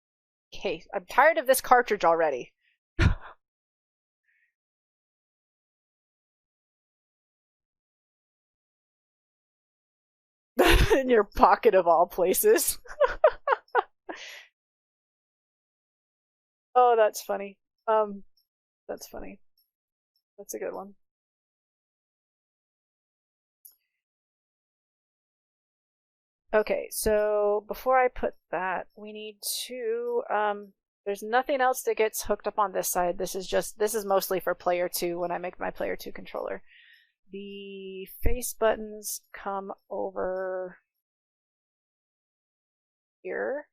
case. I'm tired of this cartridge already. In your pocket of all places. Oh, that's funny. That's funny. That's a good one. Okay, so before I put that, we need to, there's nothing else that gets hooked up on this side. This is mostly for player 2 when I make my player 2 controller. The face buttons come over here.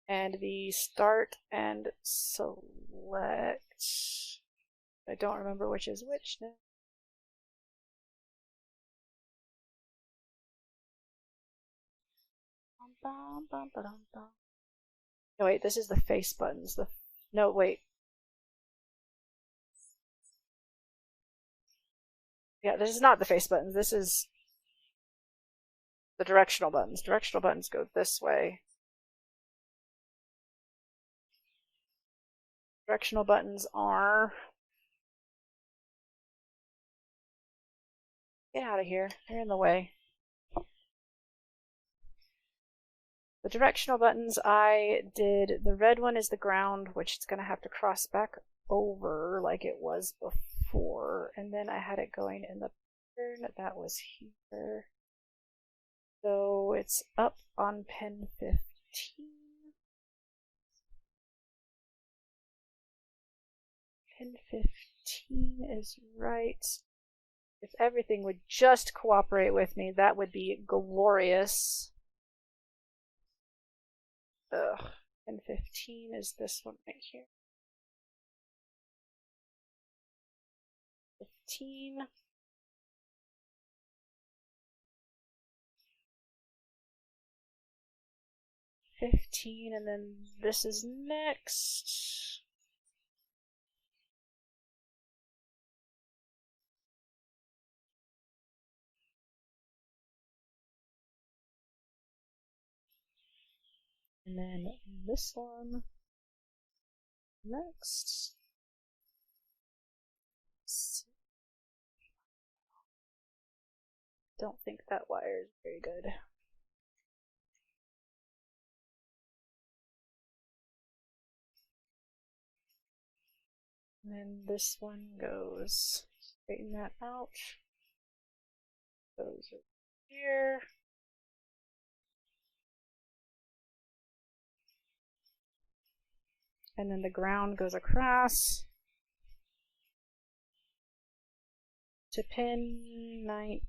And the start and select, I don't remember which is which now. No, wait, this is the face buttons. No, wait. Yeah, this is not the face buttons. This is the directional buttons. Directional buttons go this way. Directional buttons are... Get out of here. You're in the way. The directional buttons I did, the red one is the ground, which it's going to have to cross back over like it was before. And then I had it going in the pattern that was here. So it's up on pin 15. Pin 15 is right. If everything would just cooperate with me, that would be glorious. Ugh. Pin 15 is this one right here. 15. And then this is next. And then this one next. Don't think that wire is very good. And then this one goes, straighten that out. Goes over here. And then the ground goes across to pin 9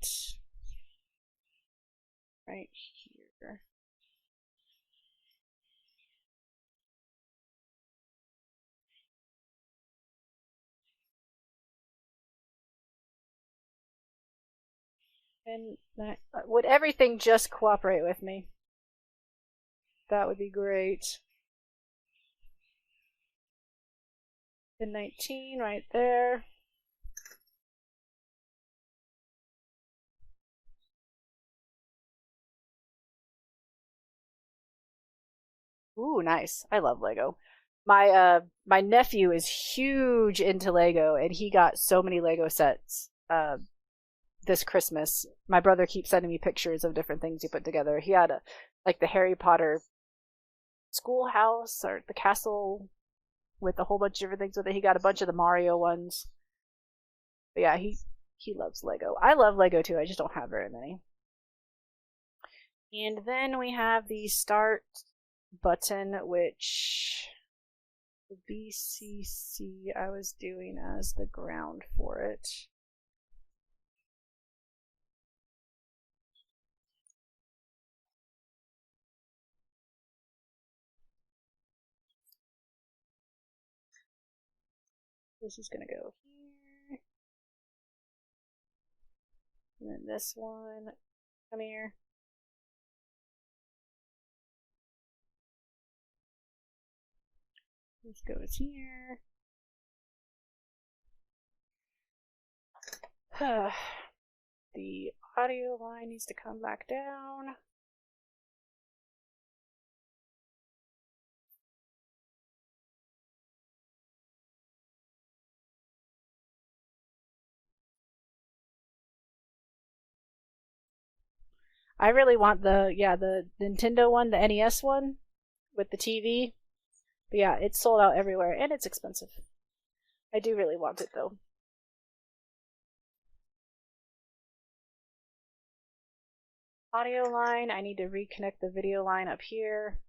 right here. And that, would everything just cooperate with me? That would be great. Pin 19 right there. Ooh, nice. I love Lego. My nephew is huge into Lego, and he got so many Lego sets this Christmas. My brother keeps sending me pictures of different things he put together. He had like the Harry Potter schoolhouse or the castle with a whole bunch of different things with it. He got a bunch of the Mario ones. But yeah, he loves Lego. I love Lego too. I just don't have very many. And then we have the start button, which the VCC I was doing as the ground for it. This is gonna go here. And then this one, come here. This goes here. The audio line needs to come back down. I really want the Nintendo one, the NES one with the TV. But yeah, it's sold out everywhere and it's expensive. I do really want it though. Audio line, I need to reconnect the video line up here.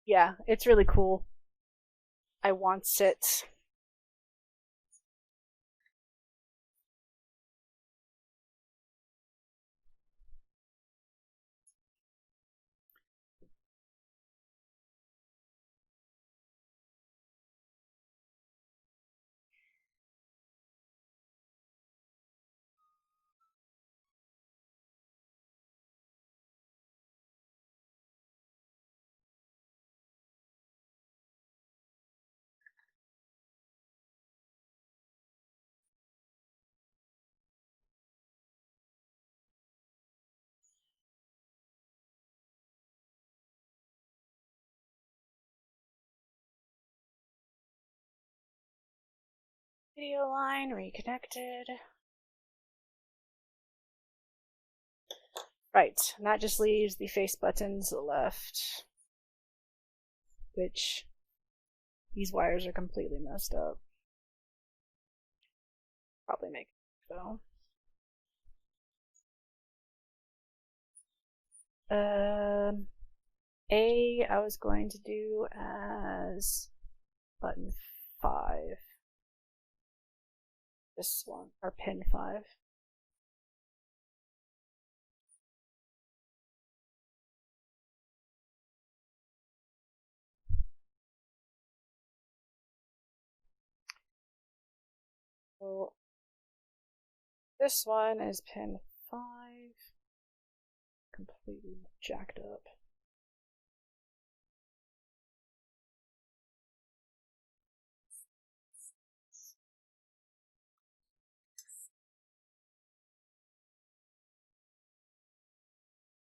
Yeah, it's really cool. I want it. Video line reconnected. Right, and that just leaves the face buttons left, which these wires are completely messed up. Probably make it though. I was going to do as button 5. This one, or pin 5. So this one is pin 5. Completely jacked up.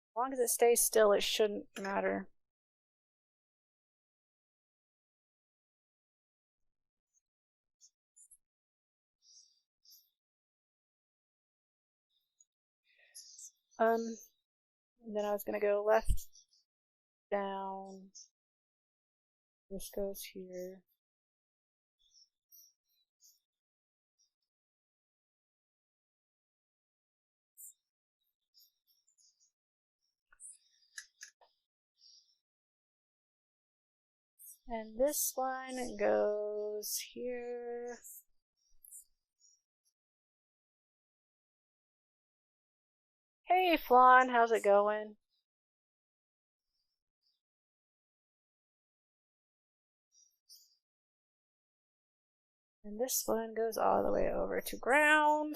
As long as it stays still, it shouldn't matter. And then I was gonna go left, down. This goes here. And this one goes here. Hey Flan, how's it going? And this one goes all the way over to ground.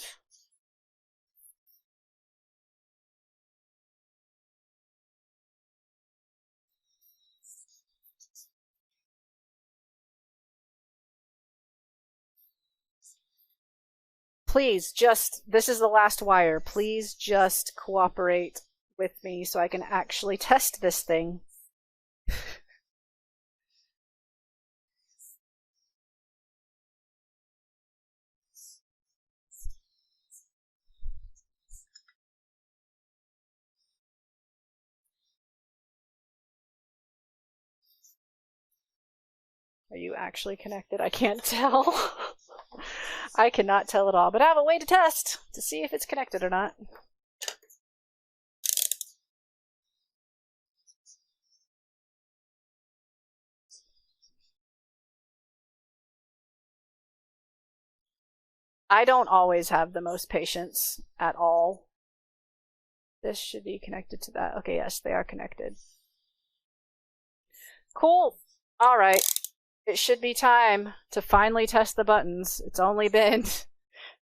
Please just, this is the last wire. Please just cooperate with me so I can actually test this thing. Are you actually connected? I can't tell. I cannot tell at all, but I have a way to test to see if it's connected or not. I don't always have the most patience at all. This should be connected to that. Okay, yes, they are connected. Cool. All right. It should be time to finally test the buttons. It's only been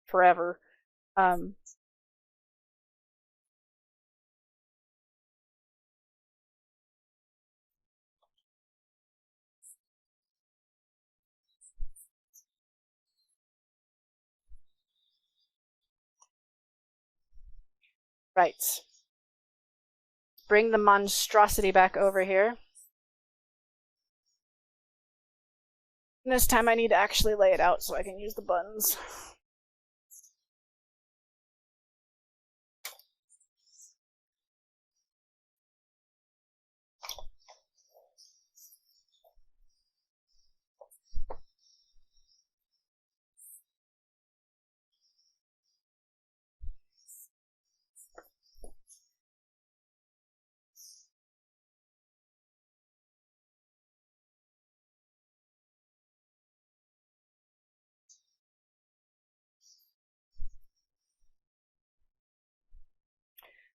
forever. Right. Bring the monstrosity back over here. And this time I need to actually lay it out so I can use the buttons.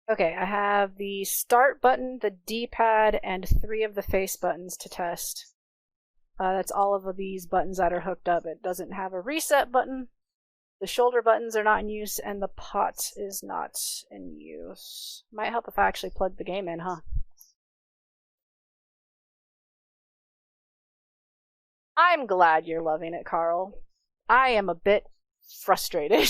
Okay, I have the start button, the D-pad, and 3 of the face buttons to test. That's all of these buttons that are hooked up. It doesn't have a reset button. The shoulder buttons are not in use, and the pot is not in use. Might help if I actually plug the game in, huh? I'm glad you're loving it, Carl. I am a bit frustrated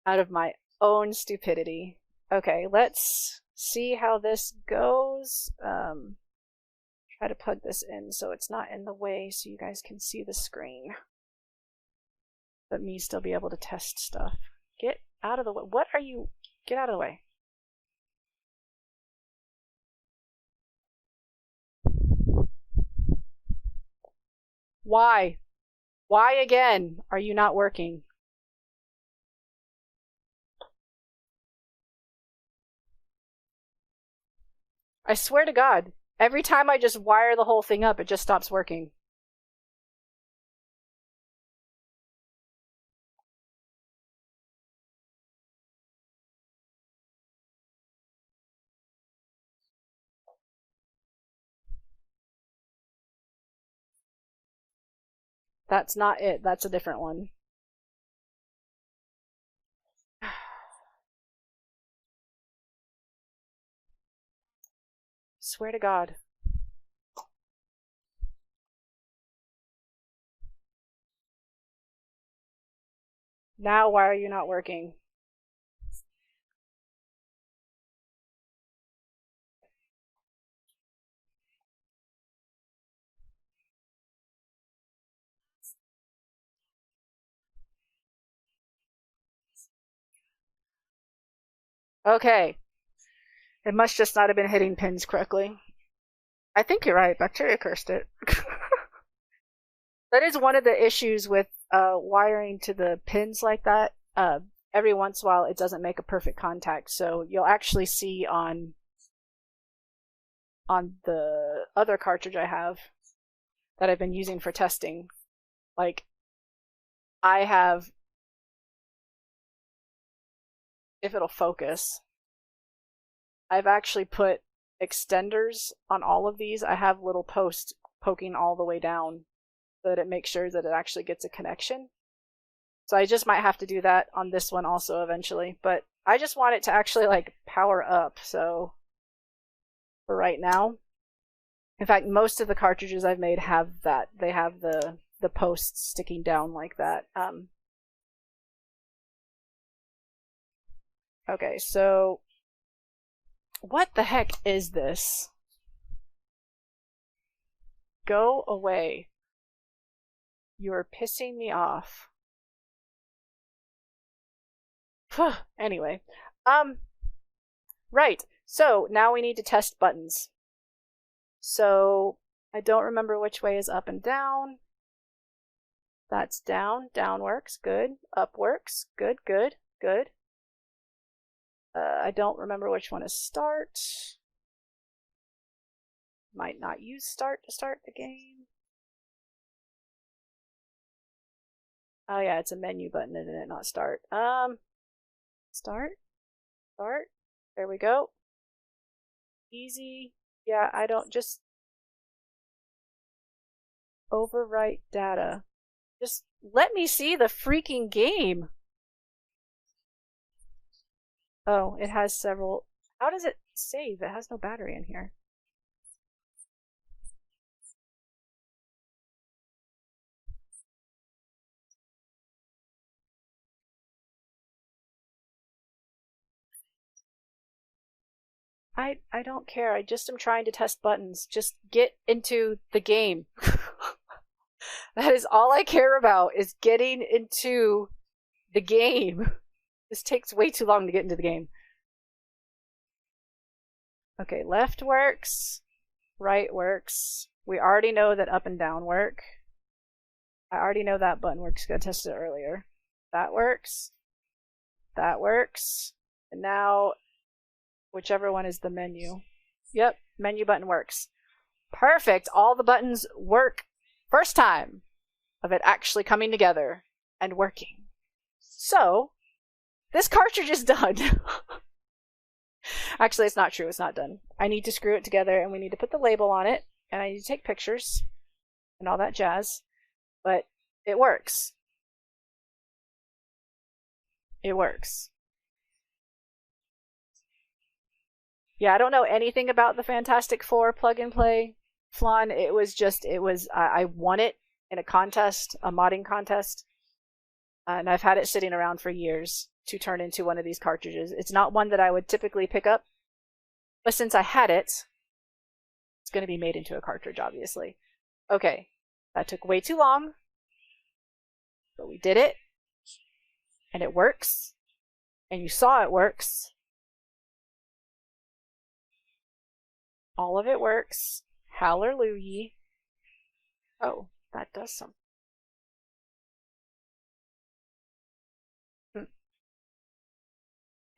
out of my own stupidity. Okay, let's see how this goes. Try to plug this in so it's not in the way so you guys can see the screen. let me still be able to test stuff. Get out of the way. What are you? Get out of the way. Why? Why again are you not working? I swear to God, every time I just wire the whole thing up, it just stops working. That's not it. That's a different one. Swear to God. Now why are you not working? Okay. It must just not have been hitting pins correctly. I think you're right. Bacteria cursed it. That is one of the issues with wiring to the pins like that. Every once in a while, it doesn't make a perfect contact. So you'll actually see on the other cartridge I have that I've been using for testing, like I have, if it'll focus, I've actually put extenders on all of these. I have little posts poking all the way down so that it makes sure that it actually gets a connection. So I just might have to do that on this one also eventually, but I just want it to actually like power up. So for right now, in fact, most of the cartridges I've made have that. They have the posts sticking down like that. Okay, so what the heck is this? Go away. You're pissing me off. Anyway, right. So now we need to test buttons. So I don't remember which way is up and down. That's down. Down works. Good. Up works. Good, good, good. I don't remember which one is start. Might not use start to start the game. Oh yeah, it's a menu button, isn't it? Not start. Start. Start. There we go. Easy. Yeah, I don't just overwrite data. Just let me see the freaking game. Oh, it has several. How does it save? It has no battery in here. I don't care. I just am trying to test buttons. Just get into the game. That is all I care about, is getting into the game. This takes way too long to get into the game. Okay, left works. Right works. We already know that up and down work. I already know that button works. I tested it earlier. That works. That works. And now, whichever one is the menu. Yep, menu button works. Perfect. All the buttons work. First time of it actually coming together and working. So, this cartridge is done. Actually, it's not true. It's not done. I need to screw it together, and we need to put the label on it, and I need to take pictures and all that jazz. But it works. It works. Yeah, I don't know anything about the Fantastic Four plug and play flan. I won it in a contest, a modding contest, and I've had it sitting around for years to turn into one of these cartridges. It's not one that I would typically pick up, but since I had it, it's going to be made into a cartridge, obviously. Okay, that took way too long, but we did it. And it works. And you saw it works. All of it works. Hallelujah. Oh, that does something.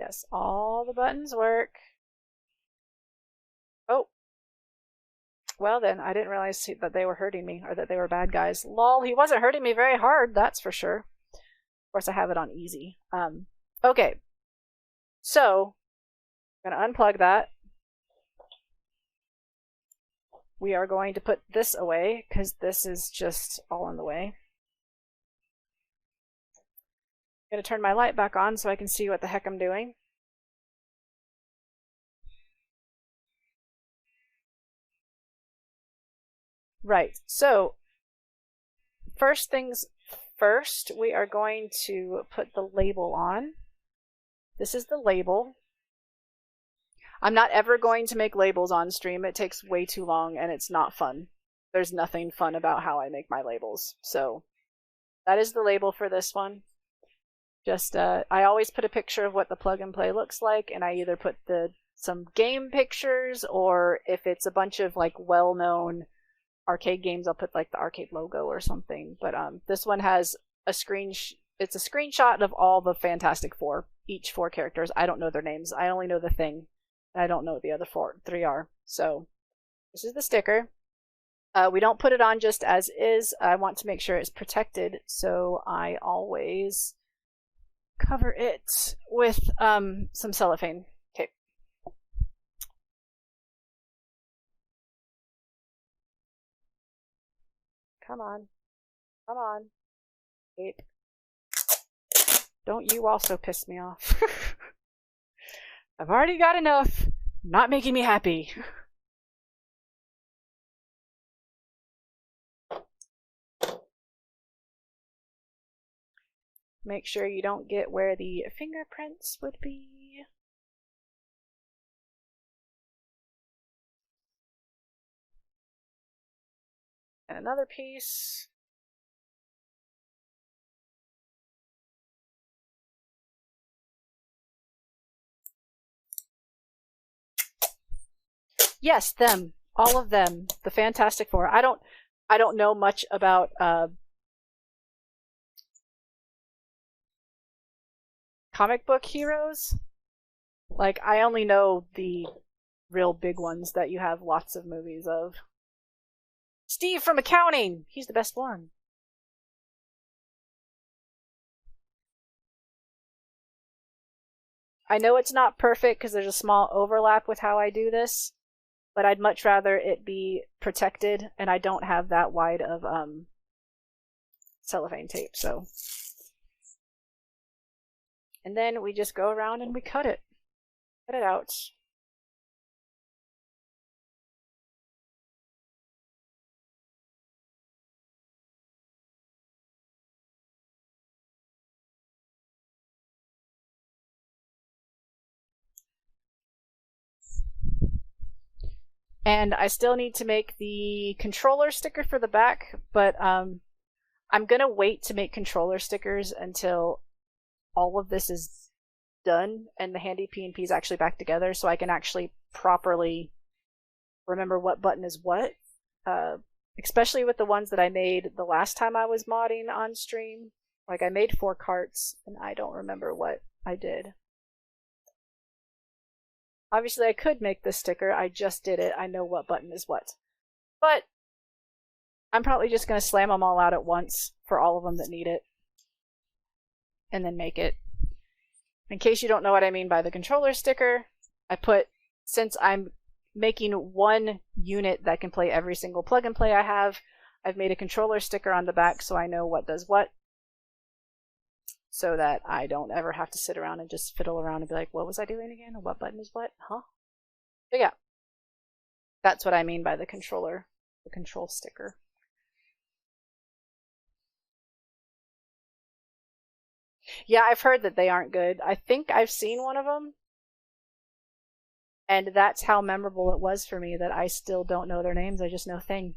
Yes, all the buttons work. Oh. Well then, I didn't realize that they were hurting me, or that they were bad guys. Lol, he wasn't hurting me very hard, that's for sure. Of course, I have it on easy. Okay. So, I'm going to unplug that. We are going to put this away, because this is just all in the way. I'm going to turn my light back on so I can see what the heck I'm doing. Right, so first things first, we are going to put the label on. This is the label. I'm not ever going to make labels on stream. It takes way too long and it's not fun. There's nothing fun about how I make my labels. So that is the label for this one. Just I always put a picture of what the plug and play looks like, and I either put some game pictures, or if it's a bunch of like well-known arcade games, I'll put like the arcade logo or something. But this one has a it's a screenshot of all the Fantastic Four, each 4 characters. I don't know their names. I only know the Thing. And I don't know what the other 3 are. So this is the sticker. We don't put it on just as is. I want to make sure it's protected, so I always cover it with some cellophane tape. Come on. Come on. Tape. Don't you also piss me off. I've already got enough. Not making me happy. Make sure you don't get where the fingerprints would be. And another piece. Yes, them. All of them. The Fantastic Four. I don't know much about comic book heroes. Like, I only know the real big ones that you have lots of movies of. Steve from accounting! He's the best one. I know it's not perfect because there's a small overlap with how I do this, but I'd much rather it be protected, and I don't have that wide of cellophane tape, so. And then we just go around and we cut it. Cut it out. And I still need to make the controller sticker for the back, but I'm going to wait to make controller stickers until all of this is done and the HandyPNP is actually back together, so I can actually properly remember what button is what. Especially with the ones that I made the last time I was modding on stream. Like, I made 4 carts, and I don't remember what I did. Obviously, I could make this sticker. I just did it. I know what button is what. But I'm probably just going to slam them all out at once for all of them that need it. And then make it. In case you don't know what I mean by the controller sticker, I put, since I'm making one unit that can play every single plug and play I have, I've made a controller sticker on the back so I know what does what. So that I don't ever have to sit around and just fiddle around and be like, what was I doing again? What button is what? Huh? But yeah, that's what I mean by the controller, the control sticker. Yeah, I've heard that they aren't good. I think I've seen one of them, and that's how memorable it was for me that I still don't know their names. I just know Thing.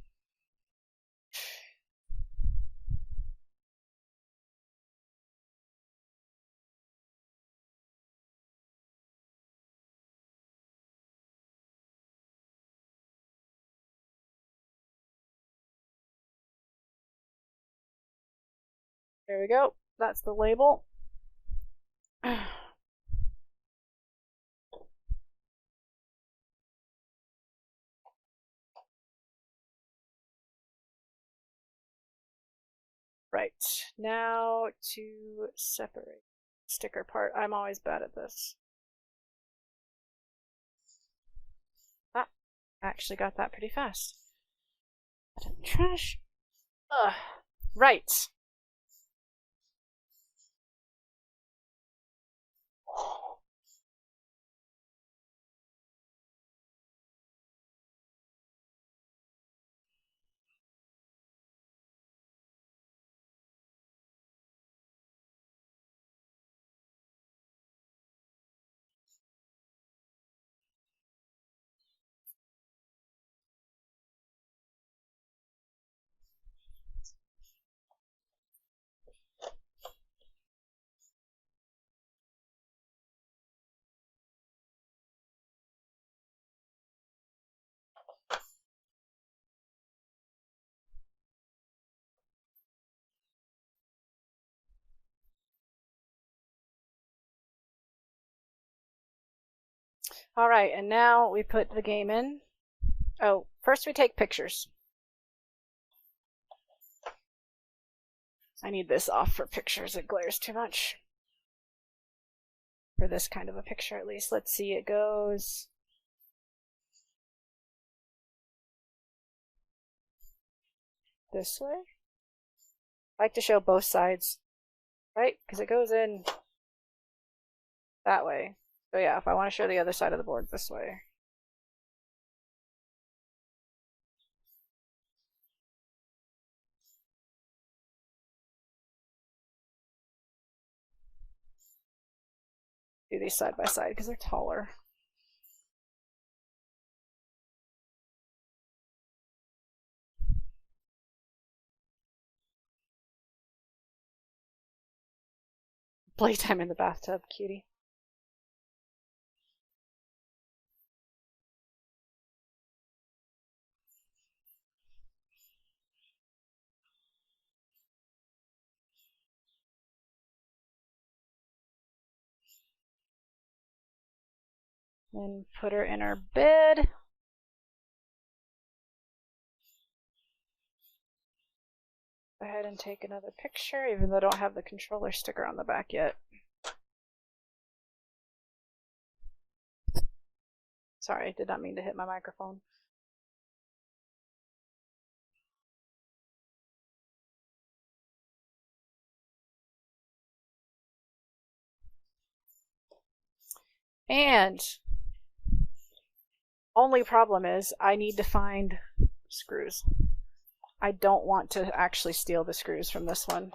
There we go. That's the label. Right, now to separate sticker part. I'm always bad at this. Ah, I actually got that pretty fast. Trash. Ugh. Right. All right, and now we put the game in. Oh, first we take pictures. I need this off for pictures. It glares too much. For this kind of a picture, at least. Let's see, it goes... this way? I like to show both sides, right? Because it goes in that way. So yeah, if I want to show the other side of the board this way. Do these side by side because they're taller. Playtime in the bathtub, cutie. Then put her in her bed. Go ahead and take another picture, even though I don't have the controller sticker on the back yet. Sorry, I did not mean to hit my microphone. And only problem is I need to find screws. I don't want to actually steal the screws from this one.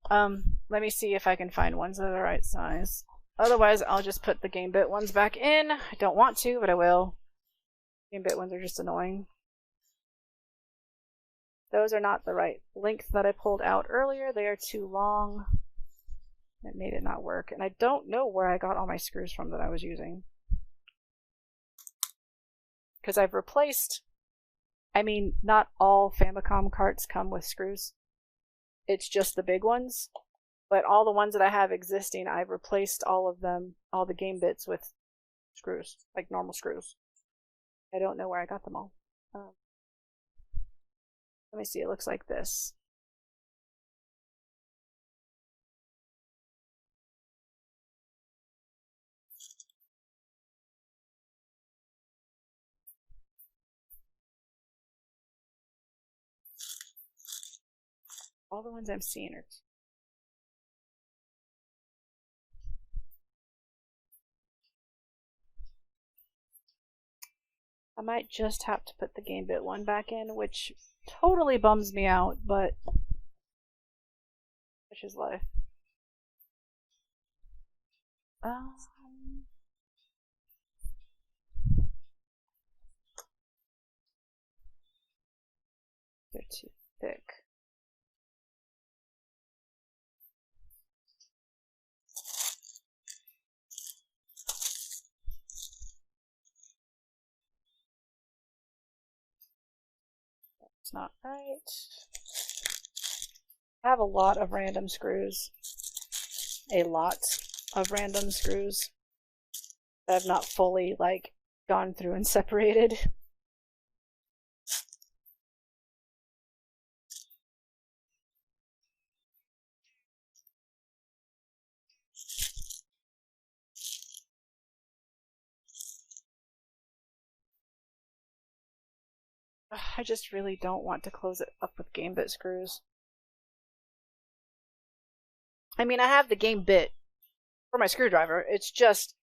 Let me see if I can find ones that are the right size. Otherwise, I'll just put the game bit ones back in. I don't want to, but I will. Game bit ones are just annoying. Those are not the right length that I pulled out earlier. They are too long. It made it not work. And I don't know where I got all my screws from that I was using. Because I've replaced... I mean, not all Famicom carts come with screws. It's just the big ones. But all the ones that I have existing, I've replaced all of them, all the game bits with screws, like normal screws. I don't know where I got them all. Let me see, it looks like this. All the ones I'm seeing are... I might just have to put the game bit one back in, which totally bums me out, but such is life. They're too thick. That's not right. I have a lot of random screws. A lot of random screws that I've not fully, like, gone through and separated. I just really don't want to close it up with game bit screws. I mean, I have the game bit for my screwdriver. It's just,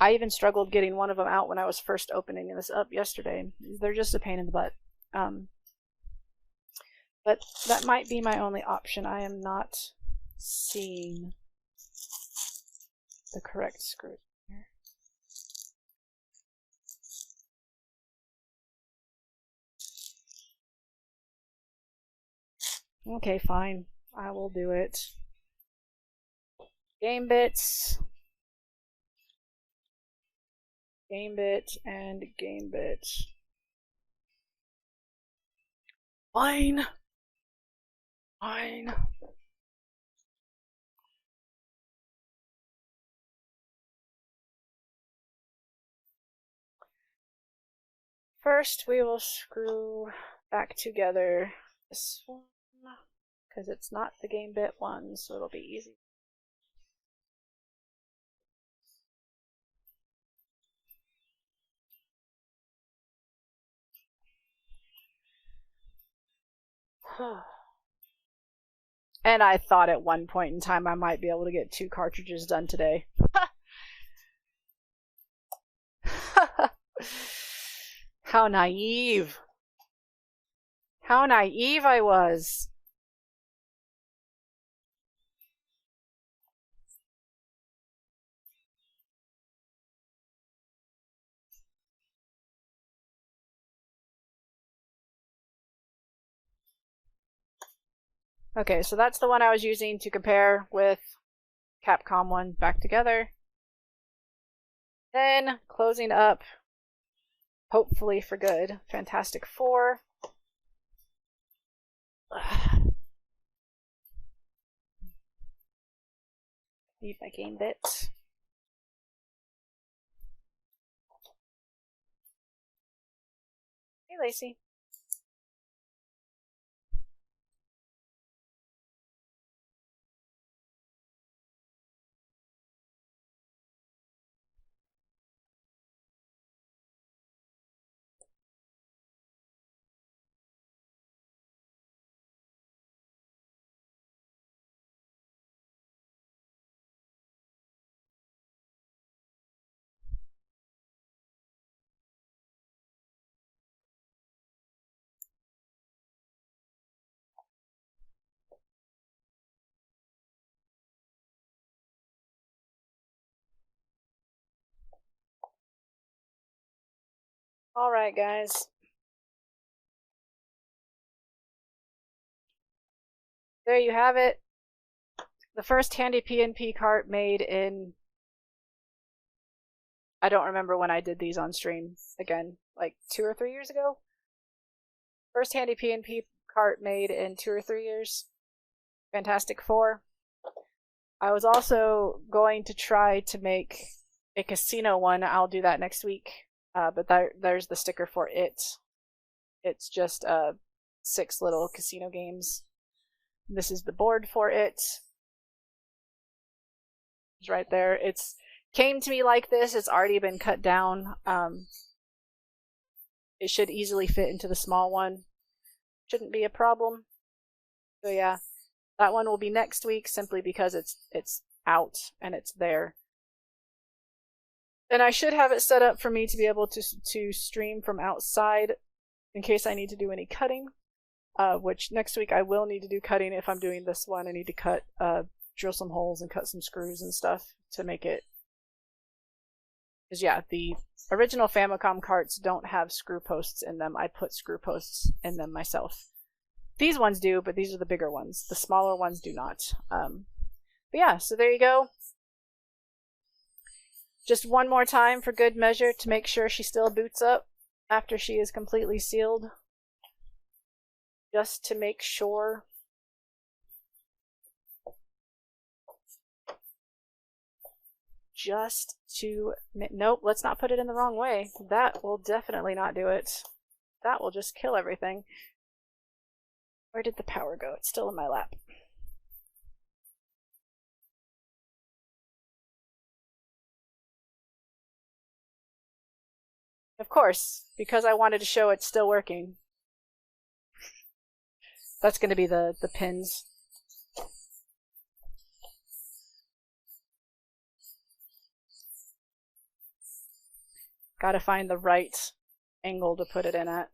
I even struggled getting one of them out when I was first opening this up yesterday. They're just a pain in the butt. But that might be my only option. I am not seeing the correct screw here. Okay, fine. I will do it. Game bits. Game bit and game bit. Fine. Fine. First, we will screw back together this one, because it's not the game bit one, so it'll be easy. And I thought at one point in time I might be able to get 2 cartridges done today. How naive. How naive I was. Okay, so that's the one I was using to compare with Capcom one back together. Then, closing up, hopefully for good, Fantastic Four. Leave my game bit. Hey, Lacey. Alright, guys. There you have it. The first HandyPNP cart made in... I don't remember when I did these on stream. Again, like 2 or 3 years ago? First HandyPNP cart made in 2 or 3 years. Fantastic Four. I was also going to try to make a casino one. I'll do that next week. But there's the sticker for it. It's just 6 little casino games. This is the board for it. It's right there. It's came to me like this. It's already been cut down. It should easily fit into the small one. Shouldn't be a problem. So yeah, that one will be next week simply because it's out and it's there. And I should have it set up for me to be able to stream from outside in case I need to do any cutting. Which next week I will need to do cutting if I'm doing this one. I need to cut, drill some holes and cut some screws and stuff to make it. Because yeah, the original Famicom carts don't have screw posts in them. I put screw posts in them myself. These ones do, but these are the bigger ones. The smaller ones do not. But yeah, so there you go. Just one more time for good measure to make sure she still boots up after she is completely sealed. Just to make sure just to... Nope, let's not put it in the wrong way. That will definitely not do it. That will just kill everything. Where did the power go? It's still in my lap. Of course, because I wanted to show it's still working. That's going to be the pins. Gotta find the right angle to put it in at.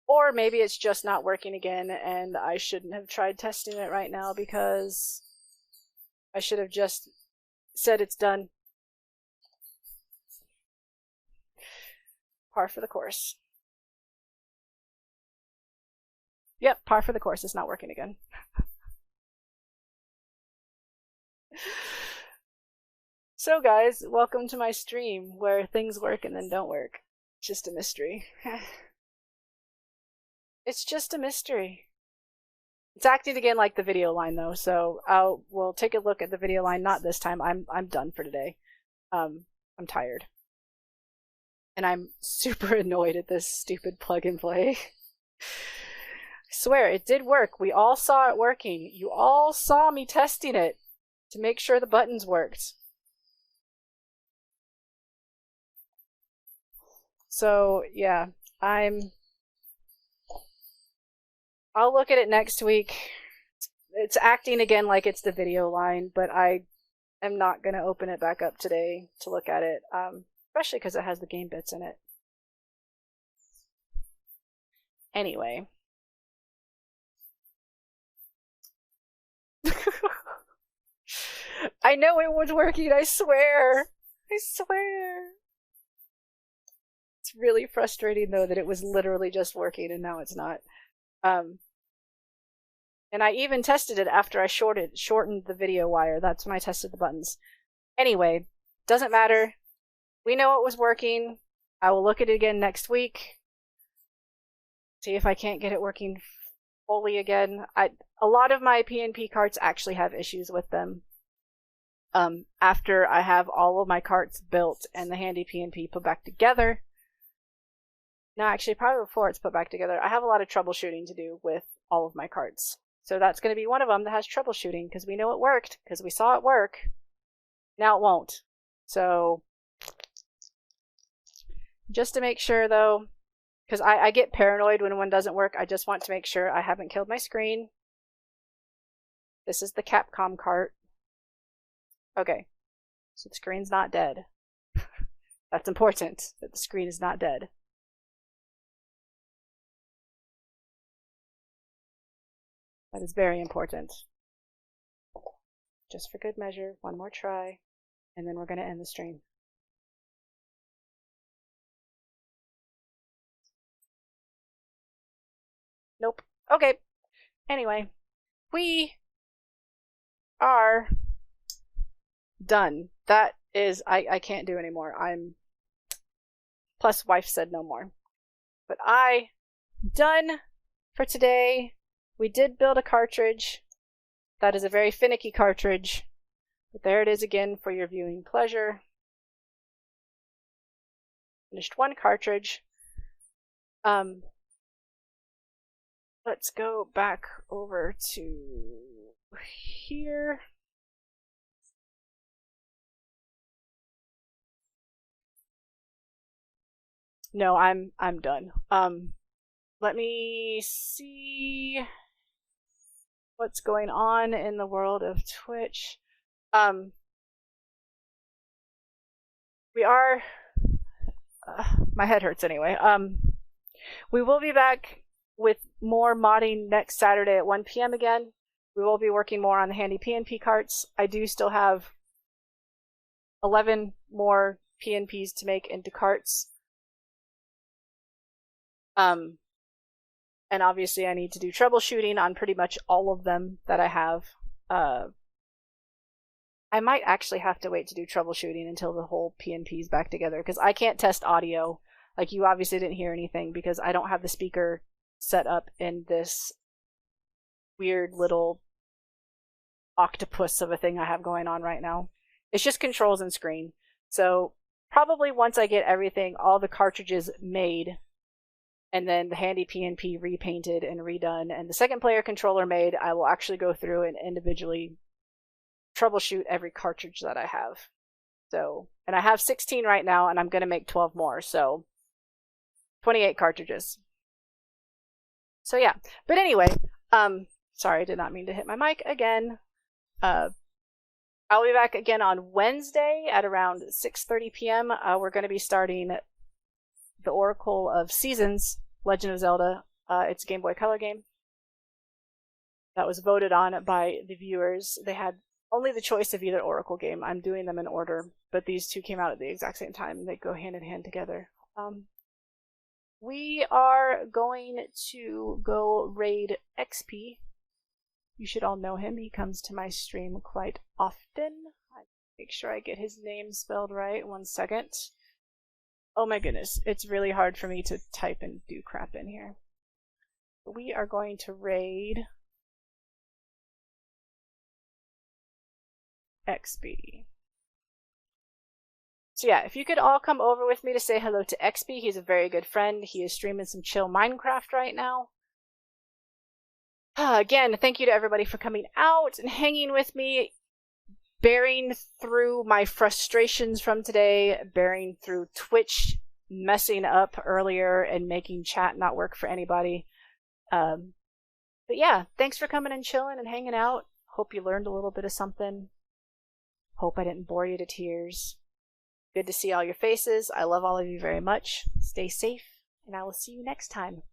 Or maybe it's just not working again and I shouldn't have tried testing it right now because I should have just said it's done. Par for the course. Yep, par for the course. It's not working again. So guys, welcome to my stream where things work and then don't work. It's just a mystery. It's just a mystery. It's acting again like the video line though, so we'll take a look at the video line. Not this time. I'm done for today. I'm tired. And I'm super annoyed at this stupid plug and play. I swear, it did work. We all saw it working. You all saw me testing it to make sure the buttons worked. So, yeah, I'll look at it next week. It's acting again like it's the video line, but I am not going to open it back up today to look at it, especially because it has the game bits in it. Anyway. I know it was working, I swear. I swear. It's really frustrating though that it was literally just working and now it's not. And I even tested it after I shortened the video wire. That's when I tested the buttons. Anyway, doesn't matter. We know it was working. I will look at it again next week. See if I can't get it working fully again. A lot of my PNP carts actually have issues with them. After I have all of my carts built and the HandyPNP put back together. No, actually, probably before it's put back together, I have a lot of troubleshooting to do with all of my carts. So that's going to be one of them that has troubleshooting, because we know it worked, because we saw it work. Now it won't. So, just to make sure, though, because I get paranoid when one doesn't work, I just want to make sure I haven't killed my screen. This is the Capcom cart. Okay, so the screen's not dead. That's important, that the screen is not dead. That is very important. Just for good measure, one more try, and then we're going to end the stream. Nope. Okay. Anyway, we are done. That is, I can't do anymore. Plus wife said no more. But done for today. We did build a cartridge. That is a very finicky cartridge. But there it is again for your viewing pleasure. Finished one cartridge. Let's go back over to here. No, I'm done. Let me see what's going on in the world of Twitch. We are my head hurts anyway. We will be back with more modding next Saturday at 1 p.m. again. We will be working more on the HandyPNP carts. I do still have 11 more PNPs to make into carts. And obviously I need to do troubleshooting on pretty much all of them that I have. I might actually have to wait to do troubleshooting until the whole PNP is back together, because I can't test audio. Like, you obviously didn't hear anything because I don't have the speaker set up in this weird little octopus of a thing I have going on right now. It's just controls and screen. So probably once I get everything, all the cartridges made, and then the HandyPNP repainted and redone, and the second player controller made, I will actually go through and individually troubleshoot every cartridge that I have. So, and I have 16 right now, and I'm going to make 12 more, so 28 cartridges. So yeah, but anyway, sorry, I did not mean to hit my mic again. I'll be back again on Wednesday at around 6:30 p.m. We're going to be starting the Oracle of Seasons, Legend of Zelda. It's a Game Boy Color game that was voted on by the viewers. They had only the choice of either Oracle game. I'm doing them in order, but these two came out at the exact same time. They go hand in hand together. We are going to go raid XP. You should all know him. He comes to my stream quite often. Make sure I get his name spelled right. 1 second. Oh my goodness, it's really hard for me to type and do crap in here. We are going to raid XB. So yeah, if you could all come over with me to say hello to XB, he's a very good friend. He is streaming some chill Minecraft right now. Again, thank you to everybody for coming out and hanging with me, bearing through my frustrations from today, bearing through Twitch messing up earlier and making chat not work for anybody. But yeah, thanks for coming and chilling and hanging out. Hope you learned a little bit of something. Hope I didn't bore you to tears. Good to see all your faces. I love all of you very much. Stay safe, and I will see you next time.